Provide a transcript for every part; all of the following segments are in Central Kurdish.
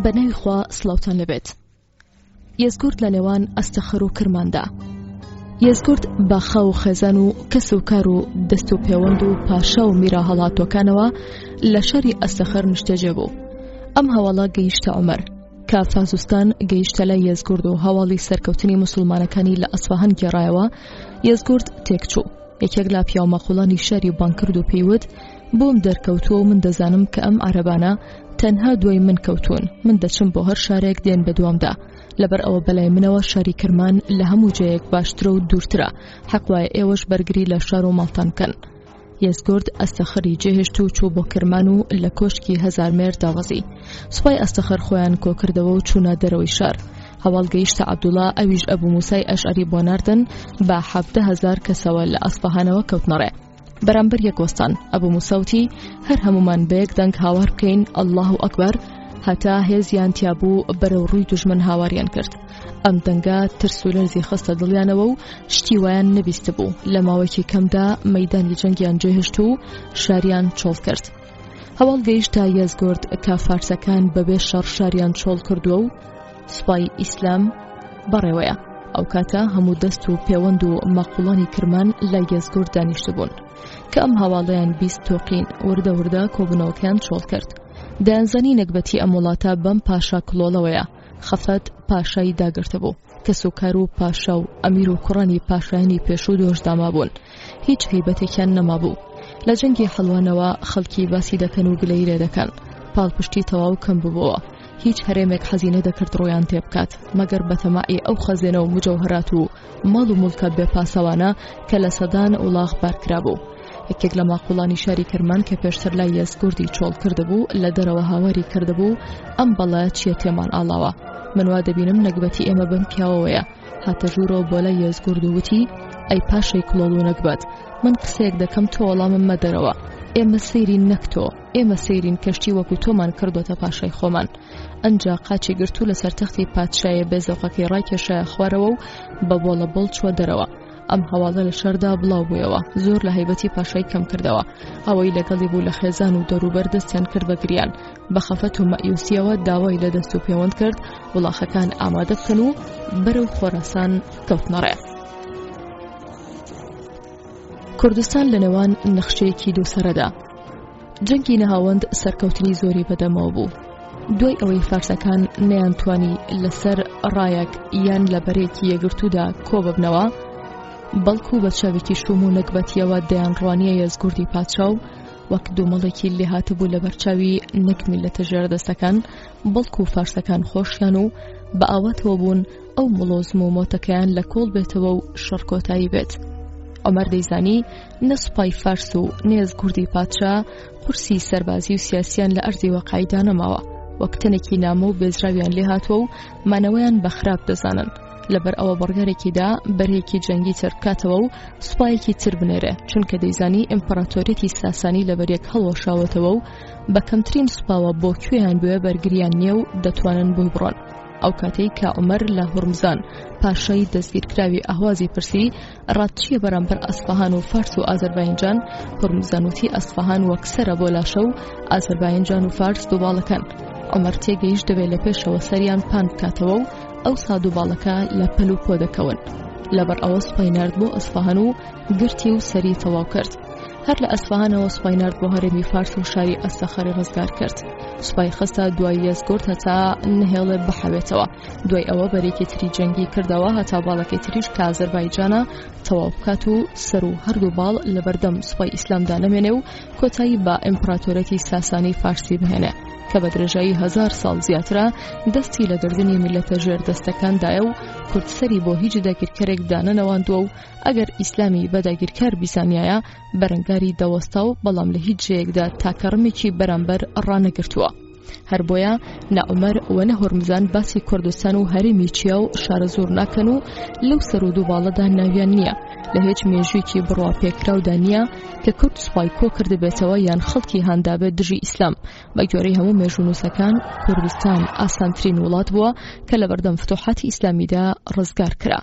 بەناوی خوا سڵاوتان لەبێت. یەزگورد لە نێوان ئەستەخەر و کرماندا. یەزگورد باخە و خێزان و کەس و کار و دەست و پەیوەند و پاشا و میرا هەڵاتۆکانەوە لە شەری ئەستەخەر نیشتەجێ بوو. ئەم هەواڵە گەیشتە عومەر کە فازوستان گەیشتە لای یەزگورد و هەواڵی سەرکەوتنی موسڵمانەکانی لە ئەسفەهان گێڕایەوە. یەزگورد تێکچوو. یەکێک لا پیاومەخوڵانی شاری بان کرد و پێیوت: بۆم دەرکەوتووە و من دەزانم کە ئەم عەرەبانە تەنها دوای من کەوتون، من دەچم بۆ هەر شارێک دێن بە دوامدا، لەبەر ئەوە بەلای منەوە شاری کرمان لە هەموو جەیەک باشترە و دوورترە، حەق وایە ئێوەش بەرگری لە شار و ماڵتان بکەن. یەزگورد ئەستەخەری جێهێشت و چوو بۆ کرمان و لە کۆشکی هەزار مێر داوەزی. سوپای ئەستەخەر خۆیان کۆکردەوە و چوونە دەرەوەی شار. هەواڵ گەیشتە عەبدوڵڵا، ئەویش ئەبوو موسای ئەشعەری بۆ ناردن بە 17,000 کەسەوە لە ئەسفەهانەوە کەوتنەڕێ. بەرامبەر یەکوەستان ئەبوو موساوتی: هەر هەمومان بەیەک دەنگ هاوار بکەین، ئەڵڵاهو ئەکبەر، هەتا هێزیان تیابوو بەرەو ڕووی دوژمن هاواریان کرد. ئەم دەنگە ترس و لەرزی خستە دڵیانەوە و شتی وایان نەبیست بوو. لە ماوەیەکی کەمدا مەیدانی جەنگیان جێهێشت و شاریان چۆڵ کرد. هەواڵ گەیشتە یەزگورد کە فارسەکان بەبێ شەڕ شاریان چۆڵ کردووە و سوپای ئیسلام بەڕێوەیە. ئەو کاتە هەموو دەست و پەیوەند و مەقوڵانی کرمان لە یەزگورد دانیشتبوون کە ئەم هەواڵەیان بیست تۆقین وردە وردە کۆبوونەوەکیان چۆڵ کرد. دەیانزانی نەکبەتی ئەم وڵاتە بەم پاشا کڵۆڵەوەیە. خەفەت پاشای داگرتە بوو. کەس و کار و پاشا و ئەمیر و کوڕانی پاشایانی پێشوو دۆشداما بوون. هیچ هەیبەتێکیان نەمابوو. لە جەنگی هەڵوانەوە خەڵکی باسی دەکەن و گلەی لێ دەکەن. پاڵپشتی تەواو کەم بووبەوە. هیچ هەرێمێک حەزینە دەکرد ڕۆیان تێبکات مەگەر بەتەماعی ئەو خەزێنە و مجەوهرات و ماڵ و مولکە بێپاسەوانە کە لە سەدان وڵاغ بارکرا بوو. یەکێک لە ماقوڵانی شاری کرمان کە پێشتر لای یەزگوردی چۆڵ کردبوو لە دەرەوە هاواری کردبوو: ئەم بەڵە چیە تێمان ئاڵاوە؟ من وا دەبینم نەکبەتی ئێمە بەم پیاوەوەیە. هاتە ژوورەوە بۆ لای یەزگورد و وتی: ئەی پاشەی کڵۆڵ و نەکبەت، من قسەیەک دەکەم تۆ وەڵامم مەدەرەوە. ئێمە سەیرین نەک تۆ، ئێمە سەیرین کەشتی وەکو تۆمان کردوتە پاشای خۆمان. ئەنجا قاچی گرتو لەسەر تەختی پادشایە بێزەوقەکەی ڕاکێشایە خوارەوە و بە بۆڵە بۆڵ چوە دەرەوە. ئەم هەواڵە لە شەردا بڵاو بوویەوە. زۆر لە هەیبەتی پاشای کەم کردەوە. ئەوەی لەگەڵی بوو لە خێزان و دەوروبەر دەستیان کرد بە گریان. بە خەفەت و مەیوسیەوە داوای لە دەست و پەیوەند کرد وڵاخەکان ئامادە بکەن و بەرەو خۆراسان کەوتنەڕێ. کوردستان لە نێوان نەخشەیەکی دووسەرەدا. جەنگی نەهاوەند سەرکەوتنی زۆری بەدەمەوە بوو. دوای ئەوەی فارسەکان نەیانتوانی لەسەر ڕایەک یان لە بەرێکی یەگرتوودا کۆ ببنەوە، بەڵکو بە چاوێکی شوم و نەکبەتیەوە دەیانڕوانیە یەزگوردی پادشا و وەک دوومەڵێکی لێ هاتبوو لە بەرچاوی نەک میلەتە ژێردەستەکان، بەڵکو فارسەکان خۆشیان و بە ئاواتەوە بوون ئەو مڵۆزم و مۆتەکەیان لە کۆڵ بێتەوە و شەڕکۆتایی بێت. عومەر دەیزانی نە سوپای فارس و نێزگوردی پادشا قورسی سەربازی و سیاسیان لە ئەرزی وەقایدا نەماوە، وەک تەنێکی نامە و بێزراویان لێ هاتووە و مانەوەیان بە خراپ دەزانن. لەبەر ئەوە بەڕگەرێکیدا بەرێکی جەنگی ترکاتەوە و سوپایەکی تر بنێرە، چونکە دەیزانی ئیمپەراتۆریەتی ساسانی لەبەرێک هەڵوەشاوەتەوە و بە کەمترین سوپاوە بۆ کوێیان بوێ بەرگریان نییە و دەتوانن بۆی بڕۆن. ئەو کاتەی کە عومەر لە هورمزان پاشای دەستگیرکراوی ئەهوازی پرسی ڕاتچیە بەرامبەر ئەسفەهان و فارس و ئازەربایجان، هورمزانوتی ئەسفەهان وەک سەرە بۆ لاشە و ئازەربایجان و فارس دووباڵەکەن. عومەر تێگەیشت دەبێت لە پێشەوە سەریان پان بکاتەوە و ئەو سادووباڵەکە لە پەل و پۆ دەکەون. لەبەر ئەوە سوپای نارد بۆ ئەسفەهان و گرتی و سەری تەواو کرد. هەر لە ئەسفەهانەوە سوپای نارد بۆ هەرێمی فارس و شاری ئەستەخەری ڕزگار کرد. سوپای خستە دوای یەزگورد هەتا نهێڵێ بحەوێتەوە. دوای ئەوە بەرێکی تری جەنگی کردەوە هەتا باڵەکەی تریش کە ئازەربایجانە تەواو بکات و سەر و هەردوو باڵ لە بەردەم سوپای ئیسلامدا نەمێنێ و کۆتایی بە ئیمپەراتۆریەتی ساسانی فارسی بهێنێ کە بە درێژایی 1000 ساڵ زیاترە دەستی لە گردنی میلەتە ژێردەستەکاندایە و کوردسەری بۆ هیچ داگیرکەرێک دانەنەواندووە و ئەگەر ئیسلامی بەداگیرکار بیسانیایە بەرەنگاری دەوەستا و بەڵام لە هیچ جەیەکدا تاکەڕمێکی بەرامبەر ڕانەگرتووە. هەر بۆیە نە عومەر و نە هورمزان باسی کوردستان و هەرێمی چیا و شارە زۆر ناکەن و لەو سەر و دووباڵەدا ناویان نییە. لە هیچ مێژوویەکی بڕوا پێکراودا نییە کە کورد سوپای کۆ کردبێتەوە یان خەڵکی هەندابێت دژی ئیسلام. بە گوێرەی هەموو مێژوونووسەکان کوردستان ئاسانترین وڵات بووە کە لە بەردەم فتوحاتی ئیسلامیدا ڕزگار کرا.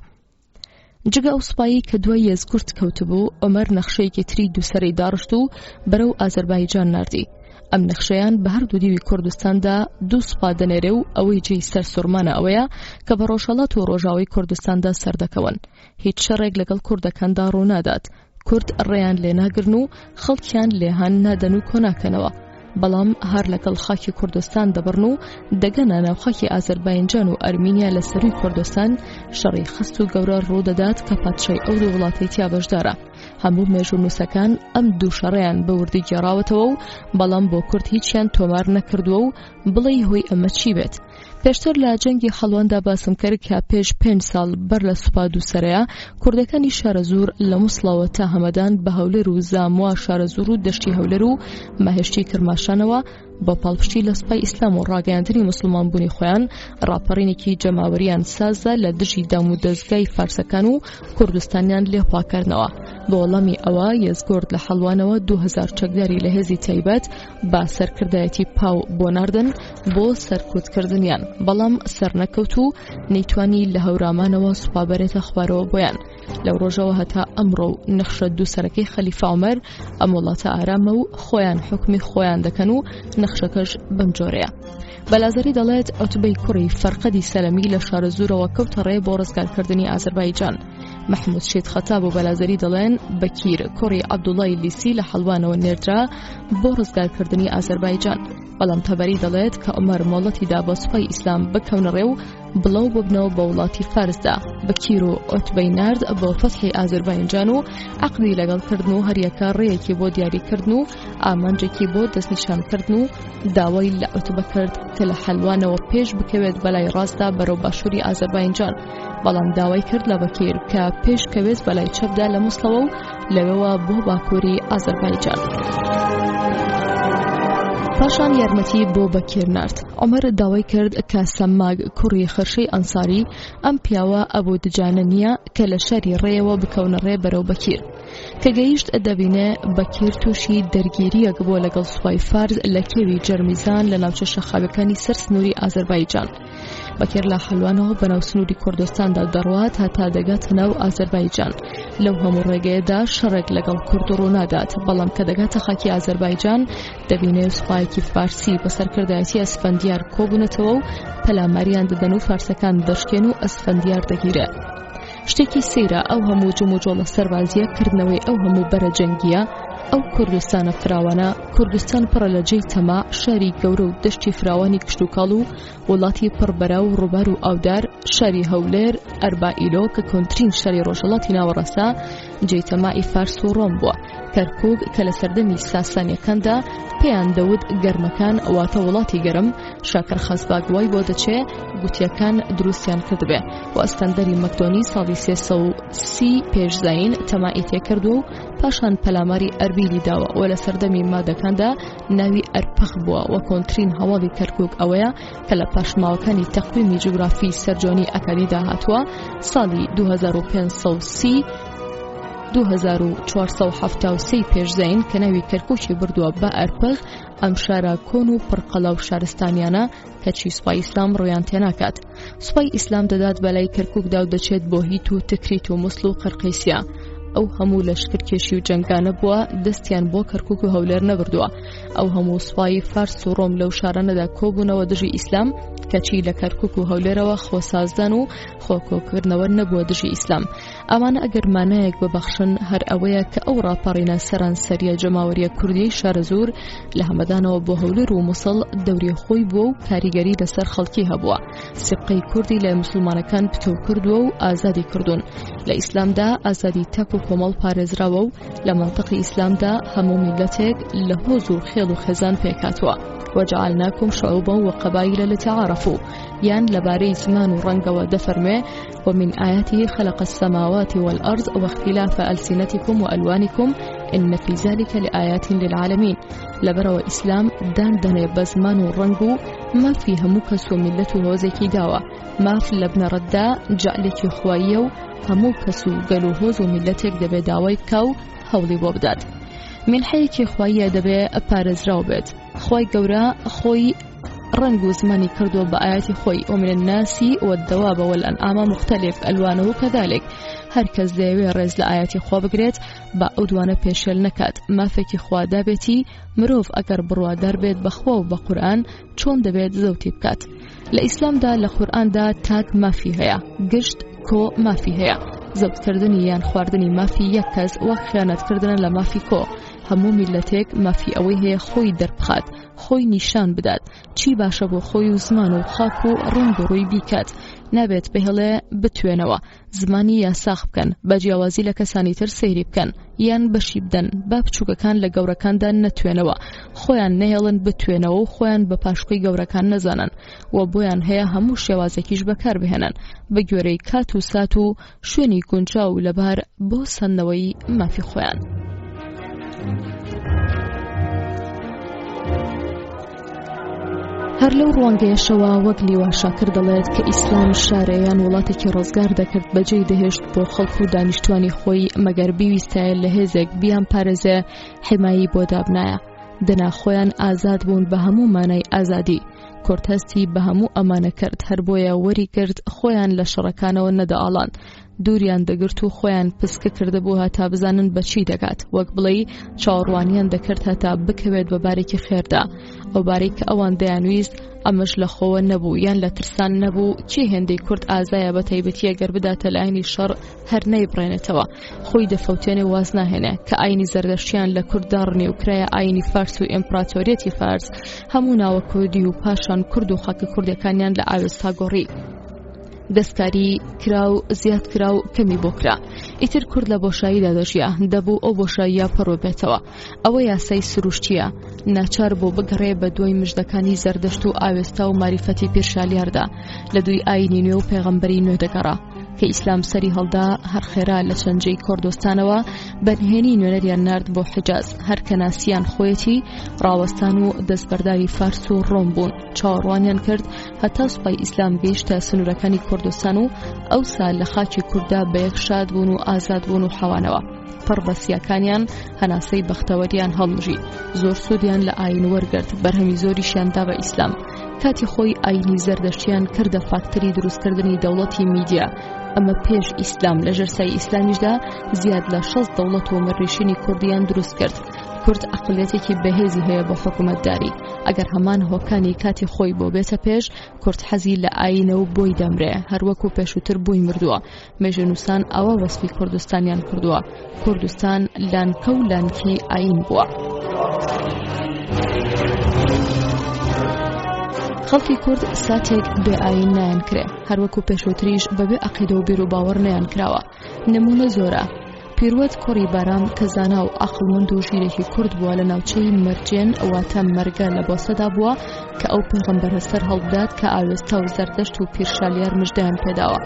جگە ئەو سوپایی کە دوای یەزگورد کەوتبوو، عومەر نەخشەیەکی تری دووسەرەی داڕشت و بەرەو ئازەربایجان ناردی. ئەم نەخشەیان بە هەردوو دیوی کوردستاندا دوو سوپا دەنێرێ و ئەوەی جێی سەر سوورمانە ئەوەیە کە بە ڕۆژهەڵات و ڕۆژاوی کوردستاندا سەردەکەون. هیچ شەڕێک لەگەڵ کوردەکاندا ڕوونادات. کورد ڕێیان لێ ناگرن و خەڵکیان لێهان نادەن و کۆناکەنەوە. بەڵام هەر لەگەڵ خاکی کوردستان دەبڕن و دەگەنە ناو خاکی ئازەربایجان و ئەرمینیا لە سەروی کوردستان شەڕی خست و گەورە ڕوودەدات کە پادشای ئەو دوو وڵاتی تیا بەشدارە. هەموو مێژوو نووسەکان ئەم دوو شەڕیان بە وردی گێڕاوەتەوە و بەڵام بۆ کورد هیچیان تۆمار نەکردووە و بڵێ هۆی ئەمە چی بێت. پێشتر لە جەنگی هەڵواندا باسم کرد کە پێش 5 ساڵ بەر لە سوپا دووسەرەیە کوردەکانی شارەزوور لە مووسڵەوە تا هەمەدان بە هەولێر و زاموا شارەزوور و دەشتی هەولێر و مەهێشتی کرماشانەوە بە پاڵپشتی لە سوپای ئیسلام و ڕاگەیاندنی موسڵمان بوونی خۆیان ڕاپەڕینێکی جەماوەریان سازە لە دژی دام و دەستگای فارسەکان و کوردستانیان لێخواکردنەوە. بە وەڵامی ئەوە یەزگۆرد لە حەڵوانەوە 2000 چەکداری لە هێزی تایبەت با سەرکردایەتی پاو بۆ ناردن بۆ سەرکوتکردنیان، بەڵام سەرنەکەوت و نەیتوانی لە هەورامانەوە سوپا بەرێتە خوارەوە بۆیان. لەو ڕۆژەوە هەتا ئەمڕۆ نەخشە دووسەرەکەی خەلیفە عومەر ئەم وڵاتە ئارامە و خۆیان حکمی خۆیان دەکەن و نەخشەکەش بەم جۆرەیە. بەلازەری دەڵێت ئۆتبەی کوڕی فەرقەدی سەلەمی لە شارە زوورەوە کەوتە ڕێ بۆ ڕزگارکردنی ئازەربایجان. محمود شید خەتاب و بەلازەری دەڵێن بەکیر کوڕی عەبدوڵای لیسی لە حەڵوانەوە نێردرا بۆ ڕزگارکردنی ئازەربایجان. بەڵام تەبەری دەڵێت کە عومەر مۆڵەتیدا بە سوپای ئیسلام بکەونە ڕێ و بڵەو ببنەوە بە وڵاتی فارسدا. بەکیر و ئۆتبەی نارد بۆ فەتحی ئازەربایجان و عەقدی لەگەڵکردن و هەریەکە ڕێیەکی بۆ دیاریکردن و ئامانجێکی بۆ دەستنیشانکردن و داوای لە ئۆتبە کرد کە لە حەلوانەوە پێش بکەوێت بەلای ڕاستدا بەرەو باشووری ئازەربایجان. بەڵام داوای کرد لە بەکیر کە پێش کەوێت بەلای چەپدا لە مووسڵەوە و لەوێوە بۆ باکووری ئازەربایجان. پاشان یارمەتی بۆ بەکیر نارد. عومەر داوای کرد کە سەماگ کوڕی خەرشەی ئەنساری ئەم پیاوە ئەبوو دجانە نییە کە لە شاری ڕێیەوە بکەونە ڕێ بەرەو بەکیر. کە گەیشت دەبینێ بەکیر تووشی دەرگیریەک بۆ لەگەڵ سوپای فارس لە کێوی جەرمیزان لە ناوچە شەخاوەکانی سەر سنووری ئازەربایجان. بەکیر لە حەلوانەوە بەناو سنووری کوردستاندا دەڕوات هەتا دەگاتە ناو ئازەربایجان. لەو هەموو ڕێگەیەدا شەڕێک لەگەڵ کورد ڕوونادات، بەڵام کە دەگاتە خاکی ئازەربایجان دەبینێ سوپایەکی فارسی بە سەرکردایەتی ئەسفەندیار کۆبوونەتەوە و پەلاماریان دەدەن و فارسەکان دەشکێن و ئەسفەندیار دەگیرێ. شتێکی سەیرە ئەو هەموو جموجۆڵە سەربازیە کردنەوەی ئەو هەموو بەرە جەنگیە. ئەو کوردستانە فراوانە، کوردستان پڕە لە جێی تەما، شاری گەورە و دەشتی فراوانی کشتوکاڵ و وڵاتی پڕبەرە و ڕووبار و ئاودار، شاری هەولێر، ئەربائیلۆ کە کۆنترین شاری ڕۆژهەڵاتی ناوەڕەسا جێی تەمای فارس و ڕۆم بووە. کەرکووک کە لە سەردەمی ساسانیەکاندا پێیان دەوت گەرمەکان ئەواتە وڵاتی گەرم، شاکر خەزباگوای بۆ دەچێ گوتیەکان دروستیان کردبێ و ئەستەندەری مەکدۆنی ساڵی 330 پێشزین تەمای تێکردو و پاشان پەلاماری ئەربیلی داوە و لە سەردەمی مادەکاندا ناوی ئەرپەخ بووە و کۆنترین هەواڵی کەرکووک ئەوەیە کە لە پاشماوەکانی تەقویمی جوگرافی سەرجۆنی ئەکادیدا هاتووە ساڵی 2530 2473 پێشزین کە ناوی کەرکووکی بردووە بە ئەرپەخ. ئەم شارە کۆن و پڕقەڵە و شارستانیانە کەچی سوپای ئیسلام ڕۆیان تێناکات. سوپای ئیسلام دەدات بەلای کەرکووکدا و دەچێت بۆ هیت و تکریت و مووسڵ و قەرقەیسیا. ئەو هەموو لەشکرکێشی و جەنگانە بووە دەستیان بۆ کەرکووک و هەولێر نەبردووە. ئەو هەموو سوپای فارس و ڕۆم لەو شارانەدا کۆبوونەوە دژی ئیسلام کەچی لە کەرکووک و هەولێرەوە خۆسازدان و خۆکۆکردنەوە نەبووە دژی ئیسلام. ئەمانە ئەگەر مانایەک ببەخشن هەر ئەوەیە کە ئەو ڕاپەڕینە سەرانسەریە جەماوەریە کوردیی شارە زوور لە هەمەدانەوە بۆ هەولێر و مووسڵ دەوری خۆی بووە و کاریگەری لەسەر خەڵکی هەبووە. سبقەی کوردی لە موسڵمانەکان پتۆ کردووە و ئازادی کردوون. لە ئیسلامدا ئازادی تەک و کۆمەڵ پارێزراوە و لە مەنتەقی ئیسلامدا هەموو میلەتێک لە هۆز و خێڵ و خێزان پێکاتوە. وجعلناكم شعوبا وقبائل لتعارفوا يان لباري زمان ورنقوا دفرمي ومن آياته خلق السماوات والأرض واختلاف ألسنتكم وألوانكم إن في ذلك لآيات للعالمين. لبرو إسلام دان داني بزمان ورنقو ما فيها مكس وملته وزيكي داوة ما في لبن ردا جعلك خوايو همو كسو قالو هوز وملتك دبي داوي كاو هولي بوبداد. من حيكي خوايا دبي بارزراو بيت خوای گەورە خۆی ڕنگ و زمانی کردووە بە ئاياتی خۆی ومن الناس والدواب والأنعام مختلف ألوانه كذلك هەرکەس دەیەوێ ڕێز لە ئاەتی خوا بگرێت با ئەو دوانە پێشێل نەکات مافێکی خوادا بێتی مرۆڤ ئەگەر بڕوادار بێت بەخوا و بە قورئان چۆن دەبێت زەوتی بکات. لە ئیسلامدا لە قورئاندا تاک مافی هەیە، گشت کۆ مافی هەیە. زەوتکردنی یان خواردنی مافی یەک کەس وەک خیانەتکردنە لە مافی کۆ. هەموو میلەتێک مافی ئەوەی هەیە خۆی دەربخات، خۆی نیشان بدات، چی باشە بۆ خۆی و زمان و خاک و ڕنگ و ڕووی بیکات. نابێت بهێڵێ بتوێنەوە، زمانی یاساخ بکەن، بە جیاوازی لە کەسانی تر سەیری بکەن، یان بەشی بدەن، با بچووکەکان لە گەورەکاندا نەتوێنەوە، خۆیان نەهێڵن بتوێنەوە و خۆیان بە پاشکۆی گەورەکان نەزانن، و بۆیان هەیە هەموو شێوازێکیش بەکار بهێنن بە گوێرەی کات و سات و شوێنی گونجاو لەبار بۆ سەندنەوەی مافی خۆیان. هەر لەو ڕوانگەیەشەوە وەک لیوا شاکر دەڵێت کە ئیسلام شارەیان وڵاتێکی ڕۆزگار دەکرد بەجێی دەهێشت بۆ خەڵک و دانیشتوانی خۆی مەگەر بیویستایە لە هێزێک بیان پارێزێ حیمایی بۆ دابنایە. دەنا خۆیان ئازاد بوون بە هەموو مانای ئازادی. کورد هەستی بە هەموو ئەمانە کرد، هەر بۆیە وەری کرد خۆیان لە شەڕەکانەوە نەدەئاڵان، دووریان دەگرت و خۆیان پسکە کردبوو هەتا بزانن بە چی دەگات، وەک بڵێ چاوەڕوانیان دەکرد هەتا بکەوێت بە بارێکی خێردا. ئەو بارێک کە ئەوان دەیانویست ئەمەش لە خۆوە نەبوو یان لە ترسان نەبوو. چی هێندەی کورد ئازایە بە تایبەتیە گەر بداتە لە ئاینی شەڕ هەر نەیبڕێنێتەوە، خۆی دەفەوتێنێ واز ناهێنێ کە ئاینی زەردەشتیان لە کورددا ڕنێ و کرایە ئاینی فارس و ئیمپراتۆریەتی فارس، هەموو ناوە کوردی و پاشان کورد و خاکە کوردەکانیان لە ئاوێستا گۆڕی. دەستکاری کرا و زیاد کرا و کەمی بۆ کرا. ئیتر کورد لە بۆشاییدا دەژیا، دەبوو ئەو بۆشاییە پڕۆ بێتەوە. ئەوە یاسای سروشتیە، ناچار بۆ بگەڕێ بە دوای مژدەکانی زەردەشت و ئاوێستا و ماریفەتی پیرشالیاردا، لە دوای ئاینی نوێ و پێغەمبەری نوێ دەگەڕا کە ئیسلام سەری هەڵدا هەر خێرا لە چەنجەی کوردستانەوە بەنهێنی نوێنەریان نارد بۆ حجاز، هەر کە ناسیان خۆیەتی ڕاوەستان و دەستبەرداری فارس و ڕۆم بوون، چاوەڕوانیان کرد هەتا سوپای ئیسلام گەیشتە سنوورەکانی کوردستان و ئەوسا لە خاکی کووردا بە یەک شاد بوون و ئازاد بوون و حەوانەوە. پڕ بەسیاکانیان هەناسەی بەختەوەریان هەڵمژی، زۆر سوودیان لە ئاین وەرگرت، بەرهەمی زۆریشیاندا بە ئیسلام. کاتی خۆی ئاینی زەردەشتیان کردە فاکتەری دروستکردنی دەوڵەتی میدیا. ئەمە پێش ئیسلام لە ژەرسای ئیسلامیشدا زیاد لە 6 دەوڵەت و مەڕیشینی کوردیان دروست کرد. کورد عەقڵیەتێکی بەهێزی هەیە بە حکومەتداری. ئەگەر هەمان هۆکانی کاتی خۆی بۆ بێتە پێش، کورد حەزی لە ئاینە و بۆی دەمرێ، هەروەکو پێشووتر بووی مردووە. مێژەنووسان ئەوە وەسفی کوردستانیان کردووە، کوردستان لانکە و لانکی ئاین بووە. خەڵکی کورد ساتێک بێ ئاین نایان کرێ، هەروەکو پێشووتریش بەبێ عەقیدە و بیر و باوەڕ نەیان کراوە. نمونە زۆرە. پیرۆت کوڕی بارام کە زانا و عەقڵمەند و ژیرێکی کورد بووە لە ناوچەی مەرجێن واتە مەرگە لە بۆسەدا بووە کە ئەو پێغەمبەرە سەر هەڵبدات کە ئاوێستا و زەردەشت و پیرشالیار مژدەیان پێداوە.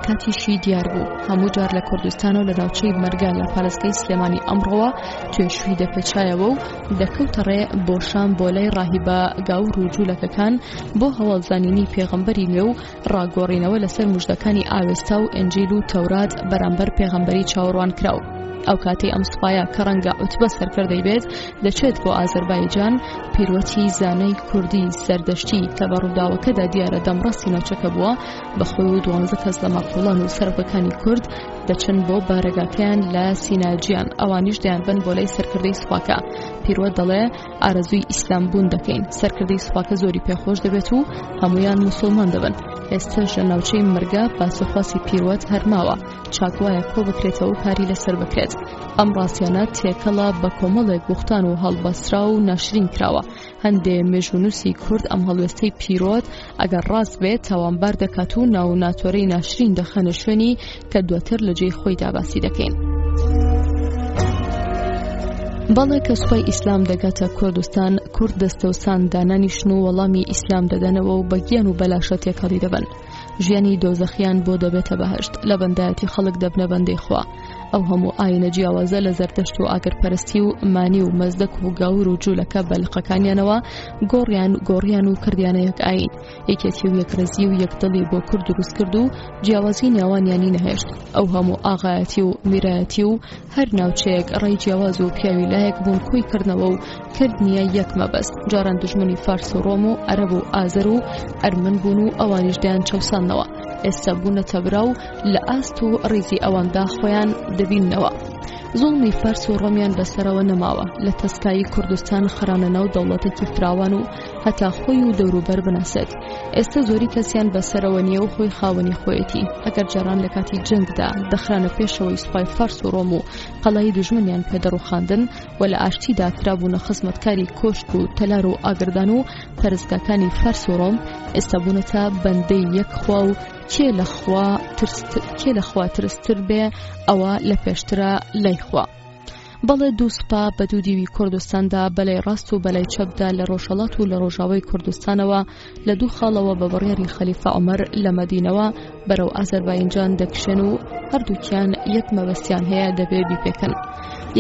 کاتیشی دیار بوو هەموو جار لە کوردستان و لە ناوچەی مەرگە لە پارێزگای سلێمانی ئەمڕۆوە توێشووی دەپێچایەوە و دەکەوتە ڕێ بۆ شام بۆ لای ڕاهیبە گاور و جوولەکەکان بۆ هەواڵزانینی پێغەمبەری نوێ و ڕاگۆڕینەوە لەسەر مژدەکانی ئاوێستا و ئەنجیل و تەورات بەرامبەر پێغەمبەری چاوەڕوان کراو. ئەو کاتەی ئەم سوپایە کە ڕەنگە عوتبە سەرکردەی بێت دەچێت بۆ ئازەربایجان، پیرۆتی زانەی کوردی سەردەشتی کە بە ڕووداوەکەدا دیارە دەمڕاستی ناوچەکە بووە بەخۆی و 12 کەس لە ماقۆڵان و سەرۆکەکانی کورد دەچن بۆ بارەگاکەیان لە سیناجیان، ئەوانیش دەیانبن بۆ لای سەرکردەی سوپاکە. پیرۆت دەڵێ ئارەزووی ئیسلام بوون دەکەین، سەرکردەی سوپاکە زۆری پێخۆش دەبێت و هەمویان موسڵمان دەبن. ئێستاش لە ناوچەی مەرگە پاسەخواسی پیرۆت هەرماوە، چاکوایە کۆ بکرێتەوە و کاری لەسەر بکرێت. ئەم ڕاستیانە تێکەڵە بە کۆمەڵێک گوختان و هەڵبەسرا و ناشرین کراوە. هەندێ مێژوونووسی کورد ئەم هەڵوێستەی پیرۆت ئەگەر ڕاست بێت تاوانبار دەکات و ناو ناتۆرەی ناشرین دەخەنە شوێنی کە دواتر لە جێی خۆیدا باسی دەکەین. بەڵێ کە سوپای ئیسلام دەگاتە کوردستان، کورد دەستەوسان دانانیشن و وەڵامی ئیسلام دەدەنەوە و بەگیان و بەلاشە تێکەڵی دەبن. ژیانی دۆزەخیان بۆ دەبێتە بەهەشت، لە بەندایەتی خەڵک دەبنە بەندەی خوا. ئەو هەموو ئاینە جیاوازە لە زەردەشت و ئاگرپەرستی و مانی و مەزدەک و گاور و جوولەکە بەلقەکانیانەوە گۆڕیان و کردیانە یەک ئاین، یەکێتی و یەکرەزی و یەکدڵی بۆ کورد دروست کرد و جیاوازی نێوانیانی نەهێشت. ئەو هەموو ئاغایەتی و میرایەتی و هەر ناوچەیەک ڕێی جیاواز و پیاوی لایەک بوون کۆی کردنەوە و کردنیە یەک مەبەست. جاران دژمنی فارس و ڕۆم و عەرەب و ئازەر و ئەرمەن بوون و ئەوانیش دایان چەوساندنەوە. ئێستا بوونەتە برا و لە ئاست و ڕیزی ئەواندا خۆیان دەبیننەوە. زوڵمی فارس و ڕۆمیان بەسەرەوە نەماوە، لە تەسکایی کوردستان خەرانە ناو دەوڵەتێکی فراوان و هەتا خۆی و دەوروبەر بناسێت. ئێستا زۆری کەسیان بەسەرەوە نییە و خۆی خاوەنی خۆیەتی. ئەگەر جاران لە کاتی جەنگدا دەخرانە پێشەوەی سوپای فارس و ڕۆم و قەڵای دژمنیان پێدەڕوخاندن و لە ئاشتیدا کرابوونە خزمەتکاری کۆشک و تەلار و ئاگردان و پەرستگاکانی فارس و ڕۆم، ئێستا بوونەتە بەندەی یەک خوا و کێ لە خوا ترستر بێ ئەوە لە پێشترە لای خوا. بەڵێ دوو سوپا بە دوو دیوی کوردستاندا بەلای ڕاست و بەلای چەپدا لە ڕۆژهەڵات و لە ڕۆژاوای کوردستانەوە لە دوو خاڵەوە بە بڕیاری خەلیفە عومەر لە مەدینەوە بەرەو ئازەربایجان دەکشێن و هەردووکیان یەک مەبەستیان هەیە دەبێ بیپێکن.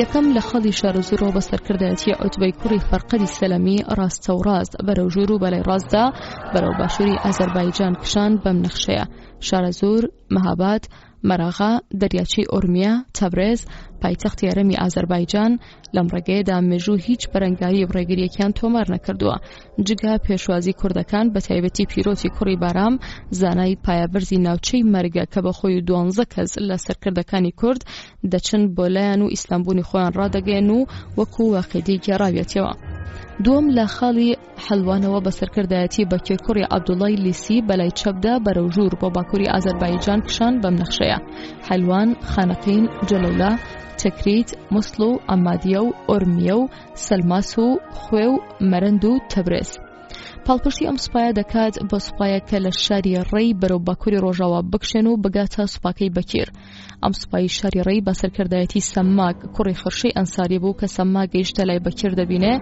یەکەم لە خەڵی شارەزورەوە بە سەرکردایەتی عوتبەی کوڕی فەرقەدی سەلەمی ڕاستە و ڕاست بەرەو ژوور و بەلای ڕاستدا بەرەو باشووری ئازەربایجان کشان بەم نەخشەیە: شارەزور، مەهاباد، مەراغا، دەریاچەی ئۆرمیا، تەبرێز، پایتەختی هەرەمی ئازەربایجان. لەم ڕێگەیەدا مێژوو هیچ بەرەنگاری ڕێگریەکیان تۆمار نەکردووە، جگە پێشوازی کوردەکان بە تایبەتی پیرۆتی کوڕی بارام زانای پایەبەرزی ناوچەی مەرگە کە بە خۆی 12 کەس لە سەرکردەکانی کورد دەچن بۆ لایەن و ئیسلامبوونی خۆیان ڕادەگەن و وەکو واقعیدەی گێڕاوێتەوە. دووەم لە خاڵی حەلوانەوە بە سەرکردایەتی بەکێ کوڕی عەبدوڵای لیسی بەلای چەپدا بەرەو ژوور بۆ باکووری ئازەربایجان کشان بەم نەخشەیە: حەلوان، خانەقین، جەلەولا، تەکریت، موسڵ و ئەمادیە و ئۆرمیە و سەلماس و خوێ و مەرەند و تەبرێز. پاڵپشتی ئەم سوپایە دەکات بە سوپایەکە لە شاری ڕێی بەرەو باکووری ڕۆژاوا بکشێن و بگاتە سوپاکەی بەکیر. ئەم سوپایی شاری ڕێی بە سەرکردایەتی سەماک کوڕی خرشەی ئەنساری بوو کە سەماک گەیشتە لای بەکیر دەبینێ.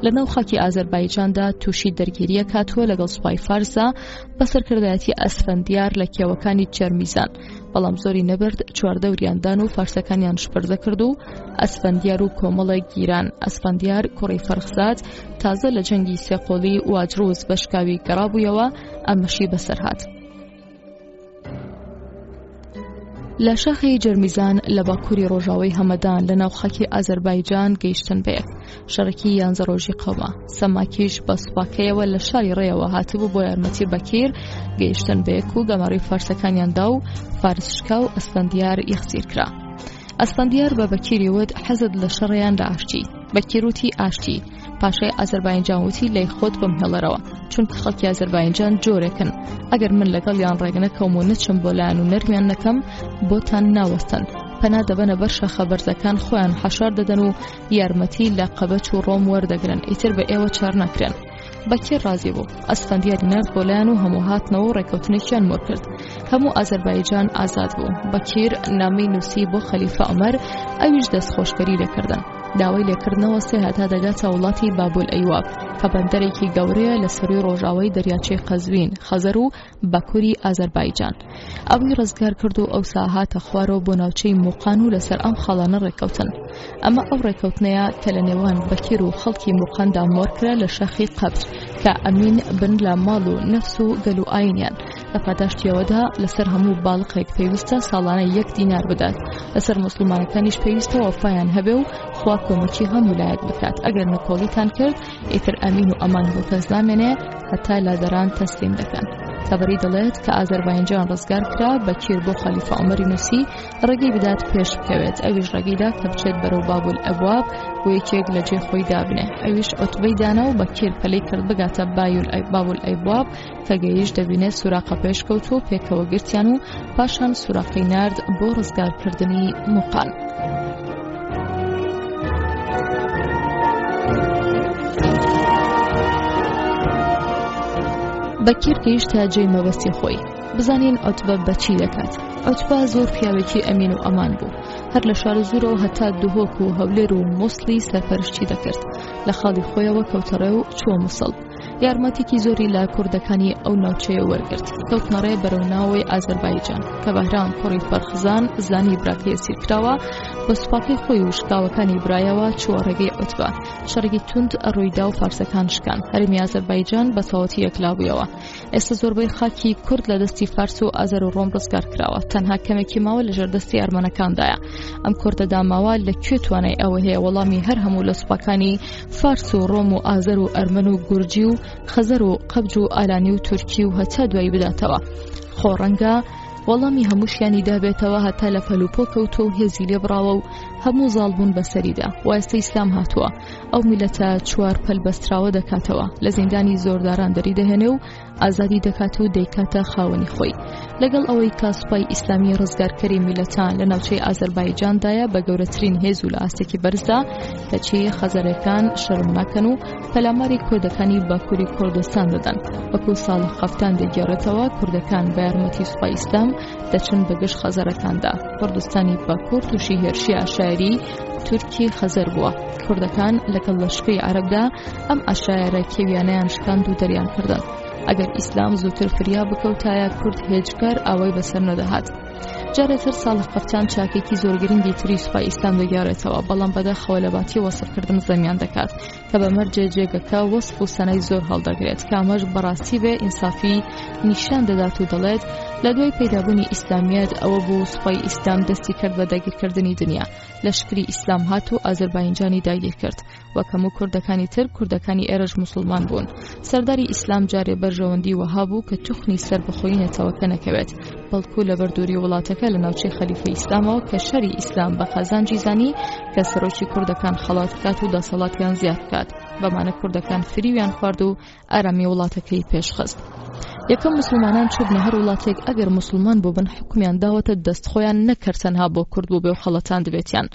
لە ناو خاکی ئازەربایجاندا تووشی دەرگیریە کاتووە لەگەڵ سوپای فارسا بە سەرکردایەتی ئەسفەندیار لە کێوەکانی چەرمیزان، بەڵام زۆری نەبرد، چواردەوریاندان و فارسەکانیان شپردە کرد و ئەسفەندیار و کۆمەڵێک گیران. ئەسفەندیار کوڕی فەرخزاد تازە لە جەنگی سێقۆڵی واجروز بەشکاوی گەڕابوویەوە، ئەمەشی بەسەر هات. لە شاخی جەرمیزان لە باکووری ڕۆژاوی هەمەدان لە ناو خاکی ئازەربایجان گەیشتن بەیەک. شەڕێکی 11 ڕۆژی قەوما. سەماکیش بە سوپاکەیەوە لە شاری ڕێیەوە هاتبوو بۆ یارمەتی بەکیر گەیشتن بەیەک و گەماڕی فارسەکانیاندا و فارسشکا و ئەسفەندیار یەخسیر کرا. ئەسفەندیار بە بەکیری وت حەزت لە شەڕیان لە ئاشتی. بەکیروتی ئاشتی. پاشای ئازەربایجان وتی لای خۆت بم هێڵەرەوە، چونکە خەڵکی ئازەربایجان جۆرێکن. ئەگەر من لەگەڵیان ڕێگەنەکەم و نەچم بۆ لایەن و نەرمیان نەکەم بۆتان ناوەستن. پەنا دەبەنە بەر شەخە بەرزەکان خۆیان حەشار دەدەن و یارمەتی لە قەبەچ و ڕۆم وەردەگرن، ئیتر بە ئێوە چار ناکرێن. بەکیر ڕازی بوو. ئەسفەندیاری نرد بۆ لایەن و هەموو هاتنەوە و ڕێکەوتنێکیان مۆر کرد. هەموو ئازەربایجان ئازاد بوو. بەکیر نامەی نووسی بۆ خەلیفە عومەر، ئەویش دەستخۆشکەری لێکردن. داوای لێکردنەوە سێ هەتا دەگاتە وڵاتی بابول ئەیواب کە بەندەرێکی گەورەیە لە سەرووی ڕۆژاوای دەریاچەی قەزوین، خەزەر و باکووری ئازەربایجان. ئەوی ڕزگار کرد و ئەو ساهاتە خوارەوە بۆ ناوچەی موقان و لەسەر ئەم خاڵانە ڕێکەوتن. ئەمە ئەو ڕێکەوتنەیە کە لە نێوان بەکیر و خەڵکی موقاندا مۆرکرا لە شەخی قەبج کە ئەمین بن لە ماڵ و نەفس و گەل و ئاینیان. لە پاداشتیەوەدا لەسەر هەموو باڵقێک پێویستە ساڵانە 1 دینار بدات. لەسەر موسڵمانەکانیش پێویستە وەفایان هەبێ و خوا کۆمەکی هەموو لایەک بکات. ئەگەر نەکۆڵیتان کرد ئیتر ئەمین و ئەمان بۆ کەس نامێنێ، هەتا لادەران تەسلیم دەکەن. تەبەری دەڵێت کە ئازەربایجان ڕزگار کرا بەکیر بۆ خەلیفە عومەری نووسی ڕێگەی بدات پێش بکەوێت. ئەویش ڕێگەیدا کە بچێت بەرەو بابول ئەبواب و یەکێک لە جێ خۆی دابنێ. ئەویش ئۆتبەی دانا و بەکیر پەلەی کرد بگاتە بابول ئەیبواب کە گەیشت دەبینێت سوراقە پێشکەوت و پێکەوە گرتیان و پاشان سوراقەی نارد بۆ ڕزگارکردنی موقان. بەکیر گەیشتە جێی مەبەستی خۆی. بزانین ئۆتبە بەچی دەکات. ئۆتبە زۆر پیاوێکی ئەمین و ئەمان بوو. هەر لە شارەزورەوە هەتا دوهۆک و هەولێر و مووسڵی سەرپەرشتی دەکرد. لە خاڵی خۆیەوە کەوتەڕێ و چووە مووسڵ. یارمەتێکی زۆری لە کوردەکانی ئەو ناوچەیە وەرگرت کەوتنەڕێ بەرەو ناوەی ئازەربایجان کە بەهرام کوڕی فەرخزان زانی براکەی سیرکراوە بە سوپاکەی خۆی و شکاوەکانی برایەوە چووە ڕێگەی ئۆتبە شەڕێکی توند ڕوویدا و فارسەکان شکان هەرێمی ئازەربایجان بە تەواوەتی یەکلابوویەوە ئێستا زۆربەی خاکی کورد لە دەستی فارس و ئازەر و ڕۆم ڕزگار کراوە تەنها کەمێکی ماوە لەژێر دەستی ئەرمەنەکاندایە ئەم کوردە داماوە لەکوێ توانای ئەوە هەیە وەڵامی هەر هەموو لە سوپاکانی فارس و ڕۆم و ئازەر و ئەرمەن و گورجی و خەزەر و قەبج و ئالانی و تورکی و هەتا دوایی بداتەوە خۆ ڕەنگە وەڵامی هەمووشیانی دابێتەوە هەتا لە پەلوپۆ کەوتۆ و هێزی لێ بڕاوە و هەموو زاڵبوون بەسەریدا و ئێستا ئیسلام هاتووە ئەو میلەتە چوار پەلبەستراوە دەکاتەوە لە زیندانی زۆرداران دەری دەهێنێ و ئازادی دەکات و دەیکاتە خاوەنی خۆی لەگەڵ ئەوەی کە سوپای ئیسلامی ڕزگارکەری میلەتان لە ناوچەی ئازەربایجاندایە بە گەورەترین هێز و لە ئاستێکی بەرزدا کەچی خەزەرەکان شەرم ناکەن و پەلاماری کوردەکانی باکووری کوردستان دەدەن وەکو ساڵح خەفتان دەگێڕێتەوە کوردەکان بە یارمەتی سوپای ئیسلام دەچن بەگشت خەزەرەکاندا کوردستانی باکوور تووشی هێرشی ئاشایری تورکی خەزەر بووە کوردەکان لەگەڵ لەشکەی عەرەبدا ئەم ئاشایەرە کێویانەیان شکاند و دەریان کردن ئەگەر ئیسلام زووتر فریا بکەوتایە کورد هێجکار ئاوای بەسەر نەدەهات جارێتر ساڵح قەفتان چاکێکی زۆر گرنگی تری سوپای ئیسلام دەگێڕێتەوە بەڵام بەداخەوە لە باتی وەسفکردن زەمیان دەکات کە بەمەرجێ جێگەکە وەسف و سەنای زۆر هەڵدەگرێت کە ئەمەش بەڕاستی بێ ئینسافی نیشان دەدات و دەڵێت لە دوای پەیدابوونی ئیسلامیەت ئەوە بوو سوپای ئیسلام دەستی کرد بە داگیرکردنی دنیا لەشکری ئیسلام هات و ئازەربایجانی داگیر کرد وەکەم و کوردەکانی تر کوردەکانی ئێرەش موسڵمان بوون سەرداری ئیسلام جارێ بەرژەوەندی وەها بوو کە توخنی سەر بخۆینێتەوە کە نەکەوێت بەڵکو لە بەردووری وڵاتەکە لە ناوچەی خەلیفەی ئیسلامەوە کە شەری ئیسلام بە قازانجی زانی کە سەرۆکی کوردەکان خەڵات بکات و دەسەڵاتیان زیاد بکات بەمانە کوردەکان فریویان خوارد و ئارامی وڵاتەکەی پێشخست یەکەم مسلمانان چوبنە هەر وڵاتێک ئەگەر مسلمان بۆ بن حکومیان داوەتە دەستخۆیان نەکرد تەنها بۆ کورد بوو بێ و خەڵەتان دەبێتیان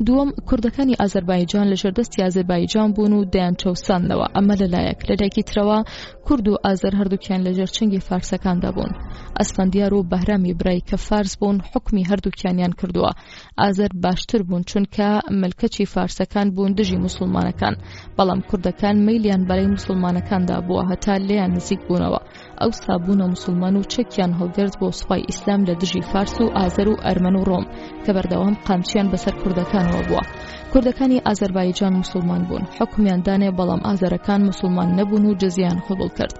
دووەم کوردەکانی ئازەربایجان لە ژێردەستی ئازەربایجان بوون و دەیان چەوساندنەوە ئەمە لەلایەکی ترەوە کورد و ئازەر هەردووکیان لە ژێرچنگی فارسەکاندا بوون ئەسفەندیار و بەهرامی برای کە فارس بوون حکمی هەردووکیانیان کردووە ئازەر باشتر بوون چونکە ملکەچی فارسەکان بوون دژی مسلمانەکان بەڵام کوردەکان مەیلیان بەلای مسلمانەکاندا بووە هەتا لێیان نزیک بوونەوە ئەو سابوونە مسلمان و چەکیان هەڵگرت بۆ سوپای ئیسلام لە دژی فارس و ئازەر و ئەرمەن و ڕۆم کە بەردەوام قامچیان بەسەر کوردەکانەوە بووە کوردەکانی ئازەربایجان مسلمان بوون حکومیان دانێ بەڵام ئازەرەکان مسلمان نەبوون و جزیان قبول کرد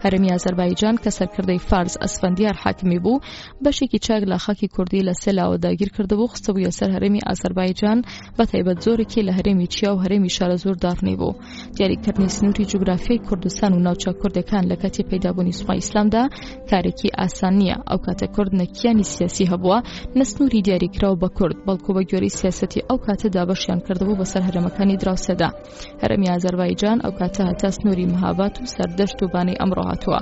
هەرێمی ئازەربایجان کە سەرکردەی فارس ئەسفەندیار حاکمی بوو بەشێکی چاک لە خاکی کوردی لە سێلاوە داگیر کردبوو خستەبوویە سەر هەرێمی ئازەربایجان بە تایبەت زۆرێکی لە هەرێمی چیا و هەرێمی شارەزۆر داڕنی بوو دیاریکردنی سنووری جوگرافیای کوردستان و ناوچە کوردەکان لە کاتی پەیدابوونی سوپای ئیسلامدا کارێکی ئاسان نییە ئەو کاتە کورد نەکیانی سیاسی هەبووە نەسنووری دیاریکراوە بە کورد بەڵکو بە گوێرەی سیاسەتی ئەو کاتەدا بەشیان کردبوو بەسەر هەرێمەکانی دراوسێدا هەرێمی ئازەربایجان ئەو کاتە هەتا سنووری مەهاباد و سەردەشت و بانەی ئەمڕۆ هاتووە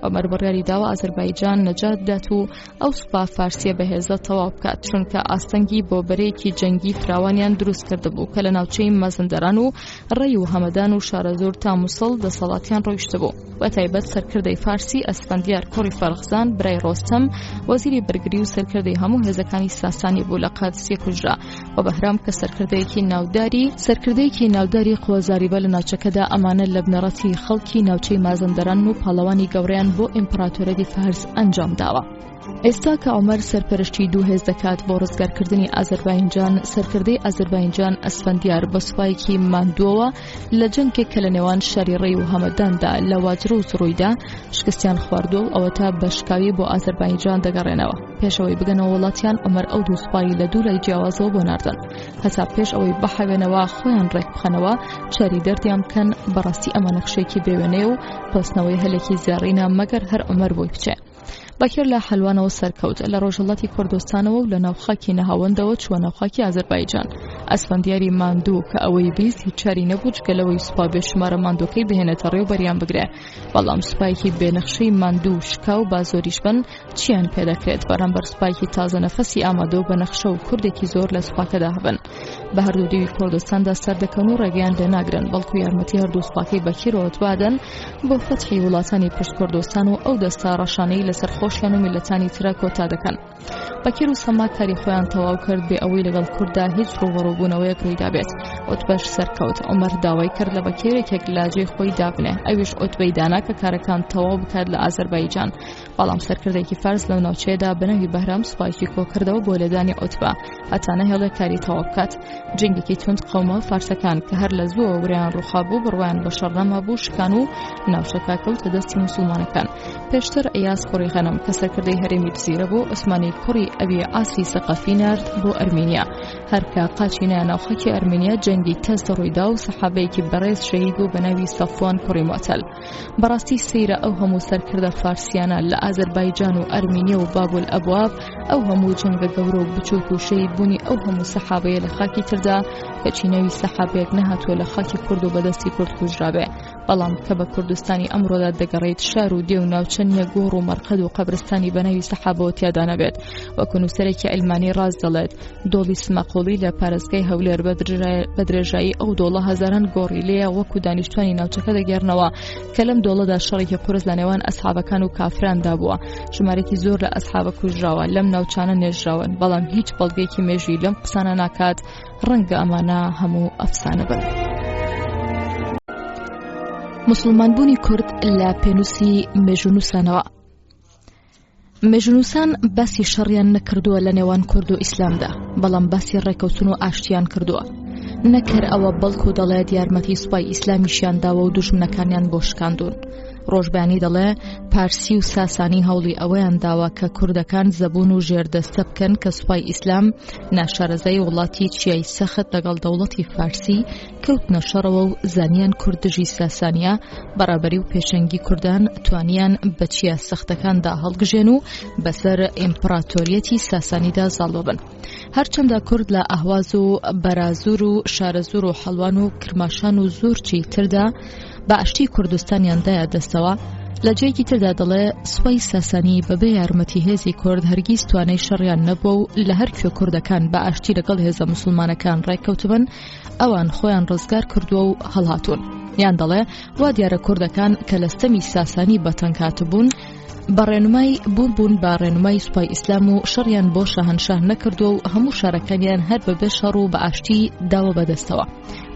ئەمەر بڕیاری داوە ئازەربایجان نەجات بدات و ئەو سوپا فارسیە بەهێزە تەواو بکات چونکە ئاستەنگی بۆ بەرەیەکی جەنگی فراوانیان دروست کردبوو کە لە ناوچەی مەزەندەران و ڕێی و هەمەدان و شارەزۆر تا مووسڵ دەسەڵاتیان ڕۆیشتبوو بە تایبەت سەرکردەی فارسی ئەسفەندیار کوڕی فەرخزان برای ڕۆستەم وەزیری بەرگری و سەرکردەی هەموو هێزەکانی ساسانی بوو لە قادسیە کوژرا و بەهرام کە سەرکردەیەکی ناوداری قوەزاریبە لە ناوچەکەدا ئەمانە لە بنەڕەتی خەڵکی ناوچەی مازەندەران و پاڵەوانی گەورەیان بۆ ئیمپراتۆرەتی فارس ئەنجام داوە ئێستا کە عومەر سەرپەرشتی دوو هێز دەکات بۆ ڕزگارکردنی ئازەربایجان سەرکردەی ئازەربایجان ئەسفەندیار بە سوپایەکی ماندووەوە لە جەنگێک کە لە نێوان شاری ڕێی و هەمەداندا لە واجرە و سڕوویدا شکستیان خواردووە و ئەوە تا بەشکاوی بۆ ئازەربایجان دەگەڕێنەوە پێشەوەی بگەنەوە وڵاتیان عومەر ئەو دوو سوپایی لە دوو لای جیاوازەوە بۆ ناردن هەتا پێش ئەوەی بەحەوێنەوە خۆیان ڕێک بخەنەوە چاری دەردیان بکەن بەڕاستی ئەمە نەخشەیەکی بێوێنێ و پۆستنەوەی هەلێکی زیاڕینە مەگەر هەر عومەر بۆی بچێ بەکر لە حەلوانەوە سەرکەوت لە ڕۆژهەڵاتی کوردستانەوە و لە ناوخاکی نەهاوەندەوە چووە ناوخاکی ئازەربایجان ئەسفەندیاری ماندوو کە ئەوەی بیست هیچ چاری نەبوو جگەلەوەی سوپا بێشمارە ماندووکەی بهێنێتە ڕێو بەریان بگرێ بەڵام سوپایەکی بێنەخشەی ماندوو شکا و بازۆریش بن چیان پێدەکرێت بەرامبەر سوپایەکی تازە نەفەسی ئامادە و بەنەخشە و کوردێکی زۆر لە سوپاکەدا هەبن بە هەردوو دیوی کوردستاندا سەردەکەن و ڕێگەیان لێناگرن بەڵکو یارمەتی هەردوو سوپاکەی بەکیرەوە دوادەن بۆ فەتحی وڵاتانی پشت کوردستان و ئەو دەستا ڕەشانەی لەسەر خۆشیان و میلەتانی ترە کۆتا دەکەن بەکیر و سەما کاری خۆیان تەواو کرد بێ ئەوەی لەگەڵ کووردا هیچ ڕووبەڕووبوونەوەیەک ڕوویدا بێت ئۆتبەش سەرکەوت. عومەر داوای کرد لە بەکێرێکێک لە جێی خۆی دابنێ، ئەویش ئۆتبەی دانا کە کارەکان تەواو بکات لە ئازەربایجان. بەڵام سەرکردێکی فارس لەو ناوچەیەدا بەناوی بەهرام سوپایکی کۆکردەوە بۆ لێدانی ئۆتبە هەتا نەهێڵێ کاری تەواو بکات. جنگێکی تند قەومە فارسەکان کە هەر لە زووە وریان ڕووخابوو بڕوایان بە شەڕەما بوو شکان و ناوچەکە کەوتە دەستی موسڵمانەکان. پێشتر ئەیاز کوڕی غەنەم کە سەرکردەی هەرێمی جزیرە بوو، عوسمانی کوڕی ئەبی ئاسی سەقەفی نارد بۆ ئەرمینیا. هەرکە قاچی نایە ناوخەکی ئەرمینیا جەنگی تەست ڕوویدا و سەحابەیەکی بەڕێز شەهید بوو بە ناوی سەفوان کوڕی موعتەل. بەڕاستی سەیرە ئەو هەموو سەرکردە فارسیانە لە ئازەربایجان و ئەرمینیا و بابول ئەبواب، ئەو هەموو جەنگە گەورە و بچووک و شەهید بوونی ئەو هەموو سەحابەیە لە خاکی تردا کە چینەوی سەحابەیەک نەهاتووە لە خاکی کورد و بەدەستی کورد کوژرابێ. بەڵام کە بە کوردستانی ئەمڕۆدا دەگەڕێت شار و دێ و ناوچەنیە گۆڕ و مەرقەد و قەبرستانی بەناوی سەحابەوە تیادا نەبێت. وەکو نووسەرێکی ئەلمانی ڕاز دەڵێت دۆڵی سمەقۆڵی لە پارێزگای هەولێر بە درێژایی ئەو دۆڵە هەزاران گۆڕی لێیە وەکو دانیشتوانی ناوچەکە دەگەێڕنەوە کە لەم دۆڵەدا شەڕێکی قورس لە نێوان ئەسحابەکان و کافراندا بووە. ژمارەی زۆر لە ئەسحابە کوژراوە، لەم ناوچانە نێژراون، بەڵام هیچ بەڵگەیەکی مێژووی لەم قسانە ناکات. ڕەنگە ئەمانە هەموو ئەفسانە بن. مسلمانبوونی کورد لە پێنووسی مێژونووسانەوە. مێژونووسان باسی شەڕیان نەکردووە لە نێوان کورد و ئیسلامدا، بەڵام باسی ڕێکەوتن و ئاشتیان کردووە. نەکەر ئەوە بەڵکو دەڵێت یارمەتی سوپای ئیسلامیشیان داوە و دوژمنەکانیان بۆ شکاندون. ڕۆژبیانی دەڵێ پارسی و ساسانی هەوڵی ئەوەیان داوە کە کوردەکان زەبوون و ژێردەستە بکەن کە سوپای ئیسلام ناشارەزای وڵاتی چیای سەخت لەگەڵ دەوڵەتی فارسی کەوتنە شەڕەوە و زانیان کوردژی ساسانیا بەڕابەری و پێشەنگی کوردان توانیان بە چیا سەختەکاندا هەڵگژێن و بەسەر ئیمپراتۆریەتی ساسانیدا زاڵۆ بن. هەرچەندە کورد لە ئەهواز و بەرازوور و شارەزور و حەڵوان و کرماشان و زۆرچی تردا بە ئاشتی کوردستانیاندایە دەستەوە. لە جێکی تردا دەڵێ سوپای ساسانی بەبێ یارمەتی هێزی کورد هەرگیز توانای شەڕیان نەبووە و لە هەر کوێ کوردەکان بە ئاشتی لەگەڵ هێزە موسڵمانەکان ڕێککەوتبن ئەوان خۆیان ڕزگار کردووە و هەڵهاتوون. یان دەڵێ وا دیارە کوردەکان کە لە ستەمی ساسانی بەتەنگ هاتبوون بەڕێنمای بوون بە ڕێنمای سوپای ئیسلام و شەڕیان بۆ شاهەنشاه نەکردووە و هەموو شارەکانیان هەر بەبێ شەڕ و بە ئاشتی داوە بەدەستەوە.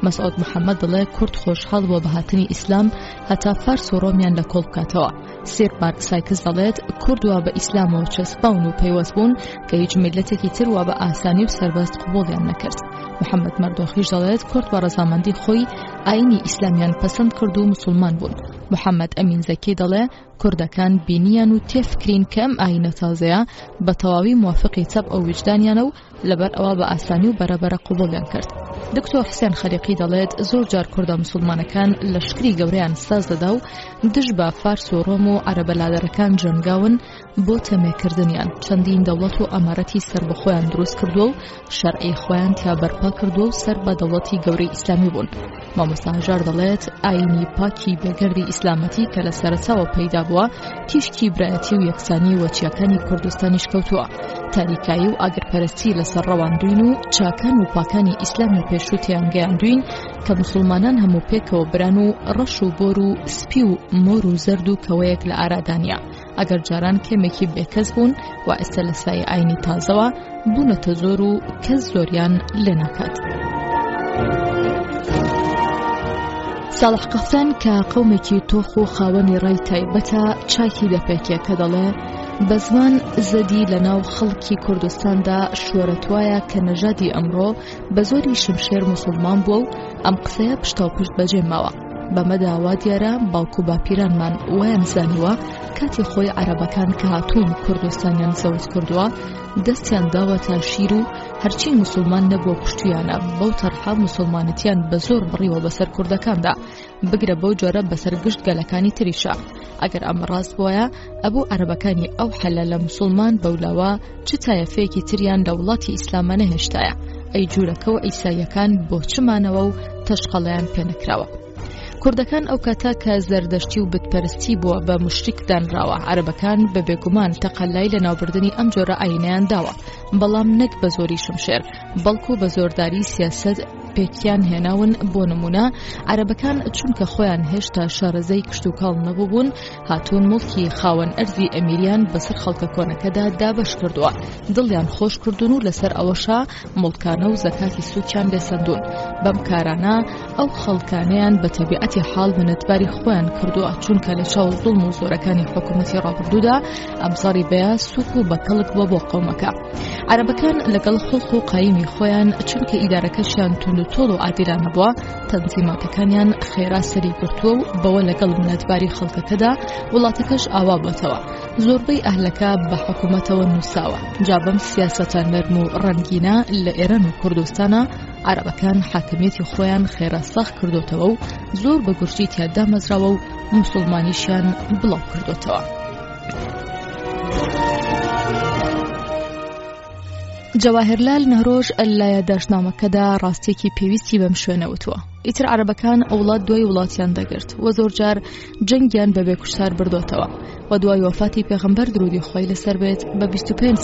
مەسعود محەممەد دەڵێ کورد خۆشحاڵ بۆ بەهاتنی ئیسلام هەتا فارس و ڕۆمیان لە کۆڵ بکاتەوە. سێر پارک سایکس دەڵێت کوردوا بە ئیسلامەوە چەسپاون و پەیوەست بوون کە هیچ میلەتێکی تر وا بە ئاسانی و سەربەست قبوڵیان نەکرد. محەممەد مەردۆخیش دەڵێت کورد بە ڕەزامەندی خۆی ئاینی ئیسلامیان پەسەند کرد و موسڵمان بوون. محەممەد ئەمین زەکی دەڵێ کوردەکان بینیان و تێفکرین کە ئەم ئاینە تازەیە بە تەواوی موافقی چەپ ئەو وجدانیانە و لەبەر ئەوە بە ئاسانی و بەرەبەرە قبوڵیان کرد. دکتۆر حسێن خەلیقی دەڵێت زۆر جار کوردە موسڵمانەکان لە شکری گەورەیان ساز دەدا و دژ بە فارس و ڕۆم و عەرەبەلادەرەکان جەنگاون بۆ تەمێکردنیان. چەندین دەوڵەت و ئەمارەتی سەر بە خۆیان دروست کردووە و شەرعی خۆیان تا بەرپا کردووە و سەر بە دەوڵەتی گەورەی ئیسلامی بوون. مامۆستا هەژار دەڵێت ئاینی پاکی بێگەردی ئیسلامەتی کە لە سەرەتاوە پەیدا بووە تیشکی برایەتی و یەکسانی وەچیەکانی کوردستانیش کەوتووە. تاریکایی و ئاگرپەرستی لەسەر ڕەواندوین و چاکان و پاکانی ئیسلامی پێشووتیان گەیاندوین کە موسڵمانان هەموو پێکەوە بران و ڕەش و بۆر و سپی و مۆر و زەرد و کەوەیەک لە ئارادانیا. ئەگەر جاران کێمێکی بێکەس بوون و ئێستا لە سایە ئاینی تازەوە بوونەتە زۆر و کەس زۆریان لێ ناکات. ساڵح قەفتان کە قەومێکی تۆخ و خاوەنی ڕای تایبەتە چاکی دەپێکێ کە دەڵێ بە زمان زەدی لە ناو خەڵکی کوردستاندا شۆرەتوایە کە نەژادی ئەمڕۆ بە زۆری شمشێر موسڵمان بووە و ئەم قسەیە پشتاوپشت بەجێ ماوە. بەمەدا وا دیارە باوکو باپیرانمان وایان زانیوە کاتی خۆی عەرەبەکان کە هاتوون کوردستانیان زەوت کردووە دەستیان داوەتە شیر و هەرچی موسڵمان نەبووە کوشتیانە بەو تەرحا موسڵمانەتیان بە زۆر بڕیوە بەسەر کوردەکاندا بگرە بەو جۆرە بەسەر گشت گەلەکانی تریشە. ئەگەر ئەمە ڕاست بووایە ئەبوو عەرەبەکانی ئەو حەلە لە موسڵمان بەولاوە چ تایەفەیەکی تریان لە وڵاتی ئیسلامە نەهێشتایە. ئەی جوورەکە و ئەیسایەکان بۆ چمانەوە و تەشقەڵەیان پێنەکراوە. کوردەکان ئەو کاتا کە زەردەشتی و بتپەرستی بووە بە مشریک دانراوە. عەرەبەکان بە بێگومان تەقەلای لە ناوبردنی ئەم جۆرە ئاینەیان داوە، بەڵام نەک بە زۆری شمشێر بەڵکو بە زۆرداری سیاسەت پێکیان هێناون. بۆ نمونە عەرەبەکان چونکە خۆیان هێشتا شارەزەی کشت و کاڵ نەبووبوون، هاتوون مڵکی خاوەن ئەرزی ئەمیریان بەسەر خەڵکە کۆنەکەدا دابەش کردووە، دڵیان خۆش کردوون و لەسەر ئەوەشا مڵکانە و زەکاتی سووکیان لێسەندوون. بەم کارانە ئەو خەڵکانەیان بە تەبیعەتی حاڵ منەتباری خۆیان کردووە، چونکە لە چاو زوڵم و زۆرەکانی حکوومەتی ڕابردوودا ئەبزاری بەیە سووک و بەکەڵک بووە بۆ قەومەکە. عەرەبەکان لەگەڵ خۆڵق و قایمی خۆیان چونکە ئیدارەکەشیان تونند و تۆڵ و عادیلانە بووە، تەنزیماتەکانیان خێرا سەری گرتووە و بەوە لەگەڵ منەتباری خەڵکەکەدا وڵاتەکەش ئاوا بۆتەوە. زۆربەی ئەهلەکە بە حکوومەتەوە نووساوە. جا بەم سیاسەتە نەرم و ڕەنگینە لە ئێران و کوردستانە عەرەبەکان حاکمیەتی خۆیان خێرا سەخت کردوتەوە و زۆر بە گورجی تیادا مەزراوە و موسڵمانیشیان بڵاو کردوتەوە. جەواهیرلال نەهرۆژ لە یادداشتنامەکەدا ڕاستیەکی پێویستی بەم شوێنە وتووە. ئیتر عەرەبەکان وڵات دوای وڵاتیان دەگرت و زۆر جار جەنگیان بەبێ کوشتار بردوتەوە و دوای وەفاتی پێغەمبەر درودی خۆی لەسەر بێت بە 25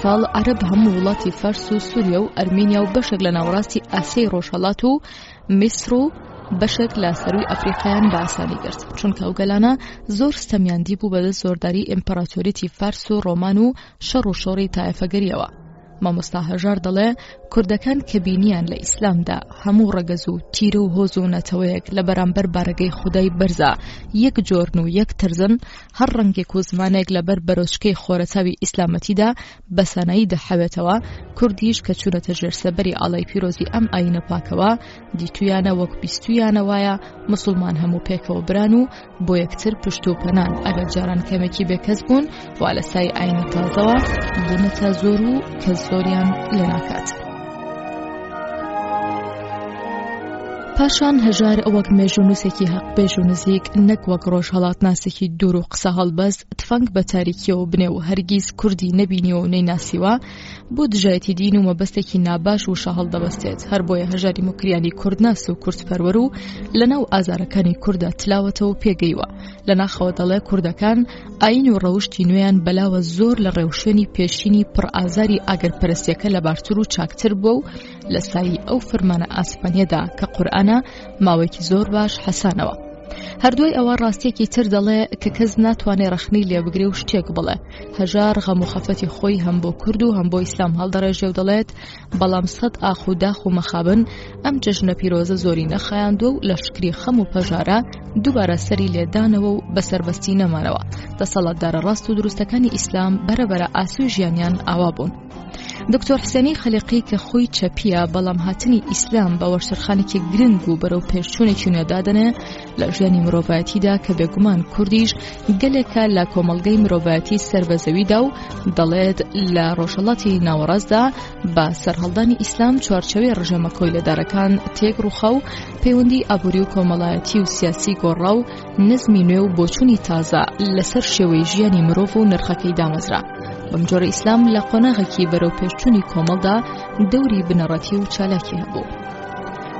ساڵ عەرەب هەموو وڵاتی فارس و سووریا و ئەرمینیا و بەشێک لە ناوەڕاستی ئاسیای ڕۆژهەڵات و میسر و بەشێک لە سەروی ئەفریقایان بە ئاسانی گرت، چونکە ئەو گەلانە زۆر ستەمیاندی بوو بەدەست زۆرداری ئیمپەراتۆریەتی فارس و ڕۆمان و شەڕ و شۆڕی تایەفەگەریەوە. مامۆستا هەژار دەڵێ کوردەکان کە بینیان لە ئیسلامدا هەموو ڕەگەز و تیرە و هۆز و نەتەوەیەک لە بەرامبەر بارەگەی خودای بەرزە، یەک جۆرن و یەک ترزن، هەر ڕەنگێک و زمانێک لەبەر بەرۆچکەی خۆرەچاوی ئیسلامەتیدا بەسانایی دەحەوێتەوە. کوردیش کە چوونەتە ژێرسەبەری ئاڵای پیرۆزی ئەم ئاینە پاکەوە دیتویانە وەک بیستویانە وایە مسلمان هەموو پێکەوە بران و بۆ یەکتر پشت و پەنان، ئەگەر جاران کەمێکی بێکەس بوون وا لە سای ئاینە تازەوە بوونەتە زۆر و کەس زۆریان لێ ناکات. پاشان هەژار وەک مێژونووسێکی حەقبێژ و نزیک، نەک وەک ڕۆژهەڵات ناسێکی دوور و قسە هەڵبەست، تفەنگ بە تاریکیەوە و بنێ و هەرگیز کوردی نەبینیەوە و نەیناسیوە، بۆ دژایەتی دین و مەبەستێکی ناباش و شەهەڵ دەبەستێت. هەر بۆیە هەژاری موکریانی کوردناس و کوردپەروەر و لەناو ئازارەکانی کووردا تلاوەتەوە و پێگەیوە. لەناخەوە دەڵێ کوردەکان ئاین و ڕەوشتی نوێیان بەلاوە زۆر لە ڕێوشێنی پێشینی پڕ ئازاری ئاگەرپەرستیەکە لە باشتر و چاکتر بووە و لە سایی ئەو فەرمانە ئاسمانیەدا کە قورئانە ماوەیەکی زۆر باش حەسانەوە. هەردووی ئەوە ڕاستیەکی تر دەڵێ کە کەس ناتوانێ ڕەخنەی لێبگرێ و شتێک بڵێ. هەژار غەم و خەفەتی خۆی هەم بۆ کورد و هەم بۆ ئیسلام هەڵدەڕێژێ و دەڵێت بەڵام سەد ئاخ و داخ و مەخابن ئەم جەژنە پیرۆزە زۆری نەخایاندووە و لە شکری خەم و پەژارە دووبارە سەری لێدانەوە و بەسەربەستی نەمانەوە. دەسەڵاتدارە ڕاست و دروستەکانی ئیسلام بەرەبەرە ئاسوی ژیانیان ئاوا بوون. دکتۆر حسێنی خەلیقی کە خۆی چەپیە بەڵام هاتنی ئیسلام بە وەرسەرخانێکی گرنگ و بەرەو پێشچوونێکی نوێدادنێ لە ژیانی مرۆڤایەتیدا کە بێگومان کوردیش گەلێکە لە کۆمەڵگەی مرۆڤایەتی سەربەزەویدا و دەڵێت لە ڕۆژهەڵاتی ناوەڕاستدا بە سەرهەڵدانی ئیسلام چوارچەوەی ڕژەمە کۆیلەدارەکان تێک ڕووخە و پەیوەندی ئابووری و کۆمەڵایەتی و سیاسی گۆڕا و نزمی نوێ و بۆچوونی تازە لەسەر شێوەی ژیانی مرۆڤ و نرخەکەی دامەزرا. بەم جۆرە ئیسلام لە قۆناغێکی بەرەو پێشچوونی کۆمەڵدا دەوری بنەڕەتی و چالاکی هەبوو.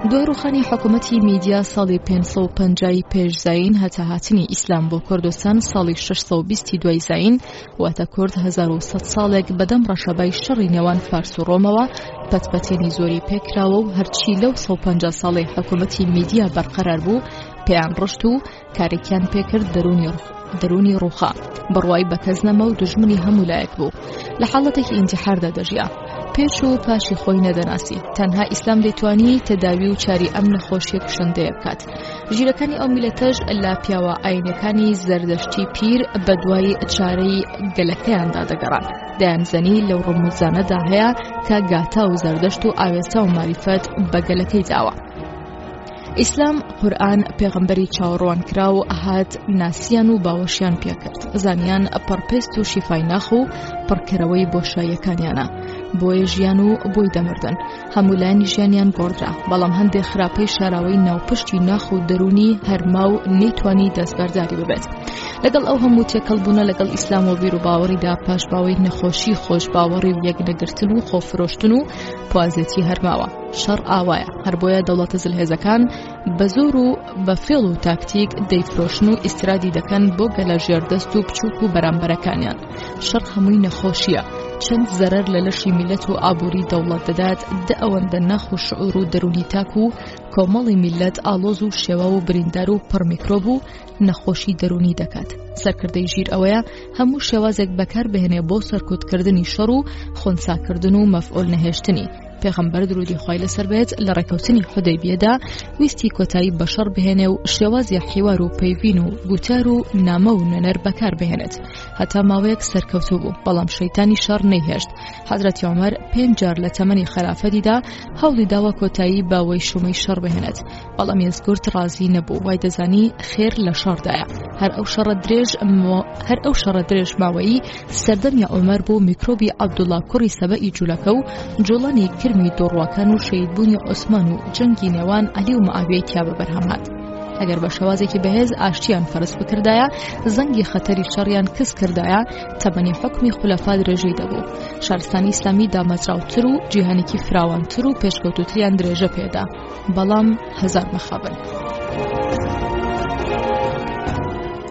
دوای ڕوخانی حکوومەتی میدیا ساڵی 550 پێش زاین هەتا هاتنی ئیسلام بۆ کوردستان ساڵی 620 دوای زاین واتە کورد 1100 ساڵێک بەدەم ڕەشەبای شەڕی نێوان فارس و ڕۆمەوە پەتپەتێنی زۆری پێکراوە و هەرچی لەو 150 ساڵی حکوومەتی میدیا بەرقەرار بوو پێیان ڕشت و کارێکیان پێکرد دەرونی ڕوخا بڕوای بەکەس نەما و دژمنی هەموو لایەک بوو. لە حاڵەتێکی ئینتیحاردا دەژیا، پێش و پاشی خۆی نەدەناسی، تەنها ئیسلام دەیتوانی تەداوی و چاری ئەم نەخۆشیە کوشندەیە بکات. ژیرەکانی ئەو میلەتەش لە پیاوە ئاینەکانی زەردەشتی پیر بە دوای چارەی گەلەکەیاندا دەگەڕان. دەیانزەنی لەو ڕموزانەدا هەیە کە گاتا و زەردەشت و ئاوێستا و ماریفەت بە گەلەکەی داوە. ئیسلام قورئان پێغەمبەری چاوەڕوان کرا و ئەهات ناسیان و باوەشیان پێکرد، زانیان پڕپێست و شیفای ناخ و پڕکەرەوەی بۆشاییەکانیانە، بۆیە ژیان و بۆی دەمردن. هەموو لایانی ژیانیان گۆڕدرا، بەڵام هەندێک خراپەی شاراوەی ناوپشتی ناخ و دەرونی هەرما و نەیتوانی دەستبەرداری ببێت. لەگەڵ ئەو هەموو تێکەڵبوونە لەگەڵ ئیسلام و بیر و باوەڕیدا پاشباوەی نەخۆشی خۆش باوەڕی و یەکنەگرتن و خۆفرۆشتن و پوازێتی هەرماوە. شەڕ ئاوایە، هەر بۆیە دەوڵەتە زلهێزەکان بە زۆر و بە فێڵ و تاکتیک دەیفرۆشن و ئیسترادی دەکەن بۆ گەلە ژێردەست و بچووک و بەرامبەرەکانیان. شەڕ هەمووی نەخۆشیە، چەند زەرەر لە لەشی میلەت و ئابووری دەوڵەت دەدات دە ئەوەندە نەخ و شعور و دەرونی تاک و کۆمەڵی میلەت ئاڵۆز و شێوە و بریندار و پڕمیکرۆب و نەخۆشی دەرونی دەکات. سەرکردەی ژیر ئەوەیە هەموو شێوازێک بەکار بهێنێ بۆ سەرکوتکردنی شەڕ و خۆنساکردن و مەفعول نەهێشتنی. پێغەمبەر درودی خوای لەسەر بێت لە ڕێکەوتنی حودەیبیەدا ویستی کۆتایی بە شەڕ بهێنێ و شێوازی حیوار و پەیوین و گوتار و نامە و نوێنەر بەکار بهێنێت. هەتا ماوەیەک سەرکەوتوو بوو، بەڵام شەیتانی شەڕ نەیهێشت. حەزرەتی عومەر 5 جار لە تەمەنی خەلافەتیدا هەوڵی داوە کۆتایی بە وەی شومەی شەڕ بهێنێت، بەڵام یەزگورت ڕازی نەبوو، وای دەزانی خێر لە شەڕدایە. هەر ئەو شەڕە درێژ ماوەیی سەردەمی عومەر بوو میکرۆبی عەبدوڵڵا کوڕی سەبەئی جوولەکە و جوڵانی کرمی دۆڕواکان و شەیدبوونی عوسمان و جەنگی نێوان عەلی و مەعاویەی تیا بە بەرهەمهات. ئەگەر بە شێوازێکی بەهێز ئاشتیان فەرز بکردایە، زەنگی خەتەری شەڕیان کەس کردایە، تەمەنی حکمی خولەفا درێژەی دەبوو. شارستانی ئیسلامی دامەزراوتر و جیهانێکی فراوانتر و پێشکەوتوتریان درێژە پێدا، بەڵام هەزار مەخابن.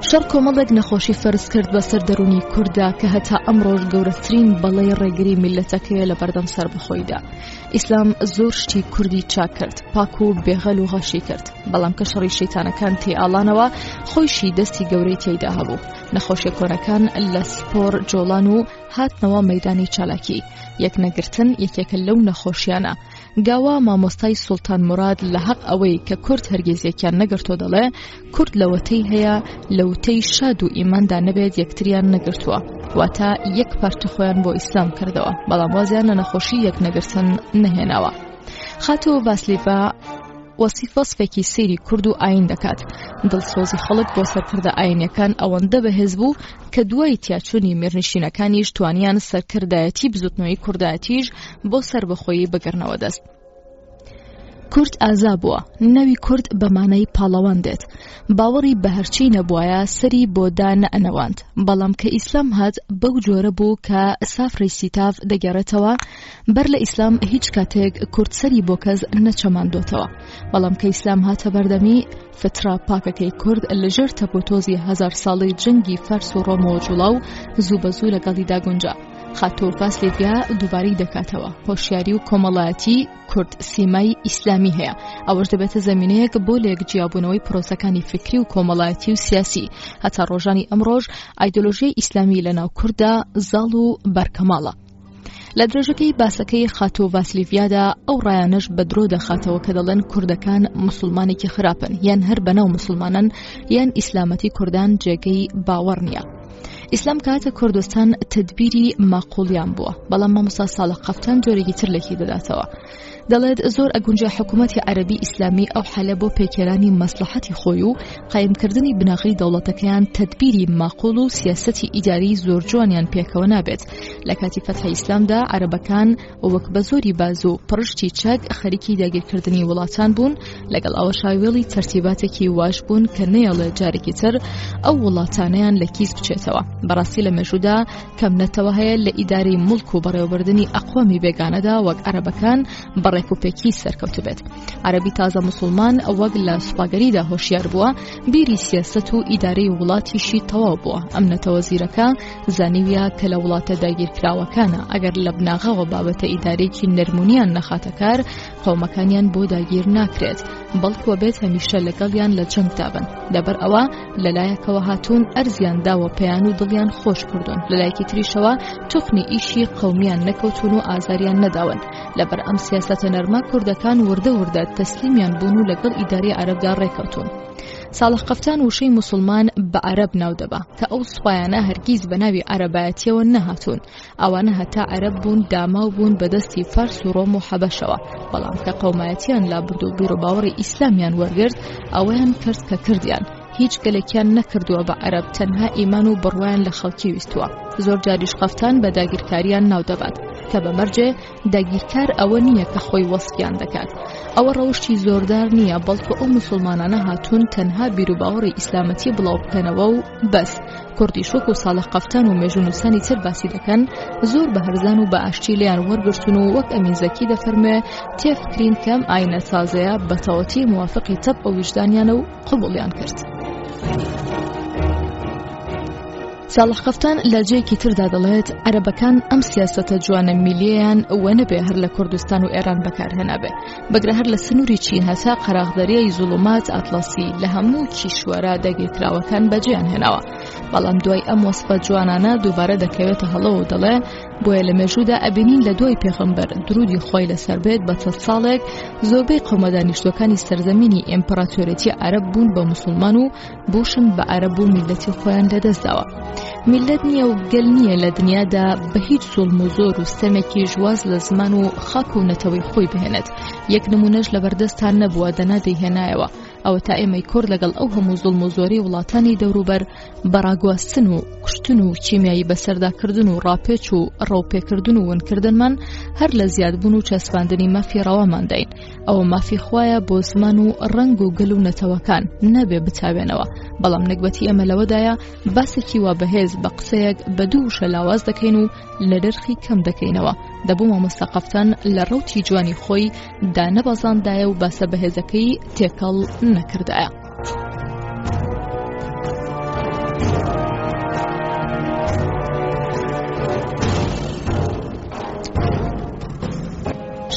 شەڕ کۆمەڵێک نەخۆشی فەرز کرد بەسەر دەرونی کووردا کە هەتا ئەمڕۆژ گەورەترین بەڵەی ڕێگری میلەتەکەیە لە بەردەم سەربەخۆیدا. ئیسلام زۆر شتی کوردی چاک کرد، پاک و بێغەل و غەشی کرد، بەڵام کە شەڕی شەیتانەکان تێئاڵانەوە خۆیشی دەستی گەورەی تێیدا هەبوو. نەخۆشیە کۆنەکان لە سپۆر جۆڵان و هاتنەوە مەیدانی چالاکی. یەک نەگرتن یەکێکە لەو نەخۆشیانە. گاوا مامۆستای سوڵتان موراد لە حەق ئەوەی کە کورد هەرگیزێکیان نەگرتۆ دەڵێ کورد لەوەتەی هەیە لەوتەی شاد و ئیماندا نەبێت یەکتریان نەگرتووە، واتە یەک پارچە خۆیان بۆ ئیسلام کردەوە، بەڵام وازیان لە نەخۆشی یەک نەگرتن نەهێناوە. خاتۆ ڤاسلیڤا وەسیفەسفێکی سەیری کورد و ئاین دەکات. دڵسۆزی خەڵک بۆ سەرکردە ئاینیەکان ئەوەندە بەهێز بوو کە دوای تیاچوونی میرنشینەکانیش توانیان سەرکردایەتی بزوتنەوەی کوردایەتیش بۆ سەربەخۆیی بگرنەوە دەست. کورد ئازا بووە، ناوی کورد بە مانای پاڵەوان دێت. باوەڕی بە هەرچی نەبووایە سەری بۆ دانەئەنەواند، بەڵام کە ئیسلام هات بەو جۆرە بوو کە سافرەی سیتاف دەگەڕێتەوە. بەر لە ئیسلام هیچ کاتێک کورد سەری بۆ کەس نەچەماندۆتەوە، بەڵام کە ئیسلام هاتە بەردەمی فترا پاکەکەی کورد لەژێر تەپۆتۆزی 1000 ساڵی جەنگی فەرس و ڕۆمەوە جوڵاو زوو بە زوو لەگەڵیدا گونجا. خاتۆ ڤاسلیڤیا دووبارەی دەکاتەوە. هۆشیاری و کۆمەڵایەتی کورد سیمای ئیسلامی هەیە، ئەوەش دەبێتە زەمینەیەک بۆ لێکجیابوونەوەی پرۆسەکانی فکری و کۆمەڵایەتی و سیاسی. هەتا ڕۆژانی ئەمڕۆژ ئایدۆلۆژیای ئیسلامی لەناو کووردا زاڵ و بەرکەماڵە. لە درێژەکەی باسەکەی خاتۆ ڤاسلیڤیادا ئەو ڕایانەش بە درۆ دەخاتەوە کە دەڵێن کوردەکان موسڵمانێکی خراپن، یان هەر بەناو موسڵمانن، یان ئیسلامەتی کوردان جێگەی باوەڕ نییە. ئیسلام کاتە کوردستان تدبیری ماقوڵیان بووە، بەڵام مامۆستا ساڵح قەفتان جۆرێکی تر لێکی دەداتەوە. دەڵێت زۆر ئەگونجە حکوومەتی عەرەبی ئیسلامی ئەو حەلە بۆ پێکێرانی مەسلحەتی خۆی و قایمکردنی بناغی دەوڵەتەکەیان تدبیری ماقوڵ و سیاسەتی ئیداری زۆر جوانیان پێکەوە نابێت. لە کاتی فەتحی ئیسلامدا عەرەبەکان وەک بە زۆری باز و پڕشتی چەک خەریکی داگیرکردنی وڵاتان بوون، لەگەڵ ئەوە شاوێڵی تەرتیباتێکی واش بوون کە نەیەڵێ جارێکی تر ئەو وڵاتانەیان لە کیس بچێتەوە. بەڕاستی لە مێژوودا کەم نەتەوە هەیە لە ئیدارەی مڵک و بەڕێوەبردننی ئەقوامی بێگانەدا وەک عەرەبەکان بەڕێکوپێکی سەرکەوتو بێت. عەرەبی تازە موسڵمان وەک لە سوپاگەریدا هۆشیار بووە، بیری سیاسەت و ئیدارەی وڵاتیشی تەواو بووە. ئەم نەتەوەزیرەکە زانیویە کە لە وڵاتە داگیرکراوەکانە ئەگەر لە بناغەوە بابەتە ئیدارێکی نەرمونیان نەخاتە کار، قەومەکانیان بۆ داگیر ناکرێت، بەڵکوە بێت هەمیشە لەگەڵیان لە جەنگ دابن. لەبەر ئەوە لەلایەکەوە هاتوون ئەرزیان داوە پێیان و دڵیان خۆش کردوون، لەلایەکی تریشەوە توخنی ئیشی قەومیان نەکەوتون و ئازاریان نەداون. لەبەر ئەم سیاسەتە نەرمە کوردەکان وردە وردە تەسلیمیان بوون و لەگەڵ ئیداری عەرەبدا ڕێکەوتون. ساڵح قەفتان وشەی موسڵمان بە عەرەب ناو دەبا کە ئەو سوپایانە هەرگیز بە ناوی عەرەبایەتیەوە نەهاتوون. ئەوانە هەتا عەرەب بوون داماو بوون بەدەستی فەرس و ڕۆم و حەبەشەوە، بەڵام کە قەومایەتیان لابرد و بیر و باوەڕی ئیسلامیان وەرگرت ئەوەیان کرد کە کردیان. هیچ گەلێکیان نەکردووە بە عەرەب، تەنها ئیمان و بڕوایان لە خەڵکی ویستووە. زۆر جاریش قەفتان بە داگیرکاریان ناو دەبات کە بەمەرجێ داگیرکار ئەوە نییە کە خۆی وەسفیان دەکات. ئەوە ڕەوشی زۆردار نییە، بەڵکو ئەو موسڵمانانە هاتوون تەنها بیر و باوەڕی ئیسلامەتی بڵاو بکەنەوە و بەس. کوردی شوک و ساڵح قەفتان و مێژوونووسانی تر باسی دەکەن زۆر بە هەرزان و بە ئاشتی لێیان وەرگرتون و وەک ئەمین زەکی دەفەرمێ تێفکرین کەم ئاینە تازەیە بە تەواوەتی موافقی تەبع و وجدانیانە و قبوڵیان کرد. ساڵح قەفتان لە جێیەکی تردا دەڵێت عەرەبەکان ئەم سیاسەتە جوانە میلیەیان وە نەبێ هەر لە کوردستان و ئێران بەکارهێنابێ بەگرە هەر لە سنووری چین هەتا قەراغدەریای زوڵومات ئەتڵەسی لە هەموو کیشوەرە دەگیرکراوەکان بەجێیان هێناوە. بەڵام دوای ئەم وەسفە جوانانە دووبارە دەکەوێتە هەڵەوە و دەڵێ بۆیە لە مێژوودا ئەبینین لە دوای پێغەمبەر درودی خۆی لەسەر بێت بە چەند ساڵێک زۆربەی قەومە دانیشتوەکانی سەرزەمینی ئیمپەراتۆریەتی عەرەب بوون بە موسڵمان و بوشن بە عەرەب و میلەتی خۆیان لەدەستداوە. میلەت نییە و گەل نییە لە دنیادا بە هیچ زوڵم و زۆر و ستەمێکی ژواز لە زمان و خاک و نەتەوەی خۆی بهێنێت. یەک نمونەش لە بەردەستان نەبووە دەنا دەیهێنایەوە ئەوە تا ئێمەی کورد لەگەڵ ئەو هەموو زوڵم و زۆری وڵاتانی دەوروبەر بەڕاگواستن و کوشتن و کیمیایی بەسەرداکردن و ڕاپێچ و ڕەوپێکردن و ونکردنمان هەر لە زیادبوون و چەسپاندنی مافی ڕەوامان دەین. ئەوە مافی خوایە بۆ زمان و ڕەنگ و گەل و نەتەوەکان نەبێ بتاوێنەوە. بەڵام نەکبەتی ئەمە لەوەدایە باسێکی وا بەهێز بە قسەیەک بە دوو شە لاواز دەکەین و لە دەرخی کەم دەکەینەوە. دەبوو مامۆستا قەفتان لە ڕەوتی جوانی خۆی دانەبەزاندایە و باسە بەهێزەکەی تێکەڵ نەکردایە.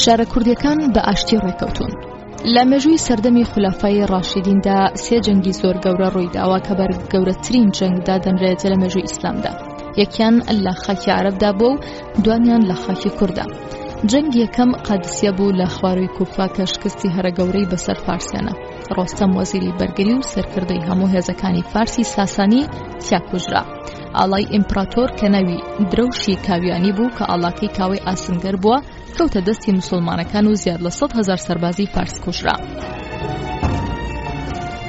شارە کوردیەکان بە ئاشتی ڕێکەوتون. لە مێژووی سەردەمی خولافای ڕاشیدیندا سێ جەنگی زۆر گەورە ڕوویداوە کە بەر گەورەترین جەنگدا دەنرێت لە مێژووی ئیسلامدا. یەکیان لە خاکی عەرەبدا بوو و دوانیان لە خاکی کووردا. جەنگی یەکەم قادسیە بوو لە خواروی کوفا کە شکستی هەرە گەورەی بەسەر فارسیانە. ڕۆستەم وەزیری بەرگری و سەرکردەی هەموو هێزەکانی فارسی ساسانی تیا کوژرا. ئاڵای ئیمپراتۆر کە ناوی درەوشی کاویانی بوو کە ئاڵاکەی کاوەی ئاسنگەر بووە کەوتە دەستی موسڵمانەکان و زیاد لە 100,000 سەربازی فارس کوژرا.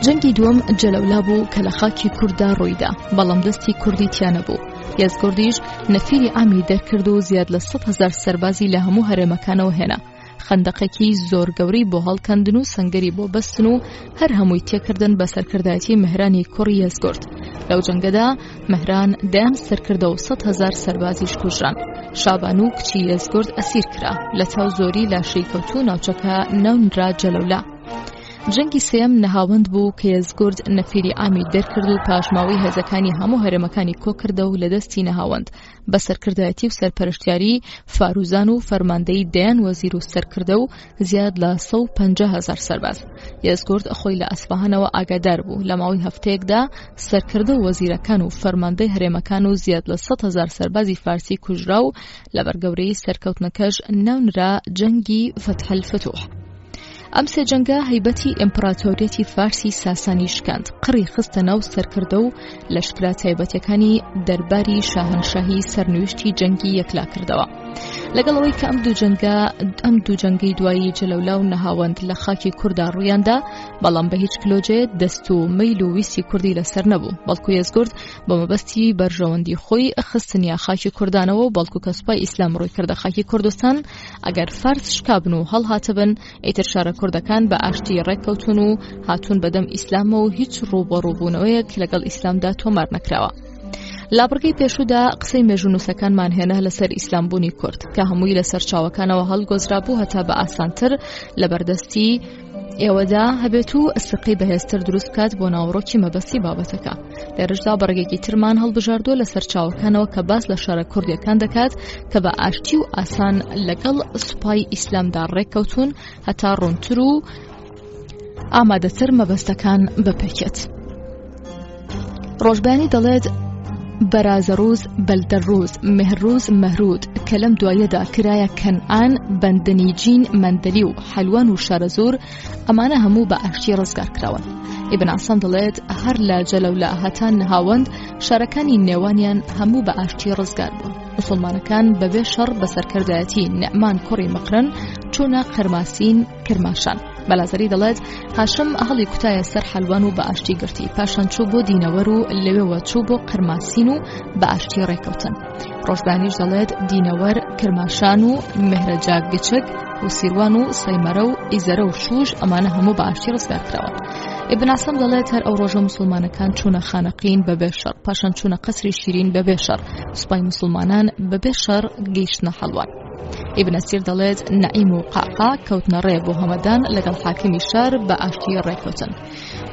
جەنگی دووەم جەلەولا بوو کە لە خاکی کووردا ڕوویدا بەڵام دەستی کوردی تیانە بوو. یەزگوردیش نەفیری ئامی دەرکرد و زیاد لە 100,000 سەربازی لە هەموو هەرێمەکانەوە هێنا. خەندەقێکی زۆر گەورەی بۆ هەڵکەندن و سەنگەری بۆ بەستن و هەر هەمووی تێکردن بە سەرکردایەتی مهرانی کوڕی یەزگورد. لەو جەنگەدا مهران دەیان سەرکردە و 100,000 سەربازیش کوژران. شابان و کچی یەزگورد ئەسیر کرا لە چاو زۆری لاشەی کەوتو ناوچەکە ناونرا جەلەولا. جەنگی سێم نەهاوەند بوو کە یەزگورد نەفیری ئامی دەرکرد و پاشماوەی هێزەکانی هەموو هەرێمەکانی کۆکردە و لە دەستی نەهاوەند بە سەرکردایەتی و سەرپەرشتیاری فاروزان و فەرماندەی دەیان وەزیر و سەرکردە و زیاد لە 150,000 سەرباز. یەزگورد خۆی لە ئەسفەهانەوە ئاگادار بوو لە ماوەی هەفتەیەکدا سەرکردە و وەزیرەکان و فەرماندەی هەرێمەکان و زیاد لە 100,000 سەربازی فارسی کوژرا و لە بەرگەورەی سەرکەوتنەکەش ناونرا جەنگی فتح الفتوح. ئەم سێ جەنگە هەیبەتی ئیمپراتۆریەتی فارسی ساسانی شکاند، قڕی خستە ناو سەرکردە و لەشکرا تایبەتیەکانی دەرباری شاهنشاهی سەرنوشتی جەنگی یەکلا کردەوە. لەگەڵەوەی کە ئەم دوو جەنگەی دوایی جەلەولا و نەهاوەند لە خاکی کووردا ڕوویاندا بەڵام بە هیچ کلۆجێ دەست و مەیل و ویستی کوردی لەسەر نەبوو. بەڵکو یەزگورد بە مەبەستی بەرژەوەندی خۆی خستنیا خاکی کوردانەوە و بەڵکو کە سوپای ئیسلام ڕووی کردە خاکی کوردستان ئەگەر فارس شکابن و هەڵهاتەبن ئیتر شارە کوردەکان بە ئاشتی ڕێککەوتون و هاتوون بەدەم ئیسلامە و هیچ ڕووبەڕووبوونەوەیەک لەگەڵ ئیسلامدا تۆمار نەکراوە. لابڕگەی پێشوودا قسەی مێژوونووسەکانمان هێنا لەسەر ئیسلامبوونی کورد کە هەمووی لەسەر چاوەکانەوە هەڵگۆزرا بوو هەتا بە ئاسانتر لە بەردەستی ئێوەدا هەبێت و ئەسقی بەهێزتر دروست بکات بۆ ناوڕۆکی مەبەستی بابەتەکە. لێرەشدا بەڕگێکی ترمان هەڵبژاردووە لەسەر چاوەکانەوە کە باس لە شارە کوردیەکان دەکات کە بە ئاشتی و ئاسان لەگەڵ سوپای ئیسلامدا ڕێککەوتون هەتا ڕوونتر و ئامادەتر مەبەستەکان بپێکێت. ڕۆژبیانی دەڵێت بەرازەڕووز بەلدەڕووز مهرڕووز مەهرود کە لەم دوایەدا کرایە کەنعان بەندەنیجین مەندەلی و حەلوان و شارەزۆر ئەمانە هەموو بە ئاشتی ڕزگار کراون. ئیبن عەسام دەڵێت هەر لە جەلەولا هەتا نەهاوەند شارەکانی نێوانیان هەموو بە ئاشتی ڕزگار بوون. موسڵمانەکان بەبێ شەڕ بە سەرکردایەتی نەعمان کوڕی مەقرن چوونە قەرماسین کرماشان. بەلازەری دەڵێت هاشم هەڵی کوتایە سەر حەلوان و بە ئاشتی گرتی پاشان چوو بۆ دینەوەر و لەوێوە چوو بۆ قەرماسین و بە ئاشتی ڕێکەوتن. ڕۆژبانیش دەڵێت دینەوەر کرماشان و مهرەجاک گچک و سیروان و سەیمەرە و ئیزەرە و شوش ئەمانە هەموو بە ئاشتی ڕزگار کراون. ئیبن عەسام دەڵێت هەر ئەو ڕۆژە موسڵمانەکان چوونە خانەقین بەبێ شەڕ پاشان چوونە قەسری شیرین بەبێ شەڕ سوپای موسڵمانان بەبێ شەڕ گەیشتنە حەڵوان. ئیبن ئەسیر دەڵێت نەعیم و قەعقاع کەوتنە ڕێ بۆ هەمەدان لەگەڵ حاکمی شار بە ئاشتی ڕێکەوتن.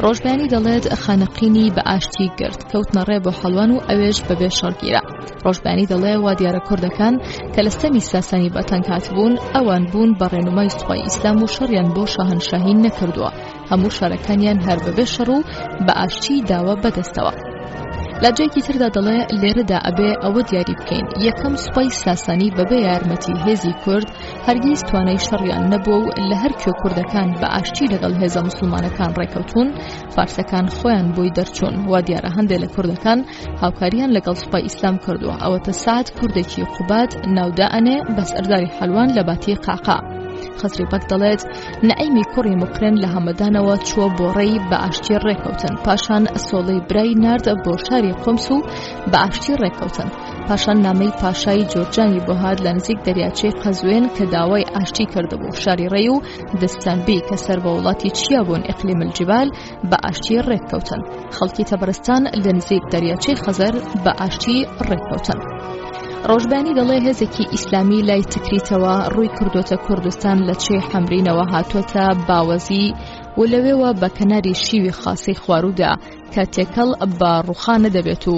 ڕۆژبیانی دەڵێت خانەقینی بە ئاشتی گرت کەوتنە ڕێ بۆ حەڵوان و ئەوێش بەبێ شەڕگیرە. ڕۆژبیانی دەڵێ وا دیارە کوردەکان کە لە ستەمی ساسانی بەتەنگ هاتبوون ئەوان بوون بە ڕێنمای سوپای ئیسلام و شەڕیان بۆ شاهنشاهی نەکردووە، هەموو شارەکانیان هەر بەبێ شەڕ و بە ئاشتی داوە بەدەستەوە. لە جێکی تردا دەڵێ لێرەدا ئەبێ ئەوە دیاری بکەین یەکەم سوپای ساسانی بەبێ یارمەتی هێزی کورد هەرگیز توانای شەڕیان نەبوو و لە هەر کوێ کوردەکان بە ئاشتی لەگەڵ هێزە موسڵمانەکان ڕێکەوتون، فارسەکان خۆیان بۆی دەرچوون. وا دیارە هەندێک لە کوردەکان هاوکاریان لەگەڵ سوپای ئیسلام کردووە. ئەوەتە سعد کوردێکی قوباد ناودە ئەنێ بەس ئەرداری حەلوان لە باتی قەعقاع. خەزری بەک دەڵێت نەعیمی کوڕی مقرن لە هەمەدانەوە چووە بۆ ڕێی بە ئاشتی ڕێکەوتن، پاشان سۆڵەی برای نارد بۆ شاری قۆمس و بە ئاشتی ڕێکەوتن، پاشان نامەی پاشای جۆرجانی بۆ هات لە نزیک دەریاچەی قەزوێن کە داوای ئاشتی کردبوو، شاری ڕێی و دەستانبی کە سەر بە وڵاتی چیا بوون ئیقلیم الجبال بە ئاشتی ڕێکەوتن، خەڵکی تەبەرستان لە نزیک دەریاچەی خەزەر بە ئاشتی ڕێکەوتن. ڕۆژبیانی دەڵێ هێزێکی ئیسلامی لای تکریتەوە ڕووی کردوتە کوردستان لە چێ حەمرینەوە هاتوۆتە باوەزی و لەوێوە بە کەناری شیوی خاسی خوارودا کە تێکەڵ بە ڕوخانە دەبێت و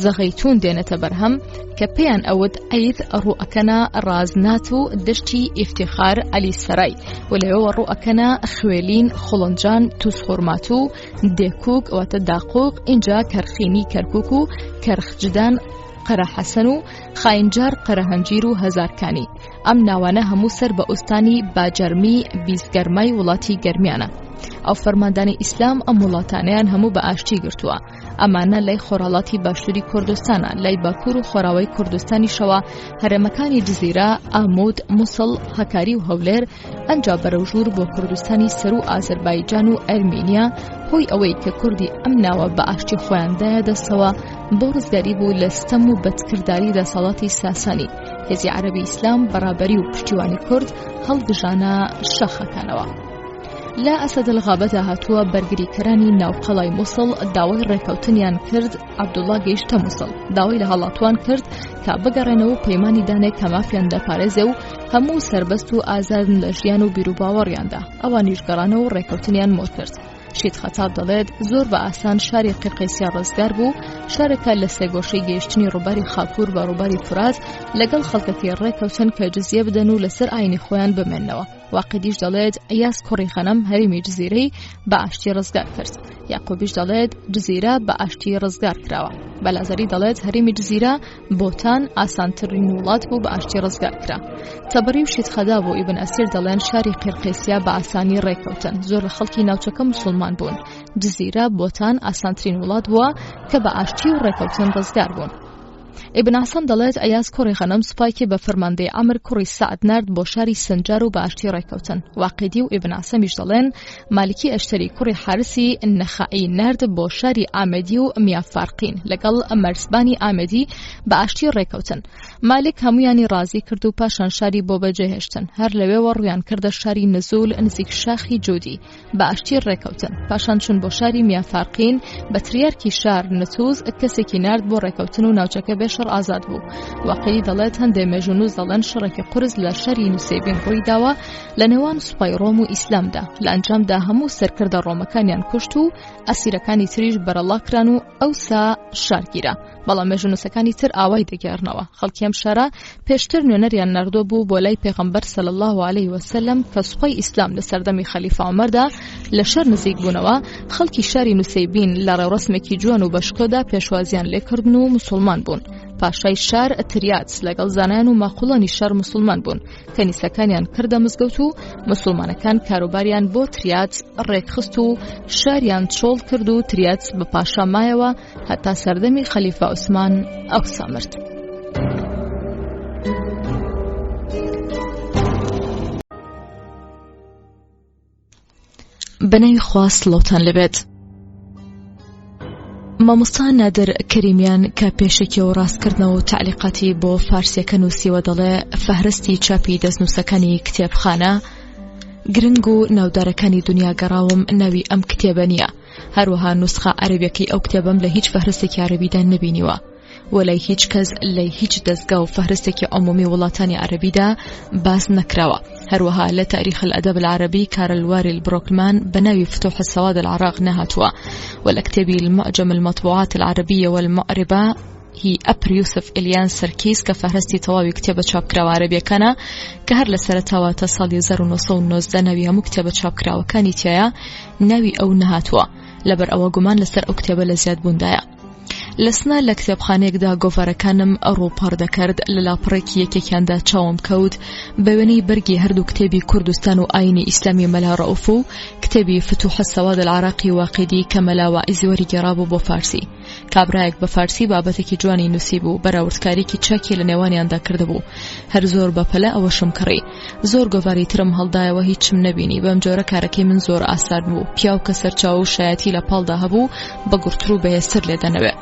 زەغەیتون دێنێتە بەرهەم کە پێیان ئەوت ئەید ڕوئەکەنە ڕازنات و دشتی ئیفتیخار عەلی سەرای و لەوێوە ڕوئەکەنە خوێلین خوڵنجان تووسخورمات و دێکوک واتە داقوق اینجا کەرخینی کەرکوک و کەرخجدان قەرە حەسەن و خاینجار قەرە هەنجیر و هەزارکانی. ئەم ناوانە هەموو سەر بە ئوستانی باجەرمی بیزگەرمای وڵاتی گەرمیانە. ئەو فەرماندانی ئیسلام ئەم وڵاتانەیان هەموو بە ئاشتی گرتووە. ئەمانە لای خۆراڵاتی باشووری کوردستانە، لای باکوور و خۆراوەی کوردستانیشەوە، هەرێمەکانی جزیرە، ئامود، مووسڵ، هەکاری و هەولێر، ئەنجا بەرەوژوور بۆ کوردستانی سەر و ئازەربایجان و ئەرمینیا، هۆی ئەوەی کە کوردی ئەم ناوە بە ئاشتی خۆیاندایە دەستەوە بۆ ڕزگاری بوو لە ستەم و بەدکرداری دەسەڵاتی ساسانی. هێزی عەرەبی ئیسلام بەڕابەری و پشتیوانی کورد هەڵبژانە شەخەکانەوە. لا ئەسەدل غابەتە هاتووە بەرگریکەرانی ناوقەڵای مووسڵ داوای ڕێکەوتنیان کرد. عەبدوڵڵا گەیشتە مووسڵ، داوای لە هەڵاتوان کرد کە بگەڕێنەوە و پەیمانی دانێک کە مافیان دەپارێزێ و هەموو سربەست و ئازادن لە ژیان و بیرروباوەڕیاندا. ئەوانیش گەڕانەوە و ڕێکەوتنیان مۆ کرد. شید خەتاب دەڵێت زۆر بە ئاسان شاری قیرقیسیا ڕزگار بوو، شارێکە لە سێگۆشەی گەیشتنی ڕووباری خاپوور بە ڕووباری فورات لەگەڵ خەڵکەکەی ڕێکەوتن کە جزیە بدەن و لەسەر ئاینی خۆیان بمێننەوە. واقعیش دەڵێت ئەیاز کوڕی خەنەم هەرێمی جزیرەی بە ئاشتی ڕزگار کرد. یاقوبیش دەڵێت جزیرە بە ئاشتی ڕزگار کراوە. بەلازەری دەڵێت هەرێمی جزیرە بۆتان ئاسانترین وڵات بوو بە ئاشتی ڕزگار کرا. تەبەری و شید خەدا بۆ ئیبن ئەسیر دەڵێن شاری قیرقیسیا بە ئاسانی ڕێکەوتن، زۆر لە خەڵکی ناوچەکە موسڵمان بوون. جزیرە بۆتان ئاسانترین وڵات بووە کە بە ئاشتی و ڕێکەوتن ڕزگار بوون. ئیبن عەسەم دەڵێت ئەیاز کوڕی خەنەم سوپایکی بە فەرماندەی عەمر کوڕی سەعد نارد بۆ شاری سەنجار و بە ئاشتی ڕێکەوتن. واقیدی و ئیبن عەسەمیش دەڵێن مالیکی ئەشتەری کوڕی حارسی نەخائی نارد بۆ شاری ئامەدی و میافارقین لەگەڵ مەرزبانی ئامەدی بە ئاشتی ڕێکەوتن. مالک هەمویانی ڕازی کرد و پاشان شاری بۆ بەجێهێشتن. هەر لەوێوە ڕویان کردە شاری نزول نزیک شاخی جودی بە ئاشتی ڕێکەوتن. پاشان چون بۆ شاری میافارقین بە تریارکی شار نتوز کەسێکی نارد بۆ ڕێکەوتن و ناوچەکە بێشەڕ ئازاد بوو. واقعی دەڵێت هەندێک مێژونوز دەڵێن شەڕێکی قورس لە شەری نووسێبین ڕووی داوە لە نێوان سوپای ڕۆم و ئیسلامدا. لە ئەنجامدا هەموو سەرکردە ڕۆمەکانیان کوشت و ئەسیرەکانی تریش بەرەڵا کران و ئەوسا شارگیرە. بەڵام مێژونوسەکانی تر ئاوای دەگێڕنەوە. خەڵکی ئەم شارە پێشتر نوێنەریان نەردۆ بوو بۆ لای پێغەمبەر صلی الله علیه وسلم کە سوپای ئیسلام لە سەردەمی خەلیفە عومەردا لە شەر نزیک بوونەوە. خەڵکی شاری نووسێبین لە ڕێوڕسمێکی جوان و بەشکۆدا پێشوازیان لێکردن و مسلمان بوون. پاشای شار تریات لەگەڵ زانایان و ماقوڵانی شار مسلمان بوون. کەنیسەکانیان کردە مزگەوت و مسلمانەکان کاروباریان بۆ تریات ڕێکخست و شاریان چۆڵ کرد و تریات بە پاشا مایەوە هەتا سەردەمی خەلیفە عوسمان ئەوسا مرد. بەناوی خوا سڵاوتان لەبێت. مامۆستا نادر کەریمیان کە پێشێکی و ڕاستکردنەوە و تعلیقاتی بۆ فارسیەکە نووسیوە دەڵێ فەهرستی چاپی دەستنووسەکانی کتێبخانە گرنگ و ناودارەکانی دنیا گەڕاوم ناوی ئەم کتێبە نییە. هەروەها نوسخە عەرەبیەکەی ئەو کتێبەم لە هیچ فەهرستێکی عەرەبیدا نەبینیوە. و لای هیچ کەس لای هیچ دەستگا و فەهرستێکی عمومی وڵاتانی عەرەبیدا باس نەکراوە. هەروەها لە تاریخ الأدب العربي كارل واري بروكلمان بناوي فتوح السواد العراق نهاتوا، ولا كتابي المعجم المطبوعات العربية والمعربة هي أبر يوسف إليان سركيس كفهرستي تواوي كتابة شابكرا عربية كان كهر لسرتاوة تصالي 1919 ناويها مكتابة شابكرا وكاني تيايا ناوي أو نهاتوا لبر أو قمان لسر أو كتابة لزياد بوندايا. لسنا لە کتێبخانەیەکدا گۆڤارەکانم ئەڕووپەڕ دەکرد لە لاپەڕێکی یەکێکیاندا چاوم کەوت بە وێنەی بەرگی هەردوو کتێبی کوردستان و ئاینی ئیسلامی مەلا ڕەئوف و کتێبی فتوح السەواد العراقی واقیدی کە مەلا واعیزی وەریگەڕابوو بۆ فارسی. کابرایەک بە فارسی بابەتێکی جوانی نووسی بوو، بەراوردکاریکی چاکی لە نێوانیاندا کردبوو. هەر زۆر بەپەلە ئەوەشم کڕی. زۆر گۆڤاری ترم هەڵدایەوە هیچم نەبینی. بەم جۆرە کارەکەی من زۆر ئاسان بوو. پیاو کە سەرچاو و شایەتی لە پاڵدا هەبوو بە گورتر و بەهێزتر لێدەنەوێ.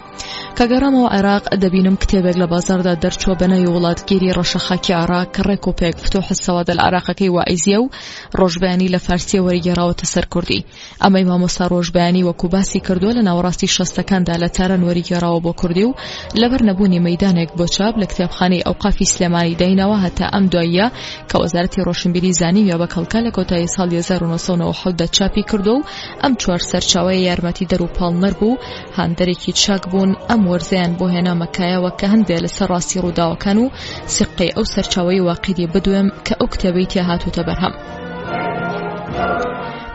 کەگەڕامەوە عێراق دەبینم کتێبێک لە بازاردا دەرچووە بە ناوی وڵاتگیری ڕەشەخاکی عێراق کە ڕێکۆپێک فتوح السەواد العراقەکەی واعیزیە و ڕۆژبەیانی لە فارسی وەریگەڕاوەتە سەر کوردی. ئەمەی مامۆستا ڕۆژبەیانی وەکو باسی کردووە لە ناوەڕاستی شەستەکاندا لە تاران وەریگەڕاوە بۆ کوردی و لەبەر نەبوونی مەیدانێک بۆ چاپ لە کتێبخانەی ئەوقافی سلێمانی داینەوە هەتا ئەم دواییە کە وەزارەتی ڕۆشنبیری زانیویە بە کەڵکە لە کۆتایی ساڵی 1997 دا چاپی کردو و ئەم چوار سەرچاوەیە یارمەتی دەر و پاڵنەر بوو، هاندەرێکی چاک بوون. ئەم وەرزەیان بۆ هێنا مەکایەوە کە هەندێک لەسەر ڕاستی ڕووداوەکان و سقەی ئەو سەرچاوەی واقیدی بدوێم کە ئەو کتێبەی تیا هاتووتە بەرهەم.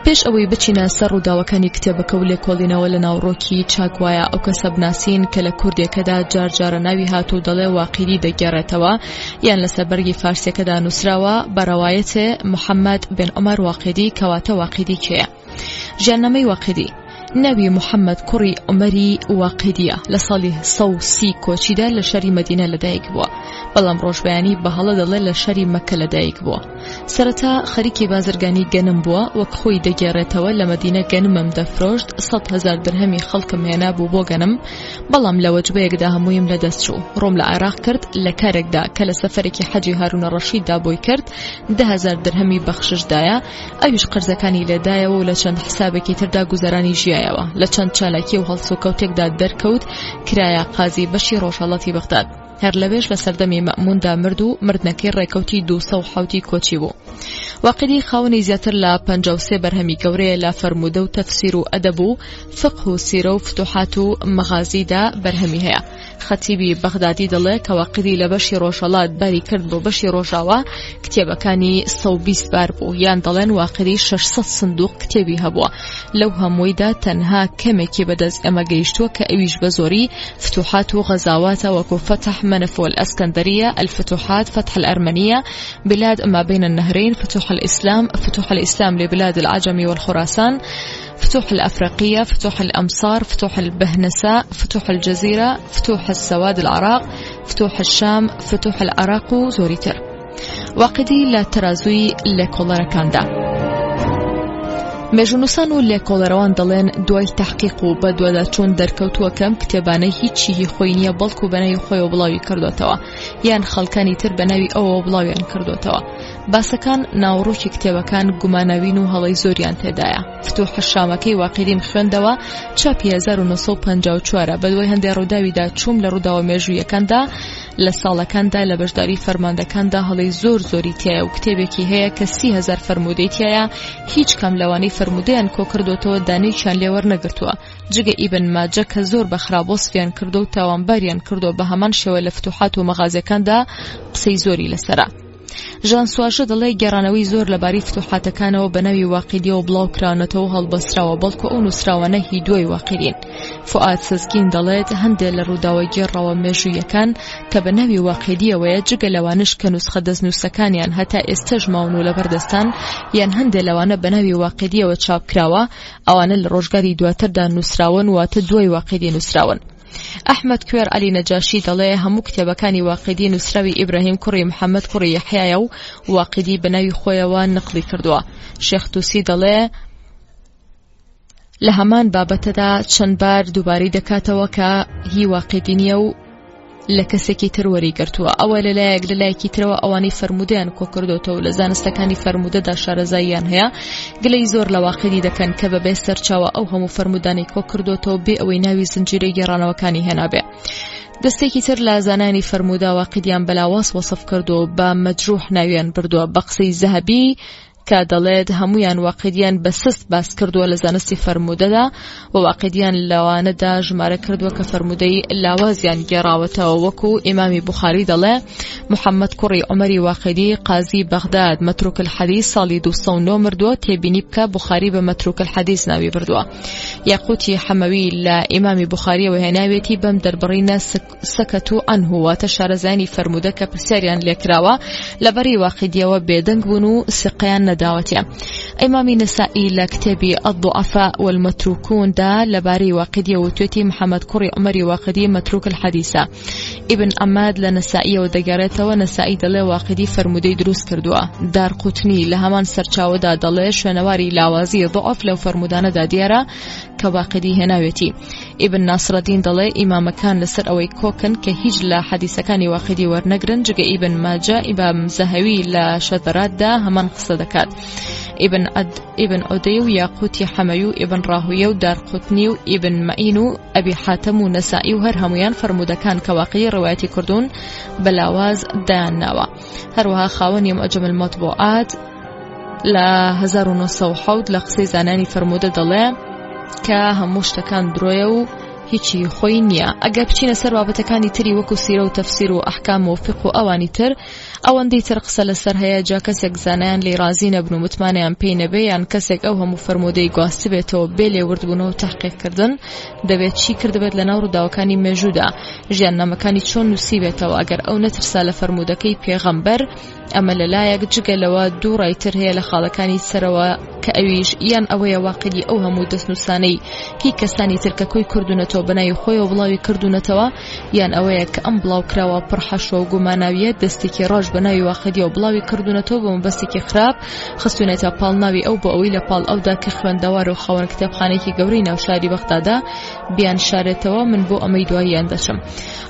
پێش ئەوەی بچینە سەر ڕووداوەکانی کتێبەکە و لێکۆڵینەوە لە ناوڕۆکی چاکوایە ئەو کەسە بناسین کە لە کوردێکەدا جارجارە ناوی هاتوو دەڵێ واقیدی دەگێڕێتەوە یان لەسەر بەرگی فارسیەکەدا نووسراوە بە ڕەوایەتێ محەممەد بن عومەر واقیدی کەواتە واقیدی کێیە؟ ژیاننامەی واقیدی ناوی محەممەد کوڕی عومەری واقیدیە. لە ساڵی 130 کۆچیدا لە شەری مەدینە لەدایک بووە، بەڵام ڕۆژبەیانی بەهەڵە دەڵێ لە شەری مەکە لەدایک بووە. سەرەتا خەریکی بازرگانی گەنم بووە، وەک خۆی دەگێڕێتەوە لە مەدینە گەنمم دەفرۆشت، 100,000 درهەمی خەڵکم هێنا بوو بۆ گەنم، بەڵام لە وەجبەیەکدا هەموویم لەدەست چوو. ڕۆم لە عێراق کرد لە کارێکدا کە لە سەفەرێکی حەجی هارونە ڕەشیددا بۆی کرد، 10,000 درهەمی بەخششدایە، ئەویش قەرزەکانی لێدایەوە و لە چەند حسابێکی تردا گوزەرانی ژیایەوە. لە چەند چالاکی و هەڵسوکەوتێکدا دەرکەوت کرایە قازی بەشی ڕۆژهەڵاتی بەغداد. هەر لەوێش لە سەردەمی مەئموندا مرد و مردنەکەی ڕێکەوتی 270 کۆچی بوو. واقیدی خاوەنی زیاتر لە 53 بەرهەمی گەورەیە لە فەرمودە و تەفسیر و ئەدەب و فقه و سیرە و فتوحات و مەغازیدا بەرهەمی هەیە. خەتیبی بەغدادی دەڵێ کە واقیدی لە بەشی ڕۆژهەڵات باری کرد بۆ بەشی ڕۆژاوە کتێبەکانی 120 بار بوو، یان دەڵێن واقیدی 600 سندوق کتێبی هەبووە. لەو هەموویدا تەنها کەمێکی بەدەست ئەمە گەیشتووە کە ئەویش بە زۆری فتوحات و غەزاواتە وەکو فتح منف والأسكندرية، الفتوحات، فتح الأرمنية، بلاد ما بين النهرين، فتوح الإسلام لبلاد العجم والخراسان، فتوح الأفريقية، فتوح الأمصار، فتوح البهنساء، فتوح الجزيرة، فتوح السواد العراق، فتوح الشام، فتوح العراق و زۆریتر. واقیدی لە تەرازووی لێکۆڵەرەکاندا مێژونووسان و لێکۆڵەرەوان دەڵێن دوای تەحقیق و بە دووەداچوون دەرکەوتووە کەم کتێبانەی هیچی خۆی نییە، بەڵکو بەناوی خۆیەوە بڵاوی کردوێتەوە یان خەڵکانی تر بەناوی ئەوەوە بڵاویان کردوێتەوە. باسەکان ناوڕووکی کتێبەکان گوماناوین و هەڵەی زۆریان تێدایە. فتوح الشامەکەی واقیدیم خوێندەوە، چاپی 1954 بە دوای هەندێک ڕووداویدا چووم لە ڕووداوە مێژوویەکاندا لە ساڵەکاندا لە بەشداری فەرماندەکاندا هەڵەی زۆری تایە و کتێبێکی هەیە کە 30,000 فەرمودەی تایە، هیچ کام لەوانەی فەرمودەیان کۆ کردوێتەوە دانەیەکیان لێوەرنەگرتووە جگە ئیبن ماجە کە زۆر بە خراپۆسفیان کردو و تاوانباریان کردو بە هەمان شێوە لە فتوحات و مەغازەکاندا قسەی زۆری لەسەرە. ژان سوواژە دەڵێ گەڕانەوەی زۆر لەباری فتوحاتەکانەوە بە ناوی واقیدیەوە بڵاو کرانەتەوە هەڵبەستراوە، بەڵکو ئەو نووسراوانە هی دوای واقیدین. فواد سەزگین دەڵێت هەندێک لە ڕووداوە گێڕەوە مێژوویەکان کە بە ناوی واقیدیەوەیە جگە لەوانش کە نوسخە دەستنووسەکانیان هەتا ئێستەش ماون و لەبەردەستان یان هەندێک لەوانە بە ناوی واقیدیەوە چاپکراوە، ئەوانە لە ڕۆژگاری دواتردا نووسراون واتە دوای واقیدی نووسراون. ئەحمەد کوێر عەلی نەجاشی دەڵێ هەموو کتێبەکانی واقیدی نووسراوی ئیبراهیم کوڕی محەممەد کوڕی یەحیایە و واقیدی بە ناوی خۆیەوە نقلی کردووە. شێخ تووسی دەڵێ لە هەمان بابەتەدا چەند بار دووبارەی دەکاتەوە کە هی واقیدی نییە و لە کەسێکی تر وەریگرتووە. ئەوە لەلایەکی ترەوە ئەوانەی فەرمودەیان کۆکردوێتەوە و لە زانستەکانی فەرمودەدا شارەزاییان هەیە، گلەی زۆر لە واقیدی دەکەن کە بەبێ سەرچاوە ئەو هەموو فەرمودانەی کۆکردوێتەوە بێ ئەوەی ناوی زنجیرەی گێڕانەوەکانی هێنابێ. دەستێکی تر لە زانانی فەرموودە واقیدیان بەلاواز وەسف کردو بە مەجروح ناویان بردووە بە قسەی زەهەبی کە دەڵێت هەمویان واقیدیان بە سست باس کردووە لە زانستی فەرموودەدا و واقیدیان لەوانەدا ژمارە کردووە کە فەرموودەی لاوازیان گێڕاوەتەوە وەکو ئیمامی بوخاری دەڵێ محەممەد کوڕی عومەری واقیدی قازی بەغداد مەتروک الحەدیث ساڵی 209 مردووە تێبینی بکە بوخاری بە مەتروک الحەدیث ناوی بردووە. یاقوتی حەمەوی لە ئیمامی بوخاریەوە هێناوێتی بەم دەربڕینە سەکەت و عنه واتە شارەزانی فەرموودە کە پرسیاریان لێکراوە لەبەری واقیدیەوە بێدەنگ بوون و سقیان نداوتيا. إمامي نسائي لكتابي الضعفاء والمتروكون دا لباري واقدية وتوتي محمد كوري عمري واقدي متروك الحديثة. ابن أماد لنسائي ودقارته ونسائي دلي واقدي فرمودي دروس كردوا. دار قطني لهمان سرچاو دا دلي شنواري لاوازي ضعف لو فرمودان دا ديارا كواقدي هناوتي. ابن ناصر الدين دلي إمام كان لسر أوي كوكن كهيج لحديثة كان واقدي ورنقرن جا ابن ماجا إبام زهوي لشذرات دا همان قصدكات. ابن أديو ياقوتي حميو ابن راهويو دار قطنيو ابن مئينو أبي حاتم ونسائي وهرهميان فرمودكان كواقي روايتي كردون بلاواز دان ناوا. هروها خاوني مؤجم المطبوعات لا 1907 لقصي زاناني فرمودة دلي كهموشتكان درويو هیچی خۆی نییە. ئەگەر بچینە سەر بابەتەکانی تری وەکو سیرە و تەفسیر و ئەحکام و فقه و ئەوانی تر ئەوەندەی تر قسە لەسەر هەیە جا کەسێک زانایان لێ رازی نەبن و متمانەیان پێی نەبێ یان کەسێک ئەو هەموو فەرمودەی گواست بێتەوە بێ لێوردبوونەوە و تەحقیقکردن دەبێت چی کردبێت لە ناو ڕووداوەکانی مێژوودا ژیاننامەکانی چۆن نووسی بێتەوە ئەگەر ئەو نەترسا لە فەرمودەکەی پێغەمبەر ئەمە لەلایەک جگە لەوە دوو ڕایتر هەیە لە خاڵەکانی سەرەوە کە ئەویش یان ئەوەیە واقعی ئەو هەموو دەستنووسانەی هی کەسانی ترکە کۆی کردوونەتەوە بەناوی خۆیەوە بڵاوی کردوونەتەوە یان ئەوەیە کە ئەم بڵاو کراوە پڕ حەشۆ و گوماناویە دەستێکی ڕۆژ بەناوی واقعیەوە بڵاوی کردوونەتەوە بە مەبەستێکی خراپ خستوونێتە پاڵناوی ئەو بۆ ئەوەی لە پاڵ ئەودا کە خوێندەوار و خاوەن کتێبخانەیەکی گەورەی ناو شاری بەغدادا بیان شارێتەوە من بۆ ئەمەی دواییان دەچم.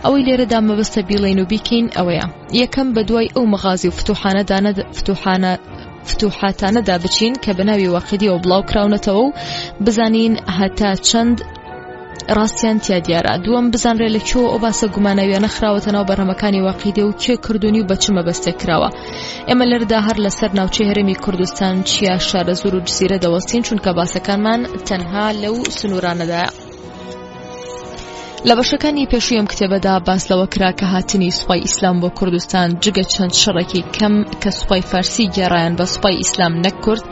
ئەوەی لێرەدا مەبەستە بیڵێن و بیکەین ئەوەیە یەکەم بە دوای ئەو مەغازی و فتوحاتانەدا بچین کە بەناوی واقعیەوە بڵاو کراونەتەوە و بزانین هەتا چەند ڕاستیان تیا دیارە. دووەم بزانرێ لە کێوە ئەو باسە گوماناویانە خراوەتەنەوە بەرهەمەکانی واقعیدە و کێ کردوونی و بە چ مەبەستێک کراوە. ئێمە لەردا هەر لەسەر ناوچەی هەرێمی کوردستان چیا شارە زۆر و جزیرە دەوەستین چونکە باسەکانمان تەنها لەو سنوورانەدایە. لە بەشەکانی پێشووی ئەم کتێبەدا باس لەوە کرا کە هاتنی سوپای ئیسلام بۆ کوردستان جگە چەند شەڕێکی کەم کە سوپای فارسی گێڕایان بە سوپای ئیسلام نەکرد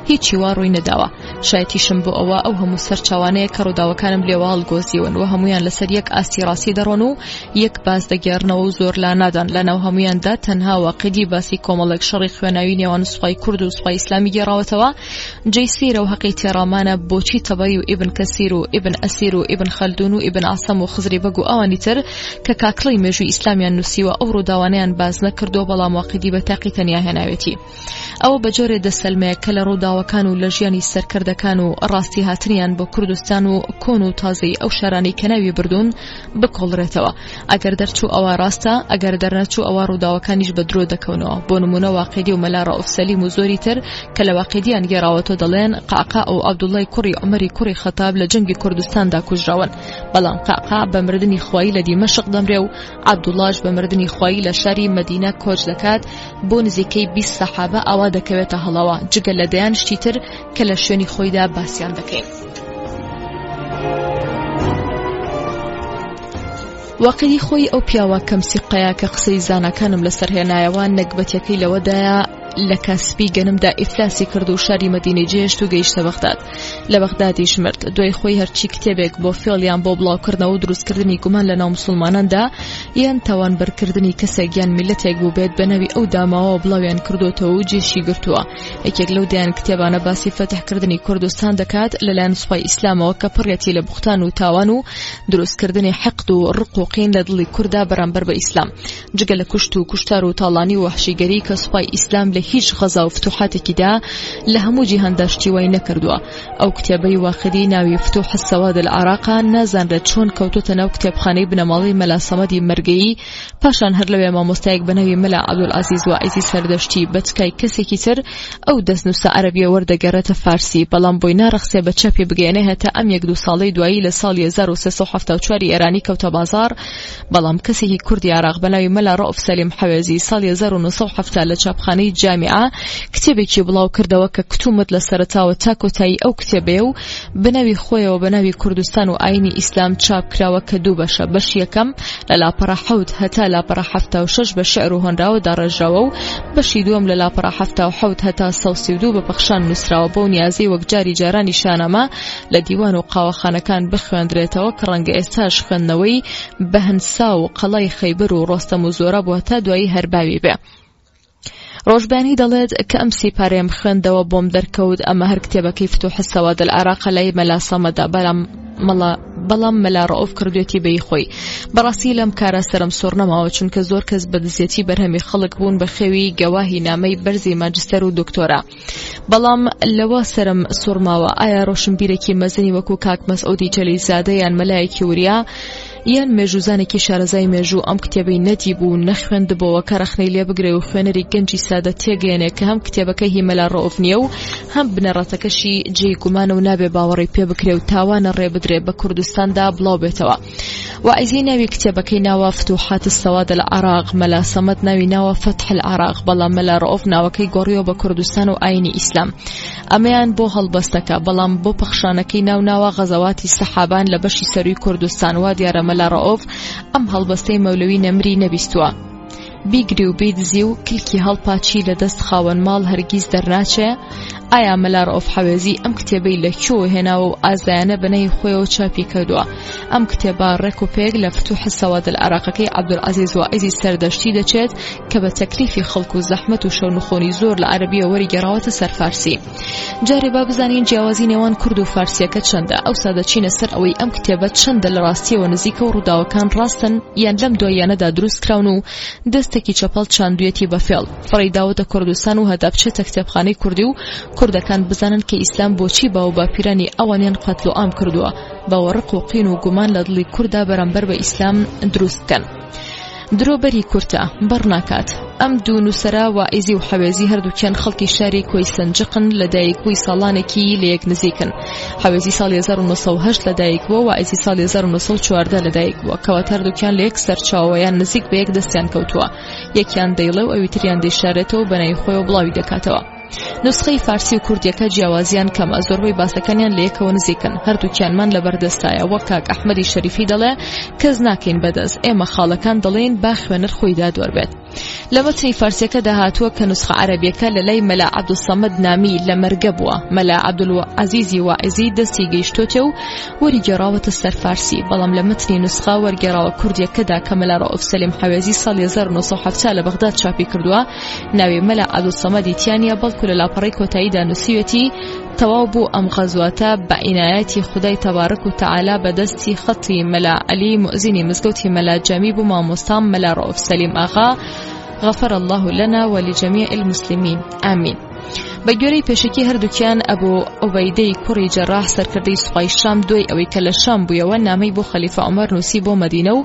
هیچی وا ڕووی نەداوە. شایەتیشم بۆ ئەوە ئەو هەموو سەرچاوانەیە کە ڕووداوەکانم لێوە هەڵگۆزیون و هەمویان لەسەر یەک ئاستی ڕاستی دەڕۆن و یەک باس دەگێڕنەوە و زۆر لا نادان. لەناو هەمویاندا تەنها واقعی باسی کۆمەڵێک شەڕی خوێناوی نێوان سوپای کورد و سوپای ئیسلامی گێڕاوەتەوە. جێی سیرە و حەقی تێڕامانە بۆچی تەبەری و ئیبن کەسیر و ئیبن ئەسیر و ئیبن خەلدون و ئیبن عەسەم و خزری بەگو ئەوانی تر کە کاکڵی مێژووی ئیسلامیان نووسیوە ئەو ڕووداوانەیان باز نەکردو بەڵام واقعی بە تاقی تەنیا هێناوێتی. ئەوە بە جۆرێ دەسەلمەیە کە لە ڕووداوەکان و لە ژیانی سەرکردەکان و ڕاستی هاتنیان بۆ کوردستان و کۆن و تازەی ئەو شارانی کە ناوی بردوون بکۆڵڕێتەوە. ئەگەر دەرچوو ئەوە ڕاستە ئەگەر دەرنەچوو ئەوە ڕووداوەکانیش بە درۆ دەکەونەوە. بۆ نمونە واقعی و مەلا ڕەئوف سەلیم و زۆری تر کە لە واقعیان گێڕاوەتەوە دەڵێن قاقا و عەبدوڵڵای کوڕی عومەری کوڕی خەتاب لە جەنگی کوردستاندا کوژراون بەڵام قاقا بە مردنی خوایی لە دیمەشق دەمرێ و عەبدوڵڵاش بە مردنی خوایی لە شاری مەدینە کۆچ دەکات بۆ نزیکەی 20 سەحابە ئەوا دەکەوێتە هەڵەوە جگە لە دەیان شتی تر کە لە شوێنی خۆیدا باسییان دەکەین. واقعی خۆی ئەو پیاوە کەم سیقەیە کە قسەی زانەکانم لەسەر هێنایەوە نەکبەتیەکەی لەوەدایە لە کاسبی گەنمدا ئیفلاسی کرد و شاری مەدینەی جێشت و گەیشتە بەغداد. لە بەغدادیش مرد. دوای خۆی هەرچی کتێبێک بۆ فێڵیان بۆ بڵاوکردنەوە و دروستکردنی گومان لە ناو مسلماناندا یان تاوانبەرکردنی کەسێک یان میلەتێک بوو بێت بەناوی ئەو داماوە بڵاویان کردوتەوە و جێشی گرتووە. یەکێک لەو دایان کتێبانە باسی فەتحکردنی کوردستان دەکات لەلایەن سوپای ئیسلامەوە کە پڕێتی لە بوختان و تاوان و دروستکردنی حەقد و ڕق و قین لە دڵی کوردا بەرامبەر بە ئیسلام جگە لە کوشت و کوشتار و تاڵانی و وەحشیگەری کە سوپای ئیسلام لە هیچ غەزا و فتوحاتێکیدا لە هەموو جیهاندا شتی وای نەکردووە. ئەو کتێبەی واخدی ناوی فتوح السەواد العراقا نازانرێت چۆن کەوتوتە ناو کتێبخانەی بنەماڵی مەلا سەمەدی مەرگەیی، پاشان هەر لەوێ مامۆستایەک بەناوی مەلا عەبدولعەزیز واعیزی سەردەشتی بە تکای کەسێکی تر ئەو دەستنووسە عەرەبیە وەردەگەڕێتە فارسی، بەڵام بۆی ناڕەخسێ بە چاپی بگەێنێ هەتا ئەم 1-2 ساڵەی دوایی لە ساڵی 1374 ئێرانی کەوتە بازار. بەڵام کەسێکی کوردی عراق بەناوی مەلا ڕەئوف سەلیم حەوێزی ساڵی 1970 لە چاپخانەی جامیعە کتێبێکی بڵاو کردەوە کە کتومت لە سەرەتاوە تا کۆتایی ئەو کتێبەیە و بەناوی خۆیەوە بەناوی کوردستان و ئاینی ئیسلام چاپ کراوە کە 2 بەشە. بەشی یەکەم لە لاپەڕە 7 هەتا لاپەڕە 76 بە شێعر و هۆنراوە داڕێژراوە و بەشی دووەم لە لاپەڕە 77 هەتا 132 بە پەخشان نووسراوە بۆ نیازەی وەک جاری جارانی شانەمە لە دیوان و قاوەخانەکان بخوێندرێتەوە کە ڕەنگە ئێستاش خوێندنەوەی بە هەنسا و قەڵای خەیبەر و ڕۆستەم و زۆرە بووە تا دوایی هەرباوی بێ. ڕۆژبانی دەڵێت کە ئەم سیپارەیەم خوێندەوە بۆم دەرکەوت ئەمە هەر کتێبەکەی فتوح السەواد العراق لای مەلا سەمەدە، بەڵام مەلا ڕەئوف کردوێتی بەی خۆی. بەڕاستی لەم کارە سەرم سۆڕ نەماوە چونکە زۆر کەس بەدزێتی بەرهەمی خەڵک بوون بە خێوی گەواهی نامەی بەرزی ماجستەر و دکتۆرا. بەڵام لەوە سەرم سۆڕ ماوە ئایا ڕۆشنبیرێکی مەزنی وەکو کاک مەسعودی جەلیلزادە یان مەلایەکی وریا یان مێژوزانێکی شارەزای مێژوو ئەم کتێبەی نەدی بوو نەخوێندبەوە کە ڕەخنەی لێ بگرێ و خوێنەری گەنجی سادە تێگەێنێ کە هەم کتێبەکەی هی مەلا ڕەئوف نییە و هەم بنەڕەتەکەشی جێی گومانە و نابێ باوەڕی پێ بکرێ و تاوانە ڕێ بدرێ بە کوردستاندا بڵاو بێتەوە. واعیزی ناوی کتێبەکەی ناوە فتوحات السەواد العراق، مەلا سەمەد ناوی ناوە فتح العراق، بەڵام مەلا ڕەئوف ناوەکەی گۆڕیەوە بە کوردستان و ئاینی ئیسلام. ئەمەیان بۆ هەڵبەستەکە، بەڵام بۆ پەخشانەکەی ناوە غەزەواتی سەحابان لە بەشی سەروی کوردستان وا دیارە مەلا ڕەئوف ئەم هەڵبەستەی مەولەوی نەمری نەبیستووە. بیگری و بیدزی و کلکی هەڵپاچی لە دەست خاوەن ماڵ هەرگیز دەرناچێ. ئایا مەلا ڕەئوف حەوێزی ئەم کتێبەی لەکوێوە هێناوە و ئازایانە بەنەی خۆیەوە چاپی کردووە؟ ئەم کتێبە ڕێک و پێک لە فتوح السەواد العراقەکەی عەبدولعەزیز واعیزی سەردەشتی دەچێت کە بە تەکلیفی خەڵک و زەحمەت و شەونخۆنی زۆر لە عەرەبیە وەریگەڕاوەتە سەر فارسی. جارێ با بزانین جیاوازی نێوان کورد و فارسیەکە چەندە، ئەو سادەچینە سەر ئەوەی ئەم کتێبە چەندە لە ڕاستیەوە نزیکە و ڕووداوەکان ڕاستن یان لەم دواییانەدا دروست کراون و دەستێکی چەپەڵ چاندوێتی بەفێڵ فڕیداوەتە کوردستان و هەتا بچێتە کتێبخانەی کوردی و کوردەکان بزانن کە ئیسلام بۆچی باو باپیرانی ئەوانیان قەتڵ و ئام کردووە باوەڕق و قین و گومان لە دڵی کووردا بەرامبەر بە ئیسلام دروست بکەن. درۆبەری کورتە بەڕناکات. ئەم دوو نووسەرا واعیزی و حەوێزی هەردووکیان خەڵکی شاری کۆی سەنجقن لە دایکبووی ساڵانێکی لە یەک نزیکن. حەوێزی ساڵی 1970 لە دایکبووە، واعیزی ساڵی 1914 لە دایکبووە، کەواتە هەردووکیان لە یەک سەرچاوەیان نزیک بە یەک دەستیان کەوتووە. یەکیان دەیڵێ و ئەوی تریان دەیشارێتەوە بەنای خۆیەوە بڵاوی دەکاتەوە. نسخەی فارسی و کوردیەکە جیاوازیان کەمە، زۆربەی باسەکانیان لە یەکەوە نزیکن، هەردووکیانمان لەبەردەستایە. وەک کاک ئەحمەدی شەریفی دەڵێ کەس ناکەین بەدەست، ئێمە خاڵەکان دەڵێن با خوێنەر خۆی دادوەر بێت. لە مەتنی فارسیەکە داهاتووە کە نسخە عەرەبیەکە لە لای مەلا عەبدولسەمەد نامی لە مەرگە بووە. مەلا عەبدولعەزیزی واعیزی دەستی گەیشتۆتێ و وەریگەڕاوەتە سەر فارسی، بەڵام لە مەتنی نسخە وەرگێڕاوە کوردیەکەدا کە مەلا ڕەئوف سەلیم حەوێزی ساڵی 1970 لە بەغداد چاپی کردووە ناوی مەلا عەبدولسەمەدی تیانە، بەڵکو لە لاپەڕەی کۆتاییدا نووسیوەتی تەواو بوو ئەم غەزواتە بە عینایەتی خودای تەبارەک و تەعالا بەدەستی خەتی مەلا عەلی مؤزینی مزگەوتی مەلا جامی بوو مامۆستام مەلا ڕەئوف سەلیم ئاغا غەفەر الله لنا ولجميع المسلمين آمين. بە گوێرەی پێشەکی هەردووکیان ئەبوو عوبەیدەی کوڕی جەراح سەرکردەی سوپای شام دوای ئەوەی کە لە شام بوویەوە نامەی بۆ خەلیفە عومەر نووسی بۆ مەدینە و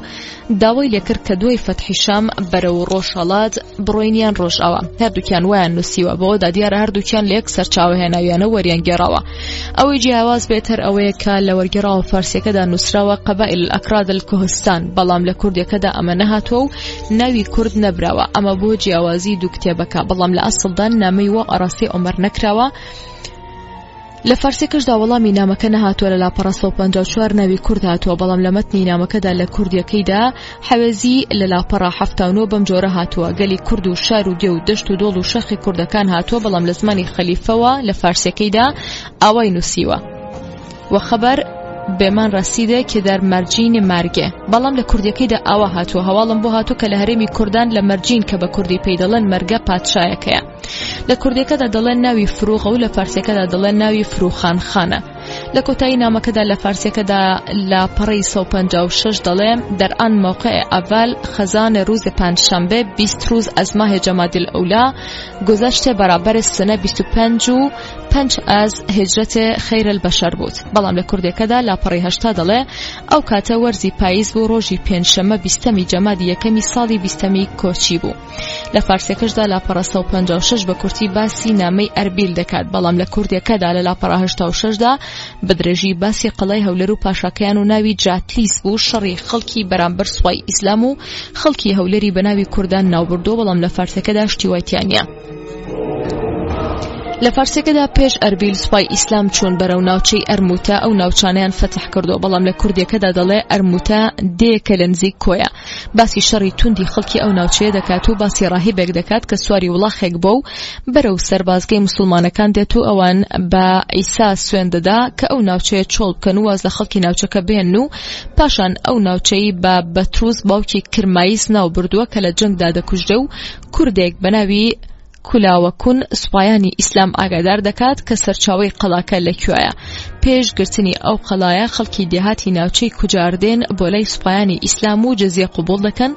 داوای لێکرد کە دوای فەتحی شام بەرەو ڕۆژهەڵات بڕۆینیان ڕۆژئاوە. هەردووکیان وایان نووسیوە، بەوەدا دیارە هەردووکیان لە یەک سەرچاوە هێناویانە وەریان گێڕاوە. ئەوەی جیاواز بێتر ئەوەیە کە لە وەرگێڕاوە فارسیەکەدا نووسراوە قەبائل الئەکراد الکوهستان، بەڵام لە کوردیەکەدا ئەمە نەهاتووە و ناوی کورد نەبراوە. ئەمە بۆ جیاوازی دوو کتێبەکە، بەڵام لە ئەسڵدا نامەی وە ئەڕاستی عومەر نەکراوە. لە فارسیەکەشدا وەڵامی نامەکە نەهاتووە، لە لاپەڕە 154 ناوی کورد هاتووە، بەڵام لە مەتنی نامەکەدا لە کوردیەکەیدا حەوێزی لە لاپەڕە 79 بەم جۆرە هاتووە. گەلی کورد و شار و گێ و دەشت و دۆڵ و شەخی کوردەکان هاتووە، بەڵام لە زمانی خەلیفەوە لە فارسیەکەیدا ئاوای نووسیوە و خەبەر بێمان ڕەسیدە کە در مەرجین مارگێ، بەڵام لە کوردیەکەیدا ئاوا هاتووە. هەواڵم بۆ هاتوو کە لە هەرێمی کوردان لە مەرجین کە بە کوردی پێی دەڵێن مەرگە پادشایەکەیە. لە کوردیەکەدا دەڵێن ناوی فروغە و لە فارسیەکەدا دەڵێن ناوی فروخان خانە. لە کۆتایی نامەکەدا لە فارسیەکەدا لە پەڕەی 156 دەڵێ دەرئان موقع ئەڤەل خەزان روز پنجشنبه 20 روز از ماه جمادی الاولا گذشته برابر سنه 25 و 5 از هجرت خیر البشر بود. بەڵام لە کوردەکەدا لە پەڕەی 80 دەڵێ ئەو کاتە وەرزی پاییز بوو ڕۆژی پێنجشەممە 20 جەمادی یەکەمی ساڵی 20 کۆچی بوو. لە فارسیەکەشدا لە پەڕە 156 بە کورتی باسی نامەی ئەربیل دەکات، بەڵام لە کوردەکەدا لە لاپەڕە 86دا بەدرێژی باسی قەڵای هەولەر و پاشاکەیان و ناوی جاتلیس بوو، شەڕی خەڵکی بەرامبەر سوپای ئیسلام و خەڵکی هەولەری بە ناوی کوردان ناوبردووە، بەڵام لە فارسیەکەدا شتی وایتیان نییە. لە فارسیەکەدا پێش ئەربیل سوپای ئیسلام چوون بەرەو ناوچەی ئەرموتە، ئەو ناوچانەیان فتح کردو، بەڵام لە کوردیەکەدا دەڵێ ئەرموتە دێکە لە نزیک کۆیە. باسی شەڕی توندی خەڵکی ئەو ناوچەیە دەکات و باسی ڕاهیبێک دەکات کە سواری وڵاخێک بۆ و بەرەو سەربازگەی موسڵمانەکان دێت و ئەوان بە ئیسا سوێن دەدا کە ئەو ناوچەیە چۆڵ بکەن و واز لە خەڵکی ناوچەکە بێن و پاشان ئەو ناوچەی بە بەتروس باوکی کرماییس ناو بردووە کە لە جەنگدا دەکوژدە و کوردێک بە ناوی کولاوەکون سوپایانی ئیسلام ئاگادار دەکات کە سەرچاوەی قەڵاکە لەکوێیە. پێش گرتنی ئەو قەڵایە خەڵکی دێهاتی ناوچەی کوجاردێن بۆ لای سوپایانی ئیسلام و جەزیە قبوڵ دەکەن.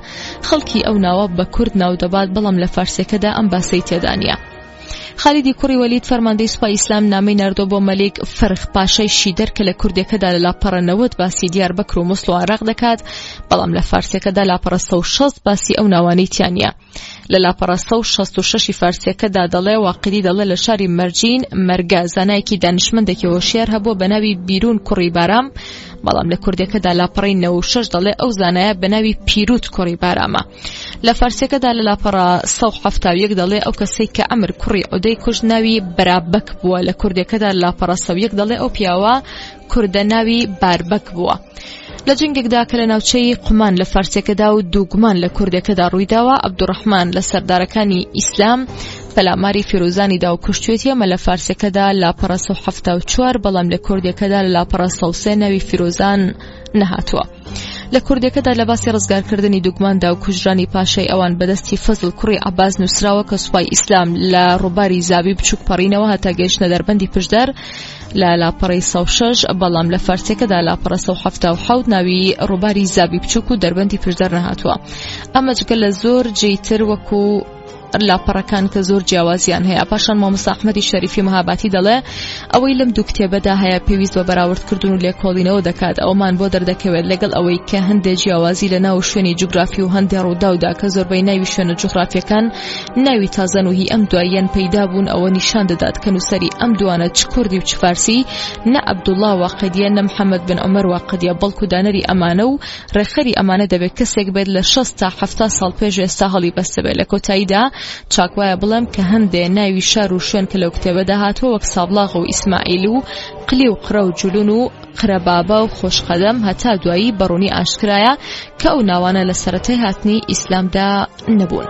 خەڵکی ئەو ناوە بە کورد ناو دەبات، بەڵام لە فارسیەکەدا ئەم باسەی تێدا نییە. خالیدی کوڕی وەلید فەرماندەی سوپای ئیسلام نامەی ناردۆ بۆ مەلیک فەرخ پاشای شیدەر کە لە کوردەکەدا لە لاپەڕە 90 باسی دیاربەکر و مووسڵ و عێراق دەکات، بەڵام لە فارسیەکەدا لاپەڕە 160 باسی ئەو ناوانەی تیان نییە. لە لاپەڕە 166 فارسیەکەدا دەڵێ واقیدی دەڵێ لە شاری مەرجین مەرگە زانایەکی دانشمەندێکی هۆشیار هەبوو بە ناوی بیرون کوڕی بارام، بەڵام لە کوردەکەدا لاپەڕەی 96 دەڵێ ئەو زانایە بە ناوی پیروت کوڕی بارامە. لە فارسیەکەدا لە لاپەڕە 171 دەڵێ ئەو کەسەی کە ئەمر کوڕی عودەی کوژ ناوی بەرابەک بووە. لە کوردەکەدا لە لاپەڕە 101 دەڵێ ئەو پیاوە کوردە ناوی باربەک بووە. لە جنگێکدا کە لە ناوچەی قومان لە فارسیەکەدا و دووگمان لە کوردەکەدا ڕوویداوە، عەبدوڕەحمان لە سەردارەکانی ئیسلام پەلاماری فیرۆزانیدا و کوشتوێتی، ئەمە لە فارسیەکەدا لاپەڕە 174 بەڵام لە کوردەکەدا لە لاپەڕە 103 ناوی فیرۆزان نەهاتووە. لە کوردەکەدا لە باسی ڕزگارکردنی دووگماندا و کوژرانی پاشای ئەوان بەدەستی فەزڵ کوڕی عەباس نووسراوە کە سوپای ئیسلام لە ڕووباری زاوی بچووک پەڕینەوە هەتا گەیشتنە دەربەندی پشدەر لە لاپەڕەی 106، بەڵام لە فارسیەکەدا لاپەڕە 177 ناوی ڕووباری زاوی بچووک و دەربەندی پشدەر نەهاتووە. ئەمە جگە لە زۆر جێیتر وەکو لاپەڕەکان کە زۆر جیاوازیان هەیە. پاشان مامۆستا ئەحمەدی شەریفی مەهاباتی دەڵێ ئەوەی لەم دوو کتێبەدا هەیە پێویست بە بەراوردکردن و لێکۆڵینەوە دەکات، ئەومان بۆ دەردەکەوێت لەگەڵ ئەوەی کە هەندێک جیاوازی لە ناو شوێنی جوگرافی و هەندێک ڕووداودا کە زۆربەی ناوی شوێنە جوغرافیەکان ناوی تازەنووهی ئەم دواییان پەیدا بوون، ئەوە نیشان دەدات کە نووسەری ئەم دوانە چ کوردی و چ فارسی نە عەبدوڵڵا واقیدیە نە محەممەد بن عومەر واقیدیە، بەڵکو دانەری ئەمانە و ڕێخەری ئەمانە دەبێت کەسێک بێت لە 60 تا 70 ساڵ پێش ئێستا هەڵی بەستە بێت. لە کۆتاییدا چاکوایە بڵێم کە هەندێ ناوی شار و شوێن کە لەو کتێبەدا هاتووە وەک سابلاغ و ئیسماعیل و قلی و قرە و جولون و قرەبابە و خۆشقەدەم هەتا دوایی بەڕوونی ئاشکرایە کە ئەو ناوانە لە سەرەتای هاتنی ئیسلامدا نەبوون.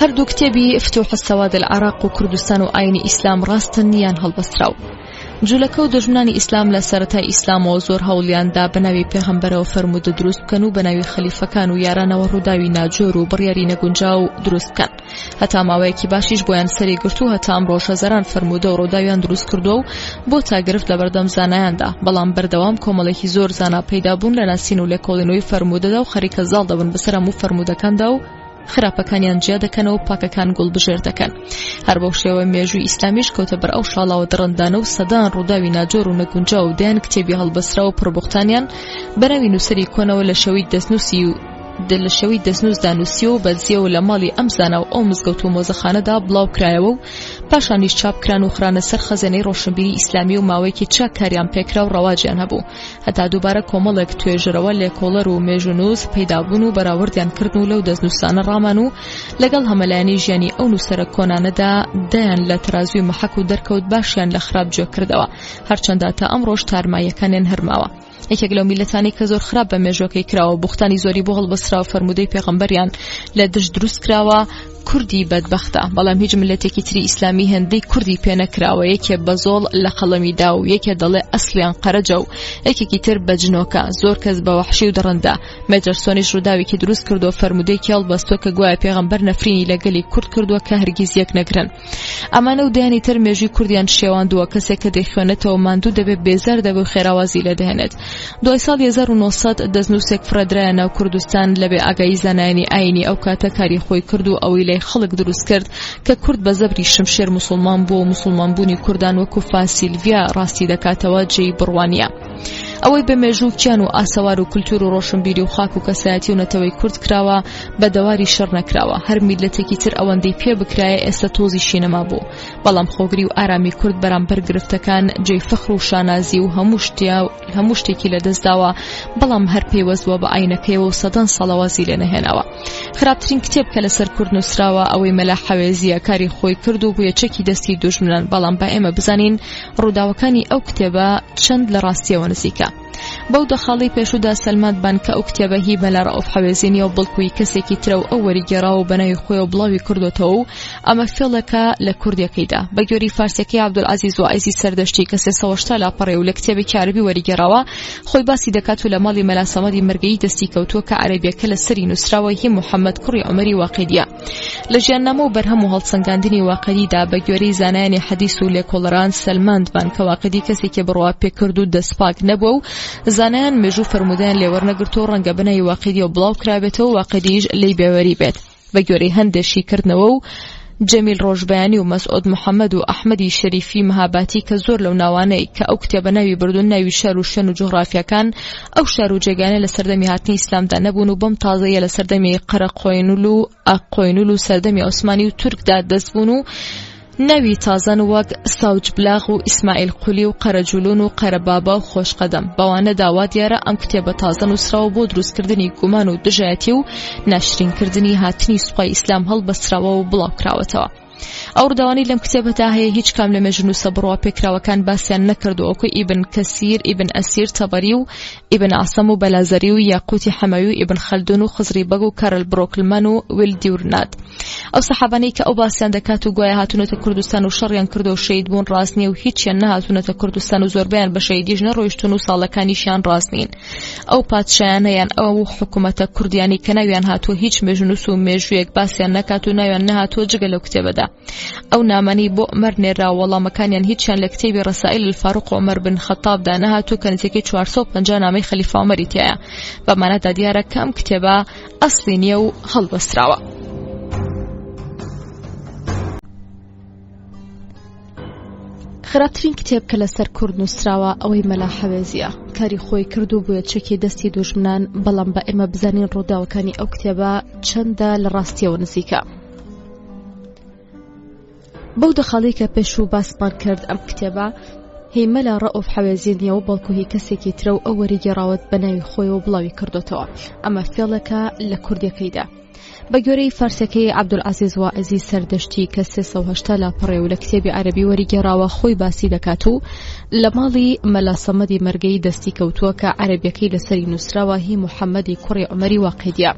هەردوو کتێبی فتوح السەواد العراق و کوردستان و ئاینی ئیسلام ڕاستن یان هەڵبەستراو. جوولەکە و دژمنانی ئیسلام لە سەرەتای ئیسلامەوە زۆر هەوڵیاندا بە ناوی پێغەمبەرەوە فەرموودە دروست بکەن و بە ناوی خەلیفەکان و یارانەوە ڕووداوی ناجۆر و بڕیاری نەگونجاو دروست بکەن. هەتا ماوەیەکی باشیش بۆیان سەری گرت و هەتا ئەمڕۆ هەزاران فەرموودە و ڕووداویان دروست کردو و بۆ تاگرفت لە بەردەم زانایاندا، بەڵام بەردەوام کۆمەڵێکی زۆر زانا پەیدا بوون لە ناسین و لێکۆڵینەوەی فەرموودەدا و خەریکە زاڵ دەبن بەسەر هەموو فەرموودەکاندا و خراپەکانیان جیا دەکەنەوە و پاکەکان گوڵبژێر دەکەن. هەر بەو شێوە مێژووی ئیسلامیش کەوتە بەر ئەو شاڵاوە دڕندانە و سەدان ڕووداوی ناجۆر و نەگونجاو و دەیان کتێبی هەڵبەسترا و پڕبوختانیان بەناوی نووسەری کۆنەوە لە شەوی دەستنووس دانووسی و بەدزیە و لە ماڵی ئەم زانە و ئەو مزگەوت و مۆزەخانەدا بڵاو کرایەوە و پاشانیش چاپ کران و خرانە سەر خەزانەی ڕۆشنبیری ئیسلامی و ماوەیەکی چاک کاریان پێکرا و ڕەواجیان هەبوو، هەتا دووبارە کۆمەڵێک توێژەرەوە لێکۆڵەر و مێژونووس پەیدابوون و بەراوردیان کردن و لەو دەستنووسانە ڕامان و لەگەڵ هەمەلایانی ژیانی ئەو نووسەرە کۆنانەدا دایان لە تەرازوی مەحەک و دەرکەوت باشیان لە خراپ جوێ کردەوە، هەرچەندە تا ئەمڕۆژ تارماییەکانیان هەرماوە. یەکێک لەو میلەتانی کە زۆر خراپ بە مێژوەکەی کراوە بوختانی زۆری بۆ هەڵبەستراوە فەرموودەی پێغەمبەریان لە دژ دروست کراوە کوردی بەدبەختە، بەڵام هیچ ملەتێکی تری ئیسلامی هێندەی کوردی پێ نەکراوە. یەکێ بەزۆڵ لە قەڵەمیدا و یەکێ دەڵێ ئەسلیان قەرەجە و یەکێکی تر بەجنۆکە. زۆر کەس بە وەحشی و دڕندا. مێجەرسۆنیش ڕووداوێکی دروست کردو فەرمودەیەکی هەڵبەستۆ کە گوایە پێغەمبەر نەفرینی لەگەلی کورد کردووە کە هەرگیز یەک نەگرن. ئەمانە و دایانی تر مێژووی کوردیان شێواندووە. کەسێک کە دەیخوێنێتەوە ماندوو دەبێت بێزار دەبێت و خێراوازی لێدەهێنێت. دوای ساڵی 1900 دەستنووسێک فرەدرایە ناو کوردستان لەبێ ئاگایی زانایانی ئاینی ئەو کاتە کاری خۆی کرد و ئەوەی لای خەڵک دروست کرد کە کورد بە زەبری شمشێر موسڵمان بوو و موسڵمانبوونی کوردان وەکو فاسیلڤیا ڕاستی دەکاتەوە جێی بڕوانیە. ئەوەی بە مێژوو کیان و ئاسەوار و کولتور و ڕۆشنبیری و خاک و کەسایەتی و نەتەوەی کورد کراوە بە دەواری شەڕ نەکراوە. هەر میلەتێکی تر ئەوەندەی پێ بکرایە ئێستا تۆزیشی نەما بوو. بەڵام خۆگری و ئارامی کورد بەرامبەر گرفتەکان جێی فەخر و شانازی و هەموو شتێکی لەدەستداوە، بەڵام هەر پێوەزوە بە ئاینەکەیەوە و سەدان ساڵەوازی لێ نەهێناوە. خراپترین کتێب کە لەسەر کورد نووسراوە ئەوەی مەلا حەوێزیە کاری خۆی کرد و بووە چەکی دەستی دوژمنان. بەڵام با ئێمە بزانین ڕووداوەکانی ئەو کتێبە چەند لە ڕاستیەوە نزیکە. بەو دەخاڵی پێشودا سەلمان بان کە ئەو کتێبە هی بە لە ڕەئوف حەوێزینی و بڵکوی کەسێکی ترە و ئەو وەریگێڕاوە و بەناوی خۆی و بڵاوی کردوتەوە و ئەمە فێڵەکە لە کوردیەکەیدا. بە گوێرەی فارسیەکەی عەبدولعەزیز واعیزی سەردەشتی کە 380 لاپەڕێ و لە کتێبێکی عەرەبی وەریگێڕاوە خۆی باسی دەکات و لە ماڵی مەلا سەمەدی مەرگەیی دەستی کەوتووە کە عەرەبیەکە لە سەری نووسراوە هی محەممەد کوڕی عومەری واقیدیە. لە ژیاننامە و بەرهەم و هەڵسەنگاندنی واقیدیدا بە گوێرەی زانایانی حەدیث و لێکۆڵەران سەلمان بان کە واقیدی کەسێکی بڕوا پێکرد و دەستپاک نەبووە و زانایان مێژوو فەرمودیان لێوەرنەگرتۆ ڕەنگە بنەی واقیدی و بڵاو کرابێتەوە و واقیدیش لی بێوەری بێت. بە گوێرەی هەندێشی کردنەوە و جەمیل ڕۆژبەیانی و مەسعود محەممەد و ئەحمەدی شەریفی مەهاباتی کە زۆر لەو ناوانەی کە ئەو کتێبە ناوی بردون ناوی شار و شوێن و جوغرافیەکان ئەو شار و جێگانە لە سەردەمی هاتنی ئیسلامدا نەبوون و بەم تازەیە لە سەردەمی قەرەقۆینول و ئاقۆینول و سەردەمی عوسمانی و تورکدا دەستبوون و ناوی تازان وەک ساوجبلاغ و ئیسماعیل قولی و قەرەجولون و قەرەبابا و خۆشقەدەم. بەوانە داوا دیارە ئەم کتێبە تازە نووسراوە بۆ دروستکردنی گومان و دژایەتی و ناشرینکردنی هاتنی سوپای ئیسلام هەڵبەستراوە و بڵاوکراوەتەوە. ئەو ڕووداوانەی لەم کتێبەدا هەیە هیچ کام لە مێژنووسە بڕوا پێکراوەکان باسییان نەکردو ئەوکو ئیبن کەسیر، ئیبن ئەسیر تەبەری و ئیبن عەسەم و بەلازەری و یاقوتی حەمەوی و ئیبن خەلدون و خزری بەگ و کارل بڕۆکلمەن و ویلدی ورنات. ئەو سەحابانەی کە ئەو باسییان دەکات و گوایە هاتوونەتە کوردستان و شەڕیان کردو و شەید بوون ڕاست نییە و هیچیان نەهاتوونەتە کوردستان و زۆربیان بە شەیدیش نەڕۆیشتون و ساڵەکانیشیان ڕاست نین. ئەو پادشایانەیان ئەو حکوومەتە کوردیانی کە ناویان هاتووە هیچ مێژنووس و مێژوویەک باسییان نەکات و ناویان نەهاتووە جگە لەو کتێبەدا. ئەو نامانەی بۆ عومەر نێرا وەڵامەکانیان هیچیان لە کتێبی ڕەسائل الفاروق عومەر بن خەتابدا نەهاتوو کە نزیکەی 450 نامەی خەلیفە عومەری تایە. بەمانەدا دیارە کە ئەم کتێبە ئەسڵی نییە و هەڵبەستراوە. خراپترین کتێب کە لەسەر کورد نووسراوە ئەوەی مەلا حەوێزیە. کاری خۆی کرد و بووە چەکی دەستی دوژمنان، بەڵام بە ئێمە بزانین ڕووداوەکانی ئەو کتێبە چەندە لە ڕاستیەوە نزیکە. بەو دەخاڵی کە پێش و باسمان کرد ئەم کتێبە هی مەلا ڕەئوف حەوێزی نییە و بەڵکو هی کەسێکی ترە و ئەو وەریگێڕاوەت بە ناوی خۆی و بڵاوی کردوتەوە. ئەمە فێڵەکە لە کوردیەکەیدا. بە گوێرەی فارسیەکەی عەبدولعەزیز واعیزی سەردەشتی کە 380 لاپەڕێ و لە کتێبی عەرەبی وەریگێڕاوە خۆی باسی دەکات و لە ماڵی مەلا سەمەدی مەرگەیی دەستی کەوتووە کە عەرەبیەکەی لەسەری نووسراوە هی محەممەدی کوڕی عومەری واقیدیە.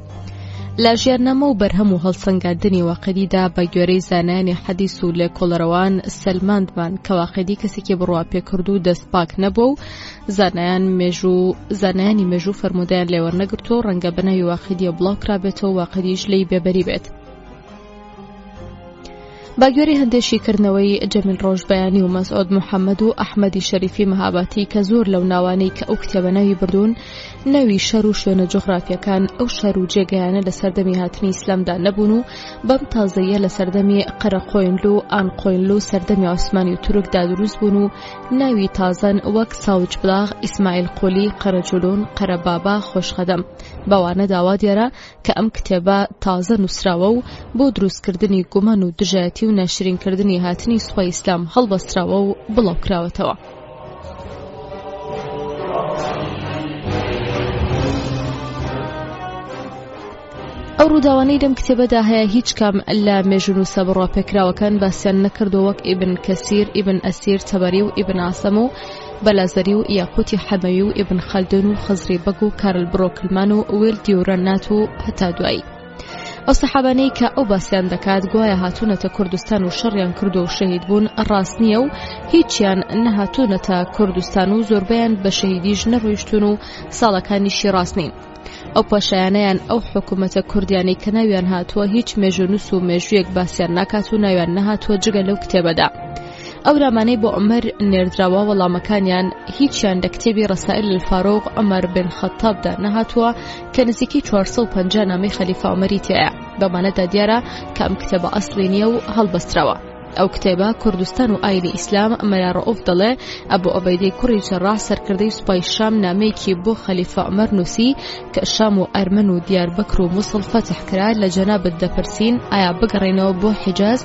لە ژیاننامە و بەرهەم و هەڵسەنگاندنی واقیدیدا بە گوێرەی زانایانی حەدیث و لێکۆڵەرەوان سەلماندمان کە واقیدی کەسێکی بڕوا پێکرد و دەستپاک نەبوو و زانایانی مێژوو فەرمودیان لێوەرنەگرتۆ ڕەنگە بەناوی واقیدیە بڵاو کرابێتەوە و واقیدیش لی بێبەری بێت. با گوێرەی هەندێشی کردنەوەی جەمیل ڕۆژبەیانی و مەسعود محەممەد و ئەحمەدی شەریفی مەهاباتی کە زۆر لەو ناوانەی کە ئەو کتێبە ناوی بردون ناوی شەر و شوێنە جوغرافیەکان ئەو شەر و جێگەیانە لە سەردەمی هاتنی ئیسلامدا نەبوون و بەم تازەیە لە سەردەمی قەرەقۆینلو و ئانقۆینلو و سەردەمی عوسمانی و تورکدا دروست بوون و ناوی تازەن وەک ساوجبلاغ، ئیسماعیل قولی، قەرەجولون، قەرەبابا، خۆشقەدەم. بەوانە داوا دیارە کە ئەم کتێبە تازە نووسراوە و بۆ دروستکردنی گومان و دژایەتی و ناشرینکردنی هاتنی سوپای ئیسلام هەڵبەستراوە و بڵاوکراوەتەوە. ئەو ڕووداوانەی لەم کتێبەدا هەیە هیچ کام لە مێژنووسە بڕوا پێکراوەکان باسییان نەکردو وەک ئیبن کەسیر، ئیبن ئەسیر تەبەری و ئیبن عەسەم و بەلازەری و یاقوتی حەمەوی و ئیبن خەلدون و خزری بەگ و کارل بڕۆکلمەن و ویلدی ورنات و هەتا دوایی. ئەو سەحابانەی کە ئەو باسییان دەکات گوایە هاتوونەتە کوردستان و شەڕیان کردو و شەهید بوون ڕاست نییە و هیچیان نەهاتوونەتە کوردستان و زۆربەیان بە شەهیدیش نەڕۆیشتون و ساڵەکانیشی ڕاست نین. ئەو پاشایانەیان ئەو حکوومەتە کوردیانەی کە ناویان هاتووە هیچ مێژونووس و مێژوویەک باسییان ناکات و ناویان نەهاتووە جگە لەو کتێبەدا. ئەو رامانەی بۆ عومەر نێردراوە وەڵامەکانیان هیچیان لە کتێبی ڕەسائل الفاروق عومەر بن خەتابدا نەهاتووە کە نزیکی 450 نامەی خەلیفە عومەری تایە. بەمانەدا دیارە کە ئەم کتێبە ئەسڵی نییە و هەڵبەستراوە. ئەو کتێبە کوردستان و ئایلی ئیسلام مەلا ڕەئوف دەڵێ ئەبوو عوبەیدەی کوڕی جەڕاح سەرکردەی سوپای شام نامەیەکی بۆ خەلیفە عومەر نووسی کە شام و ئەرمەن و دیاربەکر و مووسڵ فەتح کرا لە جەنابەت دەپرسین ئایا بگەڕێنەوە بۆ حیجاز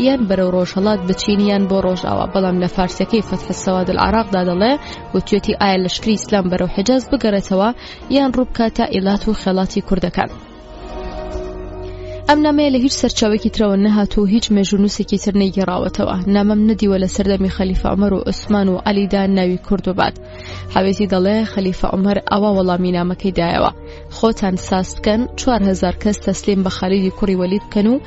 یان بەرەو ڕۆژهەڵات بچین یان بۆ ڕۆژئاوا. بەڵام لە فارسیەکەی فەتح السەواد العراقدا دەڵێ وتوێتی ئایا لەشکری ئیسلام بەرەو حیجاز بگەڕێتەوە یان ڕوو بکاتە ئیلات و خێڵاتی کوردەکان. ئەم نامەیە لە هیچ سەرچاوێکی ترەوە نەهات و هیچ مێژونووسێکی تر نەیگەڕاوەتەوە. نامەم نەدیوە لە سەردەمی خەلیفە عومەر و عوسمان و عەلیدا ناوی کورد ببات. حاوێتی دەڵێ خەلیفە عومەر ئەوە وەڵامی نامەکەی دایەوە: خۆتان ساست بکەن 4000 کەس تەسلیم بە خالیدی کوڕی وەلید بکەن و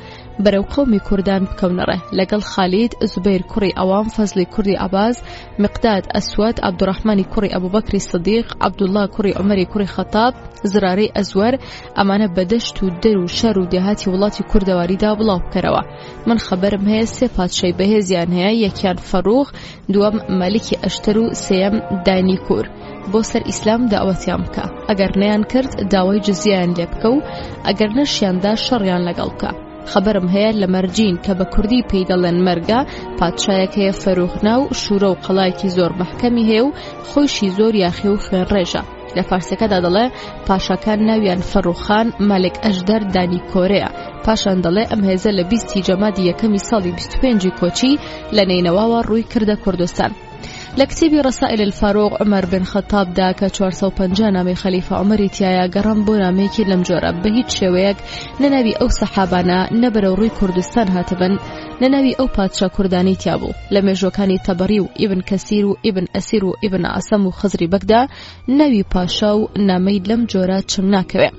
بەرەو قەومی کوردان بکەونەڕێ. لەگەڵ خالید زوبەیر کوڕی ئەوام، فەزلی کوڕی عەباس، مقداد ئەسوەد، عەبدوڕەحمانی کوڕی ئەبوبەکری سدیق، عەبدوڵڵا کوڕی عومەری کوڕی خەتاب، زرارەی ئەزوەر، ئەمانە بەدەشت و دەر و شەر و دێهاتی وڵاتی کوردەواریدا بڵاو بکەرەوە. من خەبەرم هەیە 3 پادشای بەهێزیان هەیە، یەکیان فەڕوخ، دووەم مەلیکی ئەشتەر و سێیەم دانیکور. بۆ سەر ئیسلام داوەتیان بکە، ئەگەر نەیان کرد داوای جزییان لێ بکە و ئەگەر نەشیاندا شەڕیان لەگەڵ بکە. خەبەرم هەیە لە مەرجین کە بە کوردی پێی دەڵێن مەرگە پادشایەک هەیە فەروخنا و شوورە و قەڵایەکی زۆر مەحکەمی هەیە و خۆیشی زۆر یاخی و خوێنڕێژە. لە فارسیەکەدا دەڵێ پاشاکان ناویان فەڕوخان، مەلک ئەژدەر، دانی کۆرەیە. پاشان دەڵێ ئەم هێزە لە 20 جەمادی یەکەمی ساڵی 25 کۆچی لە نینەواوە ڕووی کردە کوردستان. لە کتێبی ڕەسائل الفاروق عومەر بن خەتابدا کە 450 نامەی خەلیفە عومەری تایە گەڕام بۆ نامەیەکی لەم جۆرە بە هیچ شێوەیەک نەناوی ئەو سەحابانە نەبەرەو ڕووی کوردستان هاتبن، نەناوی ئەو پادشا کوردانی تیا بوو. لە مێژوەکانی تەبەری و ئیبن کەسیر و ئیبن ئەسیر و ئیبن عەسەم و خزری بەگدا ناوی پاشا و نامەی لەم جۆرە چم ناکەوێ.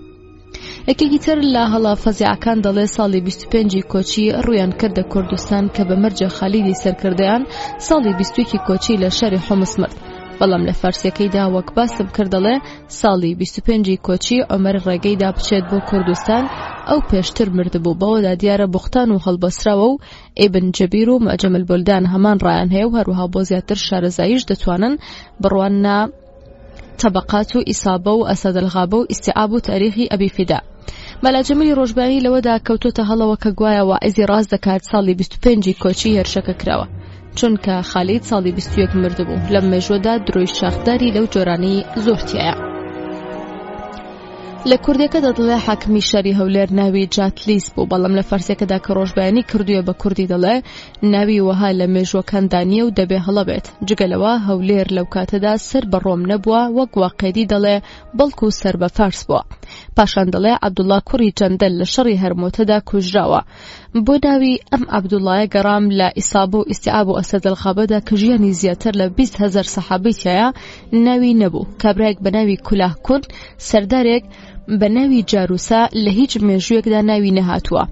یەکێکی تر لە هەڵا فەزیعەکان دەڵێ ساڵی 25 کۆچی ڕوویان کردە کوردستان کە بە مەرجە خالیدی سەرکردەیان ساڵی 21 کۆچی لە شەری حومس مرد. بەڵام لە فارسیەکەیدا وەک باسم کرد دەڵێ ساڵی 25 کۆچی عومەر ڕێگەیدا بچێت بۆ کوردستان، ئەو پێشتر مردبوو. بەوەدا دیارە بوختان و هەڵبەسراوە و ئیبن جەبیر و مەعجەم البولدان هەمان ڕایان هەیە و هەروەها بۆ زیاتر شارەزاییش دەتوانن بڕوانە طبقات و ئیسابە و ئەسەدەلغابە و ئیستیعاب و تاریخی ئەبی فیدا. مەلا جەمیلی ڕۆژبانی لەوەدا کەوتۆتە هەڵەوە کە گوایە واعظی ڕاست دەکات ساڵی 25 کۆچی هێرشەکە کراوە، چونکە خالید ساڵی 21 مردبوو. لەم مێژوەدا درۆی شاخداری لەو جۆرانەی زۆرتیایە. لە کوردیەکەدا دەڵێ حاکمی شاری هەولێر ناوی جاتلیس بوو، بەڵام لە فارسیەکەدا کە ڕۆژبیانی کردووە بە کوردی دەڵێ ناوی وەها لە مێژوەکاندا نییە و دەبێ هەڵە بێت. جگەلەوە هەولێر لەو کاتەدا سەر بە ڕۆم نەبووە، وەک واقعێدی دەڵێ، بەڵکو سەر بە فارس بووە. پاشان دەڵێ عەبدوڵڵا کوڕی جەندەل لە شەڕی هەرمۆتەدا کوژراوە. بۆ ناوی ئەم عەبدوڵڵایە گەڕام لە ئیسابە و ئیستیعاب و ئەسەدەلغابەدا کە ژیانی زیاتر لە 20,000 سەحابەی تایە ناوی نەبوو. کابرایەک بە ناوی کولاح کون، سەردارێک بە ناوی جاروسا لە هیچ مێژوویەکدا ناوی نەهاتووە.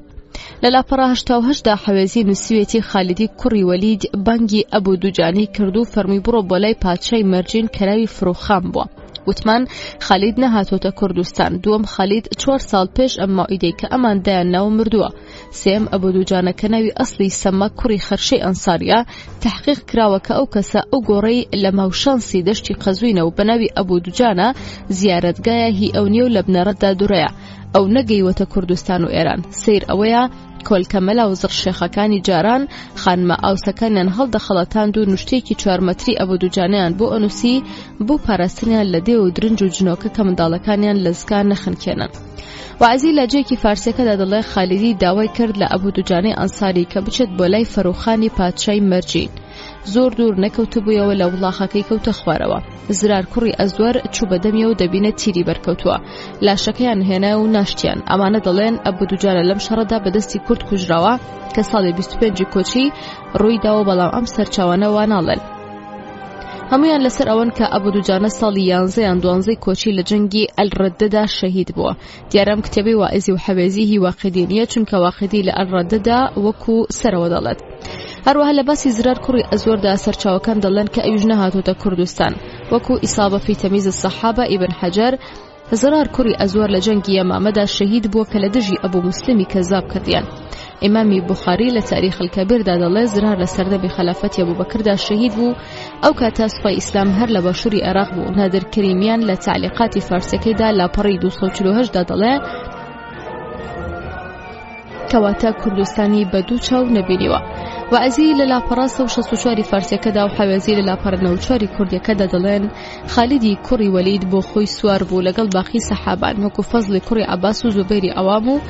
لە لاپەڕا 88دا حەوێزی نووسویەتی خالیدی کوڕی وەلید بانگی ئەبوو دووجانی کرد و فەرمی بڕۆ بۆ لای پادشای مەرجین کە ناوی فڕوخان بووە. وتمان خالید نەهاتۆتە کوردستان. دووەم خالید 4 ساڵ پێش ئەم ماوئیدەی کە ئەمان دایان ناو مردووە. سێم ئەبوو دووجانە کە ناوی ئەسڵی سەمە کوڕی خەرشەی ئەنساریە تەحقیق کراوە کە ئەو کەسە ئەو گۆڕەی لە ماوشانسی دەشتی قەزوینە و بە ناوی ئەبوو دووجانە زیارەتگایە هی ئەو نیە و لە بنەڕەتدا دوورەیە. ئەو نەگەیوەتە کوردستان و ئێران. سیر ئەوەیە کۆلکەمەلا و زڕشێخەکانی جاران خانمە ئاوسەکانیان هەڵدەخەڵەتاند و نوشتێکی 4 مەتری ئەبوو دووجانەیان بۆ ئەنووسی بۆ پاراستنیان لە دێ و درنج و جنۆکە کە منداڵەکانیان لە زگان نەخنکێنن. وعزی لە جێکی فارسیەکەدا دەڵێ خالیدی داوای کرد لە ئەبوو دووجانەی ئەنساری کە بچێت بۆ لای فەروخانی پادشای مەرجین. زۆر دوور نەکەوتبوویەوە لە وڵاخەکەی کەوتە خوارەوە. زرار کوڕی ئەزوەر چوو بە دەمیەوە دەبینە تیری بەرکەوتووە. لاشەکەیان هێنا و ناشتیان. ئەمانە دەڵێن ئەبوو دووجانە لەم شەڕەدا بەدەستی کورد کوژراوە کە ساڵی 25 کۆچی ڕووی داوە، بەڵام ئەم سەرچاوانە وا ناڵێن. هەمویان لەسەر ئەوەن کە ئەبوو دوجانە ساڵی 11 12 کۆچی لە جەنگی ئەلڕەدەدا شەهید بووە. دیارەم کتێبەی واعیزی و حەوێزی هی واقعی نییە، چونکە واقعی لە ئەلڕەدەدا وەکو سەرەوە دەڵێت. هەروەها لە باسی زرار کوڕی ئەزوەردا سەرچاوەکان دەڵێن کە ئەویش نەهاتۆتە کوردستان، وەکو ئیسابە فی تەمیز السەحابە ئیبن حەجەر. زرار کوڕی ئەزوەر لە جەنگی یەمامەدا شەهید بووە کە لە دژی ئەبوو موسلمی کەزاب کردیان. ئیمامی بوخاری لە تاریخ الکەبیردا دەڵێ زرار لە سەردەمی خەلافەتی ئەبوبەکردا شەهید بوو. ئەو کاتە سوپای ئیسلام هەر لە باشووری عێراق بوو. نادر کەریمیان لە تعلیقاتی فارسیەکەیدا لاپەڕی 248دا دەڵێ کەواتە کوردستانی بە دوو چاو نەبینیوە. واعزی لە لاپەڕا 164 فارسیەکەدا و حەوێزی لە لاپەڕە 94 کوردیەکەدا دەڵێن خالیدی کوڕی وەلید بۆ خۆی سوار بوو لەگەڵ باقی سەحابان وەکو فەزلی کوڕی عەباس و زوبەیری ئەوام و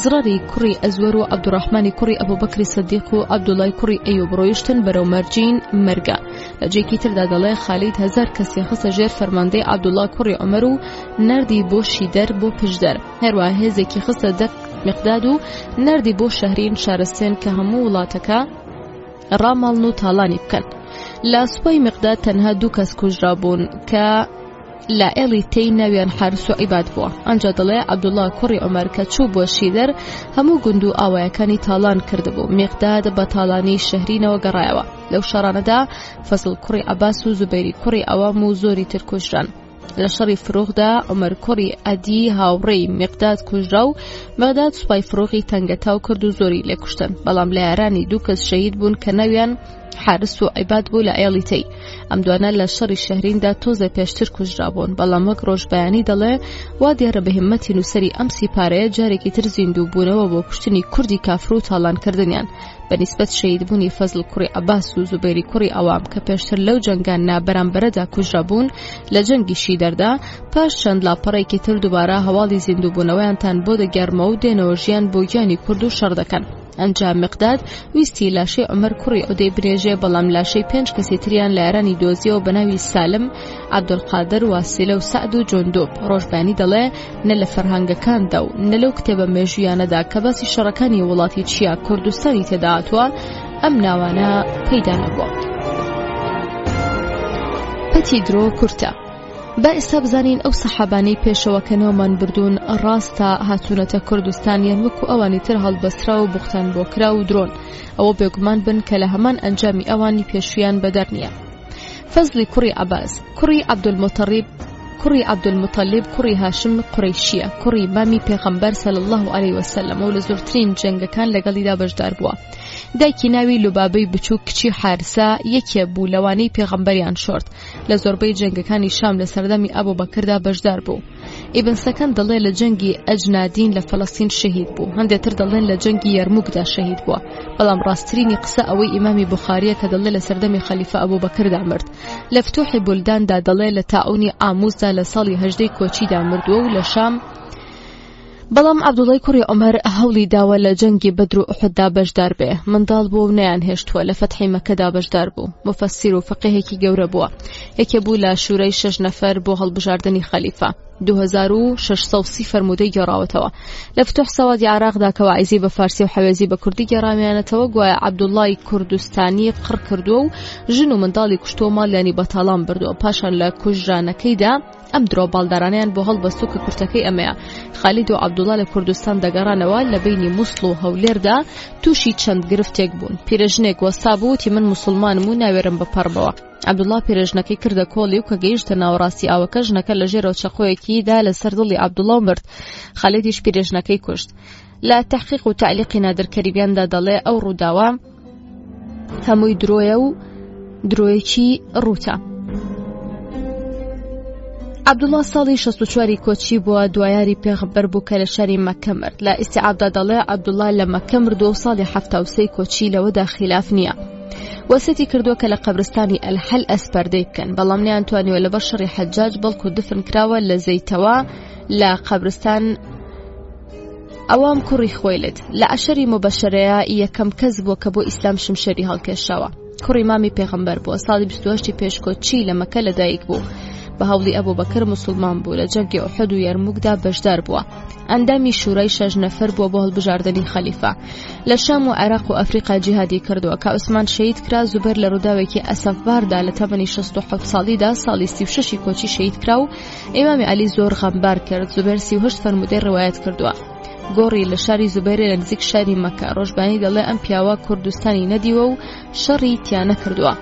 زراری کوڕی ئەزوەر و عەبدوڕەحمانی کوڕی ئەبوبەکری سەدیق و عەبدوڵای کوڕی ئەیوب ڕۆیشتن بەرەو مەرجین مەرگە. لە جێکی تردا دەڵێ خالید 1000 کەسی خستە ژێر فەرماندەی عەبدوڵا کوڕی عومەر و نردی بۆ شیدەر بۆ پشدەر. هەروە هێزێکی خستە دەک مقداد و نردی بۆ شەهرین شارستێن کە هەموو وڵاتەکە ڕاماڵن و تاڵانی بکەن. لە سوپای مقداد تەنها 2 کەس کوژرا بوون کە لە ئێڵی تێی ناویان حارس و عیباد بووە. ئەنجا دەڵێ عەبدوڵا کوڕی عومەر کە چوو بۆ شیدەر هەموو گوند و ئاوایەکانی تاڵان کردبوو. مقداد بە تاڵانی شەهرینەوە گەڕایەوە. لەو شەڕانەدا فەزڵ کوڕی عەباس و زوبەیری کوڕی ئەوام و زۆری تر کوژران. لە شەڕی فرۆخدا عومەر کوڕی ئەدی هاوڕێی مقداد کوژرا و مقداد سوپای فرۆخی تەنگەتاو کرد و زۆری لێکوشتن. بەڵام لە یارانی 2 کەس شەهید بوون کە ناویان حارس و عیباد بوو لە ئێڵی تێی. ئەم دوانە لە شەڕی شەهریندا تۆزە پێشتر کوژرا بوون. بەڵام وەک ڕۆژبەیانی دەڵێ وا دیارە بە هیممەتی نووسەری ئەم سیپارەیە جارێکی تر زیندوو بوونەوە بۆ کوشتنی کوردی کافر و تاڵانکردنیان بەنسبەت شەهیدبوونی فەزڵ کوڕی عەباس و زوبەیری کوڕی ئەوام کە پێشتر لەو جەنگان نابەرامبەرەدا کوژرا بوون. لە جەنگی شیدەردا پاش چەند لاپەڕێکی تر دووبارە هەواڵی زیندووبوونەوەیانتان بۆ دەگەرمەوە و دێنەوە ژیان بۆ گیانی کورد و شەڕ دەکەن. ئەنجام مقداد ویستی لاشەی عومەر کوڕی ئۆدەی برێژێ، بەڵام لاشەی 5 کەسی تریان لە یارانی دۆزیەوە بە ناوی سالم، عەبدولقادر، واسیلە و سەعد و جۆندۆب. ڕۆژبانی دەڵێ نە لە فەرهەنگەکاندا و نە لەو کتێبە مێژویانەدا کە باسی شەڕەکانی وڵاتی چیا کوردستانی تێدا هاتووە ئەم ناوانە پەیدا نەبووە. پەتی درۆ کورتە. با ئێستا بزانین ئەو سەحابانەی پێشەوەکەنەوەمان بردوون ڕاستە هاتوونەتە کوردستانیان وەکو ئەوانی تر هەڵبەسترا و بوختان بۆکرا و درۆن. ئەوە بێگومان بن کە لە هەمان ئەنجامی ئەوانی پێشویان بەدەر نییە. فەزلی کوڕی عەباس کوڕی عەبدولموتەلیب کوڕی هاشم قوڕەیشیە، کوڕی مامی پێغەمبەر صلی الله علیه وسلم و لە زۆرترین جەنگەکان لەگەڵیدا بەشدار بووە. دایکی ناوی لوبابەی بچووک کچی حارسە یەکێ بوو لەوانەی پێغەمبەریان شۆرد. لە زۆربەی جەنگەکانی شام لە سەردەمی ئەبوبەکردا بەشدار بوو. ئیبن سەکەن دەڵێ لە جەنگی ئەجنادین لە فەڵەستین شەهید بوو. هەندێکتر دەڵێن لە جەنگی یەرموکدا شەهید بووە. بەڵام ڕاستترینی قسە ئەوەی ئیمامی بوخاریە کە دەڵێ لە سەردەمی خەلیفە ئەبوبەکردا مرد. لە فتوحی بولداندا دەڵێ لە تاعونی ئاموزدا لە ساڵی 18 کۆچیدا مردووە و لە شام. بەڵام عەبدوڵای کوڕی عومەر هەوڵی داوە لە جەنگی بەدر و ئوحوددا بەشدار بێ. منداڵ بوو و نەیان هێشتووە. لە فەتحی مەکەدا بەشدار بوو. مفەسیر و فەقیهێکی گەورە بووە. یەکێ بوو لە شورای 6 نەفەر بۆ هەڵبژاردنی خەلیفە. 2630 فرمودەی گەڕاوەتەوە. لە فتوح سەوادی عێراقدا کە واعیزی بە فارسی و حەوێزی بە کوردی گەڕامیانەتەوە گوایە عەبدوڵای کوردستانی قڕ کردووە و ژن و منداڵی کوشتووە ماڵیانی بەتاڵان بردووە. پاشان لە کوژرانەکەیدا ئەم درۆ باڵدارانیان بۆ هەڵبەستوو کە کورتەکەی ئەمەیە. خالید و عەبدوڵا لە کوردستان دەگەڕانەوە. لە بینی مووسڵ و هەولێردا تووشی چەند گرفتێک بوون. پیرەژنێک وەستا بوو وتی من موسڵمانم و ناوێرم بپەڕمەوە. عەبدوڵا پیرەژنەکەی کردە کۆڵی و کە گەیشتە ناوەڕاستی ئاوەکە ژنەکە لە ژێرەوە چەقۆیەکیدا لەسەر دڵی عەبدوڵا مرد. خالیدیش پیرەژنەکەی کوشت. لە تەحقیق و تعلیقی نادر کەریمیاندا دەڵێ ئەو ڕووداوە هەمووی درۆیە و درۆیەکی ڕووتە. عەبدوڵا ساڵی 64 کۆچی بووە، دوایاری پێغەمبەر بوو کە لە شاری مەکە مرد. لە ئیستیعابدا دەڵێ عەبدوڵا لە مەکە مردووە و ساڵی 73 کۆچی لەوەدا خلاف نییە. وەسەتی کردووە کە لە قەبرستانی ئەلحەل ئەسپەردەی بکەن، بەڵام نیان توانیوە لەبەر شەڕی حەجاج بەڵکو دفن کراوە لە زەیتەوە لە قەبرستان ئەوام کوڕی خۆیلت. لە ئەشەری مبەشەرەیە یەکەم کەس بووە کە بۆ ئیسلام شمشێری هەڵکێشاوە. کوڕی مامی پێغەمبەر بووە. ساڵی 28 پێشکۆچی لە مەکە لەدایک بوو. بە هەوڵی ئەبوبەکر موسڵمان بوو لە جەنگی ئوحود و یەرموکدا بەشدار بووە. ئەندامی شورای 6 نەفەر بووە بۆ هەڵبژاردنی خەلیفە. لە شام و عێراق و ئەفریقا جیهادی کردووە کە عوسمان شەهید کرا. زوبەر لە ڕووداوێکی ئەسەفباردا لە تەمەنی 67 ساڵیدا ساڵی 36 کۆچی شەهید کرا و ئیمامی عەلی زۆر غەمبار کرد. زوبەر 38 فەرمودەی ڕوایەت کردووە. گۆڕی لە شاری زوبەیرە لە نزیک شاری مەکە. ڕۆژبانی دەڵێ ئەم پیاوە کوردستانی نەدیوە و شەڕی تیانە کردووە.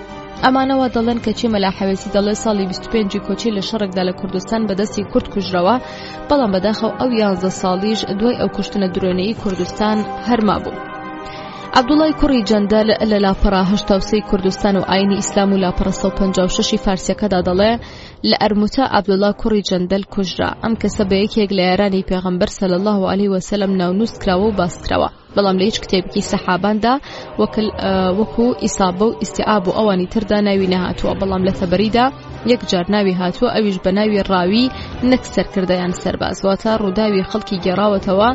ئەمانەوە دەڵێن کە چی مەلا حەوێزی دەڵێ ساڵی 25 کۆچی لە شەڕێکدا لە کوردستان بەدەستی کورد کوژرەوە، بەڵام بەداخەو ئەو 11 ساڵیش دوای ئەو کوشتنە درۆنەیی کوردستان هەرما بوو. عەبدوڵای کوڕی جەندەل لە لاپەڕا 83 کوردستان و ئاینی ئیسلام و لاپەڕە 156 فارسیەکەدا دەڵێ لە ئەرموتە عەبدوڵا کوڕی جەندەل کوژرا. ئەم کەسە بە یەکێک لە یارانی پێغەمبەر صلی الله علیه وسلم ناونووس کراوە و باسکراوە، بەڵام لە هیچ کتێبێکی سەحاباندا وەکو ئیسابە و ئیستیعاب و ئەوانی تردا ناوی نەهاتووە، بەڵام لە تەبەریدا یەکجار ناوی هاتووە، ئەویش بە ناوی ڕاوی نەک سەرکردەیان سەرباز، واتە ڕووداوی خەڵکی گێڕاوەتەوە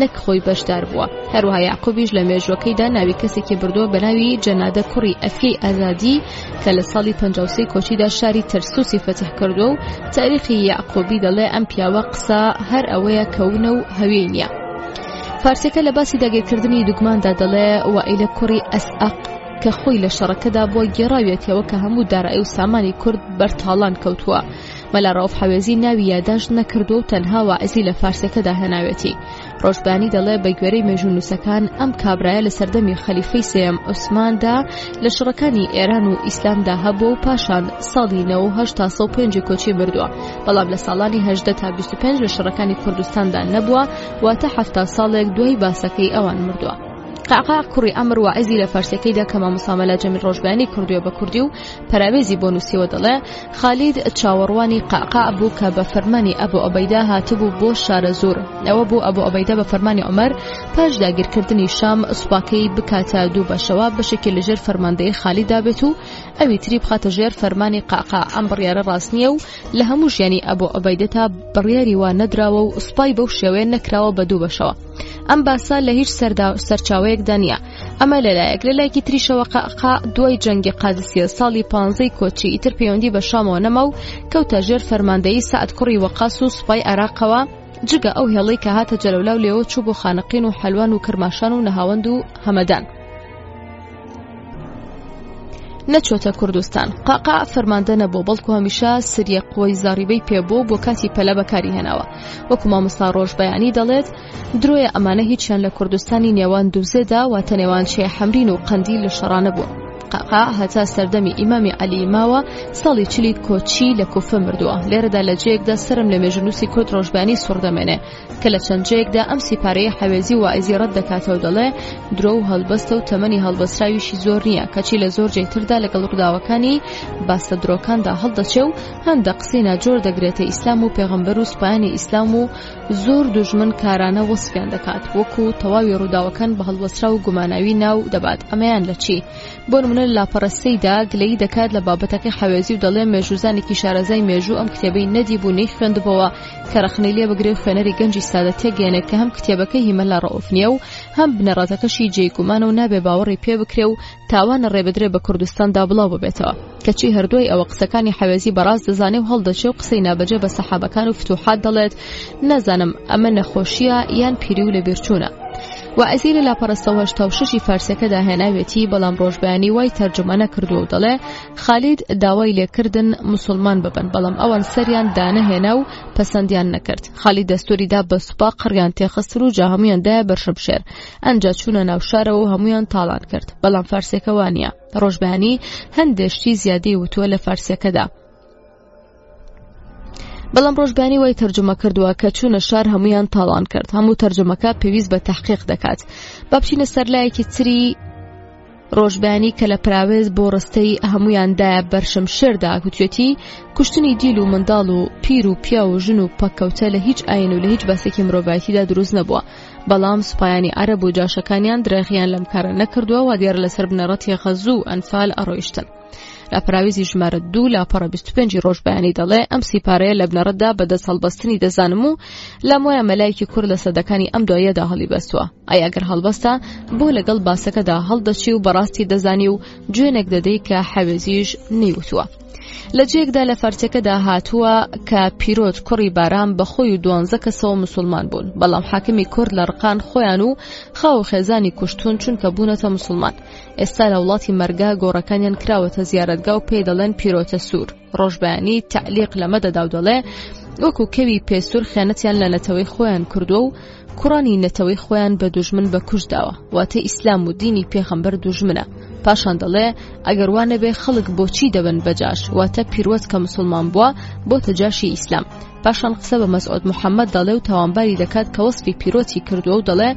نەک خۆی بەشدار بووە. هەروەها یعقوبیش لە مێژوەکەیدا ناوی کەسێکی بردووە بە ناوی جەنادە کوڕی ئەفیەی ئازادی کە لە ساڵی 53 کۆچیدا شاری تەرسوسی فتح کردووە و تاریخی یعقوبی دەڵێ ئەم پیاوە قسە هەر ئەوەیە کەونە و هەوێ نییە. فارسیەکە لە باسی داگیرکردنی دوگماندا دەڵێ وائیلە کوڕی ئەسعەق کە خۆی لە شەڕەکەدا بۆ گێڕاوێتەوە کە هەموو دارایی و سامانی کورد بەرتاڵان کەوتووە. مەلا ڕەوف حەوێزی ناوی یاداشت نەکردو و تەنها واعزی لە فارسیەکەدا هێناوێتی. ڕۆژبانی دەڵێ بە گوێرەی مێژوونووسەکان ئەم کابرایە لە سەردەمی خەلیفەی سێەم عوسماندا لە شەڕەکانی ئێران و ئیسلامدا هەبوو و پاشان ساڵی 98 تا 105 کۆچی بردووە، بەڵام لە ساڵانی 18 تا 25 لە شەڕەکانی کوردستاندا نەبووە، واتە 70 ساڵێک دوای باسەکەی ئەوان مردووە. قعقاع کوڕی ئەمر واعزی لە فارسیەکەیدا کە مامۆستا مەلا جەمیل ڕۆژبانی کردووە بە کوردی و پەراوێزی بۆ نووسیوە دەڵێ خالید چاوەڕوانی قعقاع بوو کە بە فەرمانی ئەبوو عوبەیدا هاتبوو بۆ شارە زۆر. ئەوە بوو ئەبوو عوبەیدا بە فەرمانی عومەر پاش داگیرکردنی شام سوپاکەی بکاتە دوو بەشەوە، بەشێکی لەژێر فەرماندەی خالیددا بێت و ئەوی تری بخاتە ژێر فەرمانی قعقاع. ئەم بڕیارە ڕاست نییە و لە هەموو ژیانی ئەبوو عوبەیدە تا بڕیاری وا نەدراوە و سوپای بەو شێوەیە نەکراوە بە دوو بەشەوە. ئەم باسا لە هیچ سەرچاوەیەکدا نییە. ئەمە لەلایەک لەلایەکی تریشەوە قعقاع دوای جەنگی قادسیە ساڵی 15 کۆچی ئیتر پەیوەندی بە شامەوە نەما و کەوتە ژێر فەرماندەیی سەعد کوڕی وەقاس و سوپای عێراقەوە، جگە ئەو هێڵەی کە هاتە جەلەولاو لێوە چوو بۆ خانەقین و حەلوان و کرماشان و نەهاوەند و هەمەدان. نەچۆتە کوردستان. قعقاع فەرماندە نەبوو، بەڵکو هەمیشە سریە قوەی زاریبەی پێبوو بۆ کاتی پەلە بەکاری هێناوە. وەکو مامۆستا ڕۆژبەیانی دەڵێت درۆیە ئەمانە هیچیان لە کوردستانی نێوان دووزێدا واتە نێوان شێ حەمرین و قەندیل لە شەڕانە بوو. قعقاع هەتا سەردەمی ئیمامی عەلی ماوە ساڵی چلی کۆچی لە کوفە مردووە. لێرەدا لە جەیەکدا سرم لە مێژونووسی کورد ڕۆژبانی سوڕ دەمێنێ کە لە چەند جەیەکدا ئەم سیپارەیە حەوێزی و واعزی ڕەت دەکاتەوە، دەڵێ درۆ و هەڵبەستە و تەمەنی هەڵبەستراویشی زۆر نییە، کەچی لە زۆر جێتردا لەگەڵ ڕووداوەکانی باستە درۆکاندا هەڵدەچێ و هەندە قسەی ناجۆر دەگرێتە ئیسلام و پێغەمبەر و سوپایانی ئیسلام و زۆر دوژمن کارانە وەسفیان دەکات، وەکو تەواوی ڕووداوەکان بە هەڵوەسرا و گوماناوی ناو دەبات. ئەمەیان لە چی؟ بۆ نمونە لە لاپەڕەسەیدا گلەیی دەکات لە بابەتەکەی حەوێزی و دەڵێ مێژوزانێکی شارەزای مێژوو ئەم کتێبەی نەدی بوو نەی خوێندبەوە کە رەخنەی لێ بگرێ و خوێنەری گەنجی سادە تێگەێنێ کە هەم کتێبەکەی هیمەلا ڕەئوف نییە و هەم بنەڕەتەکەشی جێگومانە و نابێ باوەڕی پێ بکرێ و تاوانە ڕێبدرێ بە کوردستاندا بڵاو ببێتەوە، کەچی هەردووی ئەوە قسەکانی حەوێزی بەڕاست دەزانێ و هەڵدەچێ و قسەی نابەجێ بە سەحابەکان و فتوحات دەڵێت. نازانم ئەمە نەخۆشیە یان پیری و لەبیرچوونە. واعزی لە لاپەڕە 186 فارسیەکەدا هێناوێتی، بەڵام ڕۆژبەیانی وای تەرجمە نەکردووە و دەڵێ خالید داوای لێکردن موسڵمان ببن، بەڵام ئەوان سەریان دانەهێنا و پەسەندیان نەکرد. خالید دەستوریدا بە سوپا قڕیان تێخستر و جا هەمویاندایە بەرشەبشێر، ئەنجا چوونە ناو شارەوە و هەمویان تاڵان کرد، بەڵام فارسیەکە وانە. ڕۆژبەیانی هەندێشتی زیادی وتووە لە فارسیەکەدا، بەڵام ڕۆژبانی وای تەرجمە کردووە کە چوونە شار هەمویان تاڵان کرد. هەموو تەرجمەکە پێویست بە تەحقیق دەکات. با بچینە سەر لایەکی تری ڕۆژبانی کە لە پراوێز بۆ ڕستەی هەمویاندایە بەرشم شێردا گوتوێتی کوشتنی دیل و منداڵ و پیر و پیا و ژن و پەککەوتە لە هیچ ئاین و لە هیچ باسێکی مرۆڤایەتیدا دروست نەبووە، بەڵام سوپایانی عەرەب و جاشەکانیان درێغیان لەم کارە نەکردووە و دیار لەسەر بنەڕەتی غەزوو و ئەنفال ئەڕۆیشتن. لە پراویزی ژمارە 2 لاپەڕە 25 ڕۆژبەیانی دەڵێ ئەم سیپارەیە لە بنەڕەتدا بەدەست هەڵبەستنی دەزانم و لەم وایە مەلایەکی کورد لە سەدەکانی ئەم دوایەدا هەڵی بەستووە. ئایا ئەگەر هەڵبەستە بۆ لەگەڵ باسەکەدا هەڵدەچی و بەڕاستی دەزانی و گوێنێک دەدەی کە حەوێزیش نەیوتووە. لە جێکدا لە فەرچەکەدا هاتووە کە پیرۆت کوڕی باران بە خۆی و 12 کەسەوە مسلمان بوون، بەڵام حاکمی کورد لە ڕقان خۆیان و خاو خێزانی کوشتون چونکە بوونەتە مسلمان. ئێستا لە وڵاتی مەرگا گۆڕەکانیان کراوەتە زیارەتگا و پێی دەڵێن پیرۆتە سوور. ڕۆژبەیانی تعلیق لەمەدەدا و دەڵێ وەکو کەوی پێسوور خیانەتیان لە نەتەوەی خۆیان کردووە و کوڕانی نەتەوەی خۆیان بە دوژمن بە کوشداوە، واتە ئیسلام و دینی پێغەمبەر دوژمنە. پاشان دەڵێ ئەگەر وانە بێ خەڵک بۆچی دەبن بەجاش، واتە پیرۆت کە مسلمان بووە بۆتە جاشی ئیسلام. پاشان قسە بە مەسعود محەممەد دەڵێ و تاوانباری دەکات کە وەسفی پیرۆتی کردووە و دەڵێ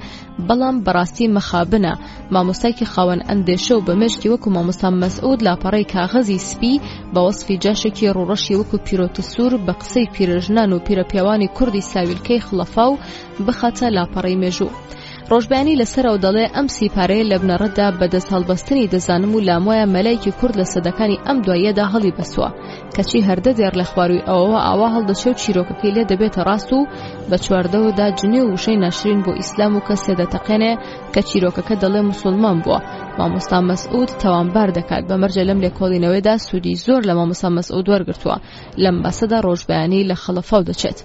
بەڵام بەڕاستی مەخابنە، مامۆستایکی خاوەن ئەندێشە و بەمێشکی وەکو مامۆستا مەسعود لاپەڕەی کاغەزی سپی بە وەسفی جاشێکی ڕوڕەشی وەکو پیرۆتە سوور بە قسەی پیرەژنان و پیرەپیاوانی کوردی ساویلکەی خڵەفا و بخاتە لاپەڕەی مێژوو. ڕۆژبیانی لەسەرەوە دەڵێ ئەم سیپارەیە لە بنەڕەتدا بەدەست هەڵبەستنی دەزانم و لامۆیە مەلایکی کورد لە سەدەکانی ئەم دواییەدا هەڵی بەسووە، کەچی هەردە دێر لە خواروی ئەوەوە ئاوا هەڵدەچێ و چیرۆکەکەی لێ دەبێتە ڕاست و بە چواردەوەدا جنێ و وشەی ناشرین بۆ ئیسلام و کەسێ دەتەقێنێ کە چیرۆکەکە دەڵێ مسلمان بووە. مامۆستا مەسعود تاوانبار دەکات بەمەرجە لەم لێکۆڵینەوەیدا سوودی زۆر لە مامۆستا مەسعود وەرگرتووە، لەم بەسەدا ڕۆژبیانی لە خەڵەفاو دەچێت.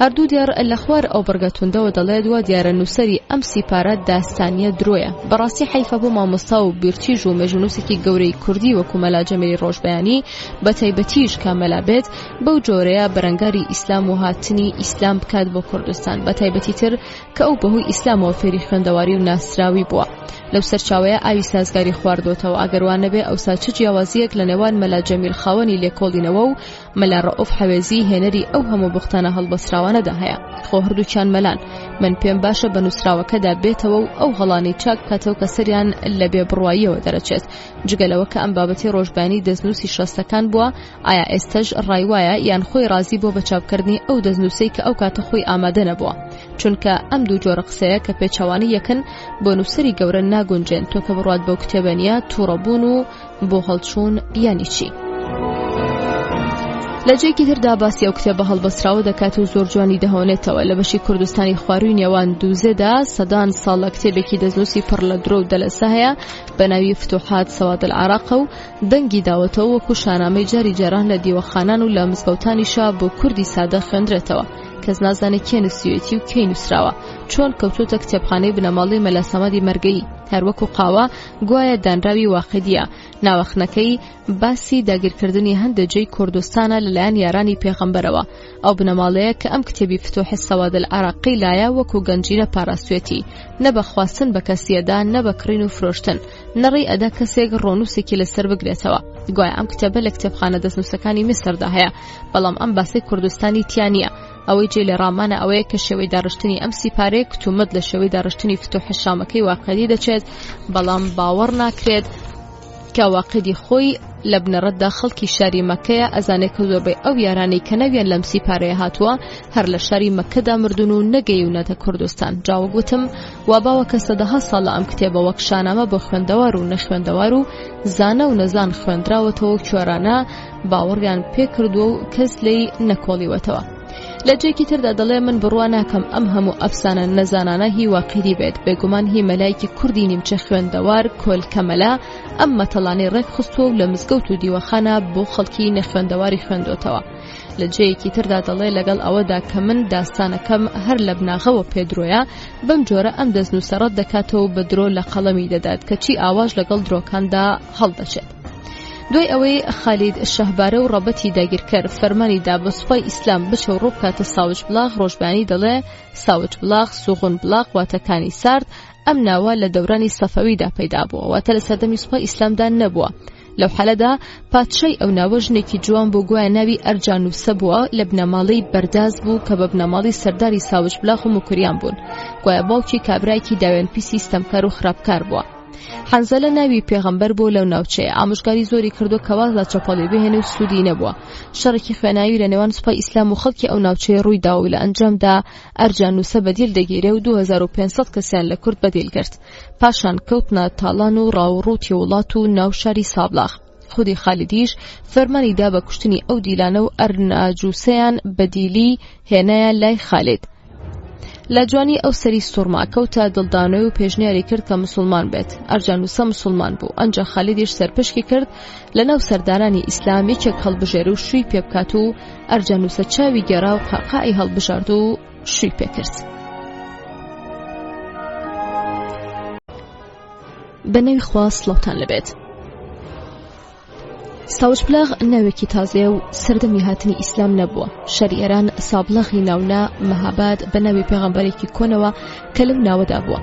هەردوو دیار لە خوار ئەو بەرگەتوندەوە دەڵێت وە دیارە نووسەری ئەم سیپارە داستانیە درۆیە. بەڕاستی حیفە بۆ مامۆستا و بیرتیژ و مێژونووسێکی گەورەی کوردی وەکو مەلا جەمیلی ڕۆژبیانی بە تایبەتیش کامەلا بێت بەو جۆرەیە بەرەنگاری ئیسلام و هاتنی ئیسلام بکات بۆ کوردستان، بە تایبەتی تر کە ئەو بەهۆی ئیسلامەوە فێری خوێندەواری و ناسراوی بووە. لەو سەرچاوەیە ئاوی سازگاری خواردۆتەوە. ئەگەروان نەبێ ئەوسا چ جیاوازیەک لە نێوان مەلا جەمیل خاوەنی لێکۆڵینەوە و مەلا ڕەئوف حەوێزی هێنەری ئەو هەموو بوختانە هەڵبەسراوانەدا هەیە. خۆ هەردووکیان مەلان، من پێم باشە بە نووسراوەکەدا بێتەوە و ئەو هەڵانی چاک بکاتەوە کە سەریان لە بێبڕواییەوە دەرەچێت. جگەلەوە کە ئەم بابەتی ڕۆژبیانی دەستنووسی شەستەکان بووە، ئایا ئێستەش ڕایوایە یان خۆی رازی بۆ بە چاپکردنی ئەو دەستنووسەی کە ئەو کاتە خۆی ئامادە نەبووە؟ چونکە ئەم دوو جۆرە قسەیە کە پێچەوانی یەکن بۆ نووسەری گەورە ناگونجێن، تۆ کە بڕوات بەو کتێبەنیە تووڕەبوون و بۆ هەڵچوون یانی چی؟ لە جێکی تردا باسی ئەو کتێبە هەڵبەسراوە دەکات و زۆر جوانی دەهۆنێتەوە. لە بەشی کوردستانی خواروی نێوان دووزێدا سەدان ساڵە کتێبێکی دەستنووسی پڕ لە درۆ و دەلەسە هەیە بە ناوی فتوحات سەواد العراق و دەنگی داوەتەوە وەکو شانامەی جاری جاران لە دیوەخانان و لە مزگەوتانیشا بۆ کوردی سادە خوێندرێتەوە، کەس نازانێت کێ نووسیوێتی و کێی نووسراوە، چۆن کەوتوتە کتێبخانەی بنەماڵی مەلا سەمەدی مەرگەیی. هەروەکو قاوە گوایە دانراوی واقعیە. ناوەخنەکەی باسی داگیرکردنی هەندێک جێی کوردستانە لەلایەن یارانی پێغەمبەرەوە. ئەو بنەماڵەیە کە ئەم کتێبی فتوح سەواد العراقی لایە وەکو گەنجینە پاراستوێتی، نە بە خواستن بە کەسیەدا، نە بە کڕین و فرۆشتن، نەڕێی ئەدا کەسێک ڕۆنووسێکی لەسەر بگرێتەوە. گوایە ئەم کتێبە لە کتێبخانە دەستنووسەکانی میسردا هەیە، بەڵام ئەم باسی کوردستانی تیانە. ئەوەی جێ لە ڕامانە ئەوەیە کە شێوەی داڕشتنی ئەم سیپارەیە کتومت لە شێوەی داڕشتنی فتوح شامەکەی واقعی دەچێت، بەڵام باوەڕ ناکرێت کە واقعی خۆی لە بنەڕەتدا خەڵکی شاری مەکەیە. ئەزانێت کە زۆربەی ئەو یارانەی کە نەویان لەم سیپارەیە هاتووە هەر لە شاری مەکەدا مردون و نەگەیونەتە کوردستان. جاوە گوتم وا باوە کە سەدەها ساڵ ئەم کتێبە وەک شانامە بۆ خوێندەوار و نەخوێندەوار و زانە و نەزان خوێندراوەتەوە و کوێرانە باوەڕیان پێکردووە و کەس لێی نەکۆڵیوەتەوە. لە جێکی تردا دەڵێ من بڕوا ناکەم ئەم هەموو ئەفسانە نەزانانە هی واقعی بێت، بێگومان هی مەلایکی کوردی نیمچە خوێندەوار کۆلکەمەلا ئەم مەتەڵانی ڕێک خستووە و لە مزگەوت و دیوەخانە بۆ خەڵکی نەخوێندەواری خوێندوتەوە. لە جێیەکی تردا دەڵێ لەگەڵ ئەوەدا کە من داستانەکەم هەر لە بناغەوە پێدرۆیە، بەم جۆرە ئەم دەستنووسەڕەت دەکاتەوە بە درۆ لە قەڵەمی دەدات کە چی ئاواژ لەگەڵ درۆکاندا هەڵدەچێت. دوای ئەوەی خالید شەهبارە و ڕەبەتی داگیرکەر فەرمانیدا بە سوپای ئیسلام بچە و ڕووبکاتە ساوج بڵاغ، ڕۆژبیانی دەڵێ ساوج بڵاغ سوغون بڵاغ واتەکانی سارد ئەم ناوە لە دەورانی سەفەویدا پەیدا بووە، واتە لە سەردەمی سوپای ئیسلامدا نەبووە. لەو حالەدا پادشای ئەو ناوە ژنێکی جوان بۆ گوایە ناوی ئەرجانووسە بووە، لە بنەماڵی بەرداز بوو کە بە بنەماڵی سەرداری ساوج بڵاغ و موکریان بوون. گوایە باوکی کابرایکی داوێن پیسی ستەمکار و خراپکار بووە. حەنزەلە ناوی پێغەمبەر بۆ لەو ناوچەیە، ئامۆژگاری زۆری کردو کەواز لە چەپەڵی بهێنێ و سوودی نەبووە. شەڕێکی خوێناوی لە نێوان سوپای ئیسلام و خەڵکی ئەو ناوچەیە ڕوویدا و لە ئەنجامدا ئەرجانووسە بەدیل دەگیرێ و 2500 کەسیان لە کورد بەدیل کرد. پاشان کەوتنە تاڵان و ڕاوڕووتی وڵات و ناو شاری سابلاغ. خودی خالیدیش فەرمانیدا بە کوشتنی ئەو دیلانە و ئەرناجووسەیان بەدیلی هێنایە لای خالید. لە جوانی ئەو سەری سوورما کەوتە دڵدانەوە و پێشنیاری کرد کە مسلمان بێت. ئەرجانوسە مسلمان بوو. ئەنجا خالیدیش سەرپشکی کرد لەناو سەردارانی ئیسلام یەکێک هەڵبژێر و شووی پێ بکات و ئەرجانوسە چاوی گێڕا و قاقای هەڵبژارد و شووی پێکرد. بەنەوی خوا سڵاوتان لەبێت. ساوجبلاغ ناوێکی تازەیە و سەردەمی هاتنی ئیسلام نەبووە. شەریعەران سابڵاغی ناونا مەهاباد بە ناوی پێغەمبەرێکی کۆنەوە کە لەو ناوەدا بووە.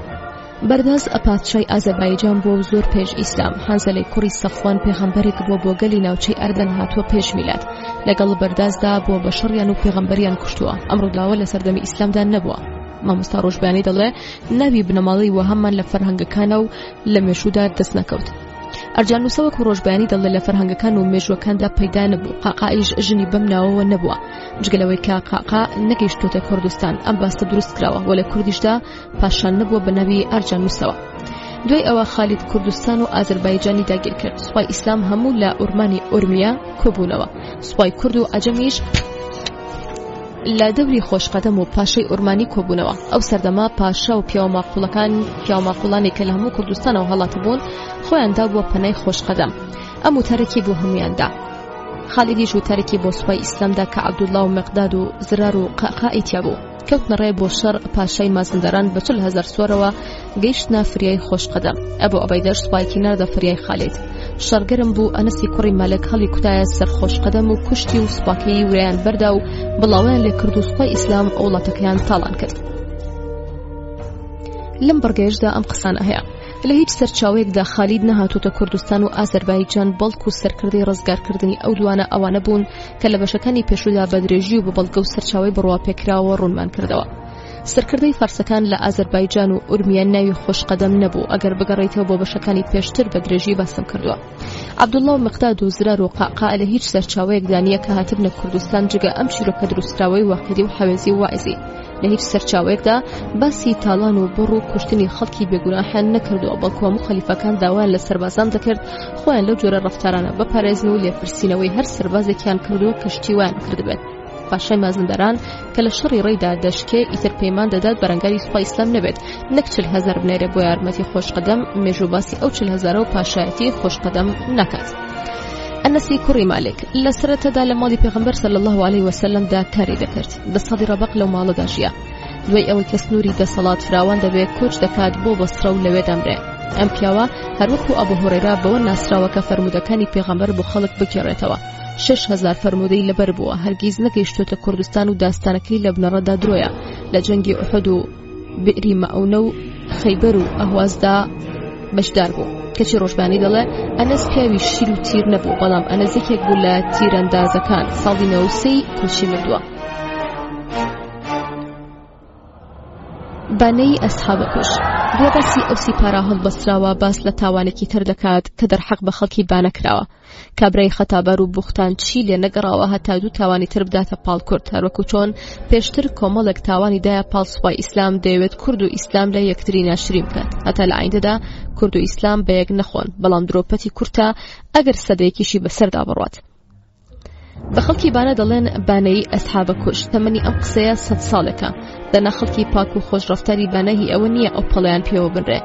بەرداز پادشای ئازەربایجان بووە و زۆر پێش ئیسلام. حەنزەلەی کوڕی سەفوان پێغەمبەرێک بووە بۆ گەلی ناوچەی ئەردەن هاتووە پێش میلاد. لەگەڵ بەردازدا بووە بە شەڕیان و پێغەمبەریان کوشتووە. ئەمڕۆداوە لە سەردەمی ئیسلامدا نەبووە. مامۆستا ڕۆژبیانی دەڵێ ناوی بنەماڵەی وەهەممان لە فەرهەنگەکانە و لە مێژوودا دەست نەکەوت. ئەرجانوسە وەکو ڕۆژبیانی دەڵێ لە فەرهەنگەکان و مێژوەکاندا پەیدا نەبوو. قاقایش ژنی بەم ناوەوە نەبووە. جگەلەوەی کە قاقا نەگەیشتوتە کوردستان ئەم باستە دروست کراوە و لە کوردیشدا پاشان نەبووە بە ناوی ئەرجانوسەوە. دوای ئەوە خالید کوردستان و ئازەربایجانی داگیر کرد. سوپای ئیسلام هەموو لە ئورمانی ئورمیا کۆبوونەوە. سوپای کورد و ئەجەمیش لە دەوری خۆشقەدەم و پاشای ئورمانی کۆبوونەوە. ئەو سەردەما پاشا و پیاوماقوڵانی کە لە هەموو کوردستانەوە هەڵاتە بوون خۆیاندا بووە پەنای خۆشقەدەم. ئەم وتارێکی بۆ هەمویاندا. خالیدیش وتارێکی بۆ سوپای ئیسلامدا کە عەبدوڵڵا و مەقداد و زرار و قاقای تیا بوو. کەوتنە ڕێ بۆ شەڕ پاشای مازندەران بە 40,000 سوارەوە گەیشتنە فریای خۆشقەدەم. ئەبوو ئەبەیدەر سوپایەکی ناردە فریای خالید. شەڕگەرم بوو ئەنەسی کوڕی مالک هەڵی کوتایە سەر خۆشقەدەم و کوشتی و سوپاکەی وریان بەردا و بڵاویان لێ کرد و سوپای ئیسلام وڵاتەکەیان تاڵان کرد. لەم بەڕگەیەشدا ئەم قسانە هەیە. لە هیچ سەرچاوەیەکدا خالید نەهاتوتە کوردستان و ئازەربایجان بەڵکو و سەرکردەی ڕزگارکردنی ئەو دوانە ئەوانە بوون کە لە بەشەکانی پێشودا بە درێژی و بە بەڵگە و سەرچاوەی بڕواپێکراوە ڕوونمان کردەوە. سەرکردەی فارسەکان لە ئازەربایجان و ئورمیە ناوی خۆشقەدەم نەبوو. ئەگەر بگەڕێیتەوە بۆ بەشەکانی پێشتر بە درێژی باسم کردووە. عەبدوڵڵا و مەقداد و زرار و قاقا لە هیچ سەرچاوەیەکدا نییە کە هاتبنە کوردستان جگە ئەم چیرۆکە دروستراوەی واقعی و حەوێزی و واعزی. لە هیچ سەرچاوەیەکدا باسی تاڵان و بڕ و کوشتنی خەڵکی بێگوناحیان نەکردووە، بەڵکو هەموو خەلیفەکان داوایان لە سەربازان دەکرد خۆیان لەو جۆرە ڕەفتارانە بپارێزن و لێپرسینەوەی هەر سەربازێکیان کردو کەشتی وایان کردبێت. پاشای مازندەران کە لە شەڕی ڕێیدا دەشکێ ئیتر پەیمان دەدات بەرەنگاری سوپای ئیسلام نەبێت، نەک 40,000 بنێرە بۆ یارمەتی خۆشقەدەم. مێژوو باسی ئەو 40,000 و پاشایەتی خۆشقەدەم ناکات. ئەنەسی کوڕی مالک لە سەرەتادا لە ماڵی پێغەمبەر صلی الله علیه وسلمدا کاری دەکرد. دە سەدی ڕەبەق لەو ماڵەدا ژیا. دوای ئەوەی کە سنووری دەسەڵات فراوان دەبێت کۆچ دەکات بۆ بەسرە و لەوێ دەمرێ. ئەم پیاوە هەروەکو ئەبوو هورەیرە بەوە ناسراوە کە فەرمودەکانی پێغەمبەر بۆ خەڵک بگێڕێتەوە. 6,000 فەرمودەی لەبەر بووە، هەرگیز نەگەیشتوتە کوردستان و داستانەکەی لە بنەڕەدا درۆیە. لە جەنگی ئوحود و بئری مەعونە و خەیبەر و ئەهوازدا بەشدار بوو. کەچی ڕۆژبانی دەڵێ ئەنەس پیاوی شیر و تیر نەبوو، بەڵام ئەنەزێکێک بوو لە تیرەندازەکان. ساڵی 93 کوشی مردووە. بانەی ئەسحابە کوش دوای باسی ئەو سیپارە هەڵبەستراوە باس لە تاوانێکی تر دەکات کە دەرحەق بە خەڵکی بانەکراوە. کابرای خەتابەر و بوختان چی لێ نەگەڕاوە هەتا دوو تاوانی تر بداتە پاڵ کورد، هەروەکو چۆن پێشتر کۆمەڵێک تاوانی دایە پاڵ سوپای ئیسلام دەیەوێت کورد و ئیسلام لە یەکتری ناشرین بکات، هەتا لە ئایندەدا کورد و ئیسلام بە یەک نەخۆن، بەڵام درۆپەتی کورتە ئەگەر سەدەیەکیشی بەسەردا بڕوات. بە خەڵکی بانە دەڵێن بانەی ئەسحابە کوش. تەمەنی ئەم قسەیە 100 ساڵێکە. دەنا خەڵکی پاک و خۆشڕەفتاری بانەهی ئەوە نییە ئەو پەڵەیان پێوە بنرێ.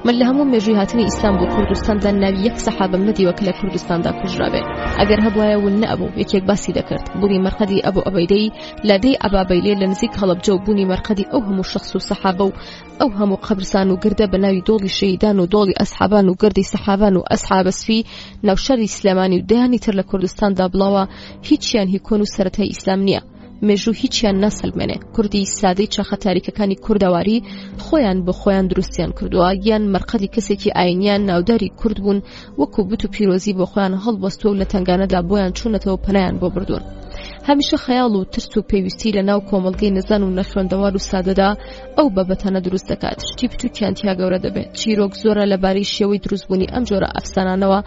من لە هەموو مێژووی هاتنی ئیسلام بۆ کوردستاندا ناوی یەک سەحابەم نەدیوە کە لە کوردستاندا کوژرابێ. ئەگەر هەبوایە ون نەبوو یەکێک باسی دەکرد. بوونی مەرقەدی ئەبوو ئەبەیدەی لادەی ئەبابەیلێ لە نزیک هەڵەبجە و بوونی مەرقەدی ئەو هەموو شەخص و سەحابە و ئەو هەموو قەبرستان و گردە بە ناوی دۆڵی شەهیدان و دۆڵی ئەسحابان و گردی سەحابان و ئەسحابە سفی ناوشەری سلێمانی و دەیانی تر لە کوردستاندا بڵاوە هیچیان هی کۆن و سەرەتای ئیسلام نییە. مێژوو هیچیان ناسەلمێنێ. کوردی سادەی چەخە تاریکەکانی کوردەواری خۆیان بە خۆیان دروستیان کردووە، یان مەرقەدی کەسێکی ئاینیان ناوداری کورد بوون وەکو بت و پیرۆزی بۆ خۆیان هەڵبەستووە و لە تنگانەدا بۆیان چوونەتەوە پەنایان بۆ بردوون. هەمیشە خەیاڵ و ترس و پێویستی لە ناو کۆمەڵگەی نەزان و نەخوێندەوار و سادەدا ئەو بەبەتانە دروست دەکات. شتی بچووکیان تیا گەورە دەبێت. چیرۆک زۆرە لەبارەی شێوەی دروستبوونی ئەم جۆرە ئەفسانانەوە.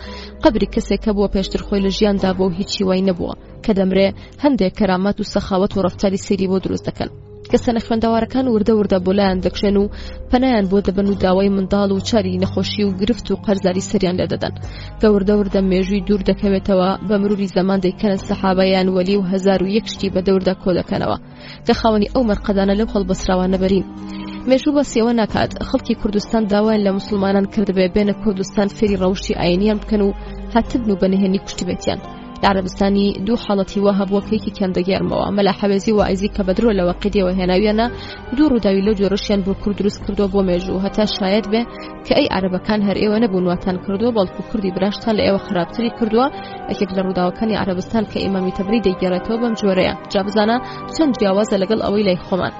قەبری کەسێک کە بووە پێشتر خۆی لە ژیاندا بۆ هیچی وای نەبووە کە دەمرێ هەندێک کەرامەت و سەخاوەت و ڕەفتاری سەیری بۆ دروست دەکەن. کە سەنە خوێندەوارەکان وردە بۆلایان دەکشێن و پەنایان بۆ دەبن و داوای منداڵ و چاری نەخۆشی و گرفت و قەرزاری سەریان لێ دەدەن کە وردە مێژووی دوور دەکەوێتەوە بە مروری زەمان دەیکەنە سەحابەیان وەلی و 1001 شتی بە دەوردا کۆ دەکەنەوە کە خاوەنی ئەو مەرقەدانە لەو هەڵبەسراوانە بەرین. مێژوو بە سێوە ناکات. خەڵکی کوردستان داوایان لە مسلمانان کردبێ بێنە کوردستان فێری ڕەوشی ئاینیان بکەن و هاتبن و بەنهێنی کوشتبێتیان. لە عەرەبستانی دوو حاڵەتی وا هەبووە کە یەکێکیان دەگێڕمەوە مەلا حەوێزی و ئایزی کە بەدرۆ لەوە قیدیەوە هێناویانە دوو ڕووداوی لەو جۆرەشیان بۆ کورد دروست کردووە بۆ مێژوو هەتا شاید بێ کە ئەی عەرەبەکان هەر ئێوە نەبوون واتان کردووە بەڵکو کوردی براشتان لە ئێوە خراپتری کردووە. یەکێک لە ڕووداوەکانی عەرەبستان کە ئیمامی تەبری دەیگێڕێتەوە بەم جۆرەیە. جا بزانە چەند جیاوازە لەگەڵ ئەوەی لای خۆمان.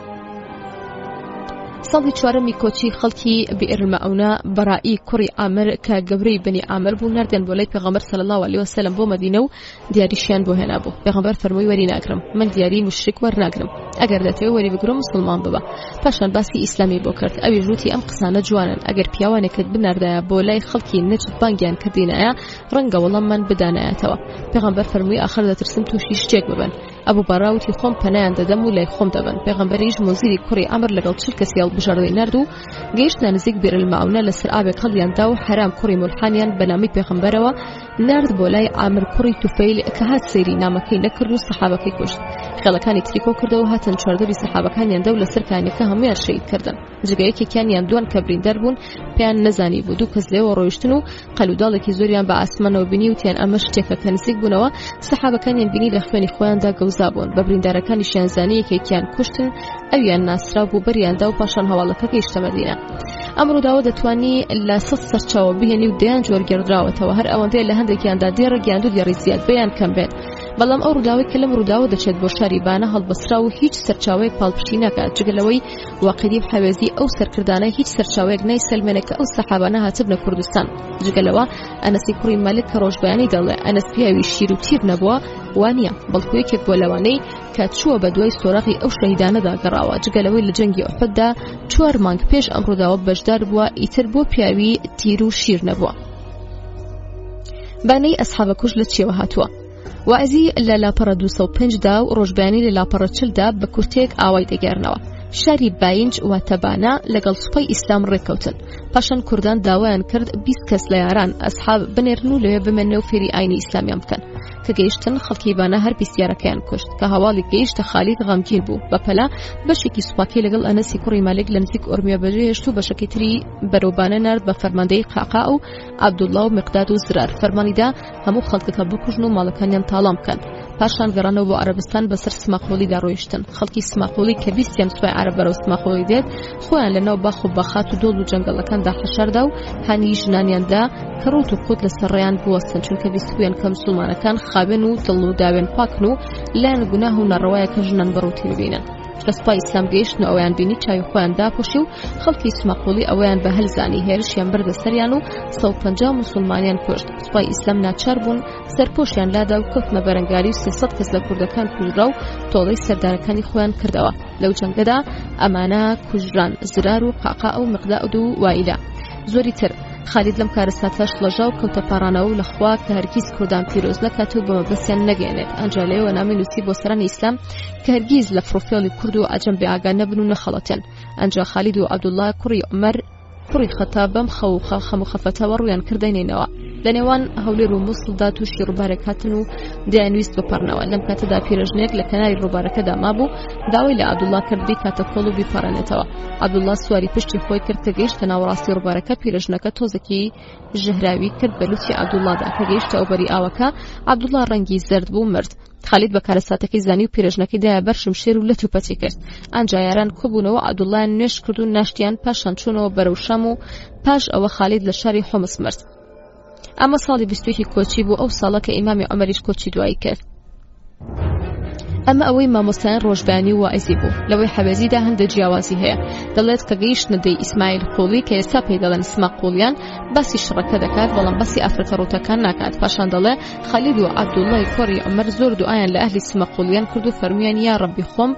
ساڵی چوارەمی کۆچی خەڵکی بئێرمەعونە بەڕائی کوڕی عامر کە گەورەی بنی عامر بوو نردێن بۆ لای پێغەمبەر صلی الله علیه وسلم بۆ مەدینە و دیاریشیان بۆ هێنا بوو. پێغەمبەر فەرمووی وەری ناگرم، من دیاری مشرک وەرناگرم، ئەگەر دەتەوێت وەری بگرە مسلمان ببە. پاشان باسی ئیسلامی بۆ کرد. ئەوی ژووتی ئەم قسانە جوانن، ئەگەر پیاوانێکت بناردایە بۆ لای خەڵکی نەچت بانگیان کردینایە ڕەنگە وەڵام من بدانایەتەوە. پێغەمبەر فەرمووی ئاخر دەترسم تووشی شتێک ببن. ئەبوو بەڕاوتی خۆم پەنایان دەدەم و لای خۆم دەبن. پێغەمبەریش مۆزیری کوڕی عامر لەگەڵ 40 کەسی هەڵبژاردەی نرد و گەیشتە نزیک بئێرمەعونە لەسەر ئاوێک هەڵیاندا و حەرام کوڕی مولحانیان بە نامی پێغەمبەرەوە نرد بۆ لای عامر کوڕی توفەیل کە هات سەیری نامەکەی نەکرد و سەحابەکەی کوشت. خێڵەکانی تری کۆ کردەوە هاتن 14 سەحابەکانیاندا و لەسەر کانیەکە هەمویان شەهید کردن. جگەیەکێکیان دوان کە بریندەر بوون پێیان نەزانی بوو. دوو کەس لێوە ڕۆیشتن و قەلوداڵێکی زۆریان بە ئاسمانەوە بینی وتیان ئەمە شتێکە کە نزیک بوونەوە. سەحابەکانیان بینی لە خوێنی خۆیاندا گەوزا بوون. بە بریندارەکانیشیان زانی یەکێکیان کوشتن، ئەویان ناسرا بوو بەریاندا و پاشان هەواڵەکە گەیشتە مەدینە. ئەم ڕووداوە دەتوانی لە 100 سەرچاوە بهێنی و دەیان جۆرگێڕدراوەتەوە. هەر ئەوەندەیە لە هەندێکیاندا دێڕە گیاندو دیێڕی زیاد بەیان کەم بێت. بەڵام ئەو ڕووداوەی کە لەم ڕووداوە دەچێت بۆ شاری بانە هەڵبەسرا و هیچ سەرچاوەیەک پاڵپشتی ناکات جگەلەوەی واقعی حەوێزی ئەو سەرکردانە هیچ سەرچاوەیەک نایسەلمێنێت کە ئەو سەحابانە هاتبنە کوردستان. جگەلەوە ئەنەسی کوڕی مالک کە ڕۆژبەیانی دەڵێ ئەنەس پیاوی شیر و تیر نەبووە وانە، بەڵکو یەکێک بۆ لەوانەی کە چووە بە دوای سۆرەقی ئەو شەهیدانەدا گەڕاوە. جگەلەوەی لە جەنگی ئوحوددا 4 مانگ پێش ئەم ڕووداوە بەشدار بووە، ئیتر بۆ پیاوی تیر و شیر نەبووە. بانەی ئەسحابە کوژ لە چێوە هاتووە. وازی لە لاپەڕە 205دا و ڕۆژبیانی لە لاپەڕە 40دا بە کورتێک ئاوای دەگەڕنەوە. شاری باینج واتەبانە لەگەڵ سوپای ئیسلام ڕێکەوتن. پاشان کوردان داوایان کرد 20 کەس لە یاران ئەسحاب بنێرن و لەوێ بمێننەوە فێری ئاینی ئیسلامیان بکەن. کە گەیشتن خەڵکی بانە هەر بیستیارەکەیان کوشت. کە هەواڵی گەیشتە خالید غەمگین بوو. بەپەلا بەشێکی سوپاکەی لەگەڵ ئەنەسی کوڕی مالک لە نزیک ئۆرمیە بەجێهێشت و بەشێکی تری بەرەوبانە نرد بە فەرماندەی قاقا و عەبدوڵڵا و مقداد و زرار. فەرمانیدا هەموو خەڵکەکە بکوژن و ماڵەکانیان تاڵام بکەن. پاشان گەڕانەوە بۆ عەرەبستان بەسەر سماقۆلیدا ڕۆیشتن. خەڵکی سماقۆلی کە بیستیان سوپای عەرەب بەرەو سماقۆلی دێت خۆیان لەناو باخ و بەخات و دۆڵ و جەنگەڵەکاندا حەشاردا و هانی ژنانیاندا کە ڕوت و قوت لەسەر ڕێیان بوەستن چونکە بیستویان کە مسلمانەکان خاوێن و دڵ و داوێن پاکن و لایەن گوناه و نەڕەوایە کە ژنان بەڕووتی ببینن. کە سوپای ئیسلام گەیشتن و ئەویان بینی چاوی خۆیان داپۆشی و خەڵکی سماقۆلی ئەویان بە هەلزانی هێرشیان بردە سەریان و 150 مسلمانیان کوشت. سوپای ئیسلام ناچار بوون سەرپۆشیان لادا و کەوتنە بەرەنگاری و 300 کەس لە کوردەکان کوژرا و تۆڵەی سەردارەکانی خۆیان کردەوە. لەو جەنگەدا ئەمانە کوژران زرار و قاقا و مقداد و وائیلە. زۆری تر خالید لەم کارە ساتەش لەژا و کەوتە پارانەوە و لەخوا کە هەرگیز کوردان پیرۆز نەکات و بەمەبەستیان نەگەێنێت. ئەنجا لەوێ نامی نووسی بۆ سەرانی ئیسلام کە هەرگیز لە فڕۆفێڵی کورد و ئەجەم بێئاگا نەبن و نەخەڵەتێن. ئەنجا خالید و عەبدوڵڵا کوڕی عومەر کوڕی خەتاب بەم خەم و خەفەتەوە ڕوویان کردەینەوە. لە نێوان هەولێر و مووسڵدا تووشی ڕووبارێک هاتن و دەیانویست بپەڕنەوە. لەم کاتەدا پیرەژنێک لە کەناری ڕووبارەکەدا مابوو داوای لە عەبدوڵڵا کردی کاتە کۆڵ و بیپەڕێنێتەوە. عەبدوڵڵا سواری پشتی خۆی کرد کە گەیشتە ناوەڕاستی ڕووبارەکە. پیرەژنەکە تۆزێکی ژەهراوی کرد بە لوتی عەبدوڵڵادا. کە گەیشتە ئەوبەری ئاوەکە عەبدوڵڵا ڕەنگی زەرد بوو مرد. خالید بە کارەساتەکەی زانی و پیرەژنەکەی دایە بەر شمشێر و لە توپەتی کرد. ئەنجا یاران کۆبوونەوە عەبدوڵڵایان نوێش کرد و ناشتیان پاشان چوونەوە بەرەو شام و پاش ئەوە خالید لە شاری حۆمس مرد. ئەمە ساڵی 21 کۆچی بوو. ئەو ساڵە کە ئیمامی عومەریش کۆچی دوایی کرد. ئەمە ئەوەی مامۆستایان ڕۆژبیانی و ئایزی بوو. لەوەی حەوێزیدا هەندێک جیاوازی هەیە. دەڵێت کە گەیشتنە دەی ئیسماعیل قوڵی کە ئێستا پێی دەڵێن سماقوڵیان باسی شڕەکە دەکات بەڵام باسی ئافرەتە ڕوتەکان ناکات. پاشان دەڵێ خالید و عەبدوڵڵای کوڕی عومەر زۆر دوعایان لە ئەهلی سماقوڵیان کرد و فەرموویان یا ڕەبی خۆم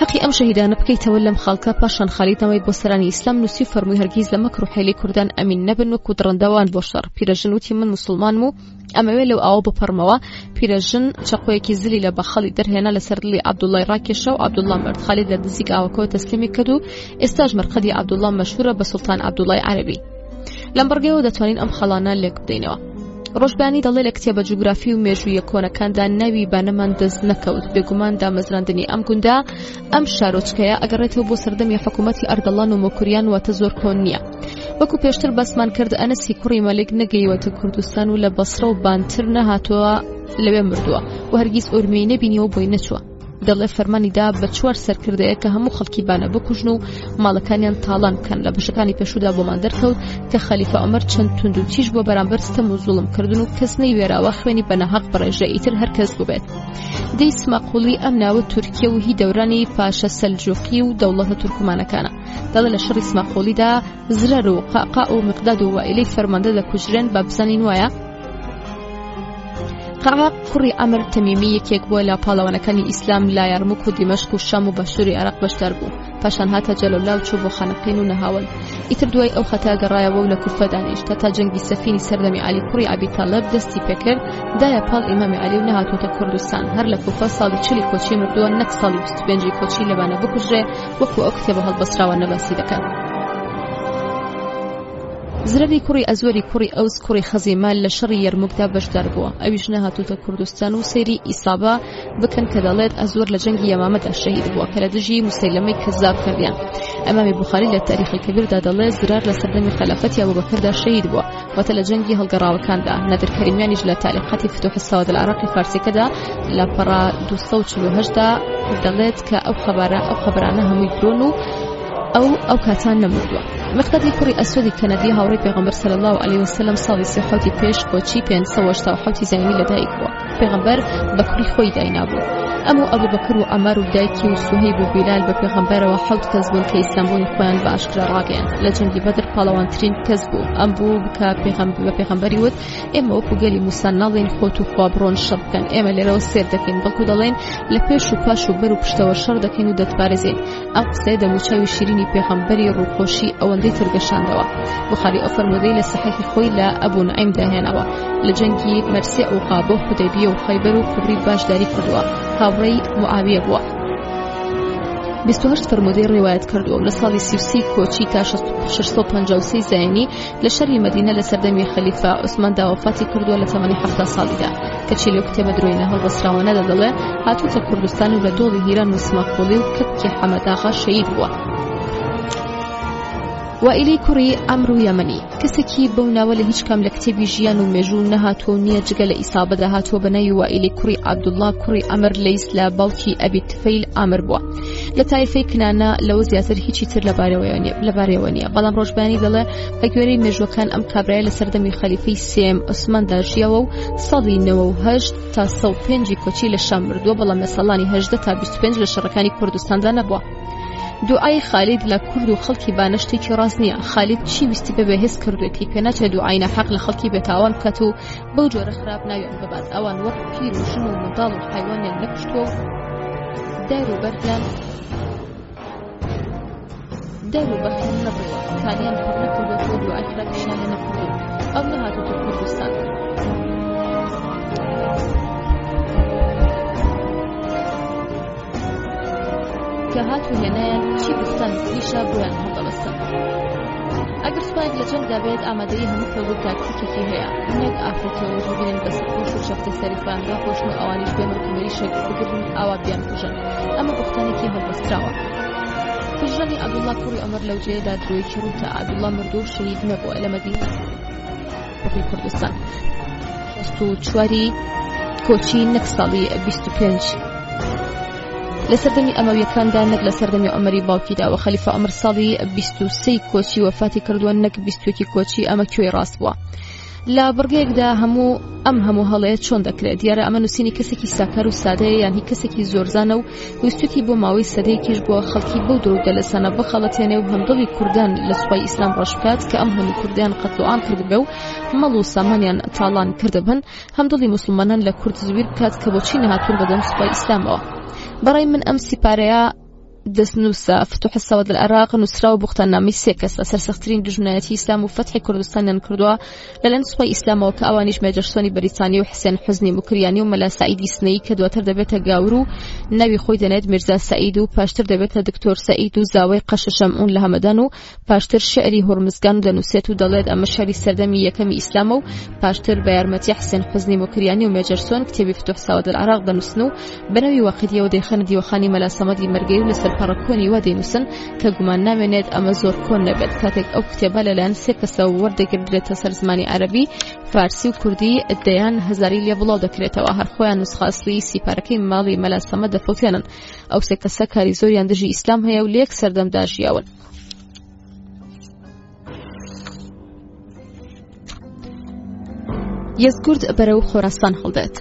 حەقی ئەم شەهیدانە بکەیتەوە لەم خاڵکە. پاشان خالیدەوەی بۆ سەرانی ئیسلام نووسی فەرمووی هەرگیز لە مەکر و حێلی کوردان ئەمین نەبن و کودڕندەوان بۆ شەڕ. پیرەژن وتی من مسلمانم و ئەمەوێ لەو ئاوە بپەڕمەوە پیرەژن چەقۆیەکی زلی لە بەخەڵی دەرهێنا لەسەر دڵی عەبدوڵڵای ڕاکێشە و عەبدوڵڵا مرد. خالید لە دزیک ئاوەکەوە تەسلیمی کرد و ئێستاش مەرقەدی عەبدوڵڵا مەشهورە بە سوڵتان عەبدوڵڵای عەرەبی. لەم بەڕگەیەوە دەتوانین ئەم خەڵانە لێک بدەینەوە. ڕۆژبیانی دەڵێ لە کتێبە جوگرافی و مێژوویە کۆنەکاندا ناوی بانەمان دەست نەکەوت. بێگومان دامەزراندنی ئەم گوندە ئەم شارۆچکەیە ئەگەڕێتەوە بۆ سەردەمی حکوومەتی ئەردەڵان و مۆکوریان واتە زۆر کۆن نییە. وەکو پێشتر بەسمان کرد ئەنەسی کوڕی مەلک نەگەیوەتە کوردستان و لە بەسرە و بانتر نەهاتووە لەوێ مردووە و هەرگیز ئورمەی نەبینیەوە بۆی نەچووە. دەڵێ فەرمانیدا بە 4 سەرکردەیە کە هەموو خەڵکی بانە بکوژن و ماڵەکانیان تاڵان بکەن. لە بەشەکانی پێشودا بۆمان دەرکەوت کە خەلیفە عومەر چەند توند و تیژ بۆ بەرامبەر ستەم و زوڵم کردن و کەس نەیوێراوە خوێنی بەنەحەق بڕێژە ئیتر هەر کەس ببێت. دەی سماقوڵی ئەم ناوە تورکیە و هی دەورانی پاشە سەلجوقی و دەوڵەتە تورکمانەکانە. دەڵێ لە شەڕی سماقوڵیدا زرەر و قاقا و مقداد و وائیلەی فەرماندە دەکوژرێن بە بزانین وایە. قاقا کوڕی عەمر تەمیمی یەکێک بووە لە پاڵەوانەکانی ئیسلام لا یارموک و دیمەشق و شام و بەشووری عێراق بەشدار بوو. پاشان هاتە جەلەولا و چوو بۆ خانەقین و نەهاوەند. ئیتر دوای ئەو خەتا گەڕایەوە و لە کوفە دانیشت تا جەنگی سەفینی سەردەمی عەلی کوڕی ئەبی تاڵیب دەستی پێکرد دایە پاڵ ئیمامی عەلی و نەهاتوۆتە کوردستان. هەر لە کوفە ساڵی 40 کۆچی مردووە نەک ساڵی 25 کۆچی لەبانە بکوژرێ وەکو ئەو کتێبە هەڵبەستراوە نەباسی دەکات. زرەری کوڕی ئەزوەری کوڕی ئەوس کوڕی خەزیمان لە شەڕی یەرموکدا بەشدار بووە. ئەویش نەهاتووتە کوردستان و سەیری ئیسابە بکەن کە دەڵێت ئەزوەر لە جەنگی یەمامەدا شەهید بووە کە لە دژی موسەیلەمەی کەزاب کردیان. ئەمامی بوخاری لە تاریخی کەبیردا دەڵێت زرار لە سەردەمی خەلافەتی ئەبوبەکردا شەهید بووە واتە لە جەنگی هەڵگەڕاوەکاندا. نادر کەریمیانیش لە تاریخاتی فتوح السەواد العراقی فارسیەکەدا لە پەڕا 248دا دەڵێت کە ئەو خەبەرانە هەمووی درۆن و ئەو کاتان نەمردووە. مقدادی کوڕی ئەسودی کەنەدی هاوڕێی پێغەمبەر صلی الله علیه وسلم ساڵی 37 پێش کۆچی 587 زەینی لەدایک بووە. پێغەمبەر بە کوڕی خۆی داینابوو. ئەموو ئەبوبەکر و عەمار و دایکی و سوهەیب و بیلال بە پێغەمبەرەوە 7 کەس بوون کە ئیسلامبوونی خۆیان بە ئاشکرا ڕاگەیاند. لە جەنگی بەدر پاڵەوانترین کەس بوو. ئەم بوو کە پێغەمبەری وت ئێمە وەکو گەلی موسا ناڵێن خۆت و خوا بڕۆن شەڕ بکەن. ئێمە لێرەوە سێر دەکەین بەڵکو دەڵێن لە پێش و پاش و بەر و پشتەوە شەڕ دەکەین و دەتپارێزین. ئەم قسەیە دەموچاوی شیرینی پێغەمبەری ڕووخۆشی ئەوەندەی ترگەشاندەوە. بوخاری ئەو فەرمودەی لە صحیحی خۆی لە ئەبوو نعیم داهێنەوە لە جەنگی مەرسێ و قابۆ حودەیبیە و خەیبەر و کوبری باشداری کردووە. هاوڕێی معاویە بووە. 28 فەرمودەی ڕێوایەت کردووە لە ساڵی 33 کۆچی تا 653 زەینی لە شەری مەدینە لە سەردەمی خەلیفە عوسماندا وەفاتی کردووە لە تەمەنی 70 ساڵیدا. کەچی لەو کتێبە درۆینە هەڵبەستراوانەدا دەڵێ هاتووتە کوردستان و لە دۆڵی هیران و سماقوڵی و کەپکی حەمەداغا شەهید بووە. وائیلی کوڕی ئەمر و یەمەنی کەسێکی بەو ناوە لە هیچ کام لە کتێبی ژیان و مێژوو نەهاتووە نییە جگە لە ئیسابەدا هاتووە بە ناوی وائیلی کوڕی عەبدوڵڵا کوڕی ئەمر لەیس لە باوکی ئەبی تفەیل ئامر بووە. لە تایفەی کنانە لەوە زیاتر هیچی تر لەبارەوە نییە. بەڵام ڕۆژبیانی دەڵێ بە گوێرەی مێژوەکان ئەم کابرایە لە سەردەمی خەلیفەی سێم عوسماندا ژیاوە و ساڵی 98 تا 105 کۆچی لە شام مردووە. بەڵام لە ساڵانی 18 تا 25 لە شەڕەکانی کوردستاندا نەبووە. دوعای خالید لە کورد و خەڵکی بانشتێکی ڕاست نییە. خالید چی ویستی بەبێ هێز کردوێتی پێناچێت دوعای ناحەق لە خەڵکی بێتاوان بکات و بەو جۆرە خراپ ناویان ببات. ئەوان وەک پیر و ژن و منداڵ و حیوانیان نەکشتووە و دار و بەردیان نەبووە. کانیان پڕ نەکردوێت و دوعای خراپیشیان لێ نەکردووە. ئەو نەهاتووتە کوردستان. کە هاتو هێنایان چی بستان کلیشا بۆیان هەڵدەبەستن. ئەگەر سوپایەک لە جەنگدا بێت ئامادەی هەموو کەوت تاکتیکێکی هەیە. نەک ئافرەتەوە ژبێنن بەسەرپۆش و شەفتە سەریفاندا خۆشن و ئەوانیش بێن ڕکومەری شەک بگرن ئاوا بیان کوژن. ئەمە گوفتانێکی هەڵبەستراوە. کوژرانی عەبدوڵڵا کوڕی عومەر لەو جێدا درۆیەکی ڕوو تا عەبدوڵڵا مردوو و شەهید نەبووە لە مەدینە کوردستان. 64 کۆچی نەک ساڵی 25 لە سەردەمی ئەمەویەکاندا نەک لە سەردەمی عومەری باوکیداوە. خەلیفە عومەر ساڵی 23 کۆچی وەفاتی کردووە نەک 21 کۆچی. ئەمە کوێی ڕاست بووە. لە بڕگەیەکدا هەموو هەڵەیە چۆن دەکرێت. دیارە ئەمە نووسینی کەسێکی ساکار و سادەیە یان هی کەسێکی زۆرزانە و ویستوێتی بۆ ماوەی سەدەیەکیش بووە خەڵکی بەو دەورگە لەسانە بخەڵەتێنێ و هەمدڵی کوردان لە سوپای ئیسلام ڕەش بکات کە ئەم هەموو کوردیان قەتڵ و عام کردبێ و مەڵ و سامانیان تاڵان کردبن. هەمدڵی موسڵمانان لە کورد زویر بکات کە بۆچی نەهاتوون بەدەم سوپای ئیسلامەوە. بەڕای من ئەم سیپارەیە دەستنووسە فتوح سەود العێراق نووسراوە بوختاننامەی 3 کەس لە سەرسەختترین دژمنایەتی ئیسلام و فەتحی کوردستانیان کردووە لەلایەن سوپای ئیسلامەوە کە ئەوانیش مێجەرسۆنی بەریتانیا و حسێن حوزنی موکریانی و مەلا سەعیدی سنەیی کە دواتر دەبێتە گاور و ناوی خۆی دەنێت میرزا سەعید و پاشتر دەبێتە دکتۆر سەعید و زاوای قەش شەمعون لە هەمەدان و پاشتر شعری هورمزگان دەنووسێت و دەڵێت ئەمە شاری سەردەمی یەکەمی ئیسلامە و پاشتر بە یارمەتی حسێن حوزنی موکریانی و مێجەرسۆن کتێبی فتوح سەود العێراق دەنووسن و بەناوی واقعیەوە دەیخەنە دیوەخانی مەلا سەمەدی مەرگەی و لەسەر پەڕەکۆنی وا دەینووسن کە گومان نامێنێت ئەمە زۆر کۆن نەبێت کاتێک ئەو کتێبە لەلایەن 3 کەسەوە وەردەگرێتە سەر زمانی عەرەبی، فارسی و کوردی دەیان هەزاری لێ بڵاو دەکرێتەوە هەر خۆیان نوسخە ئەسڵی سیپارەکەی ماڵی مەلا سەمەد دەفڵتێنن. ئەو 3 کەسە کاری زۆریان دژی ئیسلام هەیە و لێک سەردەمدا ژیاون. یەزگورد بەرەو خۆراسان هەڵدێت.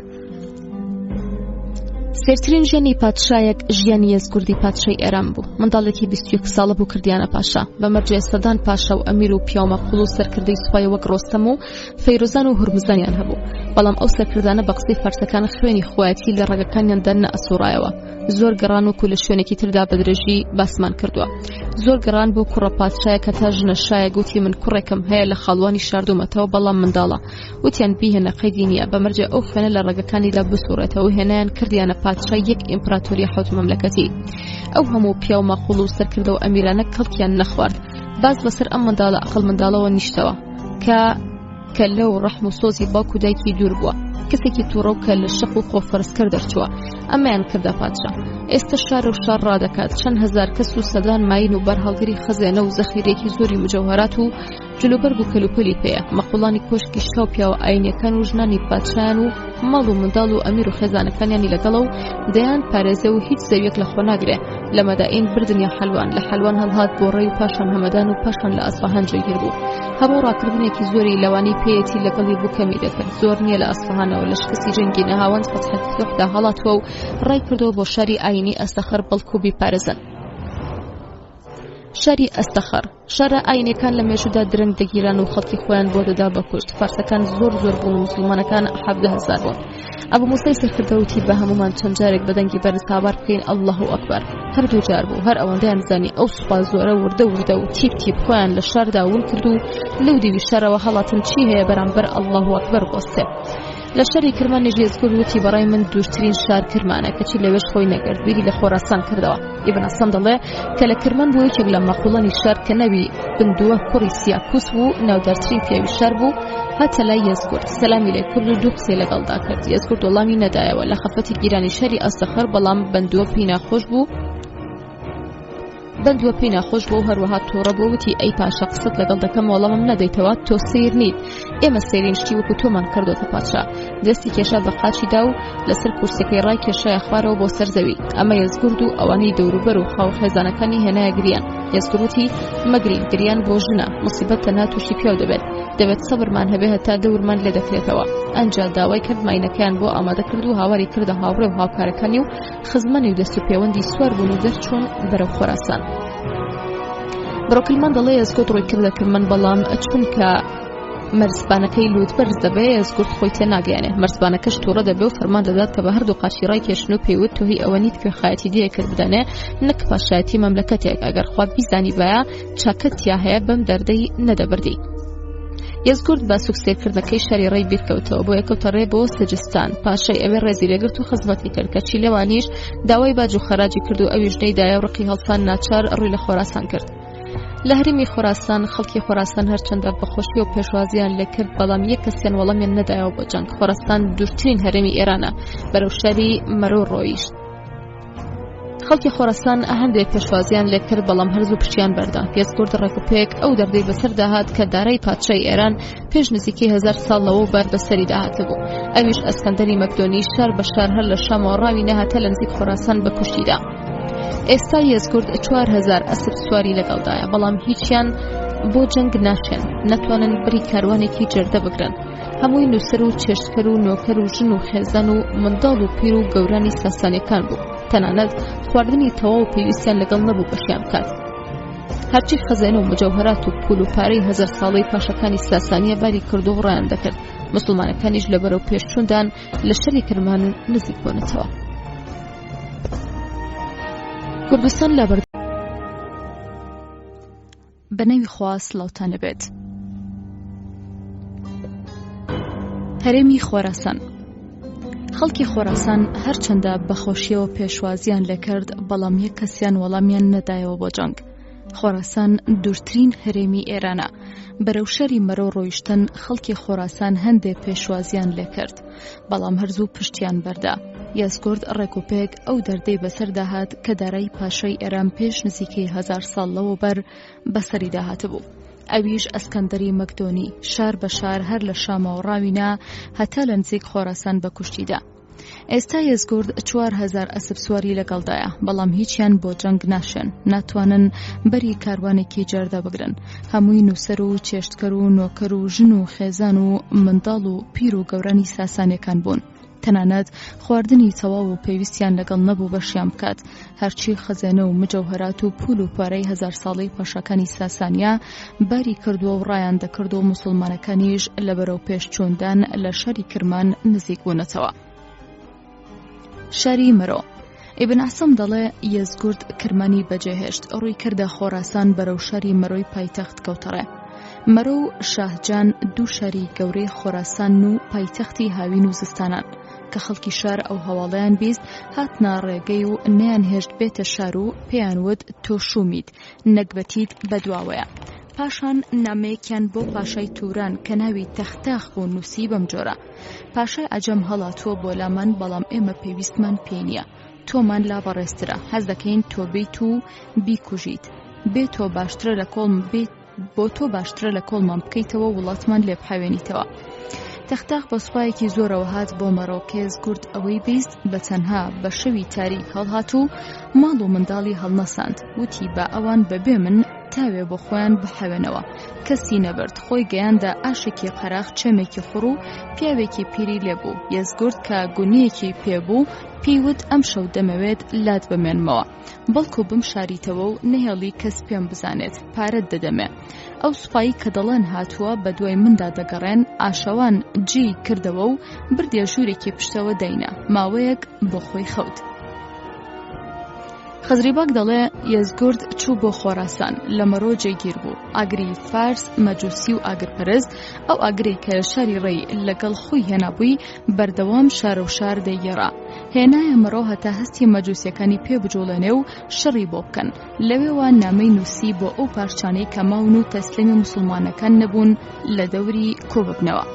سێرترین ژیانی پادشایەک ژیانی یەزگوردی پادشای ئێران بوو. منداڵێکی 21 ساڵە بوو کردیانە پاشا. بە مەرجێ سەدان پاشا و ئەمیر و پیامەقوڵ و سەرکردەی سوپای وەک ڕۆستەم و فەیروزان و هورمزانیان هەبوو. بەڵام ئەو سەرکردانە بە قسەی فارسەکان خوێنی خۆیەتی لە ڕێگەکانیاندا نەئەسوڕایەوە. زۆر گەڕان و لە شوێنێکی تردا بە درێژی باسمان کردووە. زۆر گەڕان بۆ کوڕە پادشایە کە تا ژنە شایە گوتی من کوڕێکم هەیە لە خاڵوانی شاردومەتەوە بەڵام منداڵە. وتیان بیهێنە قەیدی نییە. بە مەرجێ ئەو خوێنە لە ڕێگەکانی دا بسوڕێتەوە هێنایان کردیانە پادشای یەک ئیمپراتۆری حوت مەملەکەتی. ئەو هەموو پیا و مەقوڵ و سەرکردە و ئەمیرانە کەڵکیان نەخوارد. باز بەسەر ئەم منداڵە عەقڵ منداڵەوە نیشتەوە کە لەو ڕەحم و سۆزی باوک و دایکی دوور بووە. کەسێکی تووڕە و کە لە شەق و خۆفەرزکەر دەرچووە. ئەمەیان کردە پادشا. ئێستا شار و شار ڕادەکات. چەند هەزار کەس و سەدان ماین و بەرهەڵگری خەزێنە و زەخیرێکی زۆری مجەوهرات و جلوبەرگ و کەلوپەلی پێیە. مەقوڵانی کۆشکی شکا و پیاوە ئاینیەکان و ژنانی پادشایان و ماڵ و منداڵ و ئەمیر و خێزانەکانیانی لەگەڵە و دەیان پارێزە و هیچ زەویەک لە خۆ ناگرێ. لە مەدائین بردن یا حەلوان. لە حەلوان هەڵهات بۆ ڕێی و پاشان هەمەدان و پاشان لە ئەسفەهان جێگیر بوو. هەموو ڕاکردنێکی زۆری لەوانی پێیەتی لەگەڵی بوو کەمی دەکرد. زۆر نییە لە ئەسفەهانەوە لە شکستی جەنگی نەهاوەند فەتحی فتوحدا هەڵاتوە و ڕای کردەوە بۆ شاری ئاینی ئەستەخەر بەڵکو بیپارێزن. شاری ئەستەخەر شارە ئاینەکان لە مێژوودا درەنگ دەگیران و خەڵکی خۆیان بۆ دەدا بە کوشت. فارسەکان زۆر بوون و موسڵمانەکان 17,000 بوون. ئەبوو موسەی سەرکردەوتی بە هەمومان چەند جارێک بەدەنگی بەرز هاوار بکەین ئەڵڵەهو ئەکبەر. هەردوو جار بوو. هەر ئەوەندەیان زانی ئەو سوپا زۆرە وردە و تیپ خۆیان لە شاردا ون کرد و لەو دیوی شارەوە هەڵاتن چی هەیە بەرامبەر ئەڵڵەهو ئەکبەر بۆستێ. لە شاری کرمانی ژێزگور وتی بەڕای من دوورترین شار کرمانە کەچی لەوێش خۆی نەگرت. بیری لە خۆراسان کردەوە. ئیبن ئەسەم دەڵێ کە لە کرمان بوو یەکێک لە مەقوڵانی شار کە نەوی بندووە کوڕی سیاکوس بوو ناودارترین پیاوی شار بوو هاتە لای یەزگورد سەلامی لێ کرد و دوو قسەی لەگەڵدا کرد. یەزگورد وەڵامی نەدایەوە لە خەفەتی گیرانی شاری ئەستەخەر بەڵام بندووە پێی ناخۆش بوو و هەروەها تۆڕە بۆ وتی ئەی پاشا قسەت لەگەڵ دەکەم وەڵامم نەدەیتەوە تۆ سیر نیت. ئێمە سێرین شتی وەکو تۆمان کردوتە پادشا. دەستی کێشا بە قاچیدا و لەسەر کورسەکەی ڕای کێشایە خوارەوە بۆ سەر زەوی. ئەمە یەزگورد و ئەوانەی دەوروبەر و خاو خێزانەکانی هێنایە گریان. یەزگوردی مەگرین گریان بۆ ژنە موسیبەت تەنها تووشی پیاو دەبێت سەبرمان هەبێ هەتا دەورمان لێ دەکرێتەوە. ئەنجا داوای کرد ماینەکەیان بۆ ئامادە کرد و هاواری کردە هاوڕێ و هاوکارەکانی و خزمەنی و دەست و پەیوەندی سوار بوون و دەرچوون بەرەو خۆراسان. بڕۆکلمان دەڵێ یەزگورد ڕووی کردە کرمان بەڵام چونکە مەرزبانەکەی لوت بەرز دەبێ یەزگورد خۆی تێ ناگەیانێ. مەرزبانەکەش تووڕە دەبێ و فەرمان دەدات کە بە هەردوو قاچی ڕای کێشن و پێیوت تۆهی ئەوە نیت کوێخایەتی دیە کرد بدەنێ نەک پاشایەتی مەملەکەتێک ئەگەر خوا بیزانی بایە چاکەتیا هەیە بەم دەردەی نەدەبردی. یەزگورد با سوکسێرکردنەکەی شاری ڕێی بیرکەوتەوە بۆ یەکەوتە ڕێ بۆ سەجستان. پاشای ئەوێ ڕێزی لێگرت و خزمەتی کرد کەچی لێوانیش داوای باج و خەراجی کرد و ئەویش نەیدایە و ڕقی هەڵسان ناچار ڕووی لە خۆراسان کرد. لە هەرێمی خۆراسان خەڵکی خۆراسان هەرچەندە بەخۆشی و پێشوازیان لێکرد بەڵام یەک کەسیان وەڵامیان نەدایەوە بۆ جەنگ. خۆراسان دوورترین هەرێمی ئێرانە بەرەو شاری مەرۆ ڕۆیشت. خەڵکی خۆراسان هەندێک پێشوازیان لێکرد بەڵام هەرزوو پشتیان بەردا. یەزگورد ڕێکوپێک ئەو دەردەی بەسەر داهات کە دارای پادشای ئێران پێش نزیکەی 1000 ساڵ لەوە بەر بەسەری داهاتە بوو. ئەویش ئەسکەندەری مەکدۆنی شار بە شار هەر لە شامەوە ڕاوی نەهاتە لە نزیک خۆراسان بە کوشتیدا. ئێستا یەزگورد 4000 ئەسپ سواری لەگەڵدایە بەڵام هیچیان بۆ جەنگ ناشێن نەتوانن بری کاروانێکی جەردە بگرن. هەمووی نووسەر و چێشتکەر و نۆکەر و ژن و خێزان و منداڵ و پیر و گەورانی ساسانیەکان بوو. تەنانەت خواردنی تەواو و پێویستیان لەگەڵ نەبوو بەشیان بکات. هەرچی خەزانە و مجەوهرات و پول و پارەی 1000 ساڵەی پاشەکانی ساسانیە باری کرد و ڕایان دەکرد. موسڵمانەکانیش لەبەرەو پێشچووندان لە شەری کرمان نزیک بوونەتەوە. کوردستان لە بەنەوی خوا سڵاوتانە بێت. هەرێمی خۆراسان. خەڵکی خۆراسان هەرچەندە بەخۆشیەوە پێشوازیان لێکرد بەڵام یەک کەسیان وەڵامیان نەدایەوە بۆ جەنگ. خۆراسان دوورترین هەرێمی ئێرانە. بەرەو شەری مەرۆ ڕۆیشتن خەڵکی خۆراسان هەندێک پێشوازیان لێکرد بەڵام هەرزوو پشتیان بەردا. یاسگورد ڕێکوپێک ئەو دەردەی بەسەرداهات کە دارای پاشای ئێران پێش نزیکەی 1000 ساڵ لەوەبەر بەسەری داهاتبوو. ئەویش ئەسکەندەری مەکدۆنی شار بە شار هەر لە شامەوە ڕاوینا هەتا لە نزیک خۆراسان بە کوشتیدا. ئێستا یەزگورد 4000 ئەسپ سواری لەگەڵدایە بەڵام هیچیان بۆ جەنگ ناشێن، ناتوانن بەری کاروانێکی جەردە بگرن. هەمووی نووسەر و چێشتکەر و نۆکەر و ژن و خێزان و منداڵ و پیر و گەورانی ساسانیەکان بوون. تەنانەت خواردنی تەواو و پێویستیان لەگەڵ نەبوو بەشیان بکات. هەرچی خەزێنە و مجەوهرات و پول و پارەی 1000 ساڵەی پاشەکانی ساسانیا باری کردووە و ڕایان دەکرد و موسڵمانەکانیش لەبەرەو پێشچووندان لە شەری کرمان نزیک بوونەتەوە. شەری مەرۆ. ئیبن عەسەم دەڵێ یەزگورد کرمانی بەجێهێشت ڕووی کردە خۆراسان بەرەو شەری مەرۆی پایتەخت کەوتەڕێ. مەرۆ و شاهجان دوو شەری گەورەی خۆراسان و پایتەختی هاوین و زستانان کە خەڵکی شار ئەو هەواڵەیان بیست هاتنا ڕێگەی و نەیان هێشت بێتە شار و پێیان وت تۆ شومیت نەکبەتیت بەدواوەیە. پاشان نامەیەکیان بۆ پاشای توران کە ناوی تەختاخ بوو نووسی بەم جۆرە: پاشای عەجەم هەڵاتووە بۆ لامان بەڵام ئێمە پێویستمان پێی نییە. تۆمان لا بەڕێزترە، حەز دەکەین تۆ بیت و بیکوژیت. بێت تۆ باشترە لە کۆڵم بیت بۆ تۆ باشترە لە کۆڵمان بکەیتەوە وڵاتمان لێ بحەوێنیتەوە. تەختاخ بە سوپایەکی زۆرەوە هات بۆ مەرۆ کە یەزگورد ئەوەی بیست بە تەنها بە شەوی تاریک هەڵهات و ماڵ و منداڵی هەڵنەساند. وتی بە ئەوان بەبێ من تاوێ بۆ خۆیان بحەوێنەوە. کەسی نەبرد، خۆی گەیاندا ئاشێکی قەراغ چێمێکی خوڕ و پیاوێکی پیری لێبوو. یەزگورد کە گونیەکی پێبوو پێیوت ئەم شەو دەمەوێت لات بمێنمەوە، بەڵکو بم شاریتەوە و نەهێڵی کەس پێم بزانێت، پارەت دەدەمێ. ئەو سوپایی کە دەڵێن هاتووە بە دوای مندا دەگەڕێن ئاشەوان جێی کردەوە و بردێ ژوورێکی پشتەوە دەینا ماوەیەک بۆ خۆی خەوت. خەزریباک دەڵێ یەزگورد چوو بۆ خۆراسان لە مەرۆ جێگیر بوو. ئاگری فارس، مەجوسی و ئاگرپەرست ئەو ئاگرەی کە شاری ڕێی لەگەڵ خۆی هێنابووی بەردەوام شارە و شار دەیگێڕا. هێنایە مەرۆ هەتا هەستی مەجوسیەکانی پێ بجوڵێنێ و شەڕی بۆ بکەن. لەوێوە نامەی نووسی بۆ ئەو پارچانەی کە ماون و تەسلیمی موسڵمانەکان نەبوون لە دەوری کۆببنەوە.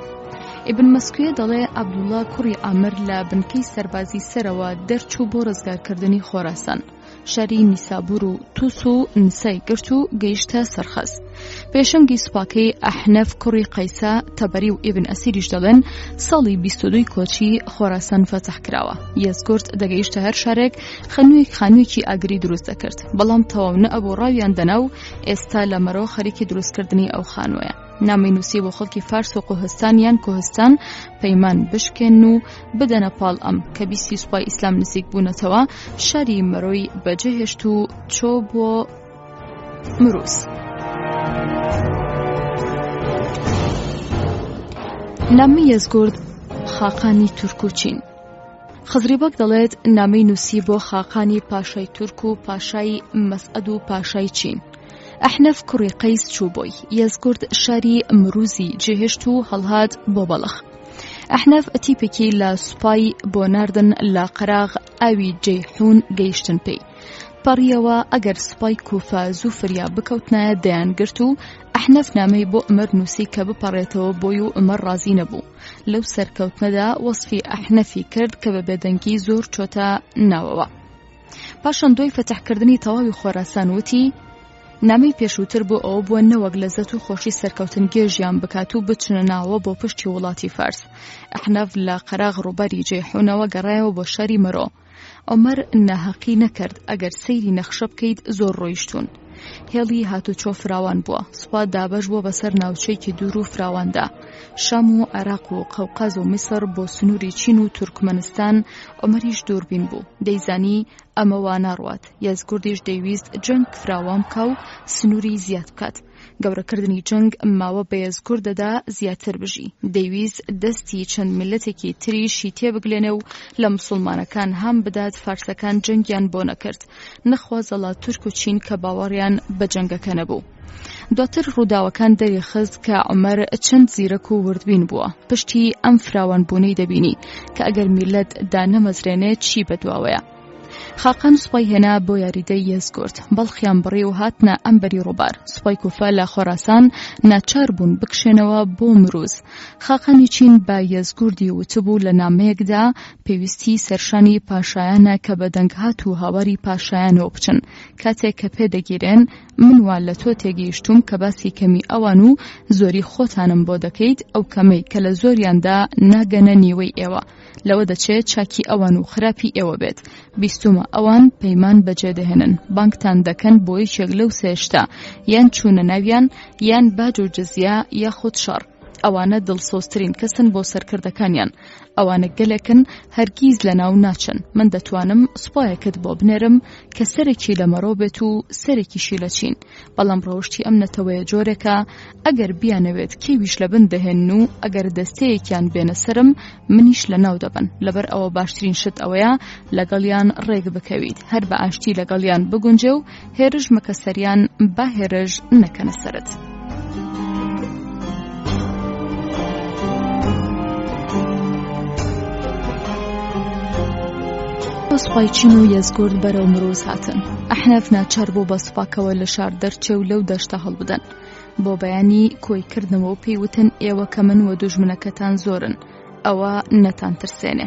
ئیبن مەسکویە دەڵێ عەبدوڵڵا کوڕی عامر لە بنکەی سەربازی سەرەوە دەرچوو بۆ ڕزگارکردنی خۆراسان. شەری نیسابور و تووس و نسای گرت و گەیشتە سەرخەز. پێشەنگی سوپاکەی ئەحنەف کوڕی قەیسا تەبەری و ئیبن ئەسیریش دەڵێن ساڵی 22 کۆچی خۆراسان فەتح کراوە. یەزگورد دەگەیشتە هەر شارێک خانوویەکی ئاگری دروست دەکرد بەڵام تەواو نەبوو ڕاویان دەنا و ئێستا لە مەرۆ خەریکی دروستکردنی ئەو خانوویە. نامی نووسی بۆ خەڵکی فارس و کوهستانیان کوهستان پەیمان بشکێن و بدەنە پاڵ ئەم کە بیستی سوپای ئیسلام نزیک بوونەتەوە شاری مەرۆی بەجێهێشت و چۆ بۆ مروس. نامی یەزگورد خاقانی تورک و چین. خەزریباک دەڵێت نامەی نووسی بۆ خاقانی پاشای تورک و پاشای مەسعەد و پاشای چین. ئەحنەف کوڕی قەیس چوو بۆی. یەزگورد شاری مروزی جێهێشت و هەڵهات بۆ بەڵخ. ئەحنەف تیپێکی لە سوپای بۆ ناردن لە قەراغ ئاوی جەیحون گەیشتن پێی. پەڕیەوە ئەگەر سوپای کوفە زوو فریا بکەوتنایە دەیان گرت و ئەحنەف نامەی بۆ ئەمەر نووسی کە بپەڕێتەوە بۆی و ئەمەر ڕازی نەبوو. لەو سەرکەوتنەدا وەسفی ئەحنەفی کرد کە بە بێدەنگی زۆر چۆتە ناوەوە. پاشان دوای فەتحکردنی تەواوی خۆراسان وتی نامەی پێشووتر بۆ ئەوە بووە نەوەک لەزەت و خۆشی سەرکەوتن گێژیان بکات و بچنە ناوە بۆ پشتی وڵاتی فارس. ئەحنەف لە قەراغ ڕووبەری جەیحونەوە گەڕایەوە بۆ شاری مەرۆ. عومەر ناحەقی نەکرد، ئەگەر سەیری نەخشە بکەیت زۆر ڕۆیشتون. هێڵی هاتوچۆ فراوان بووە. سوپا دابەش بووە بەسەر ناوچەیەکی دوور و فراواندا. شام و عێراق و قەوقاز و میسر بۆ سنووری چین و تورکمەنستان عومەریش دووربین بوو. دەیزانی ئەمە وا ناڕوات. یەزگوردیش دەیویست جەنگ فراوان بکە و سنووری زیاد بکات. گەورەکردنی جەنگ ماوە بە یەزگوردەدا زیاتر بژی دەیویست دەستی چەند میلەتێکی تریشی تێبگلێنێ و لە موسڵمانەکان هەم بدات فارسەکان جەنگیان بۆ نەکرد نەخوازەڵا تورک و چین کە باوەڕیان بە جەنگەکە نەبوو. دواتر ڕووداوەکان دەریخست کە عومەر چەند زیرەک و وردبین بووە پشتی ئەم فراوانبوونەی دەبینی کە ئەگەر میلەت دانەمەزرێنێت چی بەدواوەیە. خاقان سوپای هێنا بۆ یاریدەی یەزگورد بەڵخیان بڕی و هاتنە ئەمبەری ڕووبار. سوپای کوفە لە خۆراسان ناچار بوون بکشێنەوە بۆ مروز. خاقانی چین بە یەزگوردی وتبوو لە نامەیەکدا پێویستی سەرشانی پاشایانە کە بە دەنگ هات و هاواری پاشایانەوە بچن. کاتێک کە پێدەگیرێن من وا لە تۆ تێگەیشتوم کە باسی کەمی ئەوان و زۆری خۆتانم بۆ دەکەیت ئەو کەمەی کە لە زۆریاندا ناگەنە نیوەی ئێوە لەوە دەچێت چاکی ئەوان و خراپی ئێوە بێت. بیستومە ئەوان پەیمان بەجێ دەهێنن بانکتان دەکەن بۆ یەکێک لەو سێشتا یان چوونە ناویان یان باج و جزیا یاخود شەڕ. ئەوانە دڵسۆزترین کەسن بۆ سەرکردەکانیان. ئەوانە گەلێکن هەرگیز لە ناو ناچن. من دەتوانم سوپایەکت بۆ بنێرم کە سەرێکی لە مەڕۆ بێت و سەرێکیشی لە چین. بەڵام ڕەوشتی ئەم نەتەوەیە جۆرێکە ئەگەر بیانەوێت کێویش لە بن دەهێن و ئەگەر دەستەیەکیان بێنە سرم منیش لە ناو دەبن. لەبەر ئەوە باشترین شت ئەوەیە لەگەڵیان ڕێک بکەویت هەر بە ئاشتی لەگەڵیان بگونجێ و هێرش مەکە سەریان با هێرش نەکەنە سەرت. سوپای چین و یەزگورد بەرەو مرۆز هاتن. ئەحنەف ناچار بوو بە سوپاکەوە لە شار دەرچێ و لەو دەشتە هەڵبدەن. بۆ بەیانی کۆیکردنەوە پێیوتن ئێوە کە من و دوژمنەکەتان زۆرن ئەوە نەتان ترسێنێ.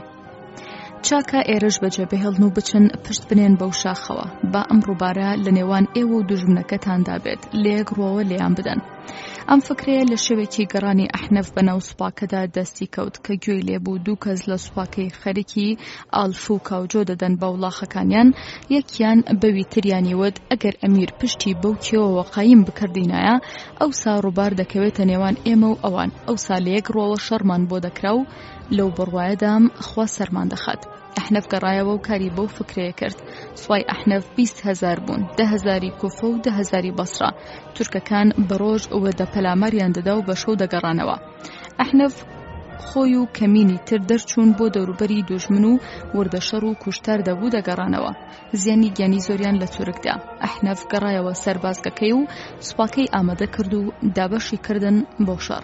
چاکە ئێرەش بەجێ بهێڵن و بچن پشت بنێن بەو شاخەوە با ئەم ڕووبارە لە نێوان ئێوە و دوژمنەکەتاندا بێت لە یەک ڕۆوە لێیان بدەن. ئەم فکرەیە لە شێوێکی گەڕانی ئەحنەف بەناو سوپاکەدا دەستی کەوت کە گوێی لێبوو دوو کەس لە سوپاکەی خەریکی ئاڵف و کاوجۆ دەدەن بە وڵاخەکانیان. یەکیان بەوی تریانی وت ئەگەر ئەمیر پشتی بەو کێوەوە قایم بکردینایە ئەوسا ڕووبار دەکەوێتە نێوان ئێمە و ئەوان ئەوسا لە یەک ڕۆوە شەڕمان بۆ دەکرا و لەو بڕوایەدام خوا سەرمان دەخات. ئەحنەف گەڕایەوە و کاری بەو فکرەیە کرد. سوپای ئەحنەف 20,000 بوون 10,000 کوفە و 10,000 بەسرا. تورکەکان بە ڕۆژ وەدە پەلاماریان دەدا و بە شەو دەگەڕانەوە. ئەحنەف خۆی و کەمینی تر دەرچوون بۆ دەوروبەری دوژمن و وردەشەڕ و کوشتار دەبوو دەگەڕانەوە. زیانی گیانی زۆریان لە تورکدا. ئەحنەف گەڕایەوە سەربازگەکەی و سوپاکەی ئامادە کرد و دابەشی کردن بۆ شەڕ.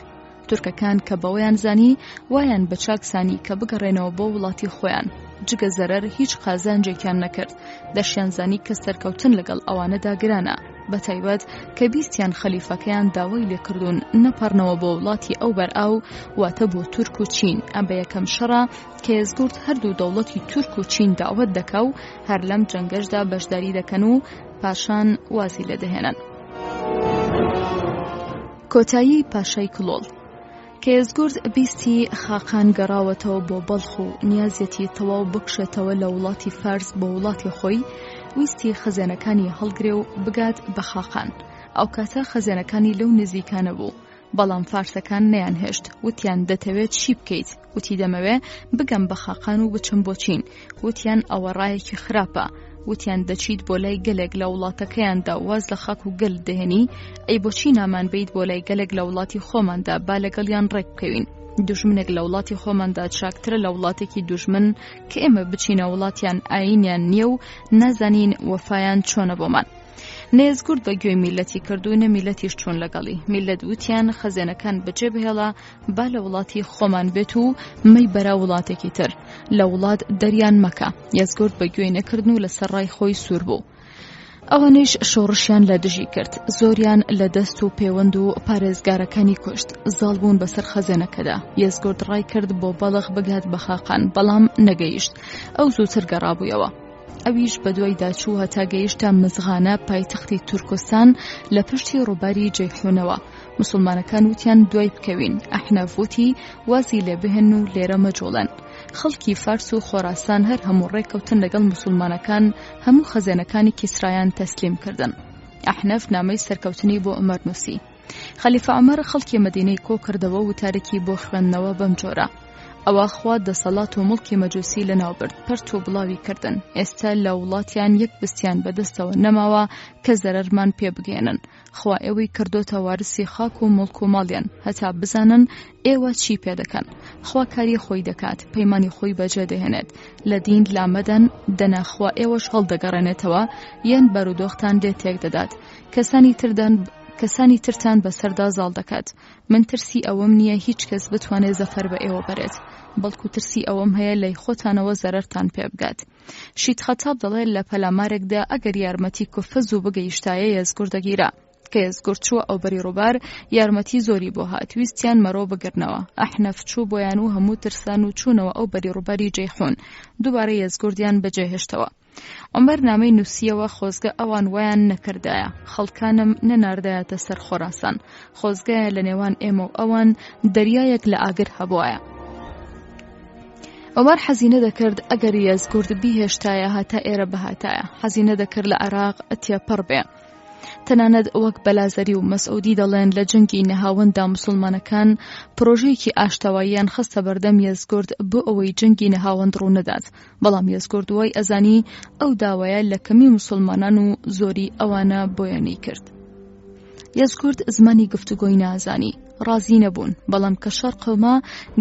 تورکەکان کە بەوەیان زانی وایان بە چاکسانی کە بگەڕێنەوە بۆ وڵاتی خۆیان. جگە زەرەر هیچ قازانجێکیان نەکرد. دەشیان زانی کە سەرکەوتن لەگەڵ ئەوانەدا گرانە بەتایبەت کە بیستیان خەلیفەکەیان داوای لێکردوون نەپەڕنەوە بۆ وڵاتی ئەو بەرئاو واتە بۆ تورک و چین. ئەم بە یەکەم شەڕە کە یەزگورد هەردوو دەوڵەتی تورک و چین داوەت دەکا و هەر لەم جەنگەشدا بەشداری دەکەن و پاشان وازی لێدەهێنن. کۆتایی پاشای کڵۆڵ کە یەزگورد بیستی خاقان گەڕاوەتەوە بۆ بەڵخ و نیازێتی تەواو بکشێتەوە لە وڵاتی فارس بۆ وڵاتی خۆی ویستی خەزانەکانی هەڵگرێ و بگات بە خاقان. ئەو کاتە خەزانەکانی لەو نزیکانە بوو بەڵام فارسەکان نەیانهێشت. وتیان دەتەوێت چی بکەیت؟ وتی دەمەوێ بگەم بە خاقان و بچم بۆ چین. وتیان ئەوە ڕایەکی خراپە. وتیان دەچیت بۆ لای گەلێک لە وڵاتەکەیاندا واز لە خاک و گەل دەهێنی ئەی بۆچی نامان بیت بۆ لای گەلێک لە وڵاتی خۆماندا با لەگەڵیان ڕێک بکەوین. دوژمنێک لە وڵاتی خۆماندا چاکترە لە وڵاتێکی دوژمن کە ئێمە بچینە وڵاتیان ئاینیان نییە و نازانین وەفایان چۆنە بۆمان. نێزگورد بە گوێی میلەتی کردو نە میلەتیش چوون لەگەڵی. میلەت وتیان خەزێنەکان بەجێ بهێڵە با لە وڵاتی خۆمان بێت و مەی بەرا وڵاتێکی تر لە وڵات دەریان مەکە. یەزگورد بە گوێی نەکردن و لەسەر ڕای خۆی سوور بوو. ئەوانەیش شۆڕشیان لە دژی کرد. زۆریان لە دەست و پەیوەند و پارێزگارەکانی کوشت. زاڵ بوون بەسەر خەزێنەکەدا. یەزگورد ڕای کرد بۆ بەڵخ بگات بە خاقان بەڵام نەگەیشت. ئەو زووتر گەڕابوویەوە. ئەویش بەدوای داچوو هەتا گەیشتە مزغانە پایتەختی تورکستان لە پشتی ڕووباری جەیحونەوە. موسڵمانەکان وتیان دوای بکەوین. ئەحنەف وتی وازی لێ بهێن و لێرە مەجۆڵن. خەڵکی فارس و خۆراسان هەر هەموو ڕێکەوتن لەگەڵ موسڵمانەکان هەموو خەزێنەکانی کیسرایان تەسلیم کردن. ئەحنەف نامەی سەرکەوتنی بۆ عومەر نووسی. خەلیفە عومەر خەڵکی مەدینەی کۆ کردەوە و تارێکی بۆ خوێندنەوە بەم جۆرە. ئەوە خوا دەسەڵات و مڵکی مەجوسی لەناوبرد پەرت و بڵاوی کردن. ئێستا لە وڵاتیان یەک بستیان بەدەستەوە نەماوە کە زەرەرمان پێ بگێنن. خوا ئێوەی کردۆتە وارسی خاک و مڵک و ماڵیان هەتا بزانن ئێوە چی پێ دەکەن. خوا کاری خۆی دەکات، پەیمانی خۆی بەجێ دەهێنێت، لە دین لامەدەن دەناخوا ئێوەش هەڵدەگەڕێنێتەوە یان بەرودۆختان لێ تێک دەدات، کەسانی ترتان بەسەردا زاڵ دەکات. من ترسی ئەوەم نییە هیچ کەس بتوانێت زەفەر بە ئێوە بەرێت، بەڵکو ترسی ئەوەم هەیە لای خۆتانەوە زەرەرتان پێ بگات. شید خەتاب دەڵێت لە پەلامارێکدا ئەگەر یارمەتی کوفە زوو بگەیشتایە یەزگورد دەگیرا، کە یەزگورد چووە ئەو بەری ڕووبار یارمەتی زۆری بۆ هات، ویستیان مەرۆ بگرنەوە. ئەحنەف چوو بۆیان و هەموو ترسان و چوونەوە ئەو بەری ڕووباری جەیحون، دووبارە یەزگوردیان بەجێهێشتەوە. عومەر نامەی نووسیەوە خۆزگە ئەوان وایان نەکردایە، خەڵکانم نەناردایەتە سەر خۆراسان، خۆزگایە لە نێوان ئێمە و ئەوان دەریایەک لە ئاگر هەبوایە. عومەر حەزینە دەکرد ئەگەر یەزگورد بیهێشتایە هەتا ئێرە بەهاتایە، حەزینە دەکرد لە عێراق تێپەڕ بێ. تەنانەت وەک بەلازەری و مەسعودی دەڵێن لە جەنگی نەهاوەندا موسڵمانەکان پرۆژەیەکی ئاشتەواییان خستە بەردەم یەزگورد بۆ ئەوەی جەنگی نەهاوەند ڕوو نەدات، بەڵام یەزگورد وای ئەزانی ئەو داوایە لە کەمی موسڵمانان و زۆری ئەوانە بۆیانی کرد. یەزگورد زمانی گفتوگۆی نازانی، ڕازی نەبوون، بەڵام کە شەڕ قەوما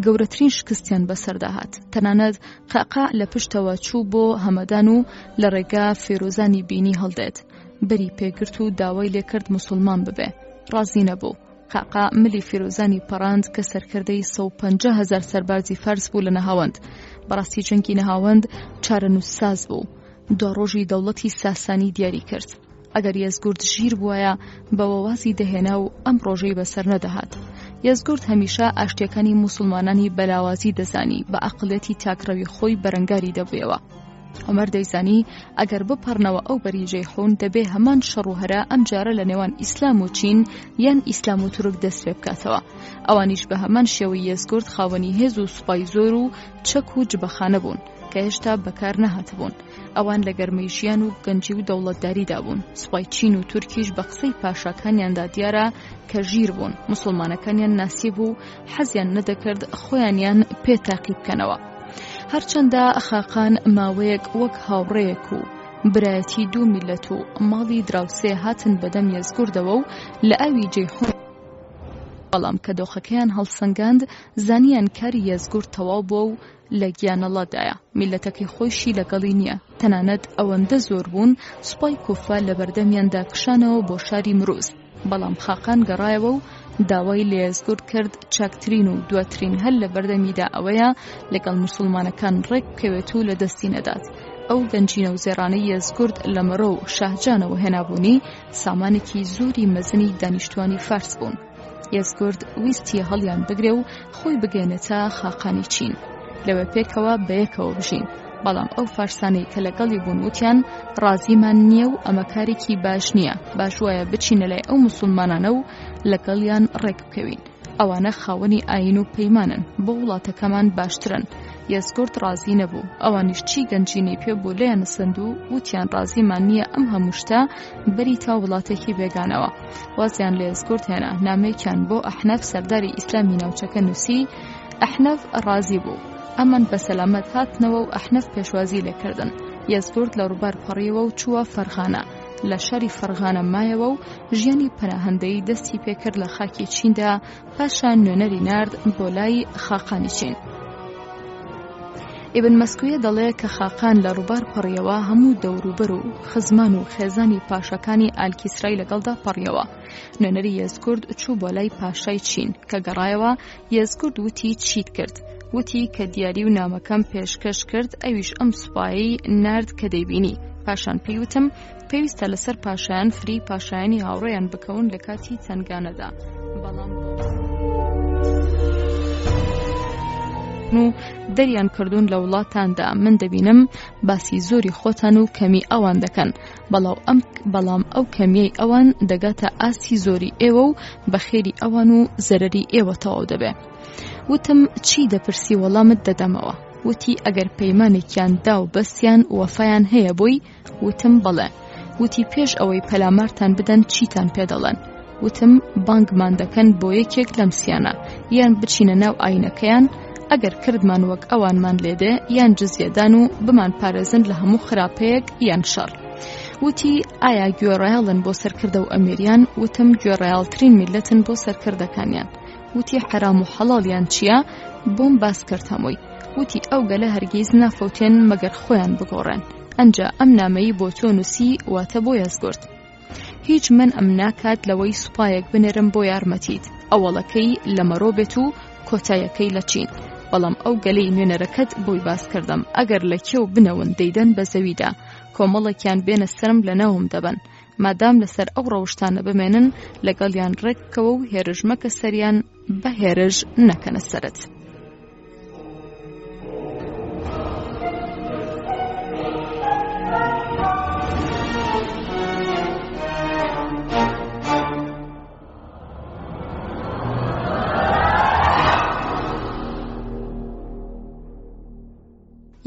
گەورەترین شکستیان بەسەرداهات. تەنانەت قەقا لە پشتەوە چوو بۆ هەمەدان و لە ڕێگا فێروزانی بینی هەڵدێت، بەری پێگرت و داوای لێکرد موسڵمان ببێ، ڕازی نەبوو. قەقا ملی فێروزانی پەڕاند کە سەرکردەی 150,000 سەربازی فارس بوو لە نەهاوەند. بەڕاستی جەنگی نەهاوەند چارەنووسساز بوو، دو ڕۆژی دەوڵەتی ساسانی دیاری کرد. ئەگەر یەزگورد ژیر بووایە بەوە وازی دەهێنا و ئەم ڕۆژەی بەسەر نەدەهات. یەزگورد هەمیشە ئاشتیەکانی موسڵمانانی بەلاوازی دەزانی، بە عەقڵەتی تاکڕەوی خۆی بەرەنگاری دەبوویەوە. عومەر دەیزانی ئەگەر بپەڕنەوە ئەو بەری جەیحون دەبێ هەمان شەڕ و هەرا ئەم جارە لە نێوان ئیسلام و چین یان ئیسلام و تورک دەست پێ بکاتەوە. ئەوانیش بە هەمان شێوەی یەزگورد خاوەنی هێز و سوپای زۆر و چەک و جبەخانە بوون کە هێشتا بەکار نەهاتبوون. ئەوان لە گەرمەی ژیان و گەنجی و دەوڵەتداریدا بوون. سوپای چین و تورکیش بە قسەی پاشاکانیاندا دیارە کە ژیر بوون، موسڵمانەکانیان ناسی بوو، حەزیان نەدەکرد خۆیانیان پێ تاقی بکەنەوە. هەرچەندە خاقان ماوەیەک وەک هاوڕێیەک و برایەتی دوو میلەت و ماڵی دراوسێ هاتن بەدەم یەزگوردەوە و لە ئاوی جەیحون، بەڵام کە دۆخەکەیان هەڵسەنگاند زانیان کاری یەزگورد تەواو بووە و لە گیانەڵادایە، میلەتەکەی خۆیشی لەگەڵی نییە. تەنانەت ئەوەندە زۆر بوون سوپای کوفە لە بەردەمیاندا کشانەوە بۆ شاری مروز، بەڵام خاقان گەڕایەوە و داوای لە یەزگورد کرد چاکترین و دواترین هەل لە بەردەمیدا ئەوەیە لەگەڵ موسڵمانەکان ڕێک بکەوێت و لە دەستی نەدات. ئەو گەنجینە و زێڕانەی یەزگورد لە مەرۆ و شاهجانەوە هێنابوونی سامانێکی زۆری مەزنی دانیشتوانی فارس بوون. یەزگورد ویستی هەڵیان بگرێ و خۆی بگەێنێتە خاقانی چین، لەوە پێکەوە بەیەکەوە بژین. بەڵام ئەو فارسانەی کە لەگەڵی بوون وتیان ڕازیمان نییە و ئەمە کارێکی باش نییە، باش وایە بچینە لای ئەو موسڵمانانە و لەگەڵیان ڕێک بکەوین. ئەوانە خاوەنی ئاین و پەیمانن، بۆ وڵاتەکەمان باشترن. یەزگورد ڕازی نەبوو، ئەوانیش چی گەنجینەی پێ بۆ لێیان سند و وتیان ڕازیمان نییە ئەم هەموو شتە بەری تا وڵاتێکی بێگانەوە. وازیان لە یەزگورد هێنا، نامەیەکیان بۆ ئەحنەف سەرداری ئیسلامی ناوچەکە نووسی. ئەحنەف ڕازی بوو، ئەمان بە سەلامەت هاتنەوە و ئەحنەف پێشوازی لێکردن. یەزگورد لە ڕووبار پەڕیەوە و چووە فەرغانە، لە شەری فەرغانە مایەوە و ژیانی پەناهەندەی دەستی پێکرد لە خاکی چیندا، پاشان نوێنەری نارد بۆ لای خاقانی چین. ئیبن مەسکویە دەڵێ کە خاقان لە ڕووبار پەڕیەوە هەموو دەوروبەر و خزمان و خێزانی پاشەکانی ئالکیسرای لەگەڵدا پەڕیەوە. نوێنەری یەزگورد چوو بۆ لای پاشای چین کە گەڕایەوە. یەزگورد وتی چیت کرد؟ وتی کە دیاری و نامەکەم پێشکەش کرد، ئەویش ئەم سوپایی نارد کە دەیبینی. پاشان پێیوتم پێویستە لەسەر پاشایان فری پاشایانی هاوڕێیان بکەون لە کاتی تەنگانەدا، بەڵام و دەریان کردوون لە وڵاتاندا. من دەبینم باسی زۆری خۆتان و کەمی ئەوان دەکەن، بەڵام ئەو کەمیەی ئەوان دەگاتە ئاستی زۆری ئێوە و بەخێری ئەوان و زەرەری ئێوە تەواو دەبێ. وتم چی دەپرسی؟ وەڵامت دەدەمەوە. وتی ئەگەر پەیمانێکیان دا و بەستیان وەفایان هەیە بووی؟ وتم بەڵێ. وتی پێش ئەوەی پەلامارتان بدەن چیتان پێ دەڵێن؟ وتم بانگمان دەکەن بۆ یەکێک لەم سیانە، یان بچینە ناو ئاینەکەیان، ئەگەر کردمان وەک ئەوانمان لێدێ یان جزیەدان و بمان پارێزن لە هەموو خراپەیەک یان شەڕ. وتی ئایا گوێڕایاڵن بۆ سەرکردە و ئەمێریان؟ وتم گوێڕایاڵترین میلەتن بۆ سەرکردەکانیان. وتی حرام و حەڵاڵیان چییە؟ بۆم باس کرد هەمووی. وتی ئەو گەلە هەرگیز نافەوتێن مەگەر خۆیان بگۆڕێن. ئەنجا ئەم نامەی بۆ تۆ نووسی واتە بۆ یەزگورد. هیچ من ئەم ناکات لەوەی سوپایەک بنێرم بۆ یارمەتیت، ئەوەڵەکەی لە مەرۆ بێت و کۆتایەکەی لە چین. بەڵام ئەو گەلەی نوێنەرەکەت بۆی باس کردم، ئەگەر لە کێو بنەون دەیدەن بە زەویدا، کۆمەڵێکیان بێنە سرم لە ناوم دەبن، مادام لەسەر ئەو ڕەوشتانە بمێنن لەگەڵیان ڕێککەوە و هێرش مەکە سەریان، بە هێرش نەکەنە سەرت.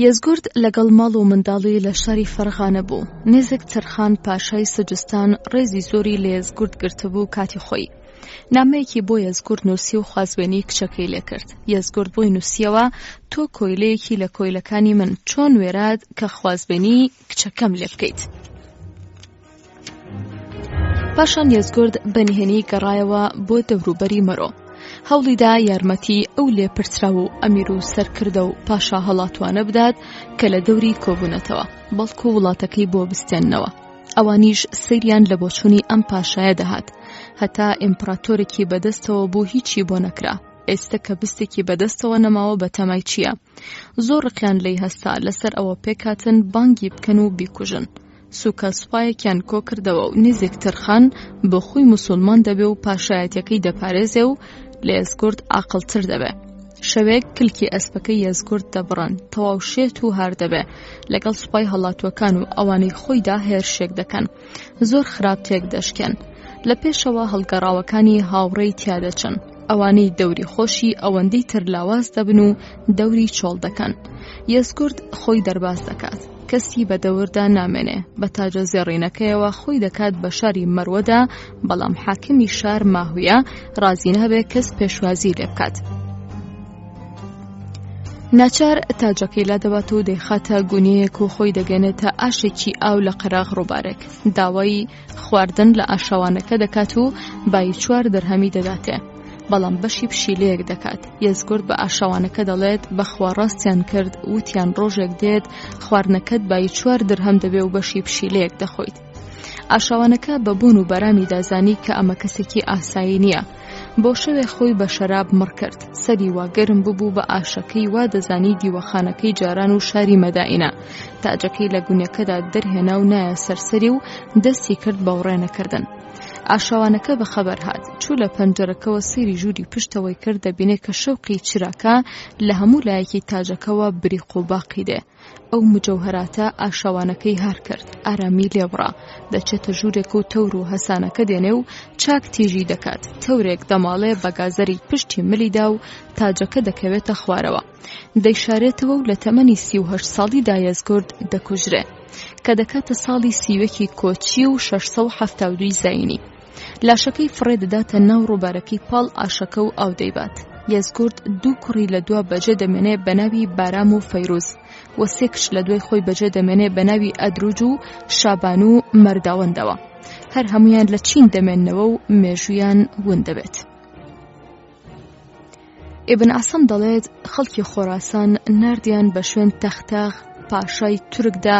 یەزگورد لەگەڵ ماڵ و منداڵی لە شاری فەرغانە بوو. نێزێک تەرخان پاشای سجستان ڕێزی زۆری لە یەزگورد گرتبوو کاتی خۆی. نامەیەکی بۆ یەزگورد نووسی و خوازبێنی کچەکەی لێ کرد. یەزگورد بۆی نووسیەوە تۆ کۆیلەیەکی لە کۆیلەکانی من چۆن وێراد کە خوازبێنی کچەکەم لێ بکەیت. پاشان یەزگورد بەنهێنی گەڕایەوە بۆ دەوروبەری مەرۆ. هەوڵیدا یارمەتی ئەو لێپرسرا و ئەمیر و سەرکردە و پاشا هەڵاتوانە بدات کە لە دەوری کۆبوونەتەوە، بەڵکو وڵاتەکەی بۆ بستێننەوە. ئەوانیش سەیریان لە بۆچوونی ئەم پاشایە دەهات، هەتا ئیمپراتۆرێکی بەدەستەوە بوو هیچی بۆ نەکرا. ئێستا کە بستێکی بەدەستەوە نەماوە بە تەمای چییە؟ زۆر ڕقیان لێی هەستا لەسەر ئەوە پێکاتن بانگی بکەن و بیکوژن. سوکە سوپایەکیان کۆ کردەوە و نێزێک تەرخان بە خۆی موسڵمان دەبێ و پاشایەتەکەی دەپارێزێ و لە یەزگورد عاقڵتر دەبێ. شەوێک کلکی ئەسپەکەی یەزگورد دەبڕن، تەواو شێت و هار دەبێ، لەگەڵ سوپای هەڵاتوەکان و ئەوانەی خۆیدا هێرشێک دەکەن، زۆر خراپ تێک دەشکێن. لە پێشەوە هەڵگەڕاوەکانی هاوڕێی تیادەچن، ئەوانەی دەوری خۆشی ئەوەندەی تر لاواز دەبن و دەوری چۆڵ دەکەن. یەزگورد خۆی دەرباز دەکات، کەسی بە دەوردا نامێنێ، بە تاجە زێڕینەکەیەوە خۆی دەکات بە شاری مەروەدا، بەڵام حاکمی شار ماهویە ڕازی نابێ کەس پێشوازی لێ بکات. ناچار تاجەکەی لا دەبات و دەیخاتە گونیەیەک و خۆی دەگەنێتە ئاشێکی ئاو لە قەراغ ڕووبارێک. داوای خواردن لە ئاشەوانەکە دەکات و بای 4 دەرهەمی دەداتێ، بەڵام بەشی پشیلەیەک دەکات. یەزگورد بە ئاشەوانەکە دەڵێت بەخوا ڕاستیان کرد، وتیان ڕۆژێک دێت خواردنەکەت بای 4 دەرهەم دەبێ و بەشی پشیلەیەک دەخۆیت. ئاشەوانەکە بە بوون و بەرامی دازانی کە ئەمە کەسێکی ئاسایی نییە. بۆ شەوێ خۆی بە شەراب مڕ کرد، سەری وا گەرم ببوو بە ئاشەکەی وا دەزانی دیوەخانەکەی جاران و شاری مەدائینە. تاجەکەی لە گونیەکەدا دەرهێنا و نایە سەرسەری و دەستی کرد بە وڕێنەکردن. ئاشەوانەکە بەخەبەر هات، چوو لە پەنجەرەکەوە سەیری ژووری پشتەوەی کرد، دەبینێ کە شەوقی چراکە لە هەموو لایەکی تاجەکەوە بریق و باقی دێ. ئەو مجەوهراتە ئاشەوانەکەی هار کرد، ئارامی لێبڕا، دەچێتە ژوورێک و تەور و هەسانەکە دێنێ و چاک تیژی دەکات. تەورێک دەماڵێ بە گازەری پشتی ملیدا و تاجەکە دەکەوێتە خوارەوە. دەیشارێتەوە و لە تەمەنی 38 ساڵیدا یەزگورد دەکوژرێ، کە دەکاتە ساڵی سیوەکی کۆچی و 672 زاینی. لاشەکەی فڕێ دەداتە ناو ڕووبارەکەی پاڵ ئاشەکە و ئاو دەیبات. یەزگورد 2 کوڕی لە دوا بەجێ دەمێنێ بە ناوی بارام و فەیروز، و 3 کچ لە دوای خۆی بەجێ دەمێنێ بە ناوی ئەدروج و شابان و مەرداوەندەوە. هەر هەمویان لە چین دەمێننەوە و مێژویان ون دەبێت. ئیبن عەسەم دەڵێت خەڵکی خۆراسان ناردیان بە شوێن تەختاغ پاشای تورکدا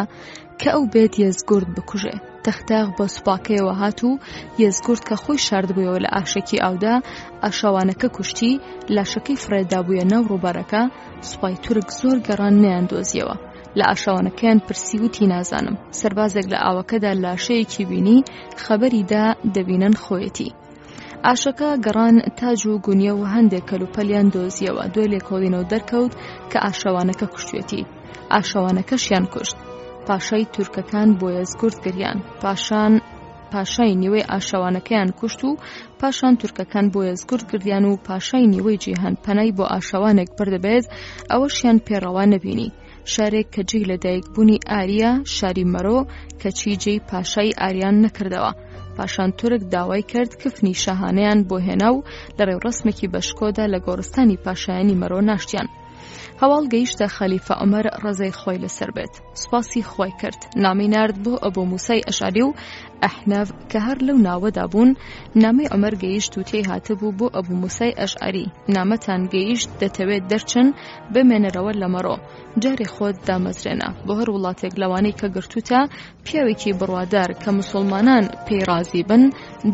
کە ئەو بێت یەزگورد بکوژێ. تەختاغ بە سوپاکەیەوە هات و یەزگورد کە خۆی شاردبوویەوە لە ئاشێکی ئاودا، ئاشەوانەکە کوشتی، لاشەکەی فڕێدا بوویە ناو ڕووبارەکە. سوپای تورک زۆر گەڕان نەیاندۆزیەوە. لە ئاشەوانەکەیان پرسی وتی نازانم. سەربازێک لە ئاوەکەدا لاشەیەکی بینی، خەبەریدا دەبینن خۆیەتی. ئاشەکە گەڕان تاج و گونیە و هەندێک کەلوپەلیان دۆزیەوە. دوای لێکۆڵینەوە دەرکەوت کە ئاشەوانەکە کوشتێتی. ئاشەوانەکەشیان کوشت. پاشای تورکەکان بۆ یەزگورد گریان. پاشای نیوەی ئاشەوانەکەیان کوشت و پاشان تورکەکان بۆ یەزگورد گریان و پاشای نیوەی جیهان پەنای بۆ ئاشەوانێک بردەبێت، ئەوەشیان پێڕەوا نەبینی. شارێک کە جێی لەدایکبوونی ئاریە، شاری مەرۆ، کەچی جێی پاشای ئاریان نەکردەوە. پاشان تورک داوای کرد کفنی شاهانەیان بۆ هێنا و لە ڕێوڕەسمێکی بەشکۆدا لە گۆڕستانی پاشایانی مەرۆ ناشتیان. هەواڵ گەیشتە خەلیفە عومەر ڕەزای خۆی لەسەر بێت. سوپاسی خۆی کرد، نامەی نارد بۆ ئەبوو موسای ئەشعەری و ئەحنەف کە هەر لەو ناوەدا بوون. نامەی عومەر گەیشت و تێی هاتبوو بۆ ئەبوو موسای ئەشعەری: نامەتان گەیشت، دەتەوێت دەرچن بمێنەرەوە لە مەڕۆ، جارێ خۆت دامەزرێنە بۆ هەر وڵاتێک لەوانەی کە گرتوتە پیاوێکی بڕوادار کە مسلمانان پێی رازی بن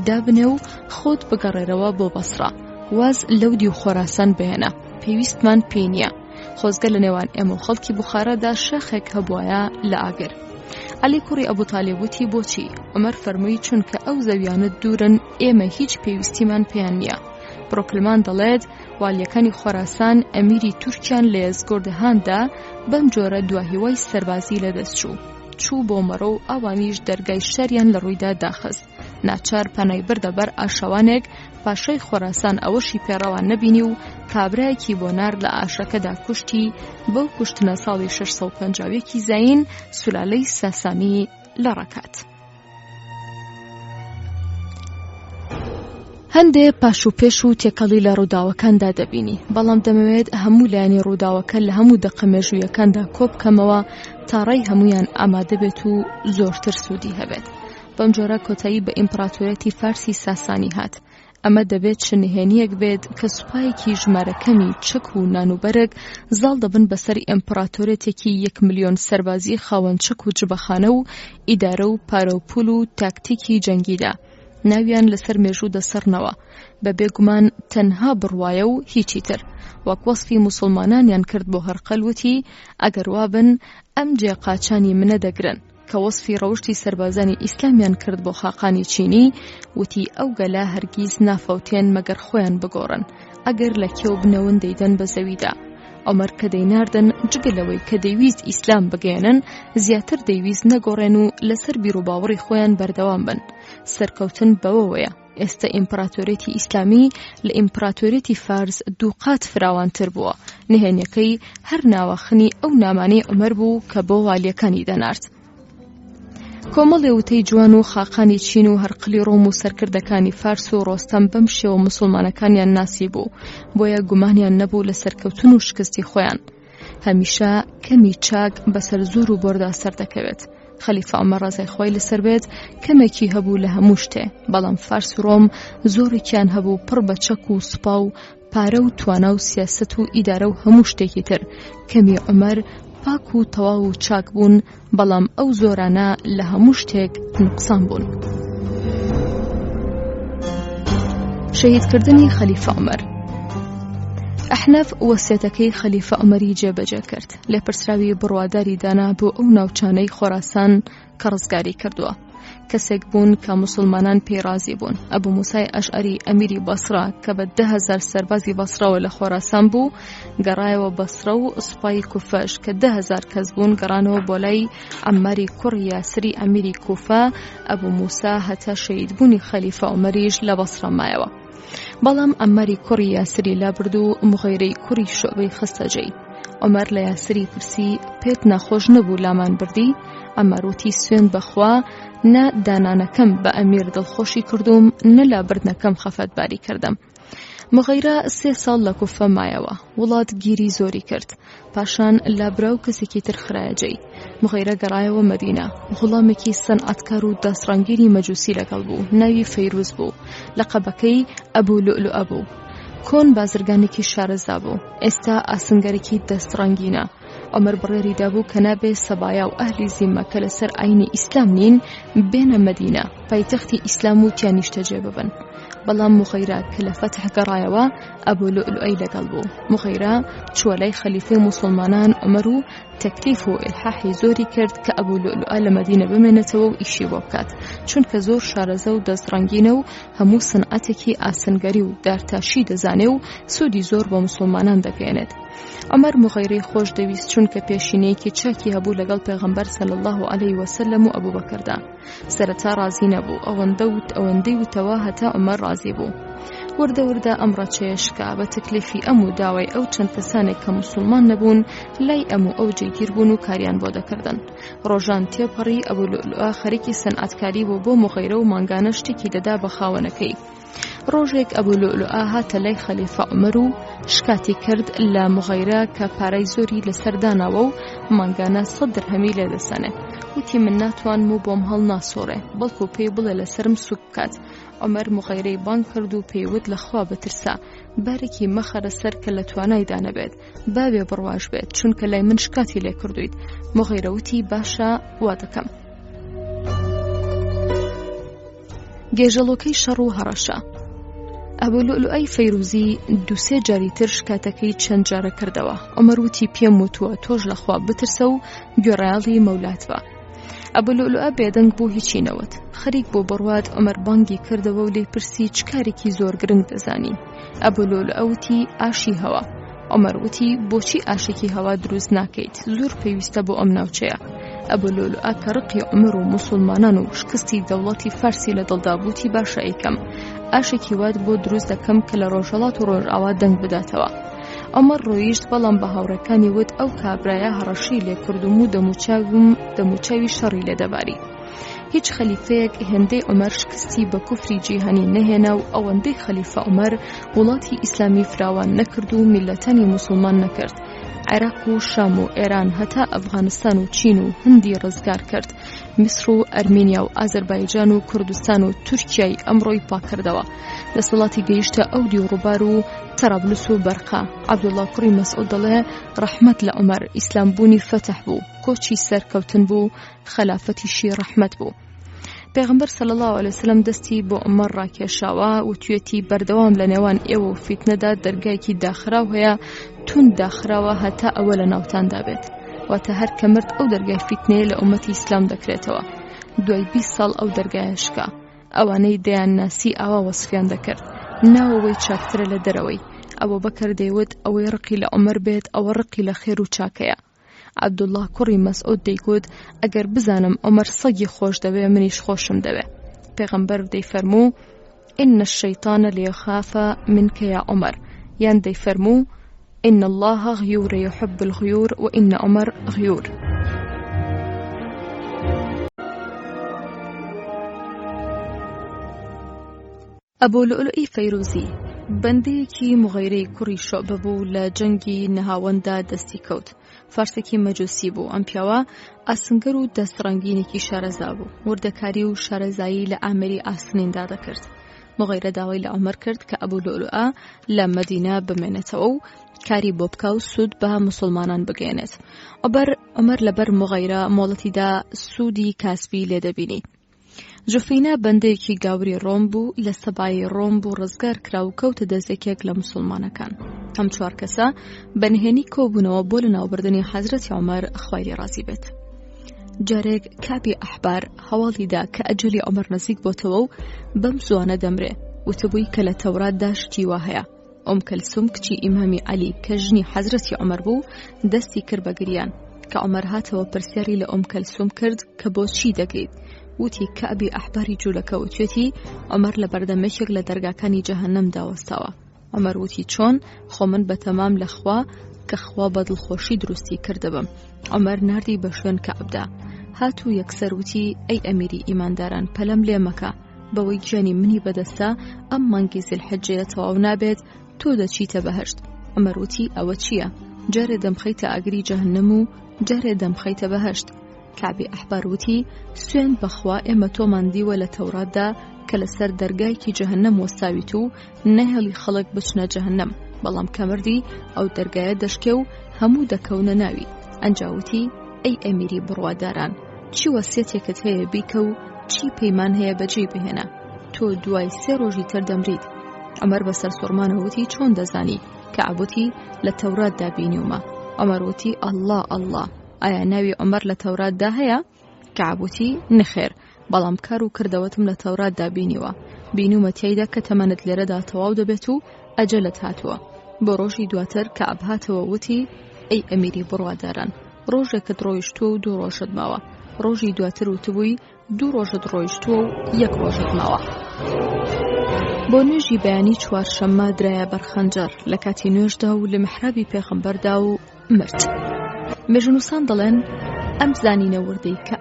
دابنێ و خۆت بگەڕێرەوە بۆ بەسڕە، واز لەودی و خۆراسان بهێنە، پێویستمان پێی نییە. خۆزگە لە نێوان ئێمە و خەڵکی بوخارەدا شەخێک هەبوایە لە ئاگر. عەلی کوڕی ئەبوو تاڵیب وتی: بۆچی؟ عومەر فەرمووی: چونکە ئەو زەویانە دوورن، ئێمە هیچ پێویستیمان پێیان نییە. بڕۆکلمان دەڵێت والیەکانی خۆراسان ئەمیری تورکیان لە یەزگۆردەهاندا بەم جۆرە دواهیوای سەربازی لەدەست چوو بۆ مەڕۆ و ئەوانیش دەرگای شەریان لە ڕوویدا داخست. ناچار پەنای بردە بەر ئاشەوانێک، پاشای خۆراسان ئەوەشی پێڕەوان نەبینی و کابرایەکی بۆ نارد لە ئاشەکەدا کوشتی. بەو کوشتنە ساڵی 650 زاین سولالەی ساسانی لە ڕەکات. هەندێ پاش و پێش و تێکەڵی لە ڕووداوەکاندا دەبینی، بەڵام دەمەوێت هەموو لایانی ڕووداوەکە لە هەموو دەقە مێژوویەکاندا کۆبکەمەوە تا ڕێی هەمویان ئامادە بێت و زۆرتر سوودی هەبێت. بەم جۆرە کۆتایی بە ئیمپراتۆریەتی فارسی ساسانی هات. ئەمە دەبێت شنهێنیەک بێت کە سوپایەکی ژمارەکەمی چەک و نانوبەرێک زاڵ دەبن بەسەر ئیمپراتۆریەتێکی 1 ملیۆن سەربازی خاوەن چەک و جبەخانە و ئیدارە و پارە و پول و تاکتیکی جەنگیدا. ناویان لەسەر مێژوو دەسەرنەوە، بە بێگومان تەنها بڕوایە و هیچی تر. وەک وەسفی موسڵمانانیان کرد بۆ هەرقەل وتی: ئەگەر وابن ئەم جێقاچانی منە دەگرن. کە وەسفی ڕەوشتی سەربازانی ئیسلامیان کرد بۆ خاقانی چینی وتی: ئەو گەلا هەرگیز نافەوتێن مەگەر خۆیان بگۆڕن، ئەگەر لە کێو بنەون دەیدەن بە زەویدا. عومەر کە دەیناردن جگەلەوەی کە دەیویست ئیسلام بگەێنن، زیاتر دەیویست نەگۆڕێن و لەسەر بیرروباوەڕی خۆیان بەردەوام بن. سەرکەوتن بەوەیە ئێستا ئیمپراتۆریەتی ئیسلامی لە ئیمپراتۆریەتی فارس دووقات فراوانتر بووە. نهێنیەکەی هەر ناوەخنی ئەو نامانەی عومەر بوو کە بۆ والیەکانی دەنارد. کۆمەڵێ وتەی جوان و خاقانی چین و هەرقلی ڕۆم و سەرکردەکانی فارس و ڕۆستەم بەم شێوە موسڵمانەکانیان ناسی بوو، بۆیە گومانیان نەبوو لە سەرکەوتن و شکستی خۆیان. هەمیشە کەمی چاک بەسەر زۆر و بۆردا سەر دەکەوێت. خەلیفە عومەر ڕەزای خۆی لەسەر بێت کەمێکی هەبوو لە هەموو شتێ، بەڵام فارس و ڕۆم زۆرێکیان هەبوو پڕ بە چەک و سوپا و پارە و توانە و سیاسەت و ئیدارە و هەموو شتێکی تر. کەمی عومەر پاک و تەواو و چاک بوون، بەڵام ئەو زۆرانە لە هەموو شتێک نوقسان بوون. شەهیدکردنی خەلیفە عومەر. ئەحنەف وەسیەتەکەی خەلیفە عومەری جێبەجێ کرد، لێپرسراوی بڕواداری دانا بۆ ئەو ناوچانەی خۆراسان کە ڕزگاری کردووە. کەسێک بوون کە مسلمانان پێی رازی بوون. ئەبوو موسای ئەشعەری ئەمیری بەسڕا کە بە 10,000 سەربازی بەسڕەوە لە خۆراسان بوو، گەڕایەوە بەسڕە و سوپای کوفەش کە 10,000 کەس بوون گەڕانەوە بۆ لای عەمماری کوڕی یاسری ئەمیری کوفە. ئەبوو موسا هەتا شەهیدبوونی خەلیفە عومەریش لە بەسڕە مایەوە. بەڵام ئەمماری کوڕی یاسری لابرد و مغەیرەی کوڕی شوعبەی خستە جێی. عومەر لە یاسری پرسی: پێت ناخۆش نەبوو لامان بردی؟ ئەمەر وتی: سوێن بەخوا، نە دانانەکەم بە ئەمیر دڵخۆشی کردوم، نە لابردنەکەم خەفەتباری کردم. مغەیرە 3 ساڵ لە کوفە مایەوە، وڵات گیری زۆری کرد. پاشان لابراو کەسێکی تر خرایە جێی. مغەیرە گەڕایەوە مەدینە. غوڵامێکی سەنعەتکار و دەسڕەنگیری مەجووسی لەگەڵ بوو، ناوی فەیروز بوو. لەقەبەکەی ئەبوو لؤلؤە بوو. کۆن بازرگانێکی شارەزا بوو، ئێستا ئاسنگەرێکی دەستڕەنگینە. عومەر بڕێری دابوو کە نابێ سەبایا و ئەهلی زیممە کە لەسەر ئاینی ئیسلام نین بێنە مەدینە، پایتەختی ئیسلام و تیانیشتە جێ ببن. بەڵام مغەیرە کە لە فەتح گەڕایەوە ئەبوو لؤلؤەی لەگەڵ بوو. مغەیرە چووە لای خەلیفەی موسڵمانان عومەر و تەکلیف و ئیلحاحی زۆری کرد کە ئەبوو لؤلؤە لە مەدینە بمێنێتەوە و ئیشی بۆ بکات، چونکە زۆر شارەزە و دەستڕەنگینە و هەموو سنعەتێکی ئاسنگەری و دارتاشی دەزانێ و سوودی زۆر بۆ موسڵمانان دەگەێنێت. عومەر مغەیرەی خۆش دەویست، چونکە پێشینەیەکی چاکی هەبوو لەگەڵ پێغەمبەر صلی الله علیه وسلم و ئەبوو بەکردا. سەرەتا رازی نەبوو، ئەوەندەی وتەوە هەتا عومەر رازی بوو. وردە وردە ئەم ڕەچەیەشکا بە تەکلیفی ئەم و داوای ئەو چەند کەسانێک کە موسڵمان نەبوون لای ئەم و ئەو جێگیر بوون و کاریان بۆ دەکردن. ڕۆژان تێپەڕی ئەبوو لؤلؤە خەریکی سەنعەتکاری بوو بۆ مغەیرە و مانگانە شتێکی دەدا بە خاوەنەکەی. ڕۆژێک ئەبوو لؤلؤە هاتە لای خەلیفە عومەر و شکاتی کرد لە مغەیرە کە پارەی زۆری لەسەرداناوە و مانگانە 100 درهەمی لێدەسەنێ. وتی من ناتوانم و بۆم هەڵ ناسۆڕێ، بەڵکو پێی بڵێ لەسرم سوک بکات. عومەر مغەیرەی بانگ کرد و پێیوت لەخوا بترسا، بارێکی مەخەرە سەر کە لە توانایدا نەبێت، بابێ بڕواش بێت، چونکە لای من شکاتی لێ کردویت. مغەیرە وتی باشە وا دەکەم. گێژەڵۆکەی شەڕ و هەڕەشە. ئەبوو لؤلؤەی فەیروزی 2-3 جاری تر شکاتەکەی چەند جارە کردەوە. عومەر وتی پێم وتووە تۆش لەخوا بترسە و گوێڕایاڵی مەولات بە. ئەبوو لؤلؤە بێدەنگ بوو هیچی نەوت. خەریک بۆ بڕوات عومەر بانگی کردەوە و لێی پرسی چ کارێکی زۆر گرنگ دەزانی. ئەبوو لؤلؤە وتی ئاشی هەوا. عومەر وتی بۆچی ئاشێکی هەوا دروست ناکەیت؟ زۆر پێویستە بۆ ئەم ناوچەیە. ئەبوو لؤلؤە کە ڕقی عومەر و موسڵمانان و شکستی دەوڵەتی فارسی لە دڵدا بووتی باشە ئەیکەم، ئاشێکی وات بۆ دروست دەکەم کە لە ڕۆژهەڵات و ڕۆژئاوا دەنگ بداتەوە. عومەر ڕۆیشت، بەڵام بە هاوڕێکانی وت ئەو کابرایە هەڕەشی لێ کردوم و دەموچاوی شەڕی لێدەباری. هیچ خەلیفەیەک هێندەی عومەر شکستی بە کوفری جیهانی نەهێنا و ئەوەندەی خەلیفە عومەر وڵاتی ئیسلامی فراوان نەکرد و میلەتانی موسڵمان نەکرد. عێراق و شام و ئێران هەتا ئەفغانستان و چین و هەندی ڕزگار کرد. میسر و ئەرمینیا و ئازەربایجان و کوردستان و تورکیای ئەمڕۆی پاکردەوە. دەسەڵاتی گەیشتە ئەودی و ڕووبار و تەرابلس و بەرقا. عەبدوڵڵا کوڕی مەسعود دەڵێ ڕەحمەت لە عومەر، ئیسلامبوونی فەتح بوو، کۆچی سەرکەوتن بوو، خەلافەتیشی ڕەحمەت بوو. پێغەمبەر صلی الله علیه وسلم دەستی بۆ عومەر ڕاکێشاوە و توێتی بەردەوام لە نێوان ئێوە و فیتنەدا دەرگایەکی داخراو هەیە، تون داخراوە هەتا ئەوە لە ناوتاندا بێت. واتە هەر کە مرد ئەو دەرگای فیتنەیە لە ئومەتی ئیسلام دەکرێتەوە. دوای 20 ساڵ ئەو دەرگایە شکا. ئەوانەی دەیان ناسی ئاوا وەسفیان دەکرد، ناوەوەی چاکترە لە دەرەوەی. ئەوە بەکر دەیوت ئەوەی ڕقی لە عومەر بێت ئەوە ڕقی لە خێر و چاکەیە. عەبدوڵڵا کوڕی مەسعود دەیگوت ئەگەر بزانم عومەر سەگی خۆش دەوێ منیش خۆشم دەوێ. پێغەمبەر دەیفەرموو ئین الشەیطان لیەخاف منکە یا عومەر، یان دەیفەرموو إن الله غيور يحب الغيور وإن عمر غيور. ئەبوو لؤلؤی فەیروزی بەندەیەکی مغەیرەی کوڕی شوعبە بوو لە جەنگی نەهاوەندا دەستی کەوت. فارسێکی مەجوسی بوو. ئەم پیاوە ئاسنگەر و دەستڕەنگینێکی شارەزا بوو. وردەکاری و شارەزایی لە ئامێری ئاسنیندا دەکرد. مغەیرە داوای لە عومەر کرد کە ئەبوو لؤلؤە لە مەدینە بمێنێتەوە و کاری بۆ بکە و سوود بە مسلمانان بگەێنێت. عومەر لەبەر مغەیرە مۆڵەتیدا سوودی کاسبی لێدەبینی. جوفینە بەندەیەکی گاوری ڕۆم بوو، لە سەبایی ڕۆم بوو ڕزگار کرا و کەوتە دەستێکێک لە مسلمانەکان. ئەم 4 کەسە بەنهێنی کۆبوونەوە بۆ لە ناوبردنی حەزرەتی عومەر خوای ڕازی بێت. جارێک کابی ئەحبار هەواڵیدا کە ئەجەلی عومەر نزیک بۆتەوە و بەم زوانە دەمرێ، وتبووی کە لە تەوراتدا شتی وا هەیە. ئۆم کەلسوم کچی ئیمامی عەلی کە ژنی حەزرەتی عومەر بوو دەستی کرد بە گریان. کە عومەر هاتەوە پرسیاری لە ئۆم کەلسوم کرد کە بۆ چی دەگریت؟ وتی کابی ئەحباری جوولەکە وتوێتی عومەر لە بەردەمێکێک لە دەرگاکانی جەهەنەمدا وەستاوە. عومەر وتی چۆن؟ خۆ من بەتەمام لەخوا کە خوا بە دڵخۆشی دروستی کردبم. عومەر ناردی بە شوێن کەعبدا. هات و یەکسەر وتی ئەی ئەمیری ئیمانداران، پەلەم لێ مەکە، بەوەی گیانی منی بەدەستا ئەم مانگی زیلحجەیە تەواو نابێت تۆ دەچیتە بەهەشت. عومەر وتی ئەوە چییە؟ جارێ دەمخەیتە ئاگری جەهەنەم و جارێ دەمخەیتە بەهەشت. کابی ئەحبار وتی سوێن بەخوا ئێمە تۆمان دیوە لە تەوراتدا کە لەسەر دەرگایکی جەهەنەم وەستاویت و نەهێڵی خەڵک بچنە جەهەنەم، بەڵام کەمردی ئەو دەرگایە دەشکێ و هەموو دەکەونە ناوی. ئەنجاوتی ئەی ئەمیری بڕواداران، چی وەسیەتێکت هەیە بیکە و چی پەیمان هەیە بەجێ بهێنە؟ تۆ دوای 3 ڕۆژی تر دەمریت. عومەر بەسەر سوڕمانەوتی چۆن دەزانی؟ کەعبوتی لە تەوراتدا بینیومە. عومەر وتی ئەڵڵا ئەڵڵا، ئایا ناوی عومەر لە تەوراتدا هەیە؟ کەعبوتی نەخێر، بەڵام کار و کردەوەتم لە تەوراتدا بینیوە. بینومە تیایدا کە تەمەنت لێرەدا تەواو دەبێت و ئەجەلت هاتووە. بۆ ڕۆژی دواتر کەعب هاتەوە وتی ئەی ئەمیری بڕواداران، ڕۆژێکت ڕۆیشتووە و 2 ڕۆژت ماوە. ڕۆژی دواتر وتبووی 2 ڕۆژت ڕۆیشتووە و 1 ڕۆژت ماوە. بۆ نوێژی بەیانی 4شەممە درایە بەرخەنجەر لە کاتی نوێژدا و لە محرابی پێغەمبەردا و مرد. مێژونووسان دەڵێن ئەم زانینە وردەی کە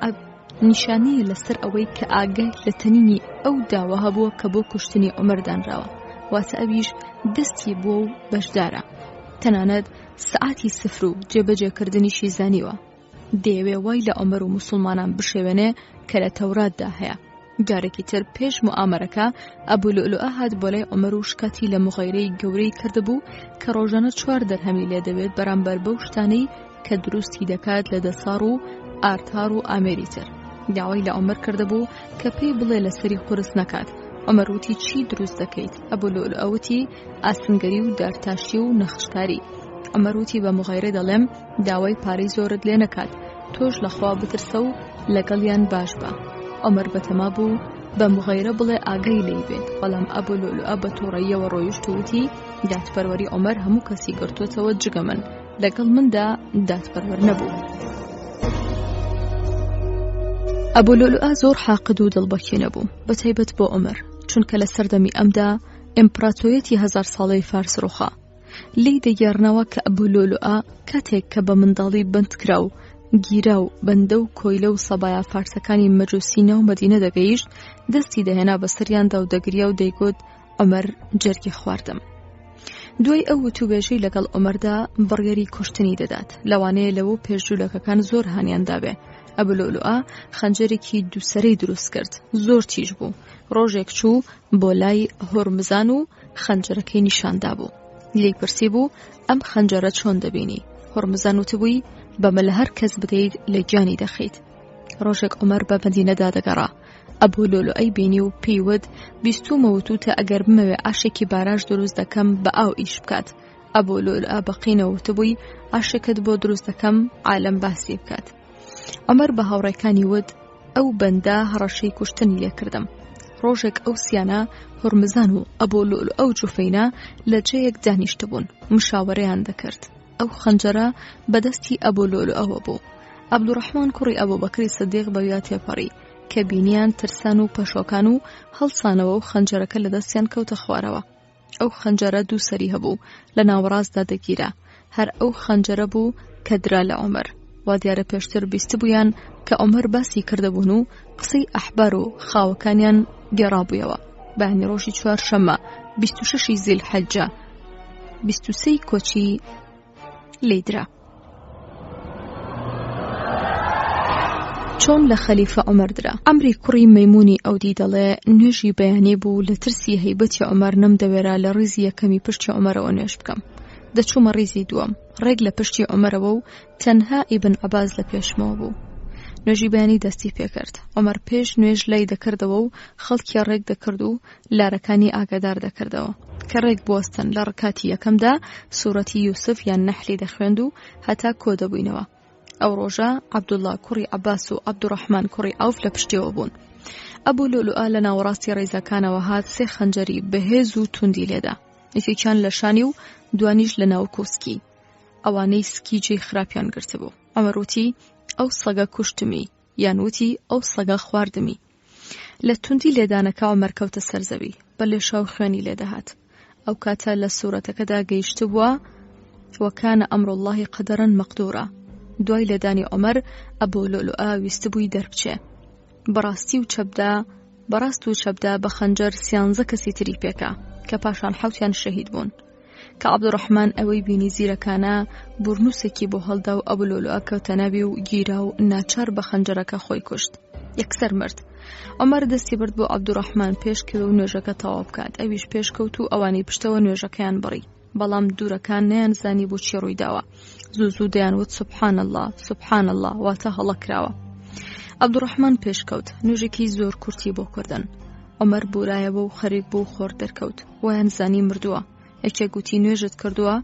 نیشانەیە لەسەر ئەوەی کە ئاگای لە تەنینی ئەو داوە هەبووە کە بۆ کوشتنی عومەر دانراوە، واتە ئەویش دەستی بۆ و بەشدارە. تەنانەت سەعاتی سفر و جێبەجێکردنیشی زانیوە. دەیەوێ وای لە عومەر و موسڵمانان بشێوێنێ کە لە تەوراتدا هەیە. جارێکی تر پێش موعامەرەکە ئەبوو لؤلؤە هات بۆ لای عومەر و شکاتی لە مغایرەی گەورەی کردبوو کە ڕۆژانە 4 دەرهەمی لێ دەوێت بەرامبەر بەو شتانەی کە دروستی دەکات لە دەساڕ و ئارتار و ئامێری تر. داوای لە عومەر کردبوو کە پێی بڵێ لەسەری قورس نەکات. عومەر وتی چی دروست دەکەیت؟ ئەبوو لؤلؤە وتی ئاسنگەری و دارتاشی و نەخشکاری. عومەر وتی بە مغایرە دەڵێم داوای پارەی زۆرت لێ نەکات، تۆش لەخوا بترسە و لەگەڵیان باش بە. عومەر بەتەما بوو بە مغایرە بڵێ ئاگەی لێی بێت، بەڵام ئەبوو لؤلؤە بە تووڕەییەوە ڕۆیشت و وتی دادپەروەری عومەر هەموو کەسی گرتوتەوە جگە من، لەگەڵ مندا دادپەروەر نەبوو. ئەبوو لؤلؤە زۆر حاقد و دڵبەکێنە بوو، بەتایبەت بۆ عومەر، چونکە لە سەردەمی ئەمدا ئیمپراتۆریەتی 1000 ساڵەی فارس ڕووخا. لی دەگەڕنەوە کە ئەبوو لؤلؤە کاتێک کە بە منداڵی بند کرا و گیرا و بەندە و کۆیلە و سەبایە فارسەکانی مەجوسی ناو مەدینە دەگەیشت، دەستی دەهێنا بە سەریاندا و دەگریا و دەیگوت عومەر جەرگی خواردم. دوای ئەو وتوبێژەی لەگەڵ عومەردا بڕیاری کوشتنی دەدات، لەوانەیە لەوە پێشجوولەکەکان زۆر هانیان دابێ. ئەبوو لؤلؤە خەنجەرێکی دووسەرەی دروست کرد، زۆر تیژ بوو. ڕۆژێک چوو بۆ لای هۆرمزان و خەنجەرەکەی نیشاندا بوو. لێی پرسی بوو ئەم خەنجەرە چۆن دەبینی؟ هۆرمزان وتبووی بەمە لە هەر کەس بدەیت لە گیانی دەخەیت. ڕۆژێک عومەر بە مەدینەدا دەگەڕا، ئەبوو لؤلؤەی بینی و پێیوت بیستومە وتوتە ئەگەر بمەوێ ئاشێکی باراش دروست دەکەم بە ئاو ئیش بکات. ئەبوو لؤلؤە بەقینەوە وتبووی ئاشێکت بۆ دروست دەکەم عالەم باسی بکات. عومەر بە هاوڕێکانی وت ئەو بەندە هەڕەشەی کوشتنی لێ کردم. ڕۆژێک ئەو سیانە هۆرمزان و ئەبوو لؤلؤە و جوفەینە لە جێیەک دانیشتبوون، مشاوەرەیان دەکرد. ئەو خەنجەرە بەدەستی ئەبوو لؤلؤەوە بوو. عەبدوڕەحمان کوڕی ئەبوبەکری سدیق بەویا تێپەڕی کە بینیان ترسان و پەشۆکان و هەڵسانەوە و خەنجەرەکە لە دەستیان کەوتە خوارەوە. ئەو خەنجەرە دووسەری هەبوو، لە ناوەڕاستدا دەگیرا. هەر ئەو خەنجەرە بوو کە درا لە عومەر. وا دیارە پێشتر بیستبوویان کە عومەر باسی کردبوون و قسەی ئەحبار و خاوەکانیان گێڕابوویەوە. بەیانی ڕۆژی چوارشەممە 26 زیلحەجە 23 کۆچی لێدرا. چۆن لە خەلیفە عومەر درا. عەمری کوڕی مەیمونی ئەودی دەڵێ نوێژی بەیانی بوو لە ترسی هەیبەتی عومەر نەمدەوێرا لە ڕیزی یەکەمی پشتی عومەرەوە نوێژ بکەم. دەچوومە ڕیزی دووەم، ڕێک لە پشتی عومەرەوە و تەنها ئیبن عەباس لە پێشمەوە بوو. نوێژی بەیانی دەستی پێکرد. عومەر پێش نوێژ لای دەکردەوە و خەڵکی ڕێک دەکرد و لارەکانی ئاگادار دەکردەوە کە ڕێک بوەستن. لە ڕکاتی یەکەمدا سوورەتی یوسف یان نەحلی دەخوێند و هەتا کۆ دەبووینەوە. ئەو ڕۆژە عەبدوڵڵا کوڕی عەباس و عەبدوڕەحمان کوڕی ئەوف لە پشتیەوە بوون. ئەبوو لؤلؤە لە ناوەڕاستی ڕێزەکانەوە هات، 3 خەنجەری بەهێز و توندی لێدا، یەکێکیان لە شانی و دوانیش لە ناو کۆسکی. ئەوانەی سکیجەی خراپیان گرتبوو. عومەر وتی ئەو سەگە کوشتمی، یان وتی ئەو سەگە خواردمی. لە توندی لێدانەکە عومەر کەوتە سەرزەوی، بە لێشاو خوێنی لێدەهات. ئەو کاتە لە سوورەتەکەدا گەیشتبووە وەکانە ئەمرۆڵڵاهی قەدەرەن مەقدوورە. دوای لێدانی عومەر ئەبوو لؤلؤە ویستبووی دەربچێ. بەڕاست و چەپدا بە خەنجەر 13 کەسی تری پێکا کە پاشان 7یان شەهید بوون. کە عەبدوڕەحمان ئەوەی بینی زیرەکانە بورنووسێکی بۆ هەڵدا و ئەبوو لؤلؤە کەوتە ناوی و گیرا و ناچار بە خەنجەرەکە خۆی کوشت. یەکسەر مرد. عومەر دەستی برد بۆ عەبدوڕەحمان پێشکەوە و نوێژەکە تەواو بکات. ئەویش پێشکەوت و ئەوانی پشتەوە نوێژەکەیان بڕی، بەڵام دوورەکان نەیانزانی بۆچی ڕوویداوە. زوو دەیانوت سوبحان الله سوبحان الله، واتە هەڵەکراوە. عەبدوڕەحمان پێشکەوت، نوێژێکی زۆر کورتی بۆ کردن. عومەر بورایەوە و خەریک بوو خۆر دەرکەوت، ویان زانی مردووە. یەکێک گوتی نوێژت کردووە؟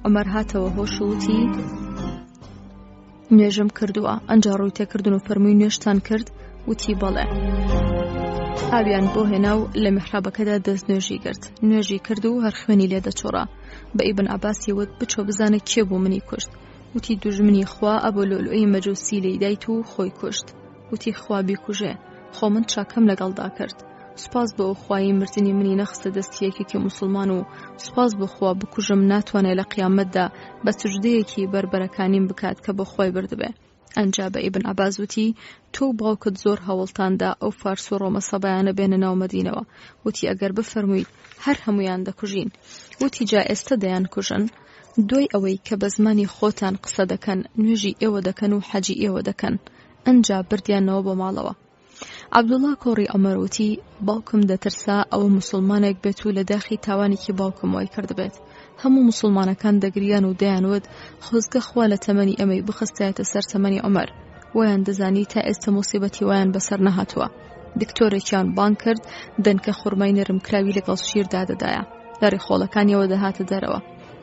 عومەر هاتەوە هۆش و وتی نوێژم کردووە. ئەنجا ڕووی تێکردن و فەرمووی نوێژتان کرد؟ وتی بەڵێ. ئاویان بۆ هێنا و لە میحرابەکەدا دەست نوێژی کرد. نوێژی کرد و هەر خوێنی لێ دەچۆڕا. بە ئیبن عەباسی وت بچۆ بزانە کێ بوو منی کوشت. وتی دوژمنی خوا ئەبوو لؤلؤی مەجوسی لێی دایت و خۆی کوشت. وتی خوا بیکوژێ، خۆ من چاکەم لەگەڵدا کرد. سوپاس بۆ خوای مردنی منی نەخستە دەستی یەکێکی موسڵمان و سوپاس بۆ خوا بکوژم ناتوانێت لە قیامەتدا بە سوجدەیەکی بربەرەکانیم بکات کە بۆ خۆی بردبێ. ئەنجا بە ئیبن عەباس وتی تۆ باوکت زۆر هەوڵتاندا ئەو فارس و ڕۆمە سەبایانە بێنە ناو مەدینەوە. وتی ئەگەر بفەرموویت هەر هەمویان دەکوژین. وتی جا ئێستا دەیان کوژن؟ دوای ئەوەی کە بە زمانی خۆتان قسە دەکەن، نوێژی ئێوە دەکەن و حەجی ئێوە دەکەن. ئەنجا بردیانەوە بۆ ماڵەوە. عەبدوڵڵا کوڕی عومەر وتی باوکم دەترسا ئەوە موسڵمانێک بێت و لە داخی تاوانێکی باوکم وای کردبێت. هەموو موسڵمانەکان دەگریان و دەیانوت خۆزگە خوا لە تەمەنی ئەمەی بخستایەتە سەر تەمەنی عومەر. ویان دەزانی تا ئێستا مۆسیبەتی وایان بەسەر نەهاتووە. دکتۆرێکیان بان کرد دەنکە خوڕمای نەرم کراوی لەگەڵ شیردا دەدایە. لە ڕێخۆڵەکانیەوە دەهاتە دەرەوە.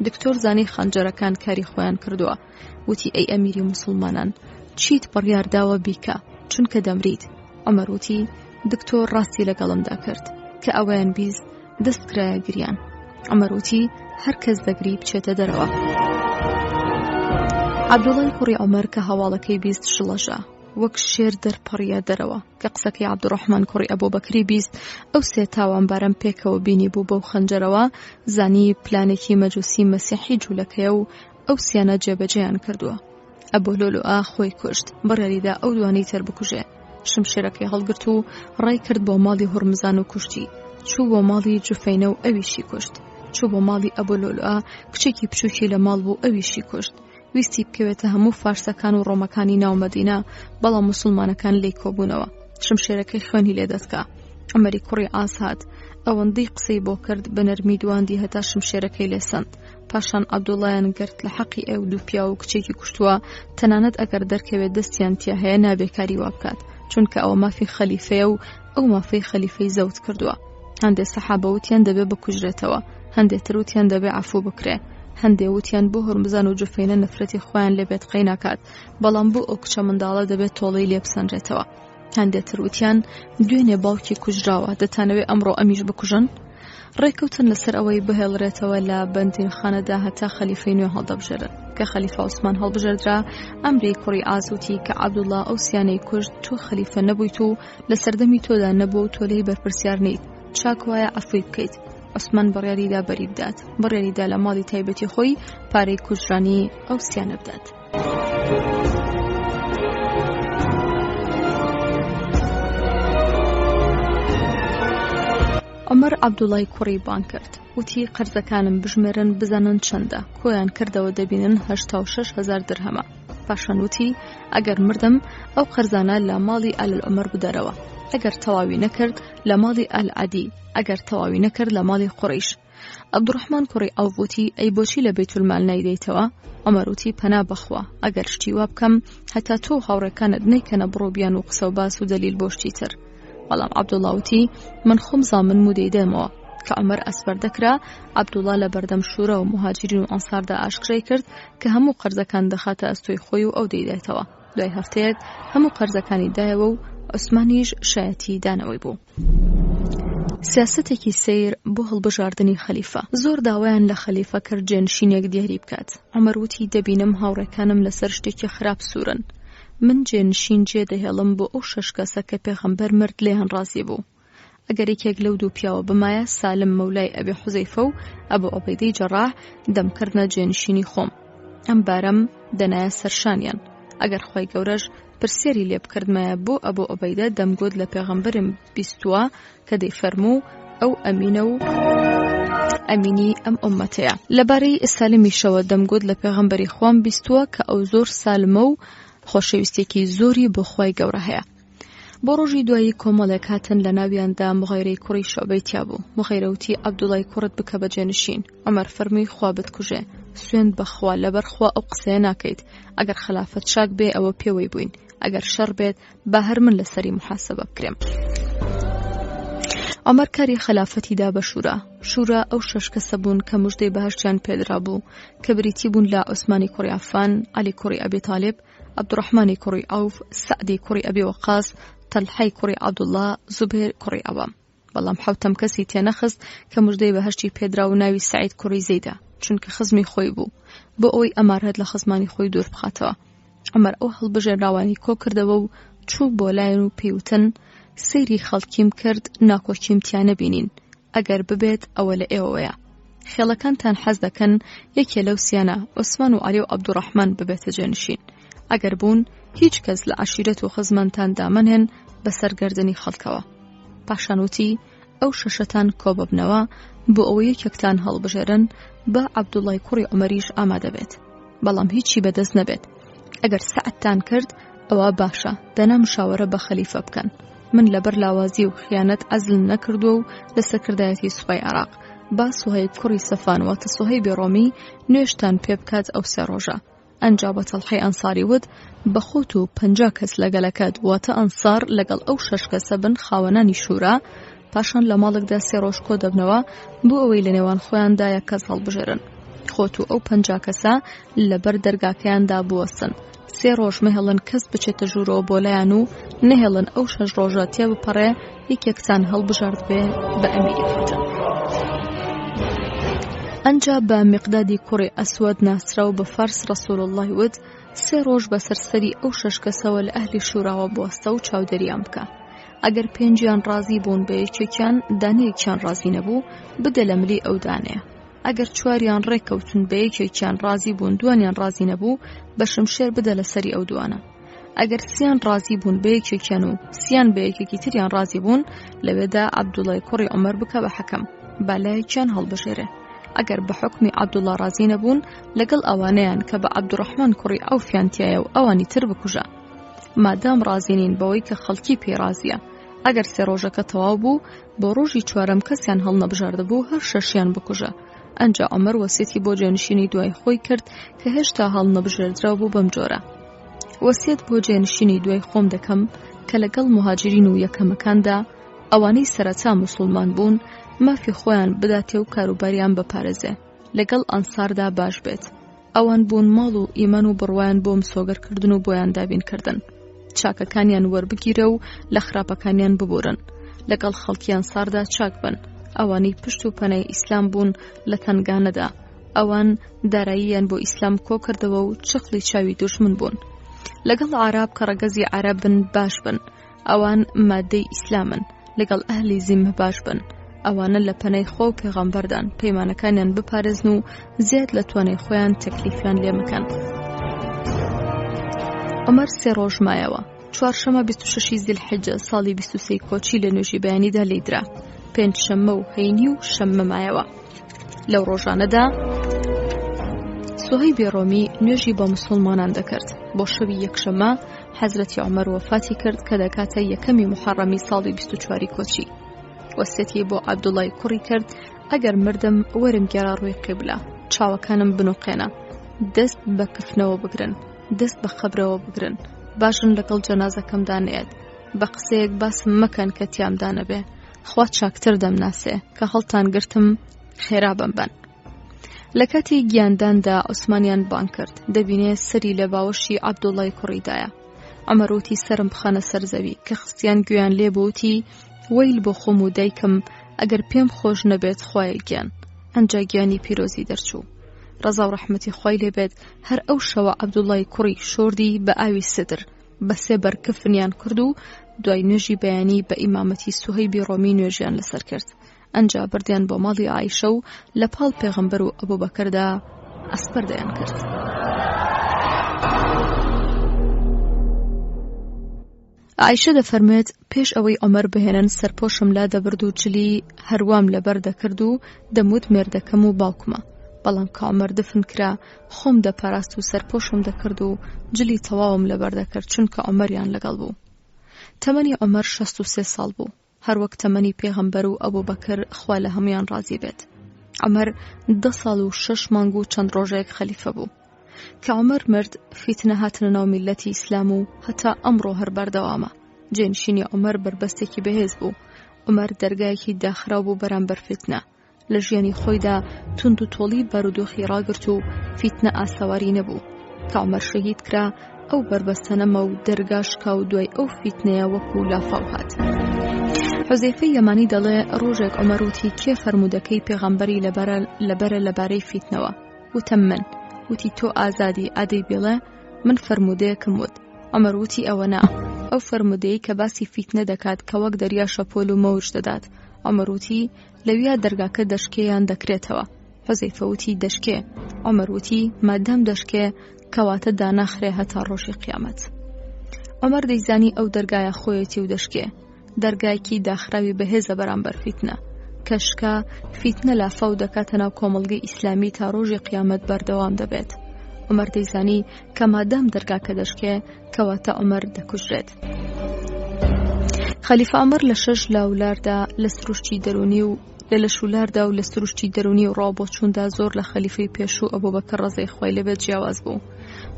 دکتۆر زانی خەنجەرەکان کاری خۆیان کردووە. وتی ئەی ئەمیری موسڵمانان، چیت بڕیارداوە بیکە چونکە دەمریت؟ عومەر وتی دکتۆر ڕاستی لەگەڵمدا کرد کە ئەویان بیست دەست کرایە گریان. عومەر وتی هەر کەس دەگری بچێتە دەرەوە. عەبدوڵڵای کوڕی عومەر کە هەواڵەکەی بیست شڵەژە وەک شێر دەرپەڕیە دەرەوە کە قسەکەی عەبدوڕەحمان کوڕی ئەبوبەکری بیست. ئەو سێ تاوانبارم پێکەوە بینی بوو بەو خەنجەرەوە، زانی پلانێکی مەجوسی مەسیحی جوولەکەیە و ئەو سیانە جێبەجێیان کردووە. ئەبوو لۆلوئا خۆی کوشت، بڕیاریدا ئەو دوانەی تر بکوژێ. شمشێرەکەی هەڵگرت و ڕای کرد بۆ ماڵی هورمزان و کوشتی. چوو بۆ ماڵی جوفەینە و ئەویشی کوشت. چوو بۆ ماڵی ئەبوو لۆلوئا، کچێکی بچووکی لە ماڵ بوو، ئەویشی کوشت. ویستی بکەوێتە هەموو فارسەکان و ڕۆمەکانی ناو مەدینە، بەڵام موسڵمانەکان لێی کۆبوونەوە. شمشێرەکەی خوێنی لێ دەستکا. عومەری کوڕی عاس هات، ئەوەندەی قسەی بۆ کرد بە نەرمی دواندی هەتا شمشێرەکەی لێسەند. پاشان عەبدوڵڵایان گرت لە حەقی ئێو دوو پیا و کچێکی کوشتووە، تەنانەت ئەگەر دەرکەوێت دەستیان تیا هەیە نابێکاری وا بکات، چونکە ئەوە مافی خەلیفەیە و ئەو مافەی خەلیفەی زەوت کردووە. هەندێک سەحابە وتیان دەبێ بکوژرێتەوە، هەندێک تر وتیان دەبێ عەفو بکرێ، هەندێک وتیان بۆ هورمزان و جوفەینە نەفرەتی خۆیان لێبێت قەی ناکات، بەڵام بۆ ئەو کچە منداڵە دەبێت تۆڵەی لێ بسەنرێتەوە. هەندێک تر وتیان دوێنێ باوکی کوژراوە، دەتانەوێ ئەمڕۆ ئەمیش بکوژن؟ ڕێکەوتن لەسەر ئەوەی بهێڵرێتەوە لە بەندینخانەدا هەتا خەلیفەی نوێ هەڵدەبژێرن. کە خەلیفە عوسمان هەڵبژێردرا، ئەمری کوڕی ئازوتی کە عەبدوڵڵا ئەو سیانەی کوشت تۆ خەلیفە نەبوویت و لە سەردەمی تۆدا نەبووە و تۆ لێی بەرپرسیار نیت، چاک وایە عەفوی بکەیت. عوسمان بڕیاریدا بەری بدات، بڕیاریدا لە ماڵی تایبەتی خۆی پارەی کوژرانی ئەو سیانە بدات. عومەر عەبدوڵڵای کوڕی بان کرد، وتی قەرزەکانم بژمێرن بزانن چەندە. کۆیان کردەوە دەبینن 86,000 درهەمە. پاشان وتی ئەگەر مردم ئەو قەرزانە لە ماڵی ئالعومەر بدەرەوە، ئەگەر تەواوی نەکرد لە ماڵی ئالعەدی، ئەگەر تەواوی نەکرد لە ماڵی قوڕیش. عەبدوڕەحمان کوڕی ئەوف وتی ئەی بۆچی لە بەیتولمال نایدەیتەوە؟ عومەر وتی پەنا بەخوا ئەگەر شتی وا بکەم هەتا تۆ هاوڕێکانت نەیکەنە بڕۆ بیان و قسە و باس و دەلیل بۆ شتی تر. بەڵام عەبدوڵڵا وتی من خۆم زامن و دەیدەمەوە. کە عومەر ئەسپەر دەکرا، عەبدوڵڵا لە بەردەم شوورە و مهاجرین و ئەنساردا ئاشکرای کرد کە هەموو قەرزەکان دەخاتە ئەستۆی خۆی و ئەو دەیدێتەوە. دوای هەفتەیەک هەموو قەرزەکانی دایەوە و عوسمانیش شایەتی دانەوەی بوو. سیاسەتێکی سیر بۆ هەڵبژاردنی خەلیفە. زۆر داوایان لە خەلیفە کرد جێنشینێک دیاری بکات. عومەر وتی دەبینم هاوڕێکانم لەسەر شتێکی خراپ سوورن. من جێنشین جێ دەهێڵم بۆ ئەو 6 کەسە کە پێغەمبەر مرد لێیان ڕازی بوو. ئەگەر یەکێک لەو دوو پیاوە بمایە، سالم مەولای ئەبی حوزەیفە و ئەبوو عوبەیدەی جەڕاح دەمکردنە جێنشینی خۆم. ئەم بارەم دەنایە سەرشانیان. ئەگەر خۆی گەورەش پرسیاری لێ بکردمایە بۆ ئەبوو عوبەیدە دەمگوت لە پێغەمبەرم بیستووە کە دەیفەرموو ئەو ئەمینە و ئەمینی ئەم ئومەتەیە. لەبارەی سالمیشەوە دەمگوت لە پێغەمبەری خۆم بیستووە کە ئەو زۆر سالمە و خۆشەویستێکی زۆری بۆ خۆی گەورە هەیە. بۆ ڕۆژی دوایی کۆمەڵێک هاتن لە ناویاندا مغیرەی کوڕی شعبەی تیا بوو. مغیرە وتی عەبدوڵڵای کوڕت بکە بە جێنشین. عومەر فەرمووی خوا بتکوژێ. سوێند بەخوا لەبەرخوا ئەو قسەیە ناکەیت. ئەگەر خلافەت چاک بێ ئەوە پێوەی بووین، ئەگەر شەڕ بێت با هەر من لەسەری محاسەبە بکرێم. عومەر کاری خلافەتیدا بە شورا ئەو 6 کەسە بوون کە موژدەی بەهەشتیان پێدرا بوو کە بریتی بوون لە عوسمانی کوڕی عەفان، عەلی کوڕی ئەبی تاالب، عەبدوڕەحمانی کوڕی ئەوف، سەعدی کوڕی ئەبی وەقاس، تەلحەی کوڕی عەبدوڵڵا، زوبەیر کوڕی عەوام. بەڵام حەوتەم کەسی تێنەخست کە موژدەی بەهەشتی پێدرا و ناوی سەعید کوڕی زەیدە، چونکە خزمی خۆی بوو بۆ ئەوەی ئەمارەت لە خزمانی خۆی دوور بخاتەوە. عومەر ئەو هەڵبژێراوانی کۆ کردەوە و چوو بۆ لایەن و پێیوتن سەیری خەڵکیم کرد ناکۆکیم تیا نەبینین، ئەگەر ببێت ئەوە لە ئێوەیە. خێڵەکانتان حەز دەکەن یەکێ لەو سیانە عوسمان و عەلی و عەبدوڕەحمان ببێتە جێنشین. ئەگەر بوون هیچ کەس لە عەشیرەت و خزمەتاندا منهێن بە سەرگەردنی خەڵکەوە. پاشان وتی ئەو شەشەتان کۆ ببنەوە بۆ ئەوەی یەکێکتان هەڵبژێرن بە عەبدوڵای کوڕی عومەریش ئامادە بێت، بەڵام هیچی بەدەست نەبێت. ئەگەر سەعەتتان کرد ئەوە باشە، دەنا مشاوەرە بە خەلیفە بکەن. من لەبەر لاوازی و خیانەت ئەزل نەکردووە و لە سەرکردایەتی سوپای عێراق با سوهەیب کوڕی سەفان واتە سوهەیبی ڕۆمی نوێژتان پێ بکات ئەو 3 ڕۆژە. ئەنجا بە تەڵحەی ئەنساری وت بە خۆت و 50 کەس لەگەلەکەت واتە ئەنسار لەگەڵ ئەو 6 کەسە بن خاوەنانی شورا، پاشان لە ماڵێکدا 3 ڕۆژ کۆ دەبنەوە بۆ ئەوەی لە نێوان خۆیاندا یەک کەس هەڵبژێرن. خۆت و ئەو 50 کەسە لەبەر دەرگاکەیاندا بوەستن، 3 ڕۆژ مەهێڵن کەس بچێتە ژوورەوە بۆ لایەن و نەهێڵن ئەو 6 ڕۆژە تێ بپەڕێ یەکێکتان هەڵبژارد بێ بە ئەمیری فەتن. ئەنجا بە میقدادی کوڕی ئەسوەد ناسرا و بە فارس ڕەسوول الله وت 3 ڕۆژ بەسەرسەری ئەو 6 کەسەوە لە ئەهلی شوراوە بوەستە و چاودەریان بکە. ئەگەر 5 ڕازی بوون بە یەکێکیان، دانەیەکیان ڕازی نەبوو بدە لە ملی ئەو دانەیە. ئەگەر 4 ڕێکەوتون بە یەکێکیان ڕازی بوون، 2 ڕازی نەبوو بە شمشێر بدە لەسەری ئەو دوانە. ئەگەر 3 ڕازی بوون بە یەکێکیان و 3 بە یەکێکی تریان ڕازی بوون، لەوێدا عەبدوڵای کوڕی عومەر بکە بە حەکەم، بالایەکیان هەڵبژێرێ. ئەگەر بە حکمی عەبدوڵڵا ڕازی نەبوون، لەگەڵ ئەوانەیان کە بە عەبدوڕەحمان کوڕی ئەوفیان تایە و ئەوانی تر بکوژە، مادام ڕازی نین بەوەی کە خەڵکی پێی ڕازیە. ئەگەر 3 ڕۆژەکە تەواو بوو، بۆ ڕۆژی 4ەم کەسیان هەڵنەبژاردبوو هەر 6یان بکوژە. ئەنجا عومەر وەسیەتی بۆ جێنشینی دوای خۆی کرد کە هێشتا هەڵنەبژێردراو بوو بەم جۆرە: وەسیەت بۆ جێنشینی دوای خۆم دەکەم کە لەگەڵ مهاجرین و یەکەمەکاندا ئەوانەی سەرەتا موسڵمان بوون مافی خۆیان بداتێ و کاروباریان بپارێزێ، لەگەڵ ئەنساردا باش بێت. ئەوان بوون ماڵ و ئیمان و بڕوایان بۆ مسۆگەرکردن و بۆیان دابینکردن. چاکەکانیان وەربگیرە و لە خراپەکانیان ببورن، لەگەڵ خەڵکیان ساردا چاک بن. ئەوانەی پشت و پەنای ئیسلام بوون لە تەنگانەدا، ئەوان داراییان بۆ ئیسلام کۆ کردەوە و چخلی چاوی دوژمن بوون. لەگەڵ عراب کە ڕەگەزی عرب بن باش بن، ئەوان مادەی ئیسلامن. لەگەڵ ئەهلی زیمە باش بن، ئەوانە لە پەنای خۆ و پێغەمبەردان پەیمانەکانیان بپارێزن و زیاد لە توانای خۆیان تەکلیفیان لێ مەکەن. عومەر 3 ڕۆژ مایەوە. 4شەمە 26 زیلحیجە ساڵی 23 کۆچی لە نوێژی بەیانیدا لێدرا. 5شەمە و هەینی و شەممە مایەوە. لەو ڕۆژانەدا سوهەیبی ڕۆمی نوێژی بە موسڵمانان دەکرد. بۆ شەوی یەکشەمە حەزرەتی عومەر وەفاتی کرد کە دەکاتە 1ەمی موحەڕەمی ساڵی 24 کۆچی. وەسیەتی بۆ عەبدوڵای کوڕی کرد: ئەگەر مردم وەرم گێڕا ڕووی قیبلە، چاوەکانم بنوقێنە، دەست بە کفنەوە بگرن، دەست بە خەبرەوە بگرن، باشن لەگەڵ جەنازەکەمدا نێت، بە قسەیەک باسم مەکەن کە تیامدا نەبێ، خوا چاکتر دەمناسێ کە هەڵتان گرتم خێرا بمبەن. لە کاتی گیانداندا عوسمانیان بان کرد، دەبینێ سەری لە باوەشی عەبدوڵای کوڕیدایە. عومەر وتی سرم بخەنە سەر زەوی، کە خستیان گویان لێ بوتی وەیل بۆ خۆم و دایکم ئەگەر پێم خۆش نەبێت خوایە گیان. ئەنجا گیانی پیرۆزی دەرچوو. ڕەزا و ڕەحمەتی خوای لێبێت هەر ئەو شەوە عەبدوڵای کوڕی شۆردی بە ئاوی سدر بە 3 بەرکفنیان کرد و دوای نوێژی بەیانی بە ئیمامەتی سوهەیبی ڕۆمی نوێژیان لەسەر کرد. ئەنجا بردیان بۆ ماڵی عایشە و لە پاڵ پێغەمبەر و ئەبوبەکردا ئەسپەردەیان کرد. عایشە دەفەرمێت پێش ئەوەی عومەر بهێنن سەرپۆشم لا دەبرد و جلی هەروام لەبەر دەکرد و دەموت مێردەکەم و باوکمە. بەڵام کە عومەر دفن کرا خۆم دەپاراست و سەرپۆشم دەکرد و جلی تەواوم لەبەر دەکرد، چونکە عومەریان لەگەڵ بوو. تەمەنی عومەر 63 ساڵ بوو، هەروەک تەمەنی پێغەمبەر و ئەبوبەکر خوا لە هەمویان ڕازی بێت. عومەر 10 ساڵ و 6 مانگ و چەند ڕۆژێک خەلیفە بوو. کە عومەر مرد فیتنە هاتنە ناو میلەتی ئیسلام و هەتا ئەمڕۆ هەر بەردەوامە. جێنشینی عومەر بربەستێکی بەهێز بوو. عومەر دەرگایەکی داخراو بوو بەرامبەر فیتنە. لە ژیانی خۆیدا تند و تۆڵی بارودۆخی ڕاگرت و فیتنە ئاسەواری نەبوو. کە عومەر شەهید کرا ئەو بربەستەنەمە و دەرگاش کا و دوای ئەو فیتنەیە وەکو لافاو هات. حوزەیفەی یەمانی دەڵێ ڕۆژێک عومەر وتی کێ فەرمودەکەی پێغەمبەری لەبەرە لەبارەی فیتنەوە؟ وتم من. وتی تۆ ئازادی ئادەی بێڵێ؟ من فەرمودەیەکم وت. عومەر وتی ئەوە نا، ئەو فەرمودەیە کە باسی فیتنە دەکات کە وەک دەریا شەپۆل و مەوج دەدات. عومەر وتی لەویا دەرگاکە دەشکێیان دەکرێتەوە. حوزەیفە وتی دەشکێ. عومەر وتی مادام دەشکێ کەواتە داناخرێ هەتا ڕۆژی قیامەت. عومەر دەیزانی ئەو دەرگایە خۆیەتی و دەشکێ، دەرگایەکی داخراوی بەهێزە بەرامبەر فیتنە، کەشکە فیتنە لافاو دەکاتە ناو کۆمەڵگەی ئیسلامی تا ڕۆژی قیامەت بەردەوام دەبێت. عومەر دەیزانی کە مادام دەرگاکە دەشکێ کەواتە عومەر دەکوژرێت. خەلیفە عومەر لە 6 لاولاردا لە سروشتی دەرونی و لە شولاردا و لە سروشتی دەرونی و ڕابۆچووندا زۆر لە خەلیفەی پێشوو ئەبوبەکر ڕەزای خوای لەبێت جیاواز بوو.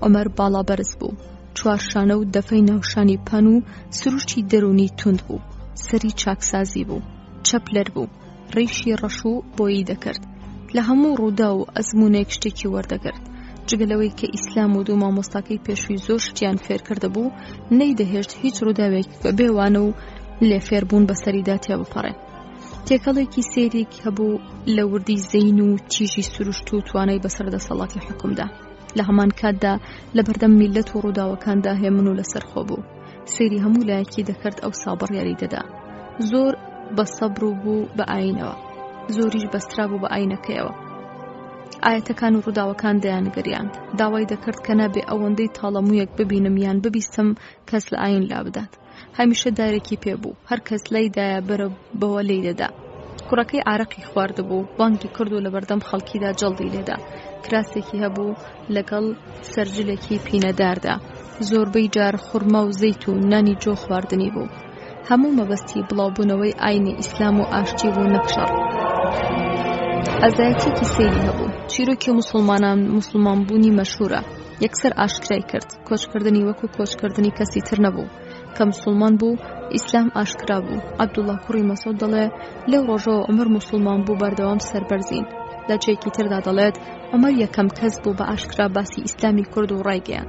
عومەر باڵا بەرز بوو، چوارشانە و دەفەی ناوشانی پەن و سروشتی دەرونی توند بوو، سەری چاکسازی بوو، چەپلەر بوو، ڕیشی ڕەشوو بۆیی دەکرد، لە هەموو ڕوودا و ئەزمونێک شتێکی وەردەگرت. جگەلەوەی کە ئیسلام و دوو مامۆستاکەی پێشووی زۆر شتیان فێر کردهبوو، نەیدەهێشت هیچ ڕووداوێک بە بێوانە و لێفێربوون بەسەریدا تێ بپەڕێ. تێکەڵێکی سێرێک هەبوو لە وردی زەین و تیژی سروشت و توانای بەسەردەسەڵاتی حکومدا. لە هەمان کاتدا لە بەردەم میلەت و ڕووداوەکاندا هێمن و لەسەرخۆ بوو. سێری هەموو لایەکی دەکرد ئەو سابڕیاری دەدا. زۆر بە سەبر بوو بە ئاینەوە، زۆریش بەسترا بوو بە ئاینەکەیەوە. ئاەتەکان و ڕووداوەکان دەیانگەریاند، داوای دەکرد کە نابێ ئەوەندەی تاڵەموویەک ببینم یان ببیستم کەس لە ئاین لا بدات. هەمیشە دارێکی پێبوو، هەر کەس لایدایە بەرە بەوە لی دەدا. کوڕەکەی عارەقی خواردبوو، بانگی کرد و لە بەردەم خەڵکیدا جەڵدی لێدا. کراسێکی هەبوو لەگەڵ سەرجلێکی پینەداردا، زۆربەی جار خوڕما و زەیت و نانی جۆ خواردنی بوو. هەموو مەبەستی بڵاوبوونەوەی ئاینی ئیسلام و ئاشتی بوو نەکشەڕ. ئەزایەتێکی سەیری هەبوو، چیرۆکی موسڵمان بوونی مەشهورە، یەکسەر ئاشکرای کرد، کۆچکردنی وەکو کۆچکردنی کەسی تر نەبوو. کە موسڵمان بوو ئیسلام ئاشکرا بوو. عەبدوڵڵا کوڕی مەسعود دەڵێ لەو ڕۆژەوە عومەر موسڵمان بوو بەردەوام سەربەرزین. لە جێکی تردا دەڵێت عومەر یەکەم کەس بوو بە ئاشکرا باسی ئیسلامی کورد و ڕایگەیان.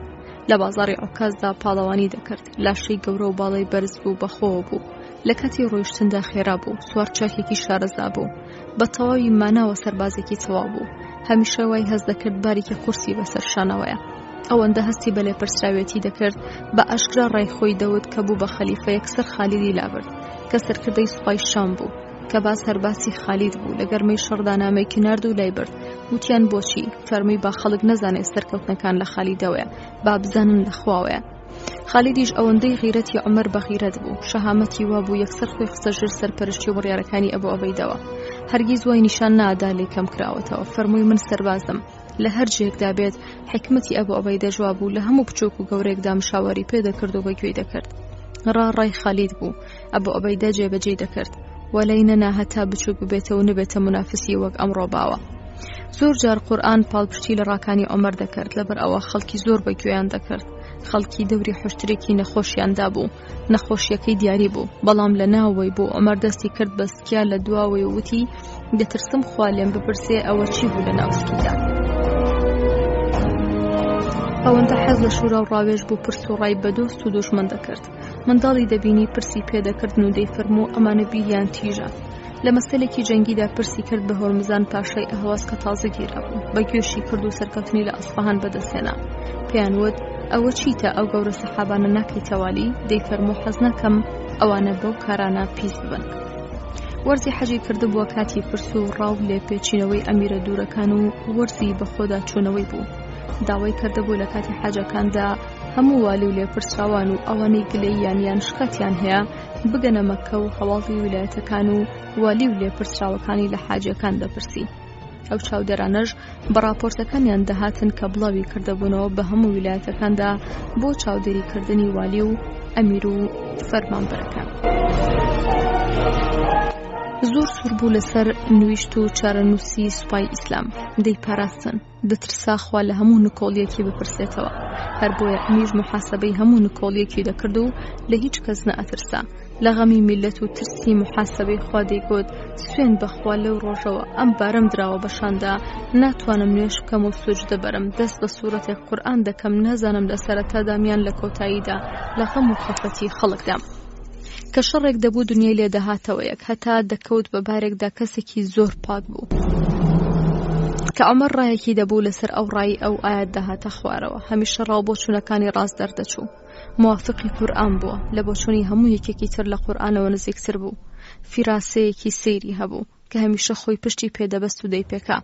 لە بازاڕی عوکازدا پاڵەوانی دەکرد، لاشەی گەورە و باڵای بەرز بوو بەخۆوە بوو. لە کاتی ڕۆیشتندا خێرا بوو، سوار چاکێکی شارەزا بوو، بە تەواوی ماناوە سەربازێکی تەواو بوو. هەمیشە وای هەست دەکرد بارێکی قورسی بەسەر شانەوەیە. ئەوەندە هەستی بە لێپرسراوێتی دەکرد بە ئاشکرا ڕای خۆی دەوت کە بوو بە خەلیفە یەکسەر خالیدی لابرد کە سەرکردەی سوپای شام بوو، کە باز هەرباسی خالید بوو. لە گەرمەی شەڕدا نامەیەکی نارد و لای برد، وتیان بۆچی؟ فەرمووی با خەڵک نەزانێت سەرکەوتنەکان لە خالیدەوەیە، با بزانن لە خواوەیە. خالیدیش ئەوەندەی غیرەتی عومەر بە غیرەت بوو، شەهامەتی وا بوو یەکسەر خۆی خستە ژێر سەرپەرشتی و بڕیارەکانی ئەبوو عوبەیدەوە. هەرگیز وای نیشان نادا لێ کەم کراوەتەوە. فەرمووی من سەربازم، لە هەر جێکدا بێت حکمەتی ئەبوو عوبەیدە جواب بوو، لە هەموو بچووک و گەورەیەکدا مشاوەری پێ دەکرد و بەگوێی دەکرد. ڕای خالید بوو، ئەبوو عوبەیدە جێبەجێ دەکرد، وەلای نەنا هەتا بچووک ببێتەوە نەبێتە منافسی وەک ئەمڕۆ باوە. زۆر جار قورئان پاڵپشتی لە ڕاکانی عومەر دەکرد، لەبەر ئەوە خەڵکی زۆر بەگوێیان دەکرد. خەڵکی دەوری حوشترێکی نەخۆشیاندا بوو، نەخۆشیەکەی دیاری بوو، بەڵام لە ناوەوەی بوو. عومەر دەستی کرد بە سکیا لە دواوەی وتی دەترسم خوا لێم بپرسێ ئەوە چی بوو لە ناوسکیدا. ئەوەندە حەز لە شورا و ڕاوێژ بوو، پرس و ڕای بە دۆست و دوژمن دەکرد. منداڵی دەبینی پرسی پێدەکردن و دەیفەرموو ئەمانە بیریان تیژە. لە مەسەلێکی جەنگیدا پرسی کرد بە هۆرمزان پاشای ئەهواز کە تازە گیرا بوو، بە گوێشی کرد و سەرکەوتنی لە ئەسفەهان بەدەستێنا. پێیان وت ئەوە چیتە ئەو گەورە سەحابانە ناکەیتەوالی؟ دەیفەرموو حەز نەکەم ئەوانە بەو کارانە پیس ببن. وەرزی حەجی کردبووە کاتی پرس و ڕاو لێ پێچینەوەی ئەمیرە دوورەکان و وەرزی بەخۆدا چوونەوەی بوو. داوای کردبوو لە کاتی حەجەکاندا هەموو والی و لێپرسراوان و ئەوانەی گلەییان یان شکەتیان هەیە بگەنە مەککە و هەواڵی ویلایەتەکان و والی و لێپرسراوەکانی لە حاجەکان دەپرسی. ئەو چاودێرانەش بە راپۆرتەکانیان دەهاتن کە بڵاوی کردەبوونەوە بە هەموو ویلایەتەکاندا بۆ چاودێریکردنی والی و ئەمیر و فەرمانبەرەکان. زۆر سوور بوو لەسەر نویشت و چارەنووسی سوپای ئیسلام، دەیپاراستن، دەترسا خوا لە هەموو نکۆڵیەکی بپرسێتەوە. هەر بۆیە ئەمیش محاسەبەی هەموو نکۆڵیەکی دەکرد و لە هیچ کەس نەئەترسا. لە غەمی میلەت و ترسی محاسەبەی خوا دەیگوت سوێن بەخوا لەو ڕۆژەوە ئەم بارەم دراوە بەشاندا، ناتوانم نوێش بکەم و سوجدە بەرم، دەست بە سوورەتێک قورئان دەکەم، نازانم لە سەرەتادا میان لە کۆتاییدا لە غەم و خەفەتی خەڵکدام. کە شەڕێک دەبوو دنیای لێ دەهاتەوە یەک، هەتا دەکەوت بە بارێکدا کەسێکی زۆر پاک بوو. کە عومەر ڕایەکی دەبوو لەسەر ئەو ڕای ئەو ئاەت دەهاتە خوارەوە، هەمیشە ڕاو بۆ چوونەکانی ڕاست دەردەچوو. موافقی قورئان بووە، لە بۆچوونی هەموو یەکێکی تر لە قورئانەوە نزیکتر بوو. فیراسەیەکی سەیری هەبوو کە هەمیشە خۆی پشتی پێدەبەست و دەیپێکا.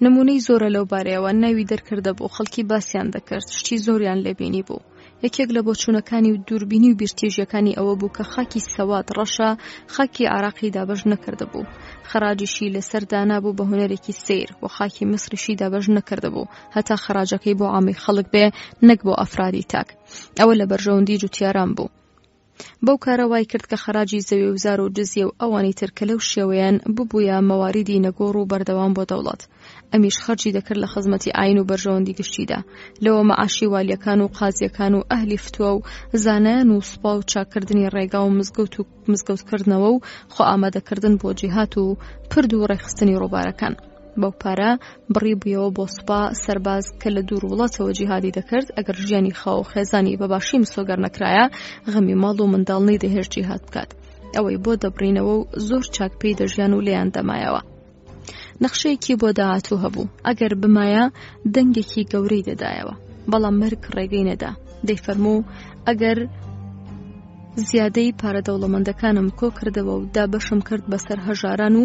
نمونەی زۆرە لەو بارەیەوە ناوی دەرکردە بوو، خەڵکی باسییان دەکرد، شتی زۆریان لێبینی بوو. یەکێک لە بۆچوونەکانی و دووربینی و بیرتێژیەکانی ئەوە بوو کە خاکی سەوات ڕەشە خاکی عێراقی دابەش نەکردبوو، خەراجیشی لەسەر دانابوو بە هونەرێکی سیر، و خاکی مسریشی دابەش نەکردبوو هەتا خەراجەکەی بۆ عامی خەڵک بێ نەک بۆ ئەفرادی تاک. ئەوە لە بەرژەوەندی جوتیاران بوو. بەو کارە وای کرد کە خەراجی زەوی وزار و جزیە و ئەوانی تر کە لەو شێوەیان ببوویە مەواریدی نەگۆڕ و بەردەوام بۆ دەوڵەت. ئەمیش خەرجی دەکرد لە خزمەتی ئاین و بەرژەوەندی گشتیدا. لەوە مەعاشی والیەکان و قازیەکان و ئەهلی فتووە و زانایان و سوپا و چاکردنی ڕێگا و مزگەوتکردنەوە و خۆ ئامادەکردن بۆ جیهات و پرد و ڕێخستنی ڕووبارەکان. بەو پارە بڕی بوویەوە بۆ سوپا سەرباز کە لە دوور وڵاتەوە جیهادی دەکرد، ئەگەر ژیانی خاو و خێزانی بەباشی مسۆگەر نەکرایە غەمی ماڵ و منداڵنەی دەهێشت جیهاد بکات. ئەوەی بۆ دەبڕینەوە و زۆر چاک پێی دەژیان و لێیان دەمایەوە. نەخشەیەکی بۆ داهاتوو هەبوو، ئەگەر بمایە دەنگێکی گەورەی دەدایەوە، بەڵام مەرگ ڕێگەی نەدا. دەیفەرموو ئەگەر زیادەی پارە دەوڵەمەندەکانم کۆ کردەوە و دابەشم کرد بەسەر هەژاران و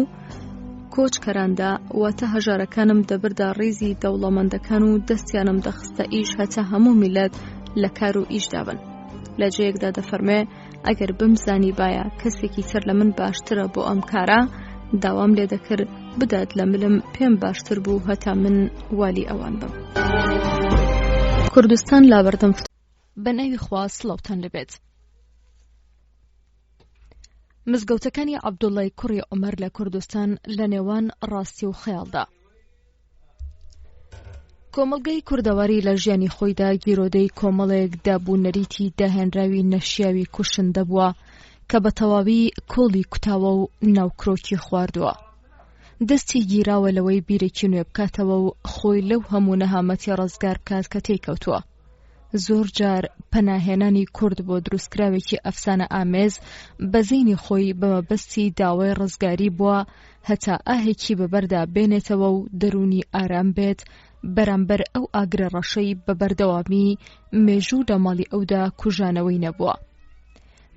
کۆچکەراندا، واتە هەژارەکانم دەبردا ڕێزی دەوڵەمەندەکان و دەستیانم دەخستە ئیش هەتا هەموو میلەت لە کار و ئیش دابن. لە جەیەکدا دەفەرمێ ئەگەر بمزانی باە کەسێکی تر لە من باشترە بۆ ئەم کارە، داوام لێ دەکرد بدات لە ملم پێم باشتر بوو هەتا من والی ئەوان بم. کوردستان لابەردەم بە ناوی خوا سڵاوتان لەبێت. مزگەوتەکانی عەبدوڵڵای کوڕی عومەر لە کوردستان لە نێوان ڕاستی و خەیاڵدا. کۆمەڵگەی کوردەواری لە ژیانی خۆیدا گیرۆدەی کۆمەڵێک دابوونەریتی داهێنراوی نەشیاوی کوشندە بووە کە بە تەواوی کۆڵی کوتاوە و ناوکرۆکی خواردووە. دەستی گیراوە لەوەی بیرێکی نوێ بکاتەوە و خۆی لەو هەموو نەهامەتی ڕزگار بکات کە تێکەوتووە. زۆر جار پەناهێنانی کورد بۆ دروستکراوێکی ئەفسانە ئامێز بەزەینی خۆی بەمەبەستی داوای ڕزگاری بووە هەتا ئاهێکی بەبەردا بێنێتەوە و دەرونی ئارام بێت بەرامبەر ئەو ئاگرە ڕەشەی بەبەردەوامی مێژوو لە ماڵی ئەودا کوژانەوەی نەبووە.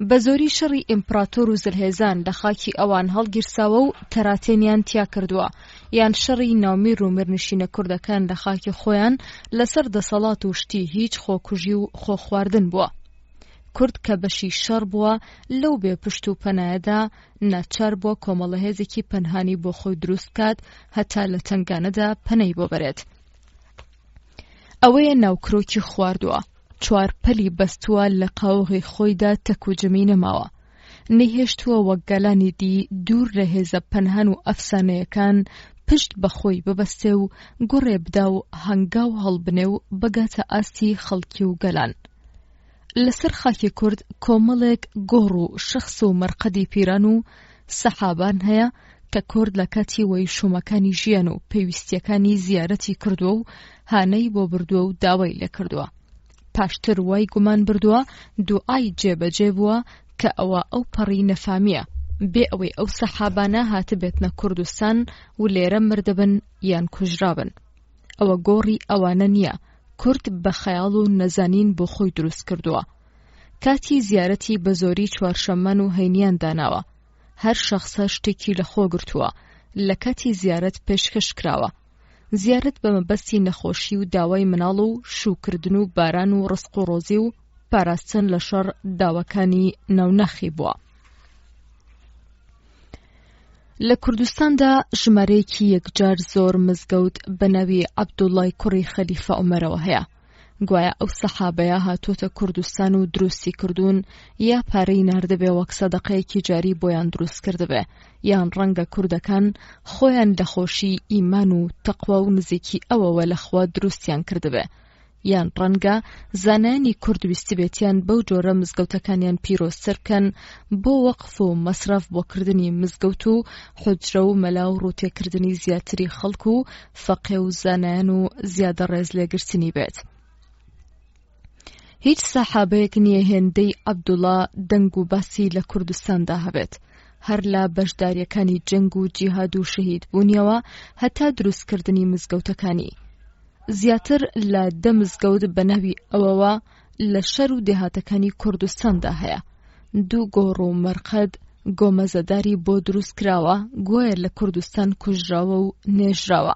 بە زۆری شەڕی ئیمپراتۆر و زلهێزان لە خاکی ئەوان هەڵگیرساوە و تەراتێنیان تیا کردووە، یان شەڕی ناومیر و میرنشینە کوردەکان لە خاکی خۆیان لەسەر دەسەڵات و شتی هیچ خۆکوژی و خۆخواردن بووە. کورد کە بەشی شەڕ بووە لەو بێ پشت و پەنایەدا ناچار بووە کۆمەڵە هێزێکی پەنهانی بۆ خۆی دروست بکات هەتا لە تنگانەدا پەنەی بۆ بەرێت. ئەوەیە ناوکرۆکی خواردووە. چوار پەلی بەستووە لە قاوغی خۆیدا تەکوجەمی نەماوە. نەهێشتووە وەک گەلانی دی دوور لە هێزە پەنهان و ئەفسانەیەکان پشت بەخۆی ببەستێ و گوڕێ بدا و هەنگاو هەڵبنێ و بەگاتە ئاستی خەڵکی و گەلان. لەسەر خاکی کورد کۆمەڵێک گۆڕ و شەخص و مەرقەدی پیران و سەحابان هەیە کە کورد لە کاتی وەی شومەکانی ژیان و پێویستیەکانی زیارەتی کردووە و هانەی بۆ بردووە و داوای لێ کردووە. پاشتر وای گومان بردووە دوعای جێبەجێ بووە کە ئەوە ئەو پەڕی نەفامیە بێ ئەوەی ئەو سەحابانە هاتبێتنە کوردستان و لێرە مردەبن یان کوژرابن. ئەوە گۆڕی ئەوانە نییە. کورد بە خەیاڵ و نەزانین بۆ خۆی دروست کردووە. کاتی زیارەتی بە زۆری چوارشەممەن و هەینیان داناوە. هەر شەخصە شتێکی لە خۆ گرتووە، لە کاتی زیارەت پێشکەش کراوە. زیارەت بە مەبەستی نەخۆشی و داوای مناڵ و شوکردن و باران و ڕزق و ڕۆزی و پاراستن لە شەڕ داواکانی ناونەخی بووە. لە کوردستاندا ژمارەیەکی یەکجار زۆر مزگەوت بە ناوی عەبدوڵڵای کوڕی خەلیفە عومەرەوە هەیە. گوایە ئەو سەحابەیە هاتوۆتە کوردستان و دروستی کردوون، یا پارەی ناردەبێ وەک سەدەقەیەکی جاری بۆیان دروست کردبێ، یان ڕەنگە کوردەکان خۆیان لە خۆشی ئیمان و تەقوا و نزیکی ئەوەوە لەخوا دروستیان کردبێ، یان ڕەنگە زانایانی کورد ویستی بێتیان بەو جۆرە مزگەوتەکانیان پیرۆزتر بکەن بۆ وەقف و مەسرەف بۆکردنی مزگەوت و حوجرە و مەلا و ڕوتێکردنی زیاتری خەڵک و فەقێ و زانایان و زیادە ڕێز لێگرتنی بێت. هیچ سەحابەیەک نییە هێندەی عەبدوڵڵا دەنگ و باسی لە کوردستاندا هەبێت. هەر لە بەشداریەکانی جەنگ و جیهاد و شەهید بوونیەوە هەتا دروستکردنی مزگەوتەکانی. زیاتر لە 10 مزگەوت بە ناوی ئەوەوە لە شەر و دێهاتەکانی کوردستاندا هەیە. 2 گۆڕ و مەرقەد گۆمەزەداری بۆ دروست کراوە، گوایە لە کوردستان کوژراوە و نێژراوە.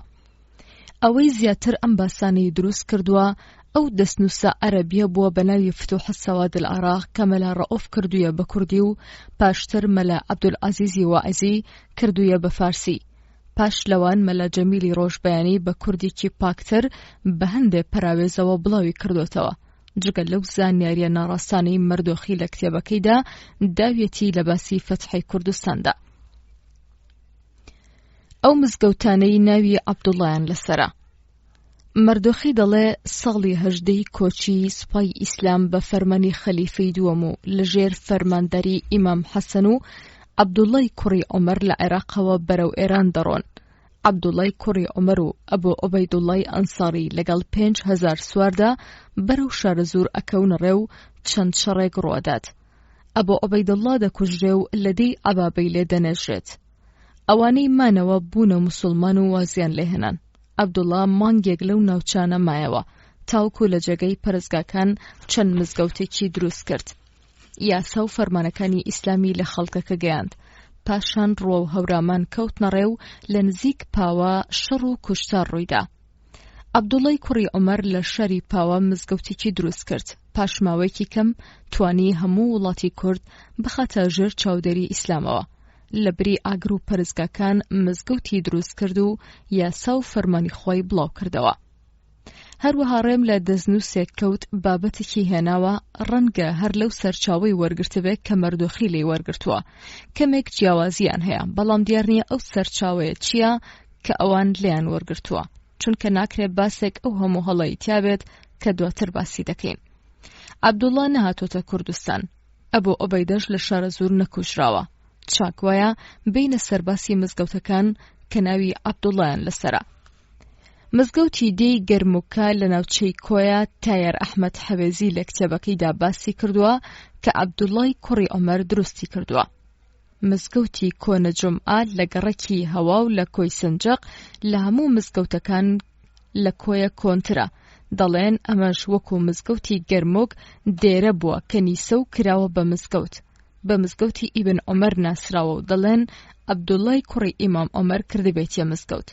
ئەوەی زیاتر ئەم باسانەی دروست کردووە ئەو دەستنووسە عەرەبیە بووە بە ناوی فتوح السەواد العراق کە مەلا ڕەئوف کردوویە بە کوردی و پاشتر مەلا عەبدولعەزیزی واعیزی کردوویە بە فارسی. پاش لەوان مەلا جەمیلی ڕۆژبەیانی بە کوردێکی پاکتر بە هەندێک پەراوێزەوە بڵاوی کردوتەوە. جگە لەو زانیاریە ناڕاستانەی مەردۆخی لە کتێبەکەیدا داویەتی لە باسی فەتحی کوردستاندا. ئەو مزگەوتانەی ناوی عەبدوڵڵایان لەسەرە. مەردۆخی دەڵێ ساڵی 18 کۆچی سوپای ئیسلام بە فەرمانی خەلیفەی دووەم و لەژێر فەرماندەری ئیمام حەسەن و عەبدوڵڵای کوڕی عومەر لە عێراقەوە بەرەو ئێران دەڕۆن. عەبدوڵڵای کوڕی عومەر و ئەبوو عوبەیدوڵڵای ئەنساری لەگەڵ 5,000 سواردا بەرەو شارە زوور ئەکەونە ڕێ و چەند شەڕێک ڕوادات. ئەبوو عوبەیدوڵڵا دەکوژرێ و لەدەی عەبابەی لێ دەنێژرێت. ئەوانەی مانەوە بوونە موسڵمان و وازیان لێهێنان. عەبدوڵڵا مانگێک لەو ناوچانە مایەوە تاوکو لە جێگەی پەرستگاکان چەند مزگەوتێکی دروست کرد. یاسا و فەرمانەکانی ئیسلامی لە خەڵکەکە گەیاند. پاشان ڕۆ و هەورامان کەوتنە ڕێ و لە نزیک پاوە شەڕ و کوشتار ڕوویدا. عەبدوڵڵای کوڕی عومەر لە شاری پاوە مزگەوتێکی دروست کرد. پاش ماوەیەکی کەم توانی هەموو وڵاتی کورد بخاتە ژێر چاودێری ئیسلامەوە. لە بری ئاگر و پەرستگاکان مزگەوتی دروست کرد و یاسا و فەرمانی خۆی بڵاو کردەوە. هەروەها ڕێم لە دەستنووسێک کەوت بابەتێکی هێناوە ڕەنگە هەر لەو سەرچاوەی وەرگرتبێت کە مەردۆخی لێی وەرگرتووە. کەمێک جیاوازیان هەیە بەڵام دیار نییە ئەو سەرچاوەیە چییە کە ئەوان لیان وەرگرتووە، چونکە ناکرێت باسێک ئەو هەموو هەڵەی تیابێت کە دواتر باسی دەکەین. عەبدوڵڵا نەهاتۆتە کوردستان. ئەبوو عوبەیدەش لە شارە زوور نەکوژراوە. چاکوایە بینە سەرباسی مزگەوتەکان کە ناوی عەبدوڵڵایان لەسەرە. مزگەوتی دێی گەرموکە لە ناوچەی کۆیە تایر ئەحمەد حەوێزی لە کتێبەکەیدا باسی کردووە کە عەبدوڵڵای کوڕی عومەر دروستی کردووە. مزگەوتی کۆنە جومعە لە گەڕەکی هەوا و لە کۆی سنجەق لە هەموو مزگەوتەکان لە کۆیە کۆنترە. دەڵێن ئەمەش وەکو مزگەوتی گەرموک دێرە بووە کەنیسە و کراوە بە مزگەوت. بە مزگەوتی ئیبن عومەر ناسراوە و دەڵێن عەبدوڵڵای کوڕی ئیمام عومەر کردبێتیە مزگەوت.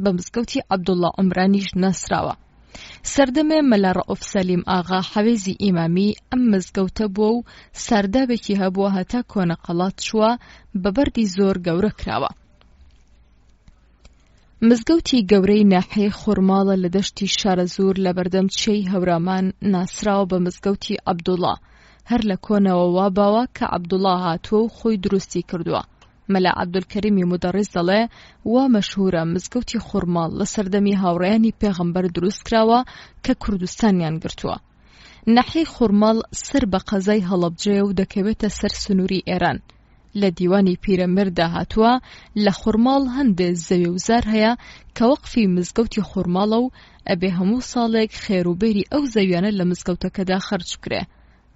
بە مزگەوتی عەبدوڵڵا عومرانیش ناسراوە. سەردەمێ مەلا ڕەئوف سەلیم ئاغا حەوێزی ئیمامی ئەم مزگەوتە بووە و ساردابێکی هەبووە هەتا کۆنەقەڵات چووە بە بەردی زۆر گەورە کراوە. مزگەوتی گەورەی ناحیەی خورماڵە لە دەشتی شارە زوور لە بەردەم چێی هەورامان ناسراوە بە مزگەوتی عەبدوڵڵا. هەر لە کۆنەوە واباوە کە عەبدوڵڵا هاتووە و خۆی دروستی کردووە. مەلا عەبدولکەریمی مودەڕیس دەڵێ وا مەشهورە مزگەوتی خورماڵ لە سەردەمی هاوڕێیانی پێغەمبەر دروست کراوە کە کوردستانیان گرتووە. ناحیەی خورماڵ سەر بە قەزای هەڵەبجێ و دەکەوێتە سەر سنووری ئێران. لە دیوانی پیرەمێردا هاتووە لە خورماڵ هەندێک زەوی وزار هەیە کە وەقفی مزگەوتی خورماڵە و ئەبێ هەموو ساڵێک خێروبێری ئەو زەویانە لە مزگەوتەکەدا خەرج بکرێ.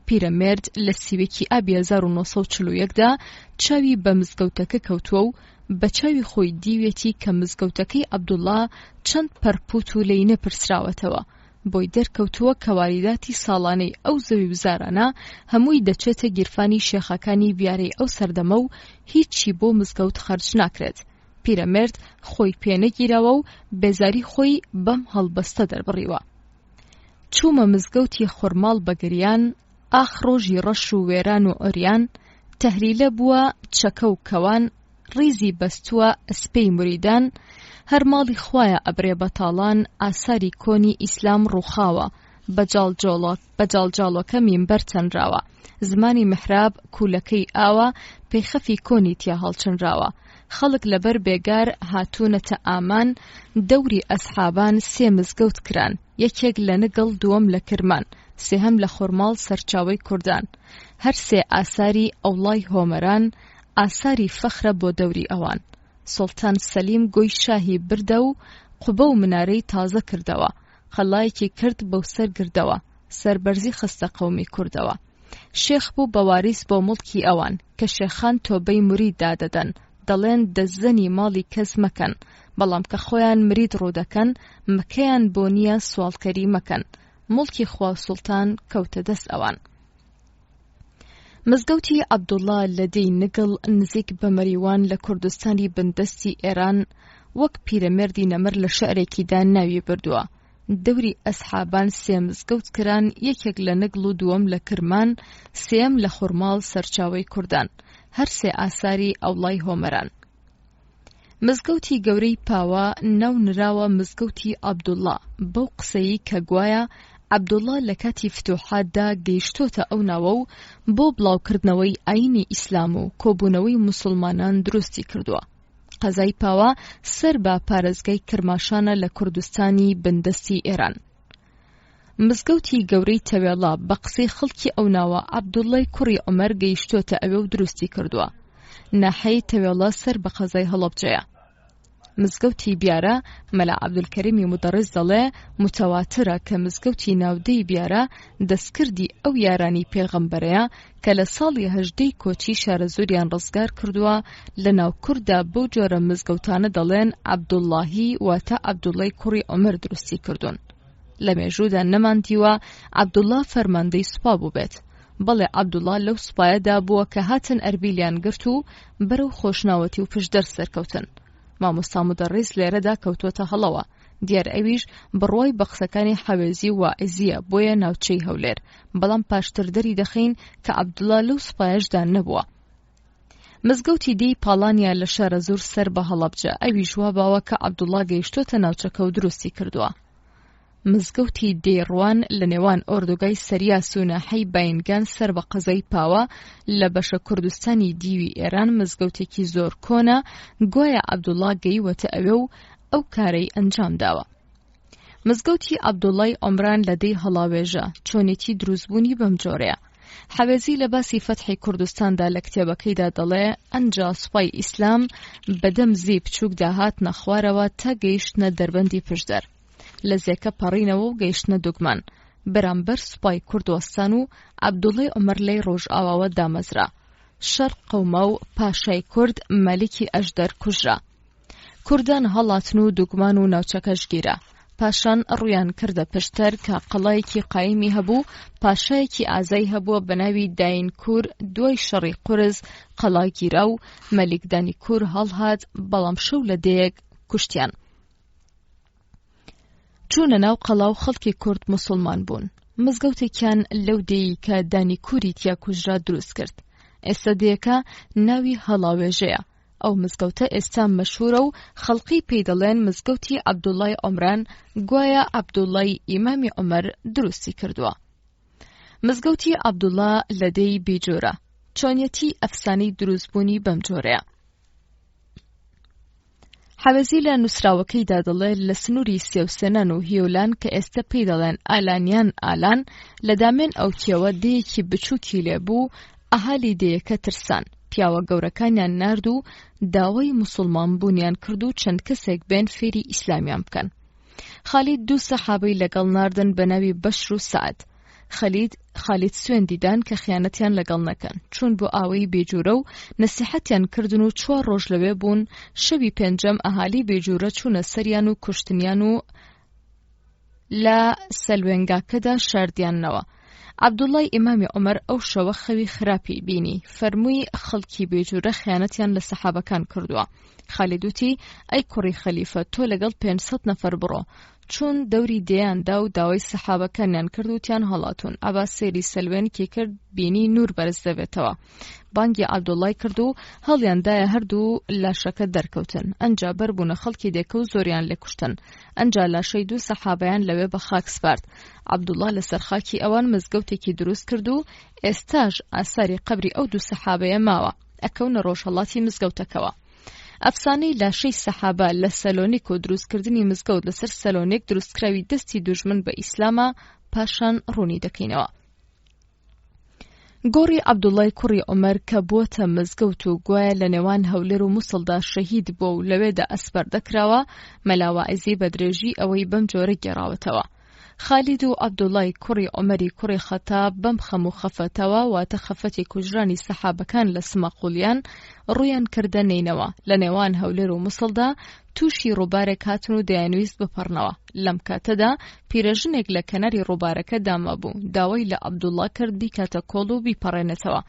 پیرەمێرد لە سیوێکی ئابی 1940دا چاوی بە مزگەوتەکە کەوتووە و بە چاوی خۆی دیوێتی کە مزگەوتەکەی عەبدوڵڵا چەند پەرپوت و لێی نەپرسراوەتەوە. بۆی دەرکەوتووە کە واریداتی ساڵانەی ئەو زەوی وزارانە هەمووی دەچێتە گیرفانی شێخەکانی بیارەی ئەو سەردەمە و هیچی بۆ مزگەوت خەرج ناکرێت. پیرەمێرد خۆی پێنەگیرەوە و بێزاری خۆی بەم هەڵبەستە دەربڕیوە. چوومە مزگەوتی خورماڵ بەگریان، ئاخ ڕۆژی ڕەش و وێران و ئۆریان، تەهریلە بووە چەکە و کەوان، ڕیزی بەستووە ئەسپەی موریدان، هەر ماڵی خوایە ئەبرێ بەتاڵان، ئاساری کۆنی ئیسلام ڕووخاوە، بەجاڵجاڵۆکە مینبەر چەنراوە، زمانی محراب کوولەکەی ئاوە، پەیخەفی کۆنی تیا هەڵچەنراوە، خەڵک لەبەر بێگار هاتوونەتە ئامان، دەوری ئەسحابان 3 مزگەوت کران، یەکێک لە نگڵ دووەم لە کرمان، سێهەم لە خورماڵ سەرچاوەی کوردان، هەر 3 ئاساری ئەوڵای هۆمەران، ئاساری فەخرە بۆ دەوری ئەوان. سوڵتان سەلیم گۆی شاهی بردە و قوبە و منارەی تازە کردەوە، خەڵایەکی کرد بەو سەر گردەوە، سەربەرزی خستە قەومی کوردەوە. شێخ بوو بەواریس بۆ مڵکی ئەوان کە شێخان تۆبەی مرید دادەدەن، دەڵێن دەستزەنی ماڵی کەس مەکەن، بەڵام کە خۆیان مرید ڕوودەکەن مەکەیان بۆ نییە سوالکەری مەکەن. مڵکی خوا سوڵتان کەوتە دەست ئەوان. مزگەوتی عەبدوڵڵا لە دەی نگڵ نزیک بە مەریوان لە کوردستانی بندەستی ئێران وەک پیرەمێردی نەمر لە شەعرێکیدا ناوی بردووە. دەوری ئەسحابان سێ مزگەوت کران، یەکێک لە نەگڵ و دووەم لە کرمان، سێم لە خورماڵ سەرچاوەی کوردان، هەر سێ ئاساری ئەوڵای هۆمەران. مزگەوتی گەورەی پاوە ناو نراوە مزگەوتی عەبدوڵڵا، بەو قسەی کە گوایە عەبدوڵڵا لە کاتی فتوحاتدا گەیشتۆتە ئەو ناوە و بۆ بڵاوکردنەوەی ئاینی ئیسلام و کۆبوونەوەی موسڵمانان دروستی کردووە. قەزای پاوە سەر بە پارێزگای کرماشانە لە کوردستانی بندەستی ئێران. مزگەوتی گەورەی تەوێڵا بە قسەی خەڵکی ئەو ناوە عەبدوڵڵای کوڕی عومەر گەیشتۆتە ئەوێ و دروستی کردووە. ناحەی تەوێڵا سەر بە قەزای هەڵەبجەیە. مزگەوتی بیارە مەلا عەبدولکەریمی مدەڕس دەڵێ متەواترە کە مزگەوتی ناودەی بیارە دەستکردی ئەو یارانی پێغەمبەرەیە کە لە ساڵی 18 کۆچی شارە زۆریان ڕزگار کردووە. لە ناو کووردا بەو جۆرە مزگەوتانە دەڵێن عەبدوڵڵاهی واتە عەبدوڵڵای کوڕی عومەر دروستی کردوون. لە مێژوودا نەماندیوە عەبدوڵڵا فەرماندەی سوپا بوو بێت، بەڵێ عەبدوڵڵا لەو سوپایەدا بووە کە هاتن ئەربیلیان گرت و بەرەو خۆشناوەتی و پشدەر سەرکەوتن. مامۆستا مدەڕیس لێرەدا کەوتۆتە هەڵەوە، دیار ئەویش بڕوای بە قسەکانی حەوێزی و واعیزیە بۆیە ناوچەی هەولێر، بەڵام پاشتر دەری دەخین کە عەبدوڵڵا لەو سوپایەشدا نەبووە. مزگەوتی دێی پاڵانیا لە شارە زۆر سەر بە هەڵەبجە، ئەویش وا باوە کە عەبدوڵڵا گەیشتۆتە ناوچەکە و دروستی کردووە. مزگەوتی دێڕوان لە نێوان ئۆردوگای سەریاس و ناحەی باینگان سەر بە قەزای پاوە لە بەشە کوردستانی دیوی ئێران مزگەوتێکی زۆر کۆنە، گوایە عەبدوڵڵا گەیوەتە ئەوێ و ئەو کارەی ئەنجام داوە. مزگەوتی عەبدوڵڵای عومران لە دەی هەڵاوێژە، چۆنێتی دروستبوونی بەم جۆرەیە. حەوێزی لە باسی فەتحی کوردستاندا لە کتێبەکەیدا دەڵێ ئەنجا سوپای ئیسلام بەدەم زی بچووکدا هاتنە خوارەوە تا گەیشتنە دەربەندی پشدەر، لە زێکە پەڕینەوە و گەیشتنە دوگمان، بەرامبەر سوپای کوردوەستان و عەبدوڵڵای عومەر لەی ڕۆژئاواوە دامەزرا. شەڕ قەومە و پاشای کورد مەلیکی ئەژدەر کوژرا. کوردان هەڵاتن و دوگمان و ناوچەکەش گیرە. پاشان ڕویان کردە پشتەر کە قەڵایەکی قایمی هەبوو، پاشایەکی ئازای هەبووە بە ناوی داینکوور. دوای شەڕی قورز قەڵا گیرا و مەلیک دانیکوور هەڵهات، بەڵام شەو لە دەیەک کوشتیان. چوونە ناو قەڵا و خەڵکی کورد موسڵمان بوون. مزگەوتێکیان لەو دێی کە دانیکووری تیا کوژرا دروست کرد. ئێستا دێیەکە ناوی هەڵاوێژەیە. ئەو مزگەوتە ئێستا مەشهورە و خەڵقی پێی دەڵێن مزگەوتی عەبدوڵڵای عومران، گوایە عەبدوڵڵای ئیمامی عومەر دروستی کردووە. مزگەوتی عەبدوڵڵا لە دێی بیجۆرە، چۆنیەتی ئەفسانەی دروستبوونی بەم جۆرەیە. حەوێزی لە نووسراوەکەیدا دەڵێ لە سنووری سێوسێنان و هیولان کە ئێستا پێی دەڵێن ئالانیان ئالان، لە دامێن ئەو کێوە دەیەکی بچووکی لێبوو. ئەهالی دەیەکە ترسان، پیاوە گەورەکانیان نارد و داوای موسڵمان بوونیان کرد و چەند کەسێک بێن فێری ئیسلامیان بکەن. خالید دوو سەحابەی لەگەڵ ناردن بە ناوی بەشر و سەعد. خالید سوێن دیدان کە خیانەتیان لەگەڵ نەکەن، چوون بۆ ئاوەی بێجوورە و نەسیحەتیان کردن و 4 ڕۆژ لەوێ بوون. شەوی پێنجەم ئەهالی بێجوورە چوونە سەریان و کوشتنیان و لە سەلوێنگاکەدا شاردیانەوە. عەبدوڵڵای ئیمامی عومەر ئەو شەوە خەوی خراپی بینی، فەرمووی خەڵکی بێجوورە خیانەتیان لە سەحابەکان کردووە. خالید وتی ئەی کوڕی خەلیفە، تۆ لەگەڵ 500 نەفەر بڕۆ. چون دەوری دێیاندا و داوای سەحابەکانیان کرد و تیان هەڵاتون. ئەبا سێری سەلوێنکی کرد، بینی نور بەرز دەبێتەوە. بانگی عەبدوڵڵای کرد و هەڵیاندایە هەردوو لاشەکە دەرکەوتن. ئەنجا بەربوونە خەڵکی دێکە و زۆریان لێکوشتن. ئەنجا لاشەی دوو سەحابەیان لەوێ بە خاک سپارد. عەبدوڵڵا لەسەر خاکی ئەوان مزگەوتێکی دروست کرد و ئێستاش ئاساری قەبری ئەو دوو سەحابەیە ماوە، ئەکەونە ڕۆژهەڵاتی مزگەوتەکەوە. ئەفسانەی لاشەی سەحابە لە سەلۆنیک و دروستکردنی مزگەوت لەسەر سەلۆنیک دروستکراوی دەستی دوژمن بە ئیسلامە، پاشان ڕوونی دەکەینەوە. گۆڕی عەبدوڵڵای کوڕی عومەر کە بووەتە مزگەوت و گوایە لە نێوان هەولێر و مووسڵدا شەهید بووە و لەوێدا ئەسپەر دەکراوە، مەلاوائیزی بە درێژی ئەوەی بەم جۆرە گێڕاوەتەوە. خالید و عەبدوڵڵای کوڕی عومەری کوڕی خەتاب بەم خەم و خەفەتەوە، واتە خەفەتی کوژرانی سەحابەکان لە سمەقوڵیان، ڕوویان کردە نینەوە. لە نێوان هەولێر و مووسڵدا تووشی ڕووبارێک هاتن و دەیانویست بپەڕنەوە. لەم کاتەدا پیرەژنێک لە کەناری ڕووبارەکە داما بوو، داوای لە عەبدوڵڵا کرد بیکاتە کۆڵ و بیپەڕێنێتەوە.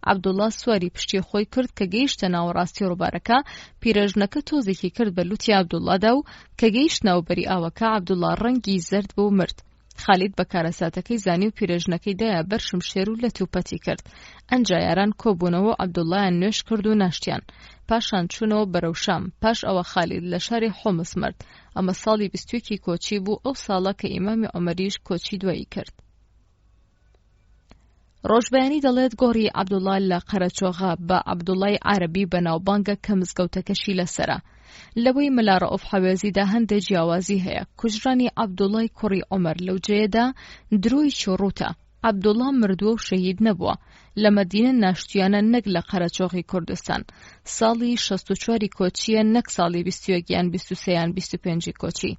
عەبدوڵڵا سواری پشتی خۆی کرد کە گەیشتە ناوەڕاستی ڕووبارەکە، پیرەژنەکە تۆزێکی کرد بە لوتی عەبدوڵڵادا و کە گەیشت ناوبەری ئاوەکە عەبدوڵڵا ڕەنگی زەرد بوو و مرد. خالید بە کارەساتەکەی زانی و پیرەژنەکەی دایە بەر شمشێر و لە توپەتی کرد. ئەنجا یاران کۆبوونەوە عەبدوڵڵایان نوێش کرد و ناشتیان. پاشان چوونەوە بەرەو شام. پاش ئەوە خالید لە شاری حۆمس مرد. ئەمە ساڵی 21 کۆچی بوو، ئەو ساڵە کە ئیمامی عومەریش کۆچی دوایی کرد. ڕۆژبەیانی دەڵێت گۆڕی عەبدوڵڵا لە قەرەچۆغا بە عەبدوڵڵای عارەبی بەناوبانگە کە مزگەوتەکەشی لەسەرە. لەوەی مەلا ڕەئوف حەوێزیدا هەندێک جیاوازی هەیە. کوژرانی عەبدوڵڵای کوڕی عومەر لەو جێیەدا درۆیکی ڕووتە. عەبدوڵڵا مردووە و شەهید نەبووە. لە مەدینە ناشتویانە نەک لە قەرەچۆغی کوردستان. ساڵی 64 کۆچیە نەک ساڵی 21 یان 23 یان 25 کۆچی.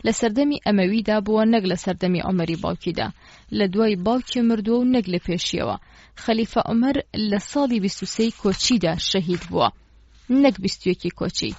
لە سەردەمی ئەمەویدا بووە نەک لە سەردەمی عومەری باوکیدا. لە دوای باوکی مردووە و نەک لە پێشیەوە. خەلیفە عومەر لە ساڵی 23 کۆچیدا شەهید بووە، نەک 21 کۆچی.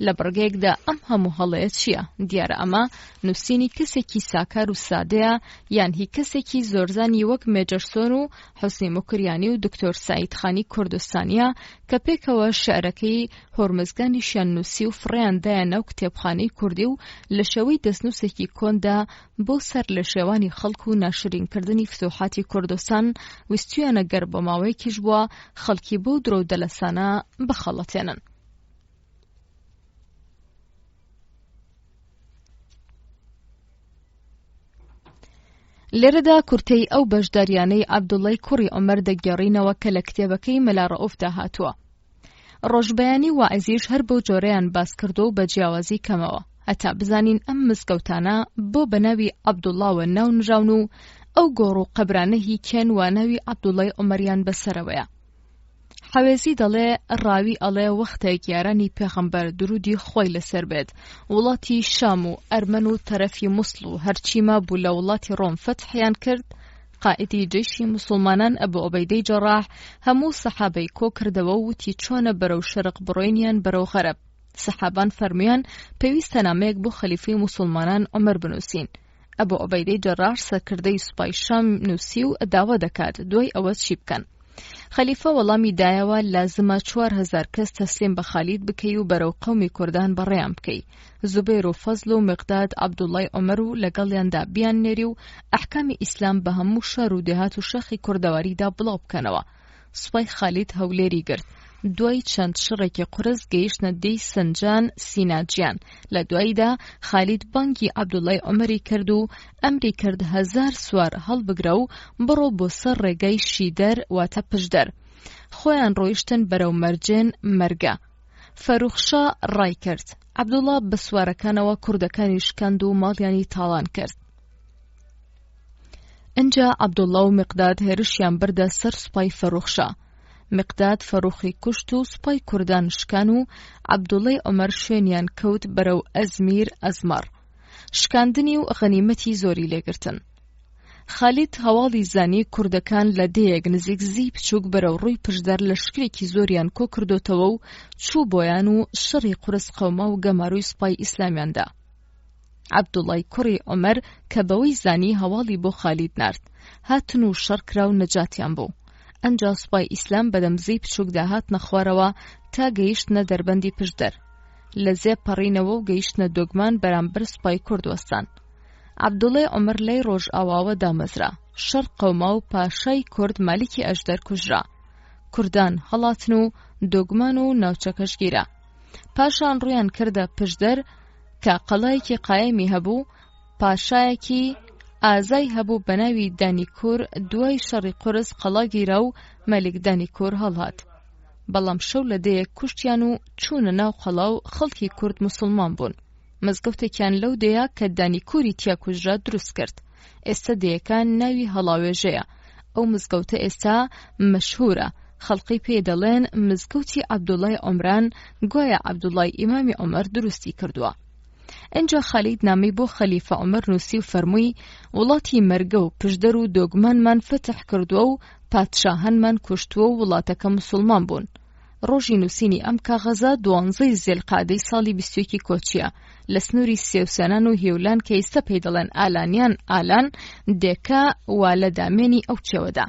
لە بڕگەیەکدا ئەم هەموو هەڵەیە چییە؟ دیارە ئەمە نووسینی کەسێکی ساکار و سادەیە یان هی کەسێکی زۆرزانی وەک مێجەرسۆن و حوسنی موکریانی و دکتۆر سعیدخانی کوردستانیە کە پێکەوە شعرەکەی هۆرمزگانیشیان نووسی و فڕیاندایە ناو کتێبخانەی کوردی و لە شێوەی دەستنووسێکی کۆندا بۆ سەر لە شێوانی خەڵک و ناشرینکردنی فتوحاتی کوردستان ویستویانە گەر بە ماوەیەکیش بووە خەڵکی بۆ درۆ و دەلەسانە بخەڵەتێنن. لێرەدا کورتەی ئەو بەشداریانەی عەبدوڵڵای کوڕی عومەر دەگێڕینەوە کە لە کتێبەکەی مەلا ڕەئوفدا هاتووە. ڕۆژبەیانی واعیزیش هەر بۆ جۆرەیان باس کردو و بە جیاوازی کەمەوە، هەتا بزانین ئەم مزگەوتانە بۆ بەناوی عەبدوڵڵاوە ناونراون و ئەو گۆڕ و قەبرانە هی کێن واناوی عەبدوڵڵای عومەریان بەسەرەوەیە. حەوێزی دەڵێ ڕاوی ئەڵێ وەختێک یارانی پێغەمبەر درودی خۆی لەسەر بێت وڵاتی شام و ئەرمەن و تەرەفی موسڵ و هەرچیما بوو لە وڵاتی ڕۆم فەتحیان کرد، قائیدی جەیشی موسڵمانان ئەبوو عوبەیدەی جەڕاح هەموو سەحابەی کۆ کردەوە و وتی چۆنە بەرەو شەرق بڕۆینیان بەرەو غەرب. سەحابان فەرمویان پێویستە نامەیەک بۆ خەلیفەی موسڵمانان عومەر بنووسین. ئەبوو عوبەیدەی جەڕاح سەرکردەی سوپای شام نووسی و داوا دەکات دوای ئەوە چی بکەن. خەلیفە وەڵامی دایەوە لازمە 4000 کەس تەسلیم بە خالید بکەی و بەرەو قەومی کوردان بەڕێیان بکەی. زوبەیر و فەزل و مقداد عەبدوڵڵای عومەر و لەگەڵیاندا بیان نێری و ئەحکامی ئیسلام بە هەموو شار و دێهات و شەخی کوردەواریدا بڵاو بکەنەوە. سوپای خالید هەولێری گرت. دوای چەند شڕێکی قورس گەیشتنە دەی سەنجان سیناجیان. لە دواییدا خالید بانگی عەبدوڵڵای عومەری کرد و ئەمری کرد 1000 سوار هەڵبگرە و بڕۆ بۆ سەر ڕێگای شیدەر واتە پشدەر. خۆیان ڕۆیشتن بەرەو مەرجێن مەرگە. فەروخشا ڕای کرد. عەبدوڵڵا بە سوارەکانەوە کوردەکانی شکاند و ماڵیانی تاڵان کرد. ئەنجا عەبدوڵڵا و مقداد هێرشیان بردە سەر سوپای فەروخشا. مقداد فەروخی کوشت و سوپای کوردان شکان و عەبدوڵڵای عومەر شوێنیان کەوت بەرەو ئەزمیر ئەزمەر. شکاندنی و غەنیمەتی زۆری لێگرتن. خالید هەواڵی زانی کوردەکان لە دەیەک نزیک زی بچووک بەرەو ڕووی پشدەر لە شکرێکی زۆریان کۆ کردوتەوە و چوو بۆیان و شەڕی قورس قەوما و گەماروی سوپای ئیسلامیاندا. عەبدوڵڵای کوڕی عومەر کە بەوەی زانی هەواڵی بۆ خالید نارد، هاتن و شەڕ کرا و نەجاتیان بوو. ئەنجا سوپای ئیسلام بەدەمزەی بچووکدا هاتنە خوارەوە تا گەیشتنە دەربەندی پشدەر. لە زێ پەڕینەوە و گەیشتنە دۆگمان بەرامبەر سوپای کوردوەستان. عەبدوڵڵای عومەر لای ڕۆژ ئاواوە دامەزرا. شەڕ قەوما و پاشای کورد مالیکی ئەژدەر کوژرا. کوردان هەڵاتن و دۆگمان و ناوچەکەش گیرا. پاشان ڕوویان کردە پشدەر کە قەڵایەکی قایەمی هەبوو، پاشایەکی ئازای هەبوو بە ناوی دانیکۆر. دوای شەڕی قورس قەڵا گیرا و مەلیک دانیکۆر هەڵهات. بەڵام شەو لە دەیەک کوشتیان و چوونە ناو قەڵا و خەڵکی کورد موسڵمان بوون. مزگەوتێکیان لەو دەیە کە دانیکۆری تیا کوژرا دروست کرد. ئێستا دەیەکان ناوی هەڵاوێژەیە. ئەو مزگەوتە ئێستا مەشهورە. خەڵقی پێ دەڵێن مزگەوتی عەبدوڵڵای عومران، گوایە عەبدوڵڵای ئیمامی عومەر دروستی کردووە. ئەنجا خالید نامەی بۆ خەلیفە عومەر نووسی و فەرمووی وڵاتی مەرگە و پشدەر و دۆگمانمان فتح کردووە و پادشاهانمان کوشتووە و وڵاتەکە موسڵمان بوون. ڕۆژی نووسینی ئەم کاغەزە 12 زێلقادەی ساڵی 21 کۆچیە لە سنووری سێوسێنان و هێولان کە ئێستا پێی دەڵێن ئالانیان ئالان دێکا وا لە دامێنی ئەو چێوەدا.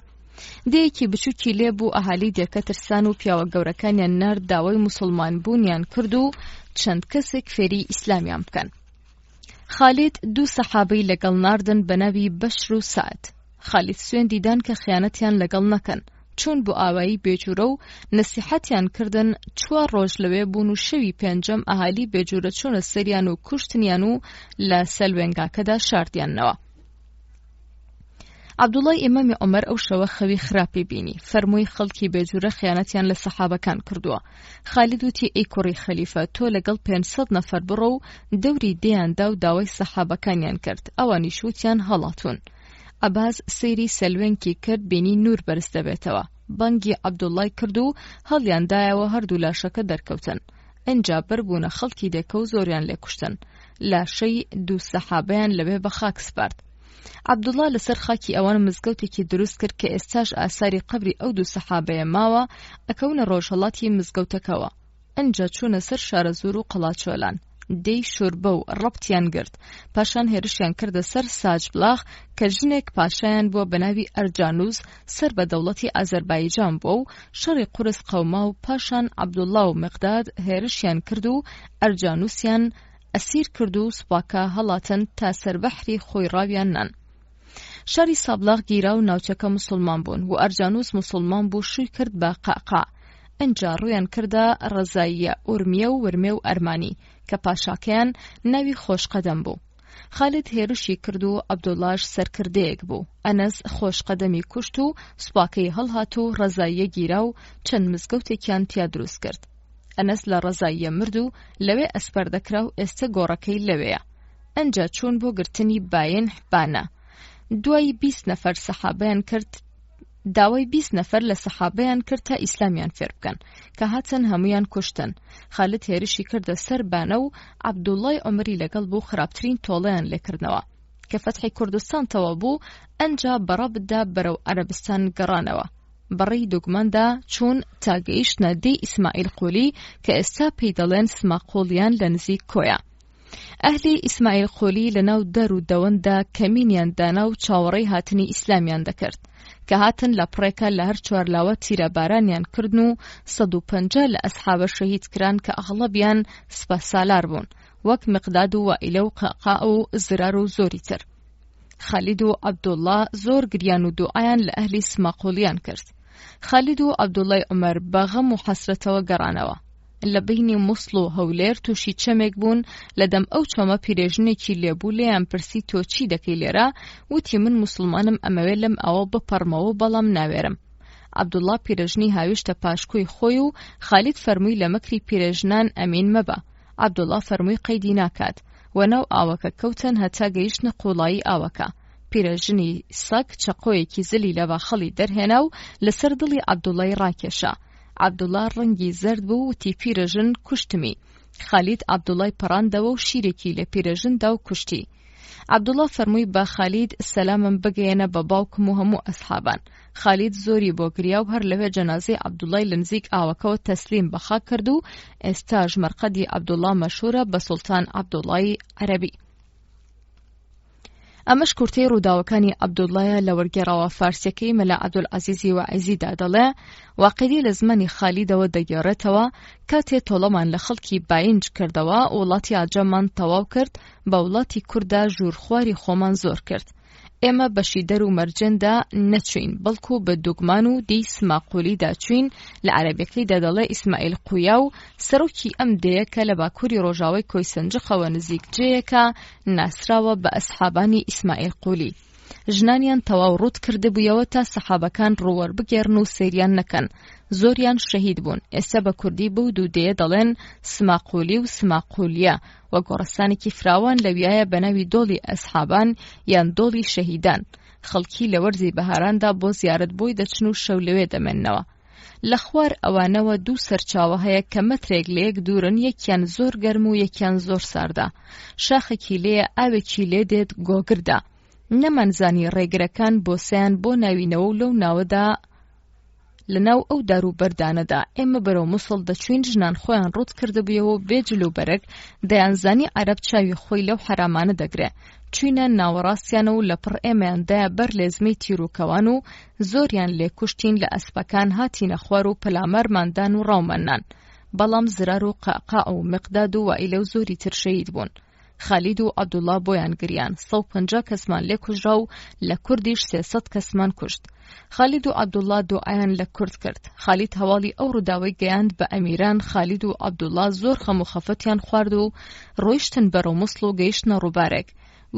دەیەکی بچووکی لێ بوو ئەهالی دێرکە ترسان و پیاوە گەورەکانیان نارد داوای موسڵمان بوونیان کرد و چەند کەسێک فێری ئیسلامیان بکەن. خالید 2 سەحابەی لەگەڵ ناردن بە ناوی بەشر و سعد. خالید سوێن دیدان کە خیانەتیان لەگەڵ نەکەن، چون بۆ ئاوایی بێجوورە و نەسیحەتیان کردن. 4 ڕۆژ لەوێ بوون و شەوی پێنجەم ئاهالی بێجوورە چۆنە سەریان و کوشتنیان و لە سەلوێنگاکەدا شاردیانەوە. عەبدوڵای ئیمامی عومەر ئەو شەوە خەوی خراپی بینی، فەرمووی خەڵکی بێجوورە خیانەتیان لە سەحابەکان کردووە. خالید وتی ئەی کوڕی خەلیفە، تۆ لەگەڵ 500 نەفەر بڕۆ و دەوری دێیاندا و داوای سەحابەکانیان کرد، ئەوانیش وتیان هەڵاتون. ئەباز سەیری سەلوێنکی کرد، بینی نور بەرز دەبێتەوە، بانگی عەبدوڵای کرد و هەڵیاندایەوە هەردوو لاشەکە دەرکەوتن. ئەنجا بەربوونە خەڵکی دێکە و زۆریان لێکوشتن، لاشەی 2 سەحابەیان لەوێ بە خاک سپارد. عەبدوڵا لەسەر خاکی ئەوان مزگەوتێکی دروست کرد کە ئێستاش ئاساری قەبری ئەو 2 سەحابەیە ماوە، ئەکەونە ڕۆژهەڵاتی مزگەوتەکەوە. ئەنجا چوونە سەر شارە زور و قەڵاچۆلان، دەی شوربە و ڕەبتیان گرت، پاشان هێرشیان کردە سەر ساجبلاغ کە ژنێک پاشایان بووە بە ناوی ئەرجانوس، سەر بە دەوڵەتی ئازەربایجان بووە و شەڕی قورس قەوما و پاشان عەبدوڵا و مقداد هێرشیان کرد و ئەرجانوسیان ئەسیر کرد و سوپاکە هەڵاتن تا سەربەحری خۆی ڕاویان نان. شاری سابلاغ گیرا و ناوچەکە موسڵمان بوون و ئەرجانوس موسڵمان بوو، شووی کرد بە قەقا. ئەنجا ڕویان کردە ڕەزاییە ئورمیە و ورمێ و ئەرمانی کە پاشاکەیان ناوی خۆشقەدەم بوو. خالید هێرشی کرد و عەبدوڵاش سەرکردەیەک بوو. ئەنەس خۆشقەدەمی کوشت و سوپاکەی هەڵهات و ڕەزاییە گیرا و چەند مزگەوتێکیان تیا دروست کرد. ئەنەس لە ڕەزاییە مرد و لەوێ ئەسپەر دەکرا و ئێستا گۆڕەکەی لەوەیە. ئەنجا چوون بۆ گرتنی باین حبانە. دوای 20 نەفەر سەحابەیان کرد، داوای 20 نەفەر لە سەحابەیان کرد تا ئیسلامیان فێر بکەن، کە هاتن هەمویان کوشتن. خالید هێرشی کردە سەر بانە و عەبدوڵای عومەری لەگەڵ بوو، خراپترین تۆڵەیان لێکردنەوە. کە فەتحی کوردستان تەواو بوو، ئەنجا بەڕەبدا بەرەو عەرەبستان گەڕانەوە. بەڕێی دوگماندا چوون تا گەیشتنە دەی ئیسماعیل قولی کە ئێستا پێی دەڵێن سماقۆڵیان لە نزیک کۆیە. ئەهلی ئیسماعیل قولی لەناو دەر و دەوەندا کەمینیان دانا و چاوەڕێی هاتنی ئیسلامیان دەکرد، کە هاتن لە پڕێکە لە هەر چوارلاوە تیرەبارانیان کردن و 150 لە ئەسحابە شەهید کران کە ئەغڵەبیان سپە سالار بوون، وەک مقداد و وائیلە و قەقا و زرار و زۆری تر. خالید و عەبدوڵا زۆر گریان و دوعایان لە ئەهلی سماقۆڵیان کرد. خالید و عەبدوڵای عومەر بە غەم و حەسرەتەوە گەڕانەوە. لە بینی مووسڵ و هەولێر تووشی چەمێک بوون. لە دەم ئەو چۆمە پیرێژنێکی لێبوو، لێیان پرسی تۆ چی دەکەی لێرە؟ وتی من موسڵمانم، ئەمەوێ لەم ئەوە بپەڕمەوە، بەڵام ناوێرم. عەبدوڵا پیرێژنی هاویشتە پاشکوی خۆی و خالید فەرمووی لە مەکری پیرێژنان ئەمین مەبە. عەبدوڵا فەرمووی قەیدی ناکات، و ناو ئاوەکە کەوتن هەتا گەیشتنە قوڵایی ئاوەکە. پیرێژنی سەگ چەقۆیەکی زلی لە باخەڵی دەرهێنا و لەسەر دڵی عەبدوڵای ڕاکێشا. عەبدوڵا ڕەنگی زەرد بوو، وتی پیرەژن کوشتمی. خالید عەبدوڵای پەڕاندەوە و شیرێکی لە پیرەژندا و کوشتی. عەبدوڵا فەرمووی بە خالید سەلامم بگەیەنە بە باوکم و هەموو ئەسحابان. خالید زۆری بۆ گریا و هەر لەوێ جەنازەی عەبدوڵای لە نزیک ئاوەکەوە تەسلیم بە خاک کرد و ئێستاژ مەرقەدی عەبدوڵا مەشهورە بە سوڵتان عەبدوڵای عەرەبی. ئەمەش کورتەی ڕووداوەکانی عەبدوڵایە لە وەرگێڕاوە فارسیەکەی مەلا عەبدولعەزیزی وەعیزیدا دەڵێ واقعی لە زمانی خالیدەوە دەگێڕێتەوە کاتێ تۆڵەمان لە خەڵکی باینج کردەوە، وڵاتی عەجەممان تەواو کرد، بە وڵاتی کووردا ژوورخواری خۆمان زۆر کرد. ئێمە بەشی دەر و مەرجێندا نەچوین، بەڵکو بە دوگمان و دەی سماقۆلیدا چوین. لە عەرەبیەکەیدا دەڵێ ئیسماعیل قویا و سەرۆکی ئەم دەیە کە لە باکووری ڕۆژاوای کۆیسەنجقەوە نزیک جێیەکە ناسراوە بە ئەسحابانی ئیسماعیل قولی. ژنانیان تەواو ڕوت کردبوویەوە تا سەحابەکان ڕووەربگێڕن و سەیریان نەکەن. زۆریان شەهید بوون. ئێستا بە کوردی بوو دوودەیە دەڵێن سماقۆلی و سماقۆلیە، وە گۆڕستانێکی فراوان لەویایە بە ناوی دۆڵی ئەسحابان یان دۆڵی شەهیدان. خەڵکی لە وەرزی بەهاراندا بۆ زیارەت بۆی دەچن و شەو لەوێ دەمێننەوە. لە خوار ئەوانەوە 2 سەرچاوە هەیە کە مەترێک لە یەک دوورن، یەکیان زۆر گەرم و یەکیان زۆر ساردا. شاخێکی لێیە، ئاوێکی لێ دێت گۆگردا. نەمانزانی ڕێگرەکان بۆسەیان بۆ ناوینەوە و لەو ناوەدا لەناو ئەو داروبەردانەدا ئێمە بەرەو مووسڵ دەچوین، ژنان خۆیان ڕوت کردبوویەوە بێ جلوبەرەک دەیانزانی عەرەب چاوی خۆی لەو حەرامانە دەگرێ. چوینە ناوەڕاستیانە و لەپڕ ئێمەیاندایە بەر لێزمەی تیرروکەوان و زۆریان لێکوشتین، لە ئەسپەکان هاتینە خوار و پەلامەرماندان و ڕاومەنان. بەڵام زرار و قەقا و مقداد و وائیلە و زۆری تر شەهید بوون. خالید و عەبدوڵڵا بۆیان گریان، 150 کەسمان لێکوژرا و لە کوردیش 300 کەسمان کوشت. خالید و عەبدوڵڵا دوعایان لە کورد کرد. خالید هەواڵی ئەو ڕووداوەی گەیاند بە ئەمیران. خالید و عەبدوڵڵا زۆر خەم و خەفەتیان خوارد و ڕۆیشتن بەرەو مووسڵ و گەیشتنە ڕووبارێک.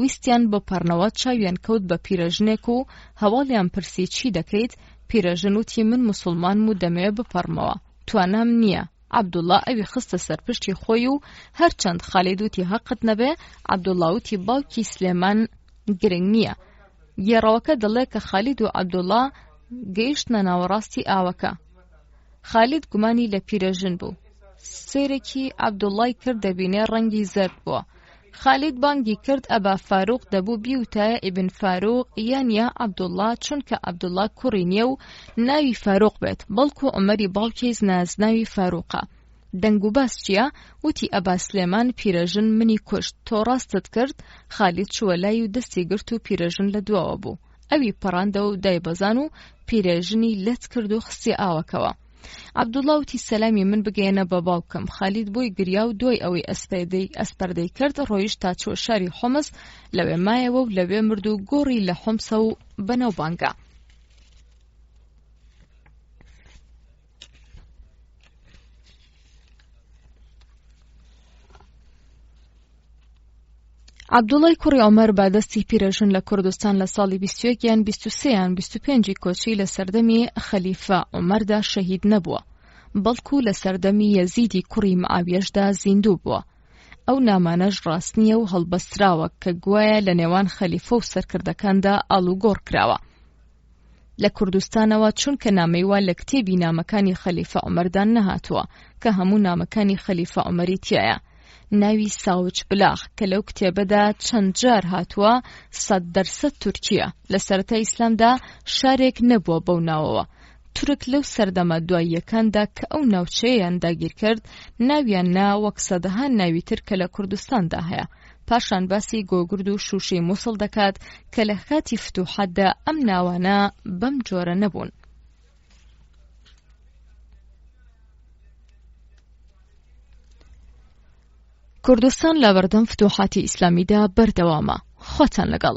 ویستیان بە پەڕنەوە چاویان کەوت بە پیرەژنێک و هەواڵیان پرسی چی دەکەیت؟ پیرەژن وتی من موسڵمانم و دەمەوێت بپەڕمەوە، توانام نییە. عەبدوڵڵا ئەوی خستە سەرپشتی خۆی و هەرچەند خالید وتی حەقت نەبێ، عەبدوڵڵا وتی باوکی سلێمان گرنگ نییە. گێڕەوەکە دەڵێ کە خالید و عەبدوڵڵا گەیشتنە ناوەڕاستی ئاوەکە. خالید گومانی لە پیرەژن بوو. سێرێکی عەبدوڵڵای کرد دەبینێ ڕەنگی زەرد بووە. خالید بانگی کرد ئەبا فاروق دەبوو بیوتایە ئیبن فاروق یان یا عەبدوڵڵا، چونکە عەبدوڵڵا کوڕی نییە و ناوی فاروق بێت، بەڵکو عومەری باوکی ناوی فاروقە. دەنگ و باس چییە؟ وتی ئەبا سلێمان پیرەژن منی کوشت، تۆ ڕاستت کرد؟ خالید چووە لای و دەستی گرت و پیرەژن لە دواوە بوو. ئەوی پەڕاندە و دایبەزان و پیرەژنی لەت کرد و خستی ئاوەکەوە. عەبدوڵڵا وتی سەلامی من بگەێنە بە باوکم. خالید بۆی گریا و دوای ئەوەی ئەسپەردەی کرد ڕۆیشت تا چوە شاری حۆمس، لەوێ مایەوە و لەوێ مرد و گۆڕی لە حۆمسە و بەناوبانگە. عەبدوڵڵای کوڕی عومەر بادەستی پیرەژن لە کوردستان لە ساڵی 21 یان 23 یان 25 کۆچی لە سەردەمی خەلیفە عومەردا شەهید نەبووە، بەڵکو لە سەردەمی یەزیدی کوڕی معاویەشدا زیندوو بووە. ئەو نامانەش ڕاست نییە و هەڵبەستراوە کە گوایە لە نێوان خەلیفە و سەرکردەکاندا ئاڵوگۆڕ کراوە. لە کوردستانەوە چونکە نامەی وا لە کتێبی نامەکانی خەلیفە عومەردان نەهاتووە کە هەموو نامەکانی خەلیفە عومەری تایە. ناوی ساوچ بلاخ کە لەو کتێبەدا چەند جار هاتووە 100% تورکیە. لە سەرەتای ئیسلامدا شارێک نەبووە بەو ناوەوە. تورک لەو سەردەمە دواییەکاندا کە ئەو ناوچەیەیان داگیر کرد ناویان نا وەک سەدەها ناوی تر کە لە کوردستاندا هەیە. پاشان باسی گۆگرد و شوشەی مووسڵ دەکات کە لە کاتی فتوحاتدا ئەم ناوانە بەم جۆرە نەبوون. کوردستان لە بەردەم فتوحاتی ئیسلامیدا بەردەوامە. خۆتان لەگەڵ.